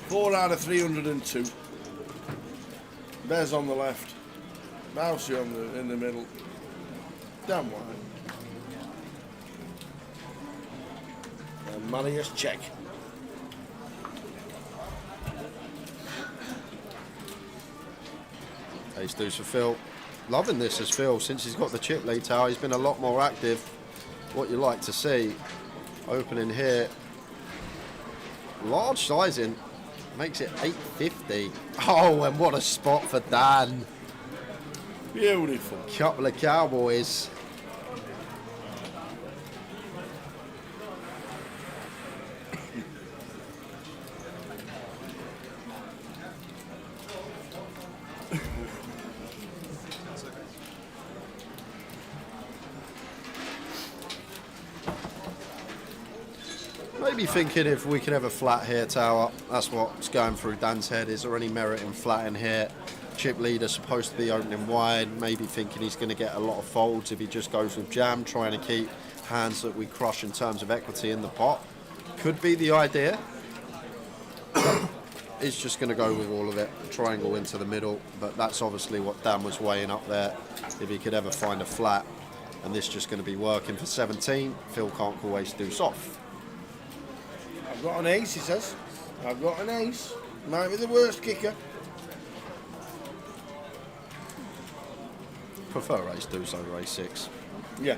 [SPEAKER 5] Four out of 302. Bez on the left. Balsi in the middle. Damn wide. And Marius check.
[SPEAKER 6] Ace deuce for Phil. Loving this as Phil, since he's got the chip lead tower, he's been a lot more active. What you like to see. Opening here. Large sizing. Makes it 850. Oh, and what a spot for Dan.
[SPEAKER 5] Beautiful.
[SPEAKER 6] Couple of cowboys. Maybe thinking if we could have a flat here tower. That's what's going through Dan's head. Is there any merit in flat in here? Chip leader supposed to be opening wide. Maybe thinking he's going to get a lot of folds if he just goes with jam, trying to keep hands that we crush in terms of equity in the pot. Could be the idea. He's just going to go with all of it. Triangle into the middle. But that's obviously what Dan was weighing up there. If he could ever find a flat. And this just going to be working for 17. Phil can't call ace deuce off.
[SPEAKER 5] I've got an ace, he says. I've got an ace. Might be the worst kicker.
[SPEAKER 6] Prefer ace deuce over ace 6.
[SPEAKER 5] Yeah.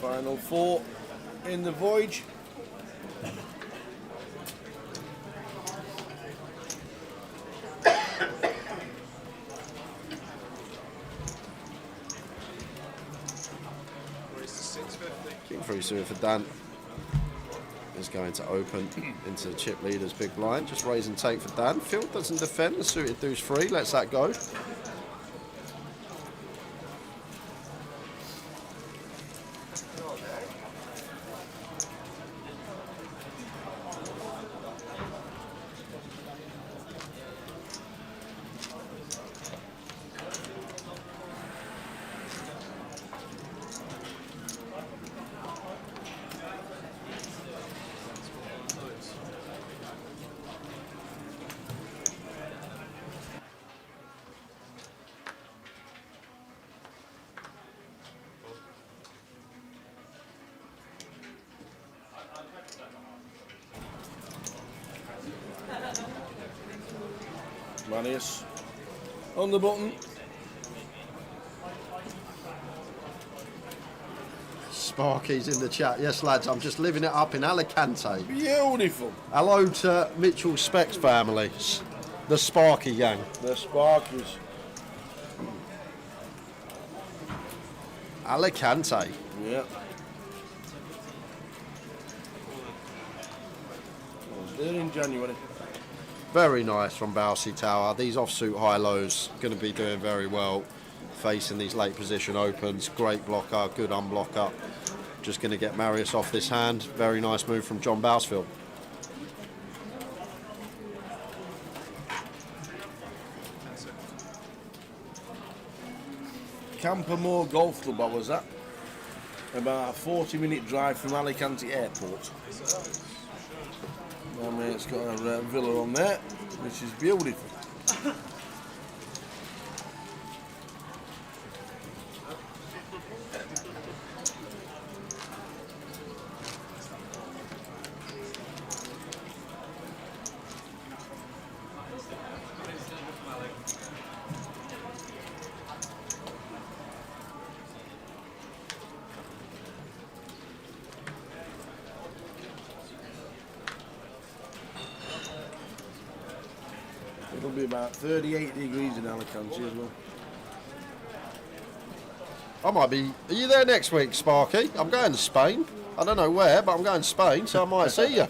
[SPEAKER 5] Final 4 in the Voyage.
[SPEAKER 6] King 3 suited for Dan. Is going to open into the chip leader's big blind. Just raise and take for Dan. Phil doesn't defend. The suited deuce 3. Lets that go.
[SPEAKER 5] Marius on the button.
[SPEAKER 6] Sparky's in the chat. Yes, lads, I'm just living it up in Alicante.
[SPEAKER 5] Beautiful.
[SPEAKER 6] Hello to Mitchell Specs family, the Sparky gang.
[SPEAKER 5] The Sparkies.
[SPEAKER 6] Alicante.
[SPEAKER 5] Yeah. I was there in January.
[SPEAKER 6] Very nice from Bousey Tower. These offsuit high-lows going to be doing very well facing these late position opens. Great blocker, good unblocker. Just going to get Marius off this hand. Very nice move from John Bousfield.
[SPEAKER 5] Campermore Golf Club, I was at. About a 40-minute drive from Alicante Airport. My mate's got a villa on there, which is beautiful. It'll be about 38 degrees in Alicante as well.
[SPEAKER 6] I might be... Are you there next week, Sparky? I'm going to Spain. I don't know where, but I'm going to Spain, so I might see you.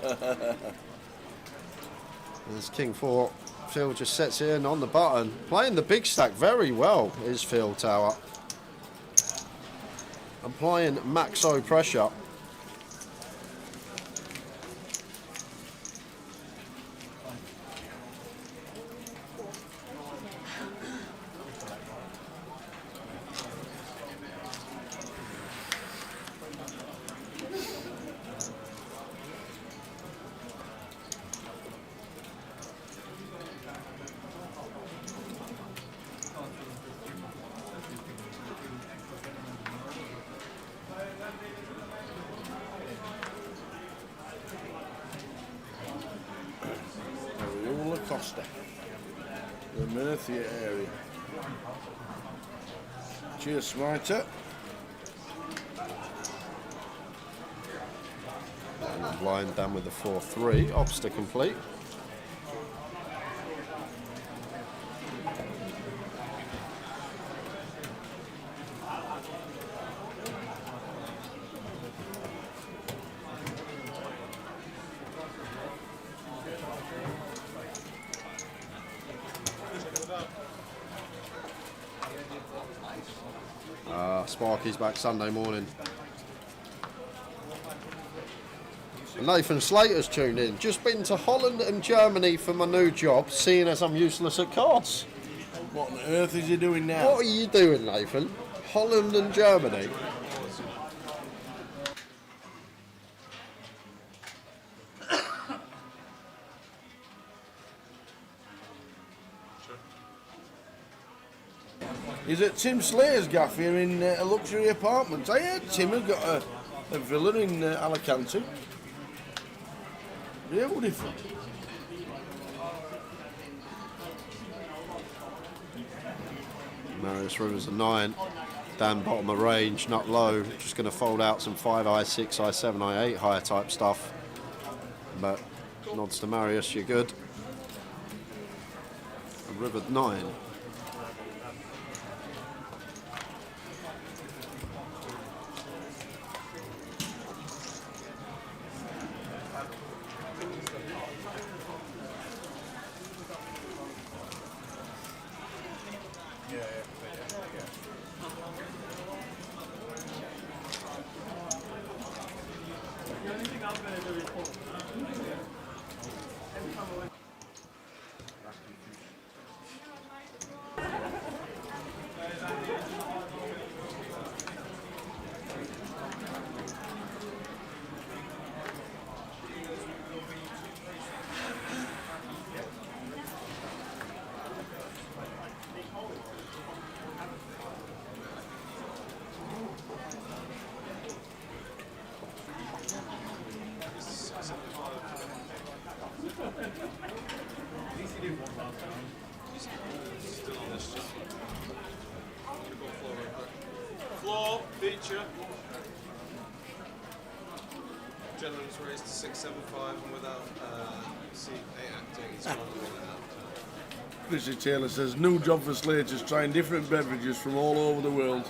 [SPEAKER 6] There's King 4. Phil just sets it in on the button. Playing the big stack very well is Phil Tower. Applying maxo pressure.
[SPEAKER 5] Costa, the Murcia area. Cheers, Smiter.
[SPEAKER 6] And blind down with the 4-3, obstacle complete. Sparky's back Sunday morning. And Nathan Slater's tuned in. Just been to Holland and Germany for my new job, seeing as I'm useless at cards.
[SPEAKER 5] What on earth is he doing now?
[SPEAKER 6] What are you doing, Nathan? Holland and Germany?
[SPEAKER 5] He's at Tim Slater's gaff here in a luxury apartment. I heard Tim had got a villa in Alicante. Beautiful.
[SPEAKER 6] Marius Rivers a 9. Down bottom of range, not low. Just going to fold out some 5 I6, I7, I8 higher type stuff. But nods to Marius, you're good. A river 9.
[SPEAKER 1] Floor, feature. Gentleman's raised to 675 and without C8 acting, it's 1 out.
[SPEAKER 5] Chrissy Taylor says, new job for Slaters, trying different beverages from all over the world.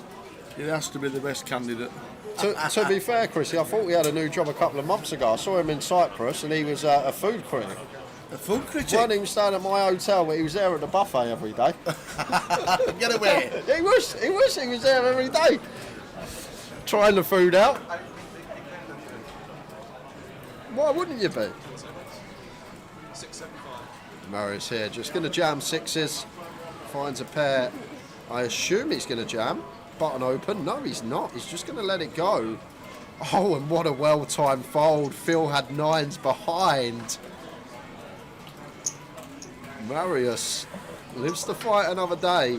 [SPEAKER 5] It has to be the best candidate.
[SPEAKER 6] To be fair, Chrissy, I thought he had a new job a couple of months ago. I saw him in Cyprus and he was a food critic.
[SPEAKER 5] A food critic?
[SPEAKER 6] He wasn't even staying at my hotel, but he was there at the buffet every day.
[SPEAKER 5] Get away.
[SPEAKER 6] He was there every day. Trying the food out. Why wouldn't you be?
[SPEAKER 1] 675.
[SPEAKER 6] Marius here, just going to jam sixes. Finds a pair. I assume he's going to jam. Button open. No, he's not. He's just going to let it go. Oh, and what a well-timed fold. Phil had nines behind. Marius lives to fight another day.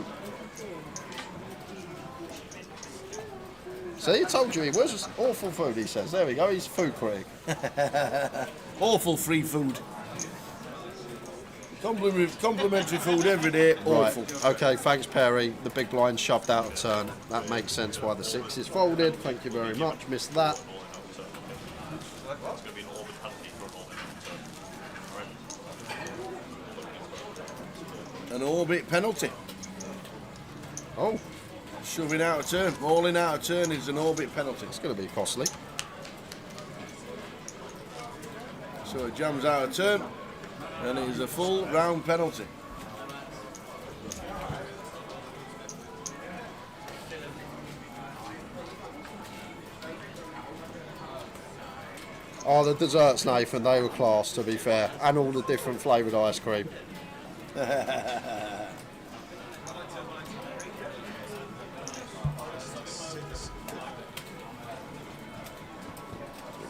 [SPEAKER 6] See, I told you he was awful food, he says. There we go, he's a food critic.
[SPEAKER 5] Awful free food. Complimentary food every day, awful.
[SPEAKER 6] Right. Okay, thanks Perry. The big blind shoved out a turn. That makes sense why the six is folded. Thank you very much. Missed that.
[SPEAKER 5] An orbit penalty.
[SPEAKER 6] Oh.
[SPEAKER 5] Shoving out a turn, falling out a turn is an orbit penalty.
[SPEAKER 6] It's going to be costly.
[SPEAKER 5] So it jams out a turn, and it is a full round penalty.
[SPEAKER 6] Oh, the desserts, Nathan, they were class, to be fair. And all the different flavoured ice cream.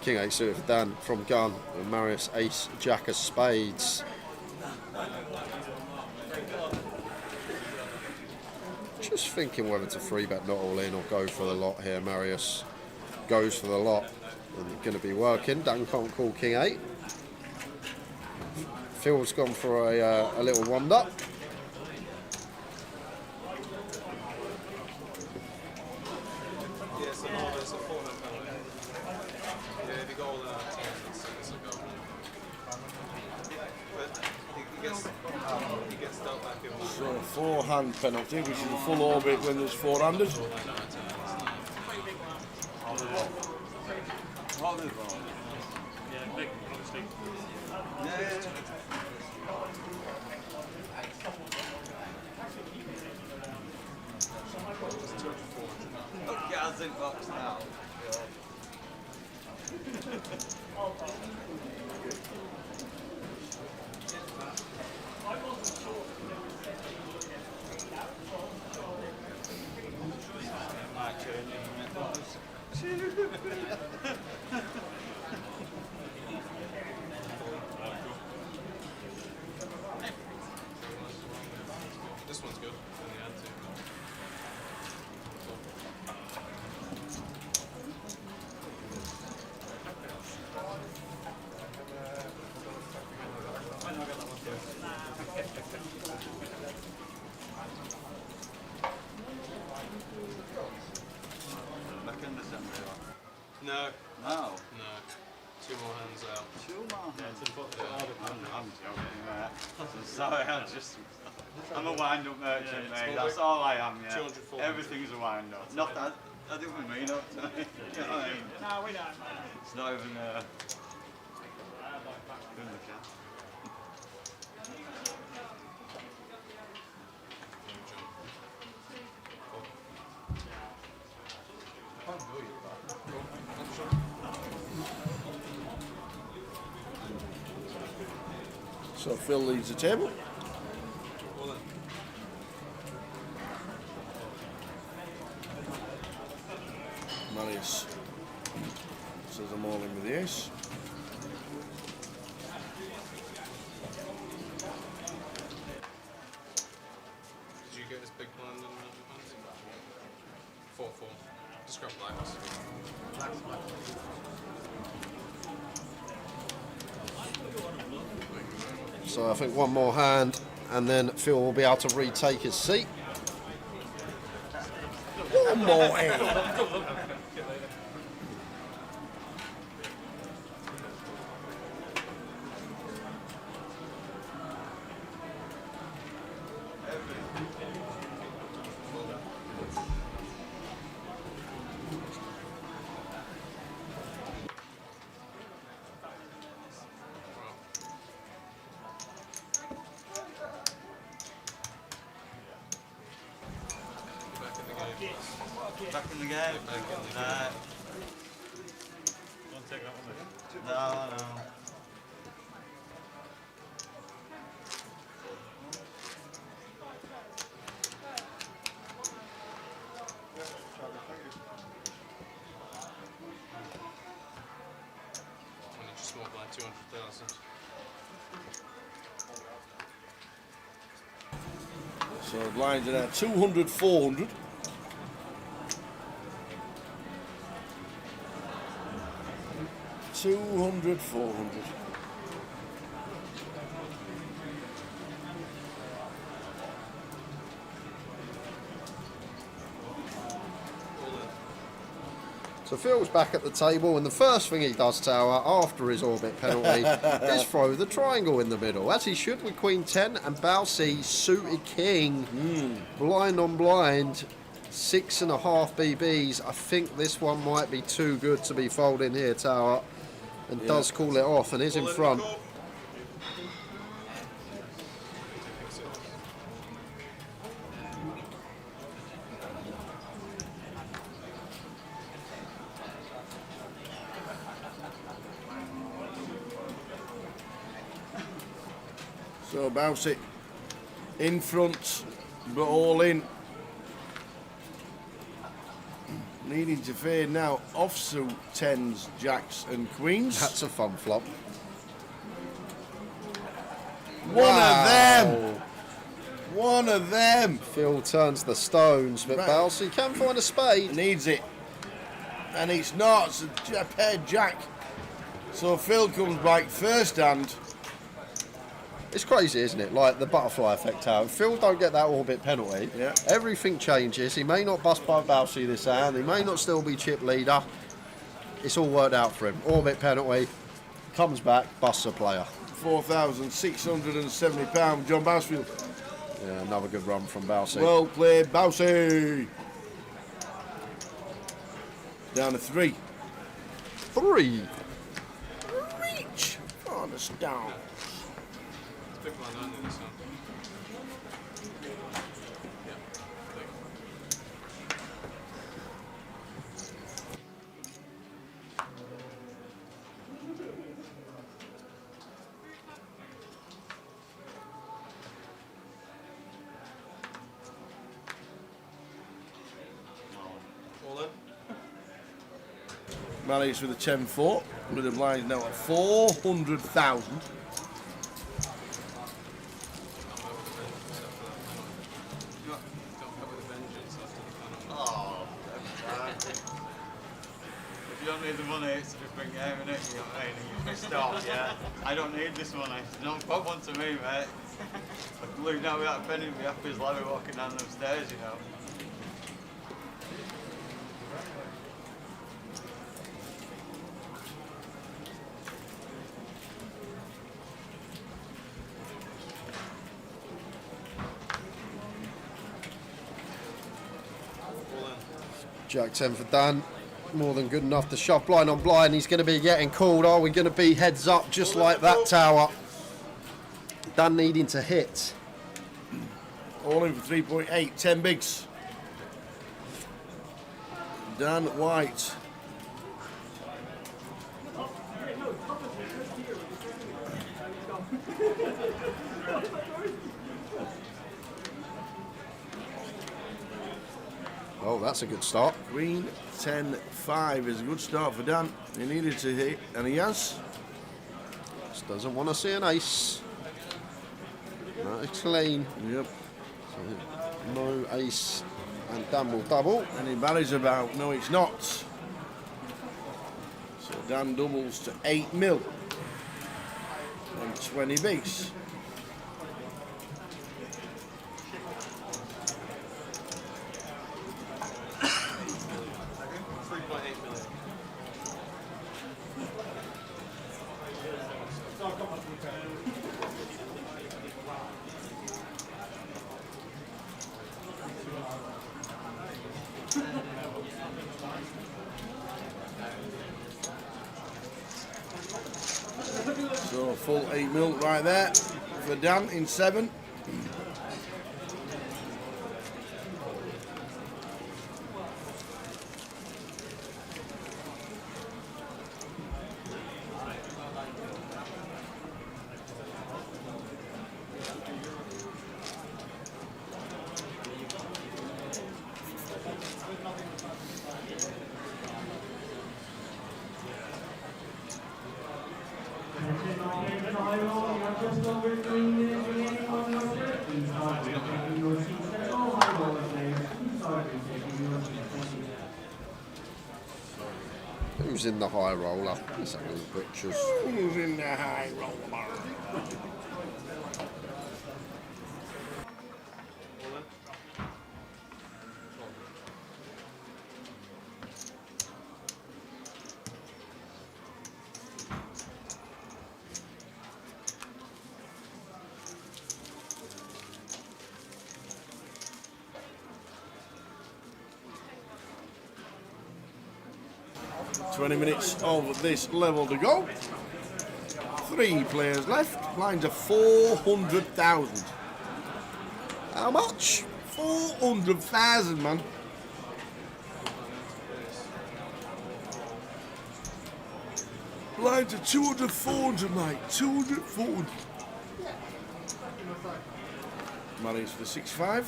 [SPEAKER 6] King 8 suited for Dan from gun, and Marius ace jack of spades. Just thinking whether to free bet not all in or go for the lot here. Marius goes for the lot and going to be working. Dan can't call King 8. Phil's gone for a little wonder.
[SPEAKER 5] So a four-hand penalty, which is a full orbit when there's four-handed.
[SPEAKER 1] This one's good. No.
[SPEAKER 4] No.
[SPEAKER 1] No. 2 more hands out.
[SPEAKER 4] 2 more hands. I'm joking, mate. I'm sorry, I'm a wind-up merchant, mate. That's all I am, yeah.
[SPEAKER 1] 204.
[SPEAKER 4] Everything's a wind-up. Not that. I do with me, no. You know what I mean? No, we don't. It's not even.
[SPEAKER 5] So Phil leads the table. Marius says I'm all in with the ace.
[SPEAKER 1] Did you get this big blind and 4-4. Describe blacks.
[SPEAKER 6] So I think one more hand and then Phil will be able to retake his seat. One more hand.
[SPEAKER 4] Back in the game. Back in the game. Don't take that one. No, no.
[SPEAKER 1] Just more by 200,000.
[SPEAKER 5] So blinds are now 200, 400. $200, $400.
[SPEAKER 6] So Phil's back at the table, and the first thing he does, Tower, after his orbit penalty, is throw the triangle in the middle, as he should with Queen 10 and Balsi suited King. Blind on blind, 6.5 BBs. I think this one might be too good to be folding here, Tower, and does call it off and is in front.
[SPEAKER 5] So bounce it in front, but all in. Needing to fade now. Offsuit 10s, jacks and queens.
[SPEAKER 6] That's a fun flop.
[SPEAKER 5] One of them. One of them.
[SPEAKER 6] Phil turns the stones, but
[SPEAKER 5] Right.
[SPEAKER 6] Balsi can find a spade.
[SPEAKER 5] Needs it. And it's not. It's a paired jack. So Phil comes back first hand.
[SPEAKER 6] It's crazy, isn't it? Like the butterfly effect, how Phil don't get that orbit penalty.
[SPEAKER 5] Yeah.
[SPEAKER 6] Everything changes. He may not bust by Balsi this hand. He may not still be chip leader. It's all worked out for him. Orbit penalty, comes back, busts a player.
[SPEAKER 5] £4,670, John Bousfield.
[SPEAKER 6] Yeah, another good run from Balsi.
[SPEAKER 5] Well played, Bousy. Down to 3.
[SPEAKER 6] 3.
[SPEAKER 5] Reach on the stone.
[SPEAKER 1] Big one, aren't they, this one? All in.
[SPEAKER 5] Managed with a 10-4, with the blinds now at 400,000.
[SPEAKER 4] If you don't need the money, it's a different game, innit? You know what I mean? You pissed off, yeah? I don't need this money. Don't put one to me, mate. I can leave now without a penny and be happy as Larry walking down those stairs, you know?
[SPEAKER 6] Jack 10 for Dan. More than good enough to shove blind on blind. He's going to be getting called. Are we going to be heads up just like that, Tower? Dan needing to hit.
[SPEAKER 5] All in for 3.8, 10 bigs. Dan White.
[SPEAKER 6] Oh, that's a good start.
[SPEAKER 5] Queen 10-5 is a good start for Dan. He needed to hit, and he has.
[SPEAKER 6] Just doesn't want to see an ace. That is clean.
[SPEAKER 5] Yep.
[SPEAKER 6] So, no ace, and Dan will double.
[SPEAKER 5] And he barries about. No, it's not. So Dan doubles to 8 mil. And 20 bigs. full 8 mil right there for Dan in 7.
[SPEAKER 6] Who's in the high roller? Let's have a look at pictures.
[SPEAKER 5] Who's in the high roller? 20 minutes of this level to go. 3 players left. Lines of 400,000. How much? 400,000, man. Lines of 200, 400, mate. 200, 400. Money's for 6-5.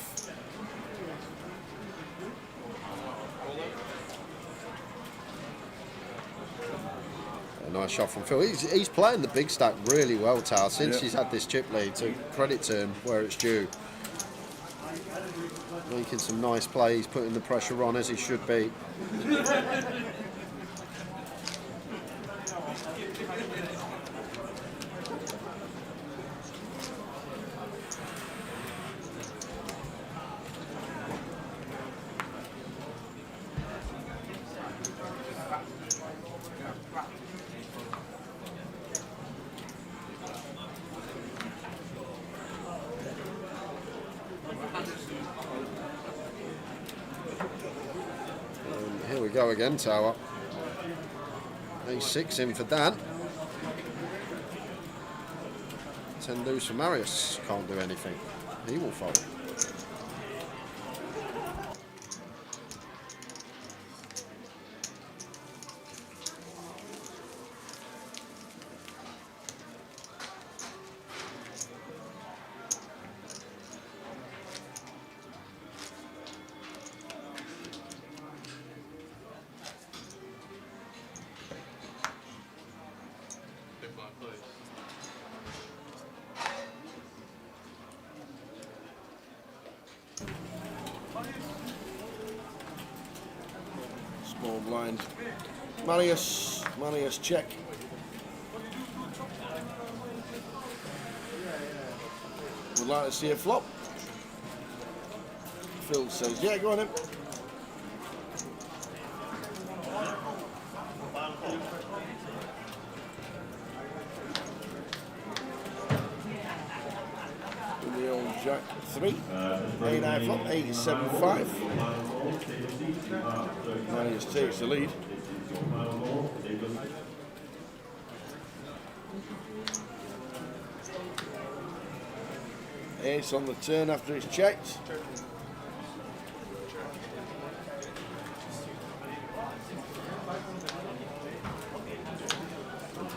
[SPEAKER 6] A nice shot from Phil. He's playing the big stack really well, Tower, since he's had this chip lead, so credit to him where it's due. Making some nice plays, putting the pressure on as he should be. Here we go again, Tower. A6 in for Dan. 10 loose for Marius. Can't do anything. He will fold.
[SPEAKER 5] Small blind. Marius check. Would like to see a flop. Phil says, yeah, go on in. The old Jack 3. 8-9 flop, 8-7-5. Marius takes the lead. Ace on the turn after it's checked.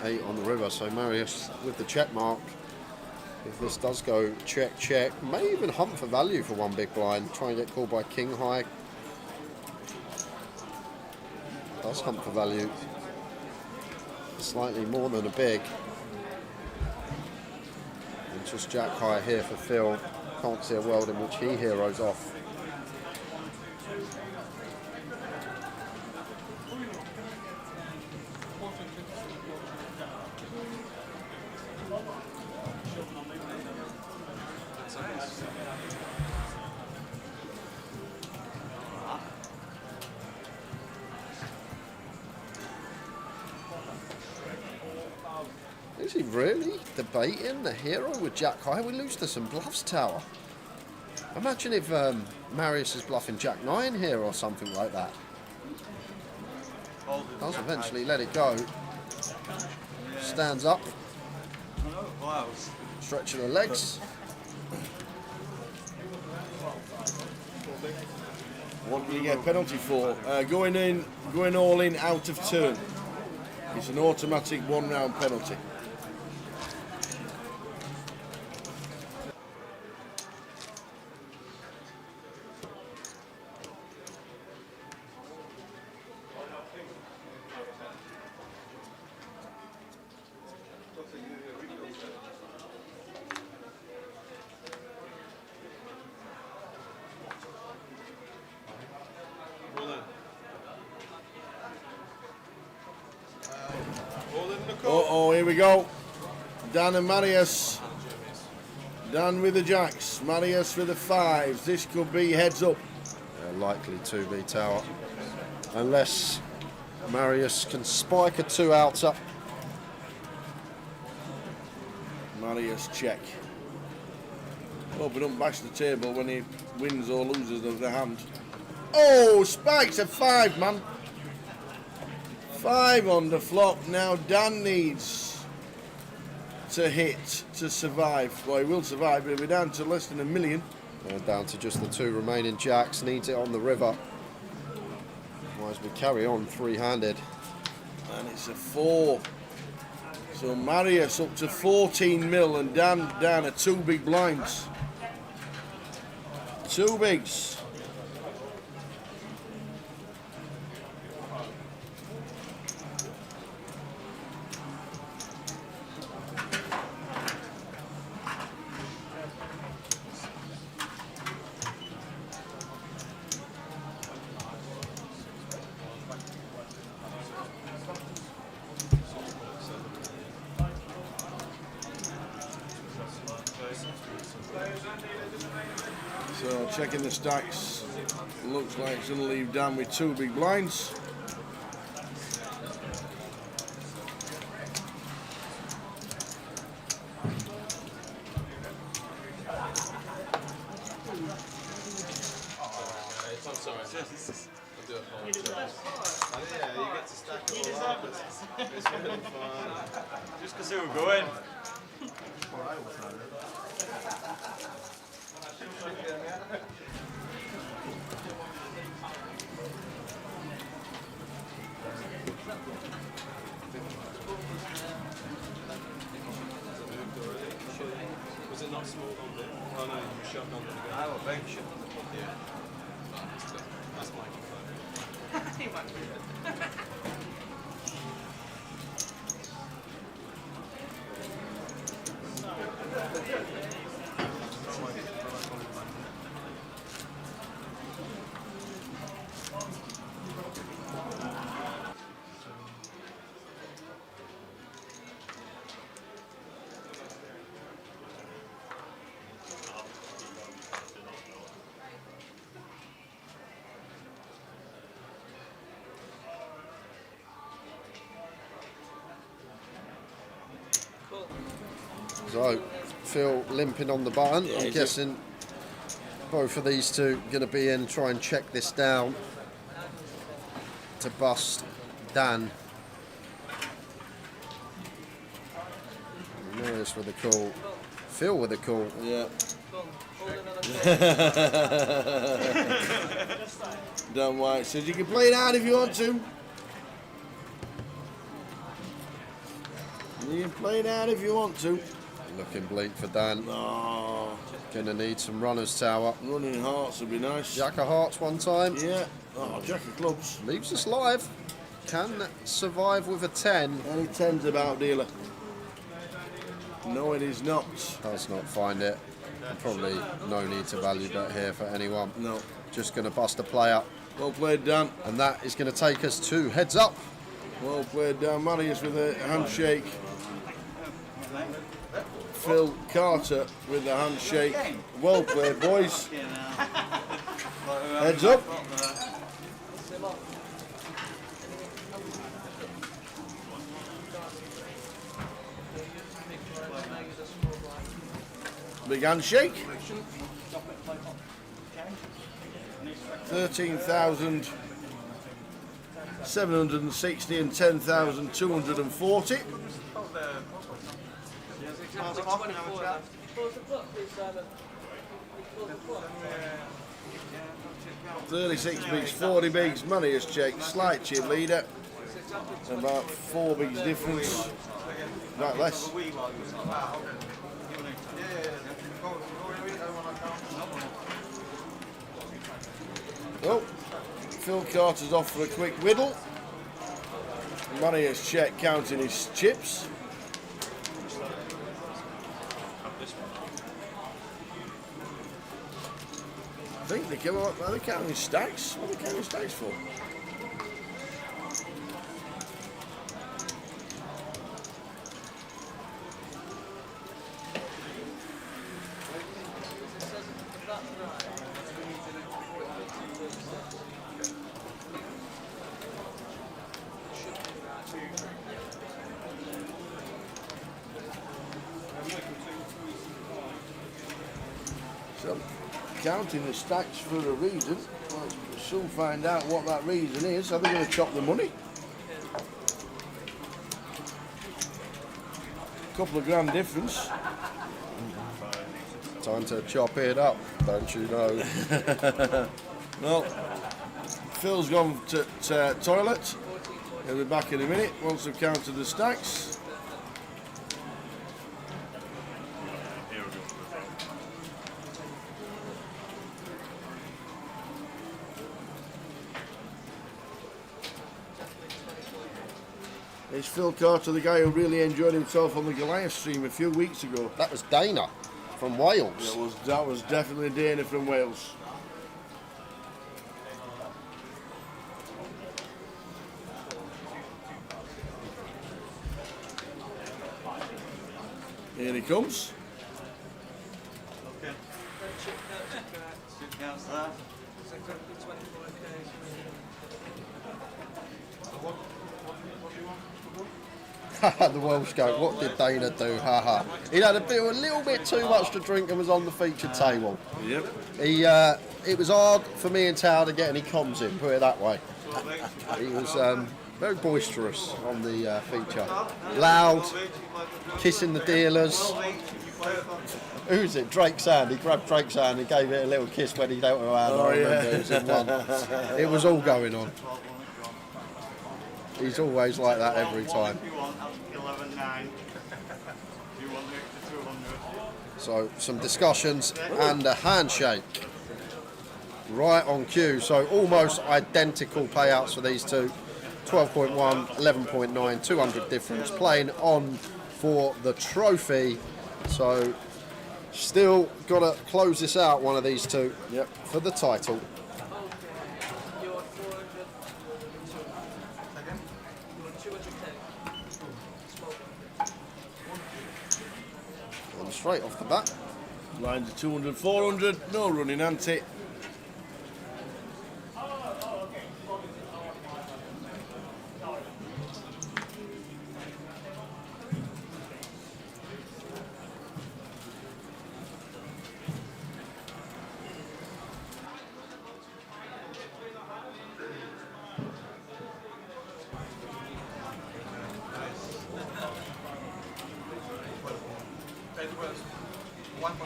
[SPEAKER 6] Eight on the river, so Marius with the check mark. If this does go check, check, may even hunt for value for one big blind. Try and get called by king high. Does hunt for value. Slightly more than a big. And just jack high here for Phil. Can't see a world in which he heroes off. Is he really debating the hero with jack high? We lose to some bluffs, Tower. Imagine if Marius is bluffing jack 9 here or something like that. Does eventually let it go. Stands up. Stretching the legs.
[SPEAKER 5] What do you get a penalty for? Going all in out of turn. It's an automatic 1 round penalty. Oh, here we go. Dan and Marius. Dan with the jacks, Marius with the 5s. This could be heads up.
[SPEAKER 6] Likely to be Tower. Unless Marius can spike a 2-outer.
[SPEAKER 5] Marius check. Hope he don't bash the table when he wins or loses the hand. Oh, spikes a 5, man. 5 on the flop. Now Dan needs to hit to survive. Well, he will survive, but he'll be down to less than $1 million.
[SPEAKER 6] Down to just the 2 remaining jacks. Needs it on the river. Otherwise we carry on 3-handed.
[SPEAKER 5] And it's a 4. So Marius up to 14 mil and Dan down at 2 big blinds. 2 bigs. So checking the stacks, looks like it's going to leave Dan with 2 big blinds.
[SPEAKER 1] I'm sorry. I do apologise. Yeah, you get to stack it all up. It's really fun.
[SPEAKER 4] Just because we're going.
[SPEAKER 1] Was it not small on there? Oh no, you shoved on there. I will big shit. Yeah. That's my complaint.
[SPEAKER 6] So, Phil limping on the button.
[SPEAKER 5] Yeah,
[SPEAKER 6] I'm guessing both of these two going to be in, try and check this down to bust Dan. Marius with a call. Phil with a call.
[SPEAKER 5] Yeah. Dan White says you can play it out if you want to. You can play it out if you want to.
[SPEAKER 6] Looking bleak for Dan.
[SPEAKER 5] Oh.
[SPEAKER 6] Gonna need some runners, Tower.
[SPEAKER 5] Running hearts would be nice.
[SPEAKER 6] Jack of hearts one time.
[SPEAKER 5] Yeah. Oh, Jack of clubs.
[SPEAKER 6] Leaves us live. Can survive with a 10.
[SPEAKER 5] Any 10's about dealer. No, it is not.
[SPEAKER 6] Does not find it. And probably no need to value bet here for anyone.
[SPEAKER 5] No.
[SPEAKER 6] Just gonna bust a play up.
[SPEAKER 5] Well played, Dan.
[SPEAKER 6] And that is gonna take us to heads up.
[SPEAKER 5] Well played, Dan. Marius with a handshake. Phil Carter with the handshake. Well played, boys. Heads up. Big handshake. 13,760 and 10,240. $36 bigs, 40 bigs, money is checked, slight chip leader, about 4 bigs difference, right less. Oh, Phil Carter's off for a quick whittle. Money is checked, counting his chips. I think they come up, are they counting stacks? What are they counting stacks for? So, counting the stacks for a reason. We'll soon find out what that reason is. Are they going to chop the money? A couple of grand difference.
[SPEAKER 6] Time to chop it up, don't you know?
[SPEAKER 5] Well, Phil's gone to toilet. He'll be back in a minute once we've counted the stacks. It's Phil Carter, the guy who really enjoyed himself on the Goliath stream a few weeks ago.
[SPEAKER 6] That was Dana from Wales.
[SPEAKER 5] That was definitely Dana from Wales. Here he comes.
[SPEAKER 4] Okay. Counts there.
[SPEAKER 6] The Welsh goat, what did Dana do? Haha. He had a little bit too much to drink and was on the featured table.
[SPEAKER 5] Yep.
[SPEAKER 6] It was hard for me and Tao to get any comms in, put it that way. He was very boisterous on the feature. Loud, kissing the dealers. Who's it? Drake's hand. He grabbed Drake's hand and gave it a little kiss when he dealt with her hand.
[SPEAKER 5] Oh,
[SPEAKER 6] I remember
[SPEAKER 5] yeah.
[SPEAKER 6] it was in one. It was all going on. He's always like that every time. So some discussions and a handshake right on cue. So almost identical payouts for these two. 12.1, 11.9, 200 difference. Playing on for the trophy. So still got to close this out, one of these two, for the title. And straight off the bat.
[SPEAKER 5] Lines of 200, 400, no running ante.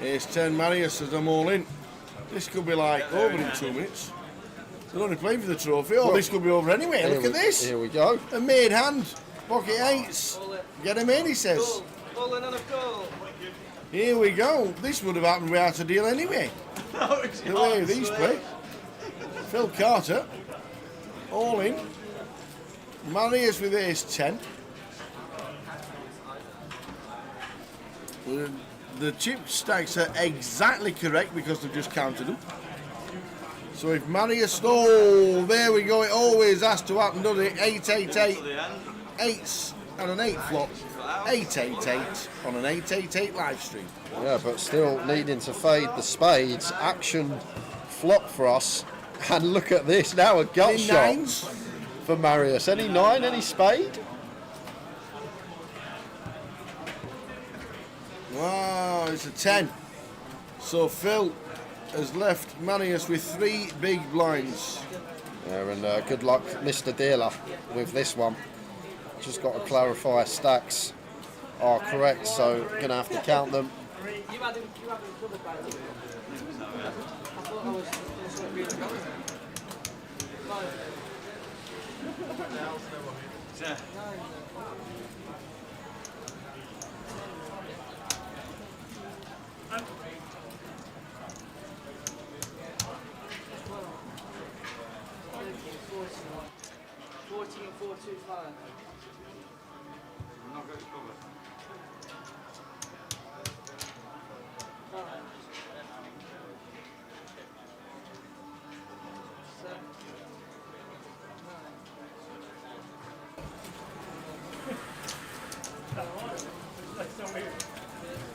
[SPEAKER 5] Here's 10 Marius says I'm all in. This could be like over in 2 minutes. They're only playing for the trophy. Oh, this could be over anyway. Look at this.
[SPEAKER 6] Here we go.
[SPEAKER 5] A made hand. Pocket eights. Get him in, he says. Here we go. This would have happened without a deal anyway. The way these play. Phil Carter. All in. Marius with ace 10. The chip stacks are exactly correct because they've just counted them. So if Marius, oh, there we go. It always has to happen, doesn't it? 888, eights and an 8 flop. 888 on an 888 live stream.
[SPEAKER 6] Yeah, but still needing to fade the spades. Action flop for us. And look at this now, a gut shot
[SPEAKER 5] nines
[SPEAKER 6] for Marius. Any 9, any spade?
[SPEAKER 5] Wow, it's a 10. So Phil has left Marius with 3 big blinds.
[SPEAKER 6] Yeah, and good luck, Mr. Dealer, with this one. Just got to clarify stacks. are correct, so going to have to count them.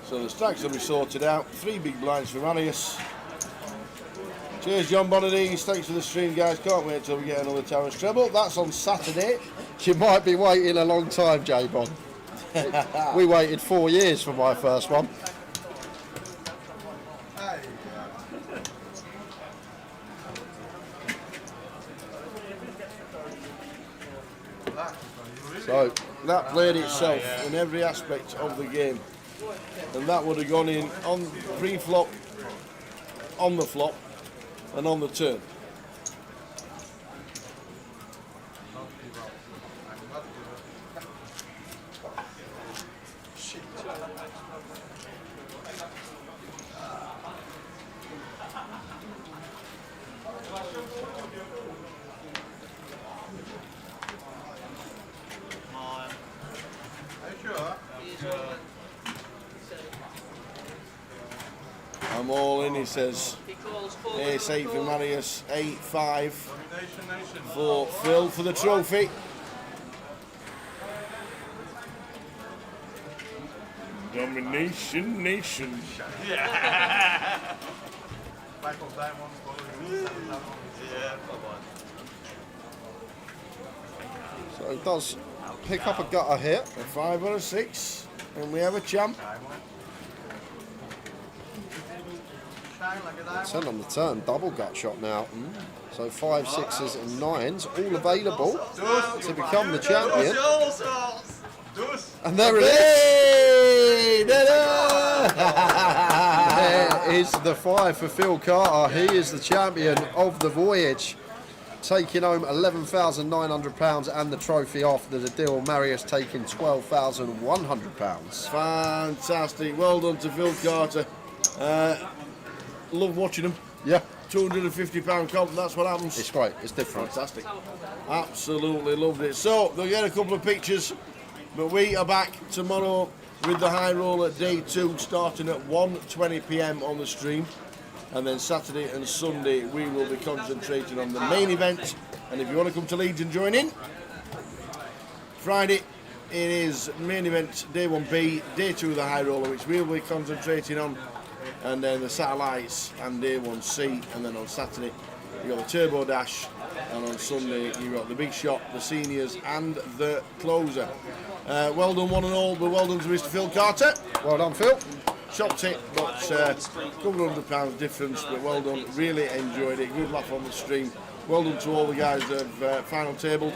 [SPEAKER 5] So the stacks will be sorted out. 3 big blinds for Marius. Cheers, John Bonadise. Thanks for the stream, guys. Can't wait till we get another Towers treble. That's on Saturday.
[SPEAKER 6] You might be waiting a long time, J-Bon. We waited 4 years for my first one.
[SPEAKER 5] So that played itself in every aspect of the game. And that would have gone in on pre-flop, on the flop, and on the turn. I'm all in, he says. Ace 8 for Marius, 8-5 for Phil for the trophy. Domination Nation.
[SPEAKER 4] Yeah.
[SPEAKER 6] So it does pick up a gutter here.
[SPEAKER 5] A 5 or a 6, and we have a champ.
[SPEAKER 6] 10 on the turn, double gut shot now. So 5, 6s and 9s all available to become the champion. And there it is. There is the 5 for Phil Carter. He is the champion of the Voyage, taking home £11,900 and the trophy after the deal. Marius taking £12,100.
[SPEAKER 5] Fantastic. Well done to Phil Carter. Love watching them.
[SPEAKER 6] Yeah.
[SPEAKER 5] £250 comp, that's what happens.
[SPEAKER 6] It's great, it's different.
[SPEAKER 5] Fantastic. Absolutely loved it. So, they'll get a couple of pictures, but we are back tomorrow with the high roller day 2 starting at 1:20 p.m. on the stream. And then Saturday and Sunday we will be concentrating on the main event. And if you want to come to Leeds and join in, Friday it is main event day 1B, day 2 of the high roller, which we'll be concentrating on. And then the satellites and day 1C, and then on Saturday you've got the turbo dash, and on Sunday you've got the big shot, the seniors and the closer. Well done one and all, but well done to Mr. Phil Carter.
[SPEAKER 6] Well done, Phil.
[SPEAKER 5] Shocked it, but a couple of £100 difference, but well done. Really enjoyed it. Good laugh on the stream. Well done to all the guys that have final tabled.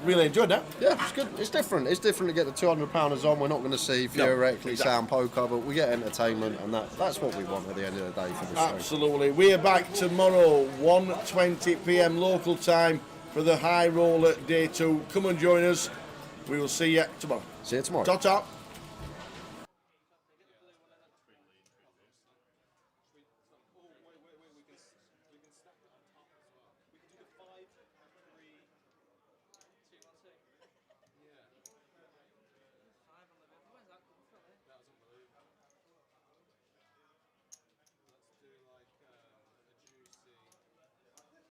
[SPEAKER 5] Really enjoyed that.
[SPEAKER 6] Yeah, it's good. It's different. It's different to get the £200 on. We're not going to see theoretically sound poker, but we get entertainment, and that's what we want at the end of the day for the show.
[SPEAKER 5] Absolutely. We are back tomorrow, 1:20 p.m. local time for the high roller day 2. Come and join us. We will see you tomorrow.
[SPEAKER 6] See you tomorrow.
[SPEAKER 5] Ta-ta.